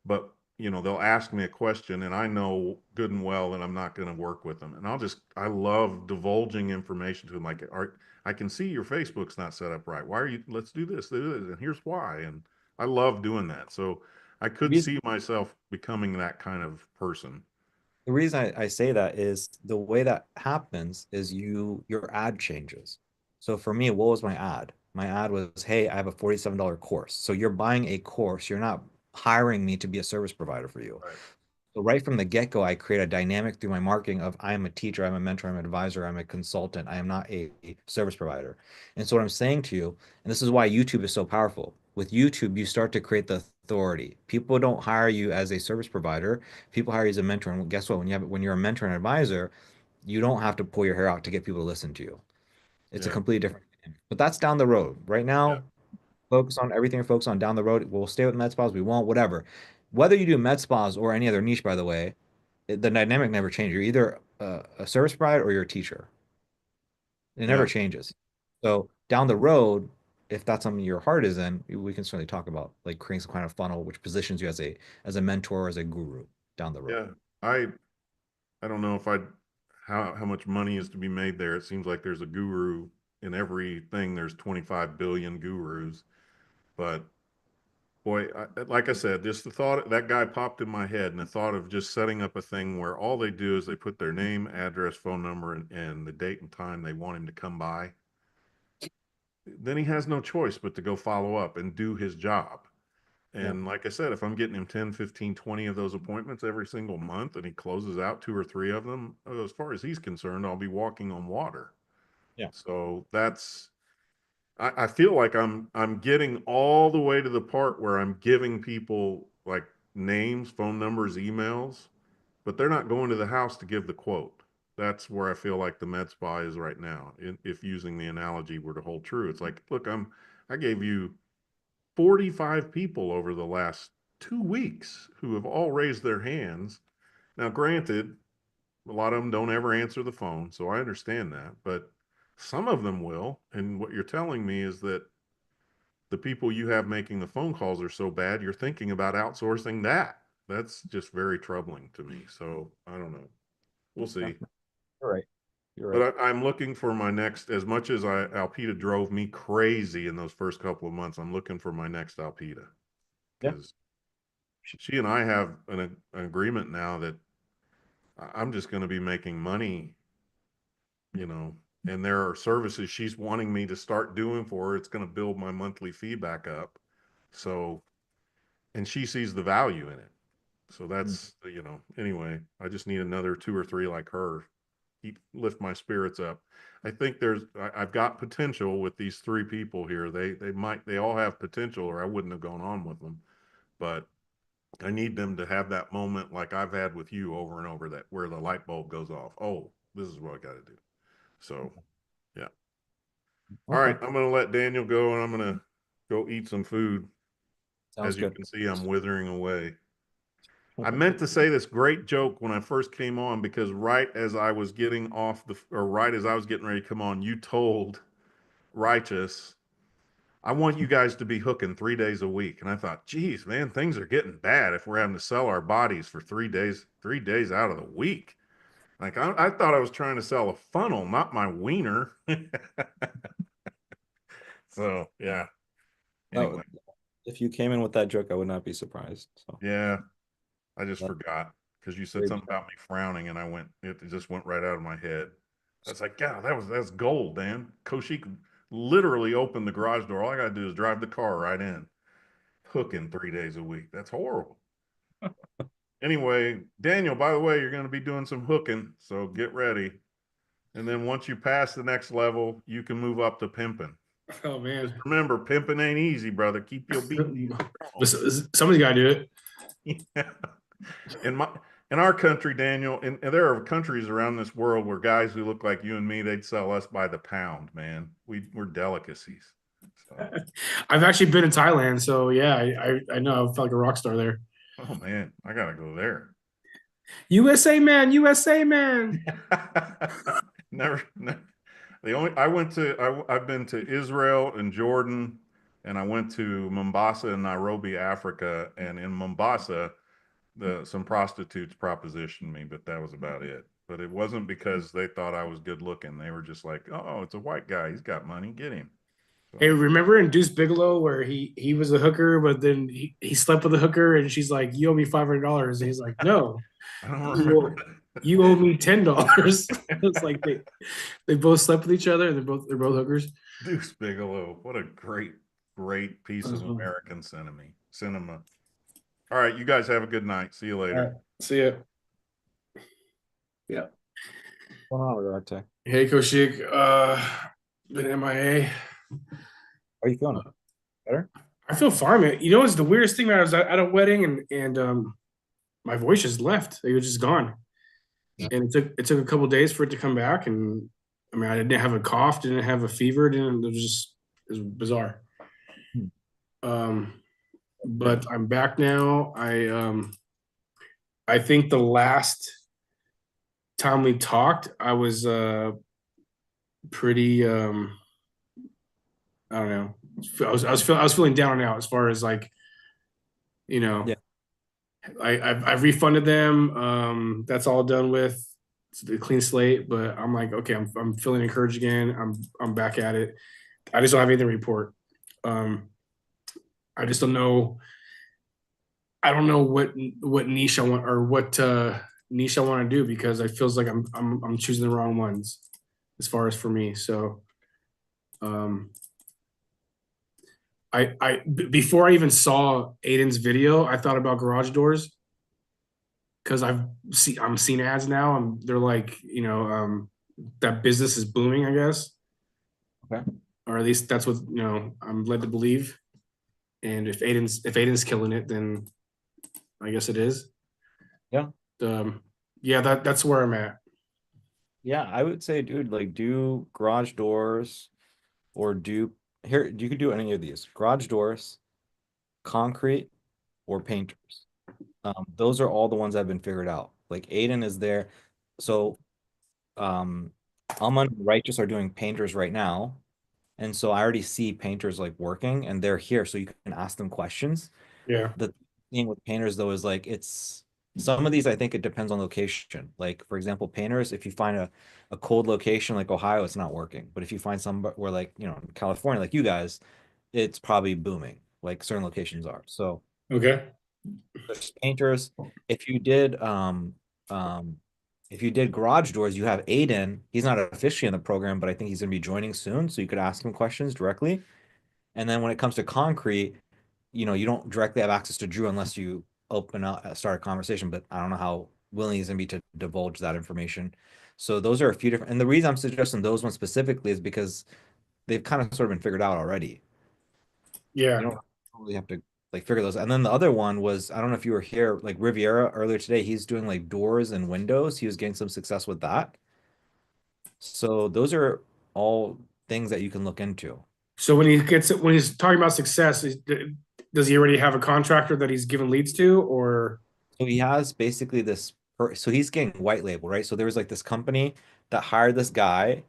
But, they'll ask me a question and I know good and well that I'm not going to work with them. And I love divulging information to them. Like, I can see your Facebook's not set up right. Why are you, let's do this, and here's why. And I love doing that. So I the could reason see myself becoming that kind of person. the reason I say that is the way that happens is your ad changes. So for me, what was my ad? My ad was, hey, I have a $47 course. So you're buying a course. You're not hiring me to be a service provider for you. Right. So right from the get-go, I create a dynamic through my marketing of I am a teacher, I'm a mentor, I'm an advisor, I'm a consultant, I am not a service provider. And so what I'm saying to you, and this is why YouTube is so powerful. With YouTube, you start to create the authority. People don't hire you as a service provider. People hire you as a mentor. And guess what? When you're a mentor and advisor, you don't have to pull your hair out to get people to listen to you. It's a Yeah. completely different thing. But that's down the road. Right Yeah. now, focus on everything you're focused on down the road. We'll stay with med spas, we won't, whatever. Whether you do med spas or any other niche, by the way, the dynamic never changes. You're either a service provider or you're a teacher. It never Yeah. changes. So down the road, if that's something your heart is in, we can certainly talk about like creating some kind of funnel which positions you as a mentor, as a guru down the road. Yeah. I don't know if how much money is to be made there. It seems like there's a guru in everything. There's 25 billion gurus, but boy, like I said, just the thought that guy popped in my head, and the thought of just setting up a thing where all they do is they put their name, address, phone number, and the date and time they want him to come by. Then he has no choice but to go follow up and do his job. And like I said, if I'm getting him 10, 15, 20 of those appointments every single month and he closes out 2 or 3 of them, as far as he's concerned, I'll be walking on water. Yeah. So I feel like I'm getting all the way to the part where I'm giving people like names, phone numbers, emails, but they're not going to the house to give the quote. That's where I feel like the med spa is right now. If using the analogy were to hold true, it's like, look, I gave you 45 people over the last 2 weeks who have all raised their hands. Now, granted, a lot of them don't ever answer the phone, so I understand that, but some of them will. And what you're telling me is that the people you have making the phone calls are so bad, you're thinking about outsourcing that. That's just very troubling to me. So I don't know. We'll see. You're right. You're right. But I'm looking for my next, as much as Alpita drove me crazy in those first couple of months, I'm looking for my next Alpita. Yeah. Because she and I have an agreement now that I'm just going to be making money, and there are services she's wanting me to start doing for her. It's going to build my monthly fee back up. So, and she sees the value in it. So that's, anyway, I just need another 2 or 3 like her. Lift my spirits up. I think I've got potential with these 3 people here. They all have potential, or I wouldn't have gone on with them. But I need them to have that moment like I've had with you over and over, that where the light bulb goes off. Oh, this is what I got to do. So, yeah. All right, I'm going to let Daniel go, and I'm going to go eat some food. Sounds As you good. can see, I'm withering away. I meant to say this great joke when I first came on, because right as I was getting right as I was getting ready to come on, you told Righteous, I want you guys to be hooking 3 days a week. And I thought, geez, man, things are getting bad if we're having to sell our bodies for 3 days out of the week. Like I thought I was trying to sell a funnel, not my wiener. So yeah. No, Anyway, If you came in with that joke, I would not be surprised. So Yeah, I just That- forgot because you said Great something about me frowning, and it just went right out of my head. I was like, yeah, that's gold, man. Koshik literally opened the garage door. All I gotta do is drive the car right in. Hooking 3 days a week. That's horrible. Anyway, Daniel, by the way, you're going to be doing some hooking, so get ready. And then once you pass the next level, you can move up to pimping. Oh man. Just remember, pimping ain't easy, brother. Keep your beat. Somebody's got to do it. Yeah. In our country, Daniel, and there are countries around this world where guys who look like you and me, they'd sell us by the pound, man. We're delicacies. So, I've actually been in Thailand, so yeah, I know. I felt like a rock star there. oh man, I gotta go there. USA man, USA man. Never. I've been to Israel and Jordan, and I went to Mombasa and Nairobi, Africa. And in Mombasa, some prostitutes propositioned me, but that was about it. But it wasn't because they thought I was good looking. They were just like, oh, it's a white guy. He's got money. Get him. So, Hey, remember in Deuce Bigelow where he was a hooker, but then he slept with a hooker, and she's like, "You owe me $500," and he's like, "No, I don't you remember. you owe me $10." It's like they both slept with each other, and they're both hookers. Deuce Bigelow. What a great piece of American cinema. All right, you guys have a good night. See you later. All right, see ya. Yeah. Arte. Hey, Koshik. Been MIA. How are you feeling? Better? I feel fine, man. You know, it's the weirdest thing, man. I was at a wedding, and my voice just left. It was just gone. Yeah. And it took a couple days for it to come back. And I mean, I didn't have a cough, didn't have a fever, it was bizarre. But I'm back now. I think the last time we talked, I was pretty I don't know. I was feeling down and out as far as like, you know, Yeah. I've refunded them. That's all done with. It's a clean slate, but I'm like, okay, I'm feeling encouraged again. I'm back at it. I just don't have anything to report. I just don't know. I don't know what niche I want or what niche I want to do because it feels like I'm choosing the wrong ones as far as for me. So, before I even saw Aiden's video, I thought about garage doors because I'm seeing ads now and they're like, that business is booming, I guess. Okay. Or at least that's what, I'm led to believe. And if Aiden's killing it, then I guess it is. Yeah. Yeah, that's where I'm at. Yeah, I would say, dude, like do garage doors or you could do any of these. Garage doors, concrete, or painters. Those are all the ones that have been figured out. Like Aiden is there. So Alman and Righteous are doing painters right now. And so I already see painters like working and they're here. So you can ask them questions. Yeah. The thing with painters though is like some of these I think it depends on location. Like for example, painters, if you find a cold location like Ohio, it's not working. But if you find some where like, California, like you guys, it's probably booming, like certain locations are. So Okay. there's painters. If you did garage doors, you have Aiden. He's not officially in the program, but I think he's gonna be joining soon. So you could ask him questions directly. And then when it comes to concrete, you don't directly have access to Drew unless you start a conversation, but I don't know how willing he's gonna be to divulge that information. So those are a few different, and the reason I'm suggesting those ones specifically is because they've kind of sort of been figured out already. Yeah. You don't really have to like figure those. And then the other one was, I don't know if you were here, like Riviera earlier today, he's doing like doors and windows. He was getting some success with that. So those are all things that you can look into. So when he's talking about success, does he already have a contractor that he's given leads to, or? So he has basically so he's getting white label, right? So there was like this company that hired this guy,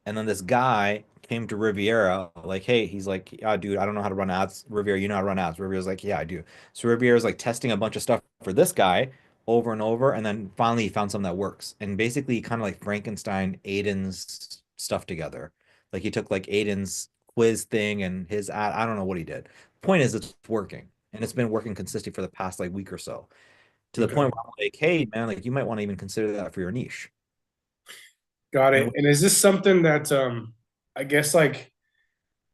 and then this guy came to Riviera, like, hey, he's like, yeah, dude, I don't know how to run ads. Riviera, you know how to run ads. Riviera's like, yeah, I do. So Riviera's like testing a bunch of stuff for this guy over and over, and then finally he found something that works. And basically he kind of like Frankenstein Aiden's stuff together. Like he took like Aiden's quiz thing and his ad. I don't know what he did. Point is, it's working, and it's been working consistently for the past like week or so. To the Okay. point where I'm like, hey man, like you might want to even consider that for your niche. Got it. And And is this something that I guess like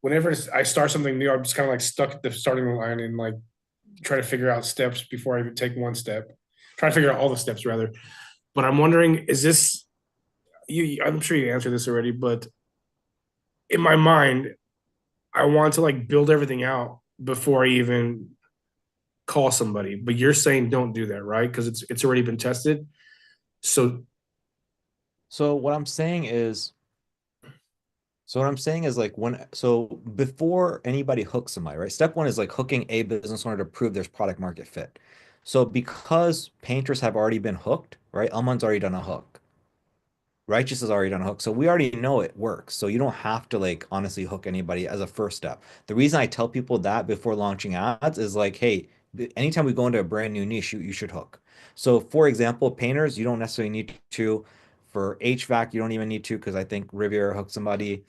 whenever I start something new, I'm just kind of like stuck at the starting line and like try to figure out steps before I even take one step. Try to figure out all the steps rather. But I'm wondering, is this you? I'm sure you answered this already, but in my mind, I want to like build everything out before I even call somebody. But you're saying don't do that, right? Because it's already been tested. So so what I'm saying is, like so before anybody hooks somebody, right? Step one is like hooking a business owner to prove there's product market fit. So because painters have already been hooked, right? Elmon's already done a hook. Righteous has already done a hook. So we already know it works. So you don't have to like honestly hook anybody as a first step. The reason I tell people that before launching ads is like, hey, anytime we go into a brand new niche, you should hook. So for example, painters, you don't necessarily need to. For HVAC, you don't even need to because I think Riviera hooked somebody.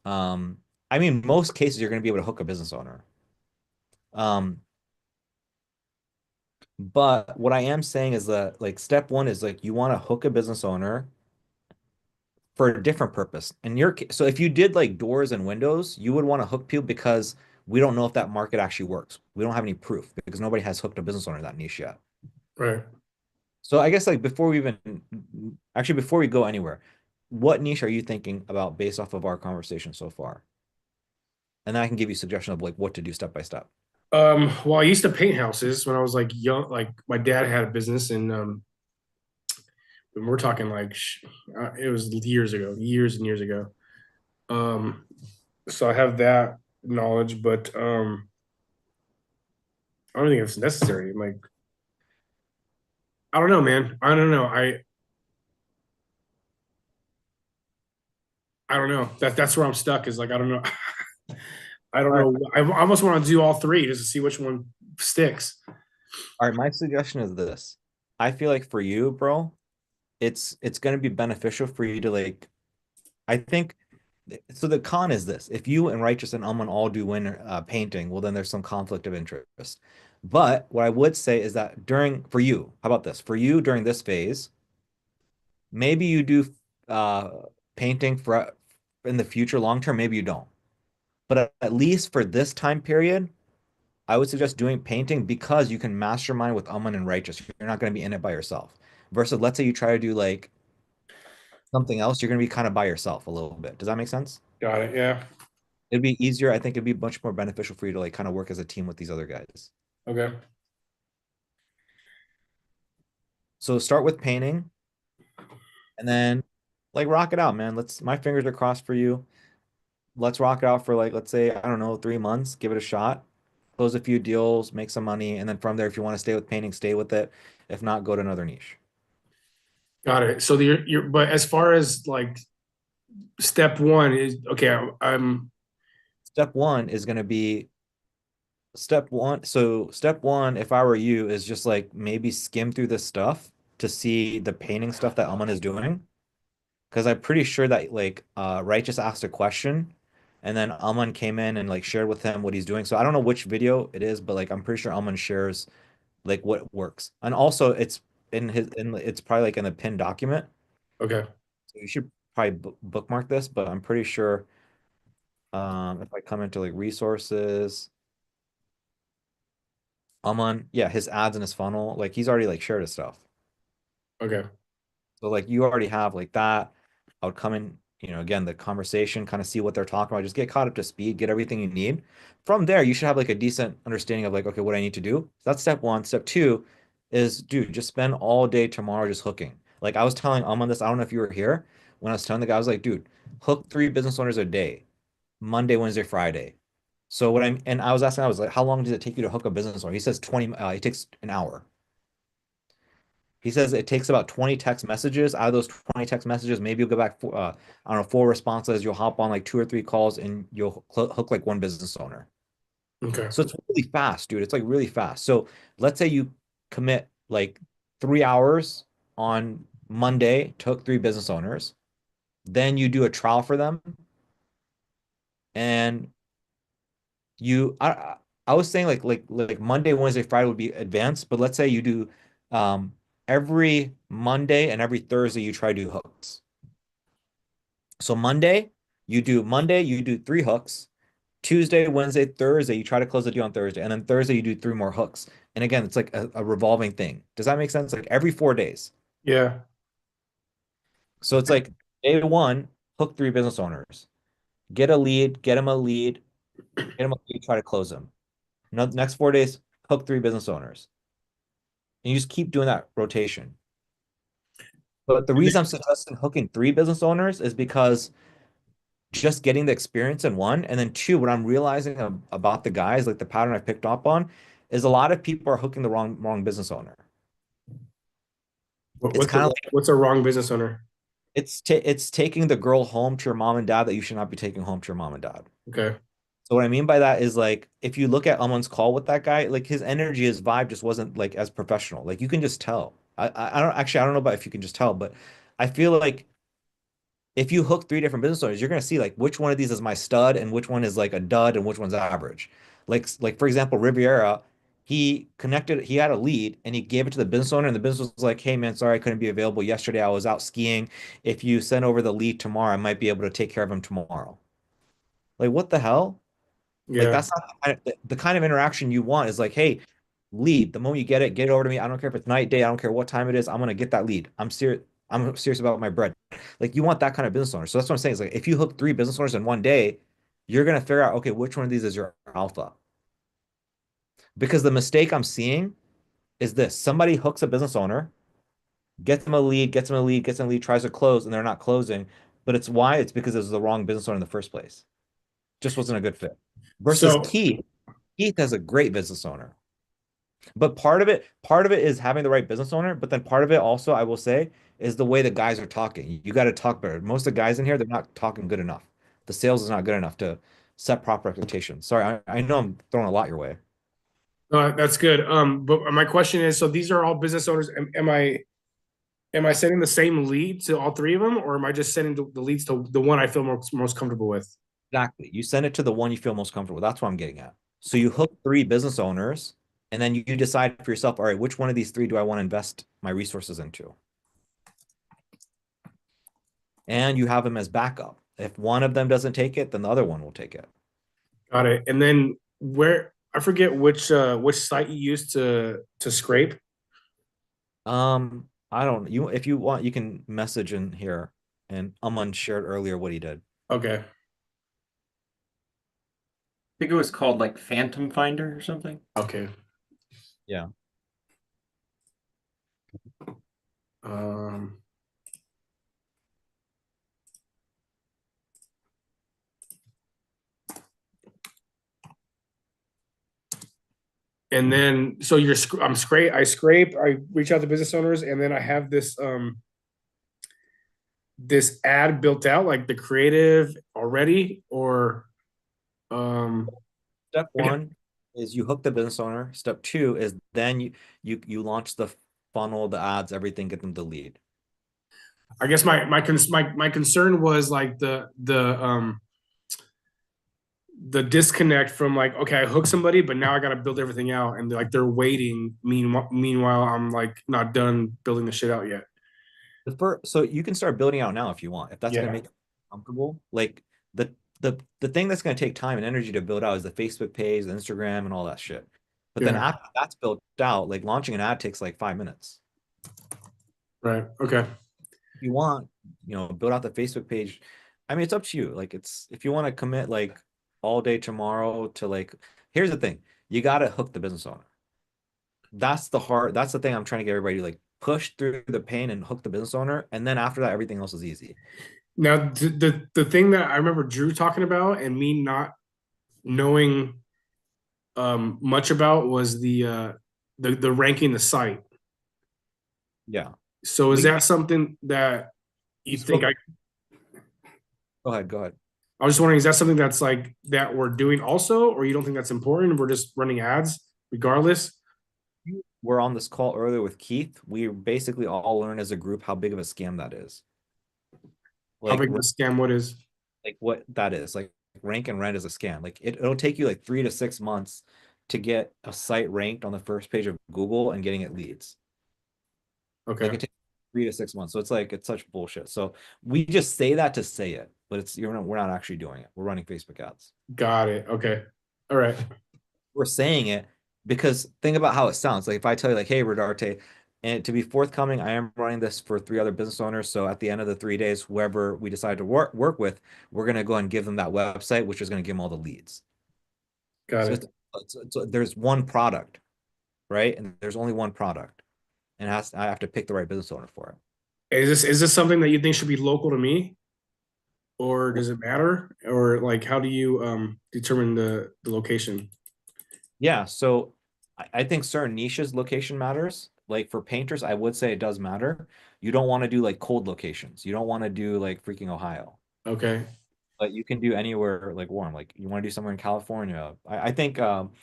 Um, I mean, most cases you're going to be able to hook a business owner. Um, but what I am saying is that like step one is like you want to hook a business owner for a different purpose. In your case, so if you did like doors and windows, you would want to hook people because we don't know if that market actually works. We don't have any proof because nobody has hooked a business owner in that niche yet. right. So I guess like before we go anywhere, what niche are you thinking about based off of our conversation so far? And then I can give you suggestions of like what to do step by step. Well, I used to paint houses when I was like young. Like my dad had a business, and we're talking like it was years ago, years and years ago. Um, so I have that knowledge, but I don't think it's necessary. Like I don't know, man. I don't know. I don't know. That's where I'm stuck. Is like I don't know. I don't All right. know. I almost want to do all three just to see which one sticks. All right, my suggestion is this. I feel like for you, bro, it's going to be beneficial for you to like I think so the con is this. If you and Righteous and Alman all do win painting, well then there's some conflict of interest. But what I would say is that for you, how about this? For you during this phase, maybe you do uh painting for in the future long term, maybe you don't. But at least for this time period, I would suggest doing painting because you can mastermind with Aman and Righteous. You're not going to be in it by yourself. Versus, let's say you try to do like something else, you're going to be kind of by yourself a little bit. Does that make sense? Got it. Yeah. It'd be easier. I think it'd be much more beneficial for you to like kind of work as a team with these other guys. Okay. So start with painting and then like rock it out, man. My fingers are crossed for you. Let's rock it out for like, let's say, I don't know, 3 months, give it a shot, close a few deals, make some money. And then from there, if you want to stay with painting, stay with it. If not, go to another niche. Got it. So you're but as far as like step one is okay. I'm Step one is going to be step one. So step one, if I were you, is just like maybe skim through this stuff to see the painting stuff that Alman is doing. Because I'm pretty sure that like Righteous asked a question and then Alman came in and like shared with him what he's doing. So I don't know which video it is, but like I'm pretty sure Alman shares like what works. And also it's it's probably like in the pinned document. okay. So you should probably bookmark this, but I'm pretty sure if I come into like resources, Alman, yeah, his ads and his funnel, like he's already like shared his stuff. Okay. So like you already have like that. I would come in, again, the conversation, kind of see what they're talking about, just get caught up to speed, get everything you need. From there, you should have like a decent understanding of like, okay, what I need to do. So that's step one. Step two is, dude, just spend all day tomorrow just hooking. Like I was telling Aman this, I don't know if you were here when I was telling the guy, I was like, dude, hook 3 business owners a day, Monday, Wednesday, Friday. So and I was asking, I was like, how long does it take you to hook a business owner? He says it takes an hour. He says it takes about 20 text messages. Out of those 20 text messages, maybe you'll go back I don't know, 4 responses. You'll hop on like 2 or 3 calls and you'll hook like one business owner. Okay. So it's really fast, dude. It's like really fast. So let's say you commit like 3 hours on Monday to hook 3 business owners. Then you do a trial for them. and you I was saying like Monday, Wednesday, Friday would be advanced, but let's say you do every Monday and every Thursday you try to do hooks. So Monday, you do 3 hooks. Tuesday, Wednesday, Thursday, you try to close the deal on Thursday. And then Thursday, you do 3 more hooks. And again, it's like a revolving thing. Does that make sense? Like every 4 days. Yeah. So it's like day one, hook 3 business owners. Get a lead, get them a lead, get them a lead, try to close them. Next 4 days, hook 3 business owners. And you just keep doing that rotation. But the reason I'm suggesting hooking 3 business owners is because just getting the experience in one, and then two, what I'm realizing about the guys, like the pattern I picked up on, is a lot of people are hooking the wrong business owner. It's kind of like what's a wrong business owner? it's taking the girl home to your mom and dad that you should not be taking home to your mom and dad. Okay. So what I mean by that is like if you look at Amon's call with that guy, like his energy, his vibe just wasn't like as professional. Like you can just tell. I don't know about if you can just tell, but I feel like if you hook 3 different business owners, you're gonna see like which one of these is my stud and which one is like a dud and which one's average. Like for example, Riviera, he had a lead and he gave it to the business owner, and the business was like, "Hey man, sorry I couldn't be available yesterday. I was out skiing. If you send over the lead tomorrow, I might be able to take care of him tomorrow." Like what the hell? Like Yeah. that's not the kind of interaction you want. Is like, hey, lead. The moment you get it over to me. I don't care if it's night, day. I don't care what time it is. I'm gonna get that lead. I'm serious. I'm serious about my bread. Like you want that kind of business owner. So that's what I'm saying. Is like if you hook 3 business owners in one day, you're gonna figure out, okay, which one of these is your alpha. Because the mistake I'm seeing is this: somebody hooks a business owner, gets them a lead, gets them a lead, tries to close, and they're not closing. But it's because it was the wrong business owner in the first place. Just wasn't a good fit. Versus So Keith has a great business owner. But part of it is having the right business owner, but then part of it also, I will say, is the way the guys are talking. You got to talk better. Most of the guys in here, they're not talking good enough. The sales is not good enough to set proper expectations. Sorry, I know I'm throwing a lot your way. that's good. But my question is, so these are all business owners. Am I sending the same lead to all 3 of them, or am I just sending the leads to the one I feel most comfortable with? Exactly. You send it to the one you feel most comfortable with. That's what I'm getting at. So you hook 3 business owners, and then you decide for yourself, all right, which one of these 3 do I want to invest my resources into? And you have them as backup. If one of them doesn't take it, then the other one will take it. Got it. And then I forget which site you used to scrape. I don't you if you want, you can message in here, and Aman shared earlier what he did. Okay. I think it was called like Phantom Finder or something. Okay. Yeah. Um, and then so I scrape, I reach out to business owners, and then I have this ad built out, like the creative already, or Step one is you hook the business owner. Step two is then you launch the funnel, the ads, everything, get them the lead. I guess my concern was like the disconnect from like, okay, I hook somebody, but now I got to build everything out, and they're waiting. Meanwhile, I'm like not done building the shit out yet. So you can start building out now if you want. If that's gonna make you comfortable. Like the thing that's gonna take time and energy to build out is the Facebook page, the Instagram, and all that shit. But then after that's built out, like launching an ad takes like 5 minutes. Right. Okay. If you want, build out the Facebook page. I mean, it's up to you. Like if you want to commit like all day tomorrow to like, here's the thing, you gotta hook the business owner. That's the thing I'm trying to get everybody to like push through the pain and hook the business owner. And then after that, everything else is easy. Now, the thing that I remember Drew talking about and me not knowing much about was the ranking the site. Yeah. So is that something that you think Go ahead. I was just wondering, is that something that's like that we're doing also, or you don't think that's important? We're just running ads regardless? We're on this call earlier with Keith. We basically all learn as a group how big of a scam that is. How big of a scam? What is? Like what that is. Like rank and rent is a scam. Like it'll take you like 3 to 6 months to get a site ranked on the first page of Google and getting it leads. Like Okay. it takes 3 to 6 months. So it's like it's such bullshit. So we just say that to say it, but we're not actually doing it. We're running Facebook ads. Got it. Okay. All right. We're saying it because think about how it sounds. Like if I tell you like, hey, Rodarte, and to be forthcoming, I am running this for 3 other business owners. So at the end of the 3 days, whoever we decide to work with, we're gonna go and give them that website, which is gonna give them all the leads. Got So it. there's one product, right? And there's only one product, and I have to pick the right business owner for it. Is this something that you think should be local to me, or does it matter, or like how do you determine the location? Yeah, so I think certain niches location matters. Like for painters, I would say it does matter. You don't want to do like cold locations. You don't want to do like freaking Ohio. Okay. But you can do anywhere like warm. Like you want to do somewhere in California. I think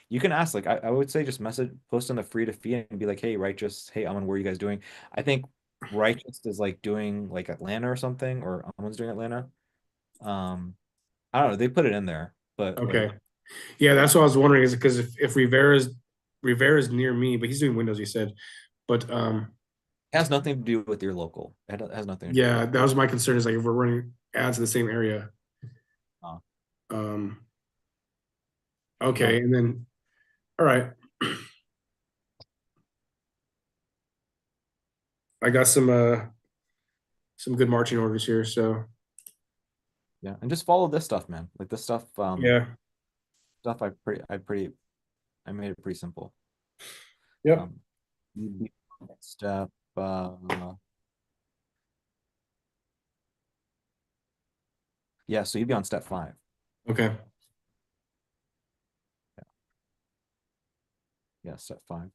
you can ask, like I would say just message post on the free to feed and be like, hey, Righteous, hey, Amun, what are you guys doing? I think Righteous is like doing like Atlanta or something, or Amun's doing Atlanta. I don't know, they put it in there, but like Okay. Yeah, that's what I was wondering. Is because if Rivera's near me, but he's doing Windows, you said. But it has nothing to do with your local. It has nothing to do with yeah, it. that was my concern. Is like if we're running ads in the same area. Uh, Um. no. Okay, and then all right. I got some good marching orders here. So Yeah, and just follow this stuff, man. Like this stuff, yeah. stuff I made it pretty simple. Yep. You'd be on step yeah, so you'd be on step 5. Okay. Yeah, step 5.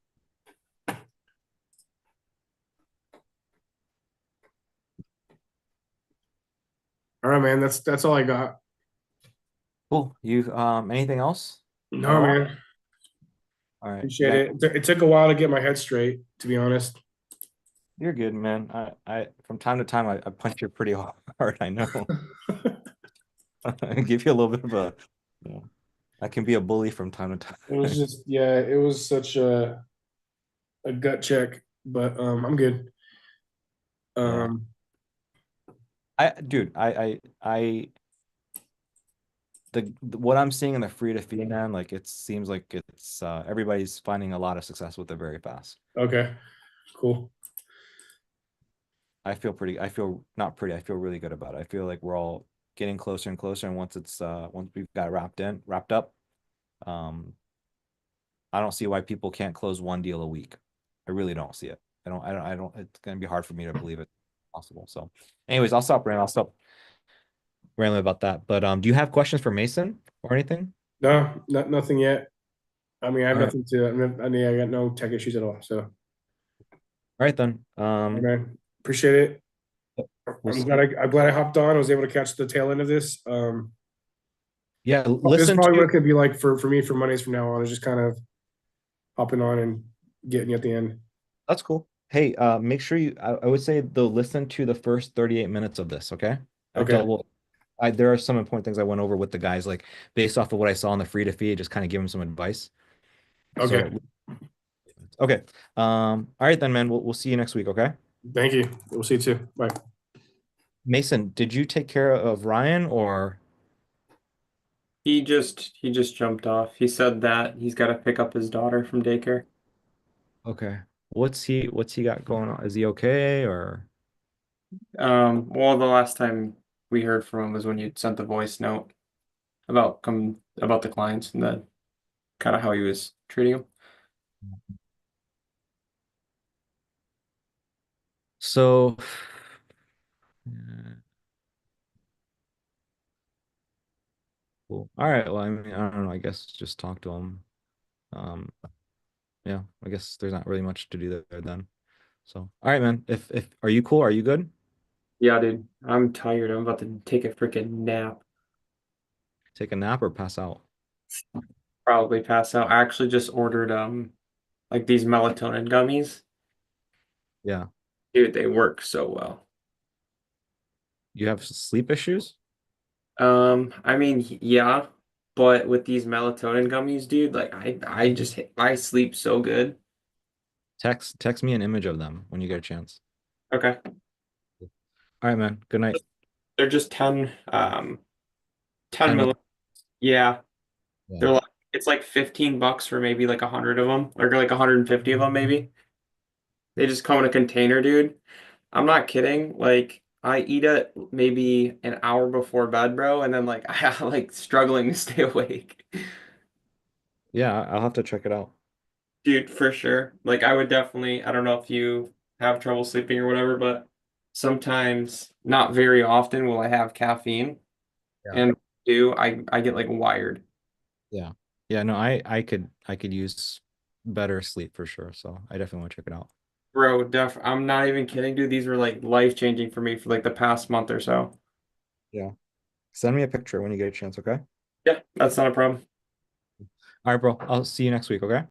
All right, man. That's all I got. Cool. You anything else? At No, all? man. All right. Appreciate it. It took a while to get my head straight, to be honest. You're good, man. I from time to time I punch you pretty hard, I know. I give you a little bit of you know, I can be a bully from time to It was time. just yeah, it was such a gut check, but I'm good. Yeah. Dude, what I'm seeing in the free to feed, man, like it seems like it's everybody's finding a lot of success with it very fast. Okay, cool. I feel not pretty, I feel really good about it. I feel like we're all getting closer and closer, and once we've got wrapped up, I don't see why people can't close one deal a week. I really don't see it. I don't, it's gonna be hard for me to believe it's possible. So anyways, I'll stop rambling about that. But do you have questions for Mason or anything? No, nothing yet. I mean, I have All right. nothing to. I mean, I got no tech issues at all. So, All right then. hey, man, appreciate it. We'll I'm glad I hopped on. I was able to catch the tail end of this. Yeah, This is listen probably to what it could be like for me for Mondays from now on. Is just kind of hopping on and getting you at the end. that's cool. Hey, make sure I would say though, listen to the first 38 minutes of this, okay? Okay. There are some important things I went over with the guys, like based off of what I saw on the free to feed, just kind of give them some advice. Okay. So, okay. All right then, man. We'll see you next week, okay? Thank you. We'll see you too. Bye. Mason, did you take care of Ryan or? He just jumped off. He said that he's got to pick up his daughter from daycare. Okay. What's he got going on? Is he okay or? Well, the last time we heard from him was when you sent the voice note about the clients and the kind of how he was treating them. So, yeah. Cool. All right. Well, I mean, I don't know. I guess just talk to him. Um, yeah, I guess there's not really much to do there then. So, all right, man. If are you cool? Are you good? Yeah, dude, I'm tired. I'm about to take a freaking nap. Take a nap or pass out? Probably pass out. I actually just ordered like these melatonin gummies. Yeah. Dude, they work so well. You have sleep issues? I mean, yeah, but with these melatonin gummies, dude, like I sleep so good. Text me an image of them when you get a chance. Okay. All right, man. Good night. They're just 10 10 milli. Yeah. Yeah. They're like it's like $15 for maybe like 100 of them, or like 150 of them maybe. They just come in a container, dude. I'm not kidding. Like I eat it maybe an hour before bed, bro, and then like I like struggling to stay awake. Yeah, I'll have to check it out. Dude, for sure. Like I would definitely, I don't know if you have trouble sleeping or whatever, but sometimes, not very often, will I have caffeine. Yeah. And do I get like wired. Yeah. Yeah, no, I could use better sleep for sure. So I definitely want to check it out. Bro, I'm not even kidding, dude. These were like life-changing for me for like the past month or so. Yeah. Send me a picture when you get a chance, okay? Yeah, that's not a problem. All right, bro. I'll see you next week, okay?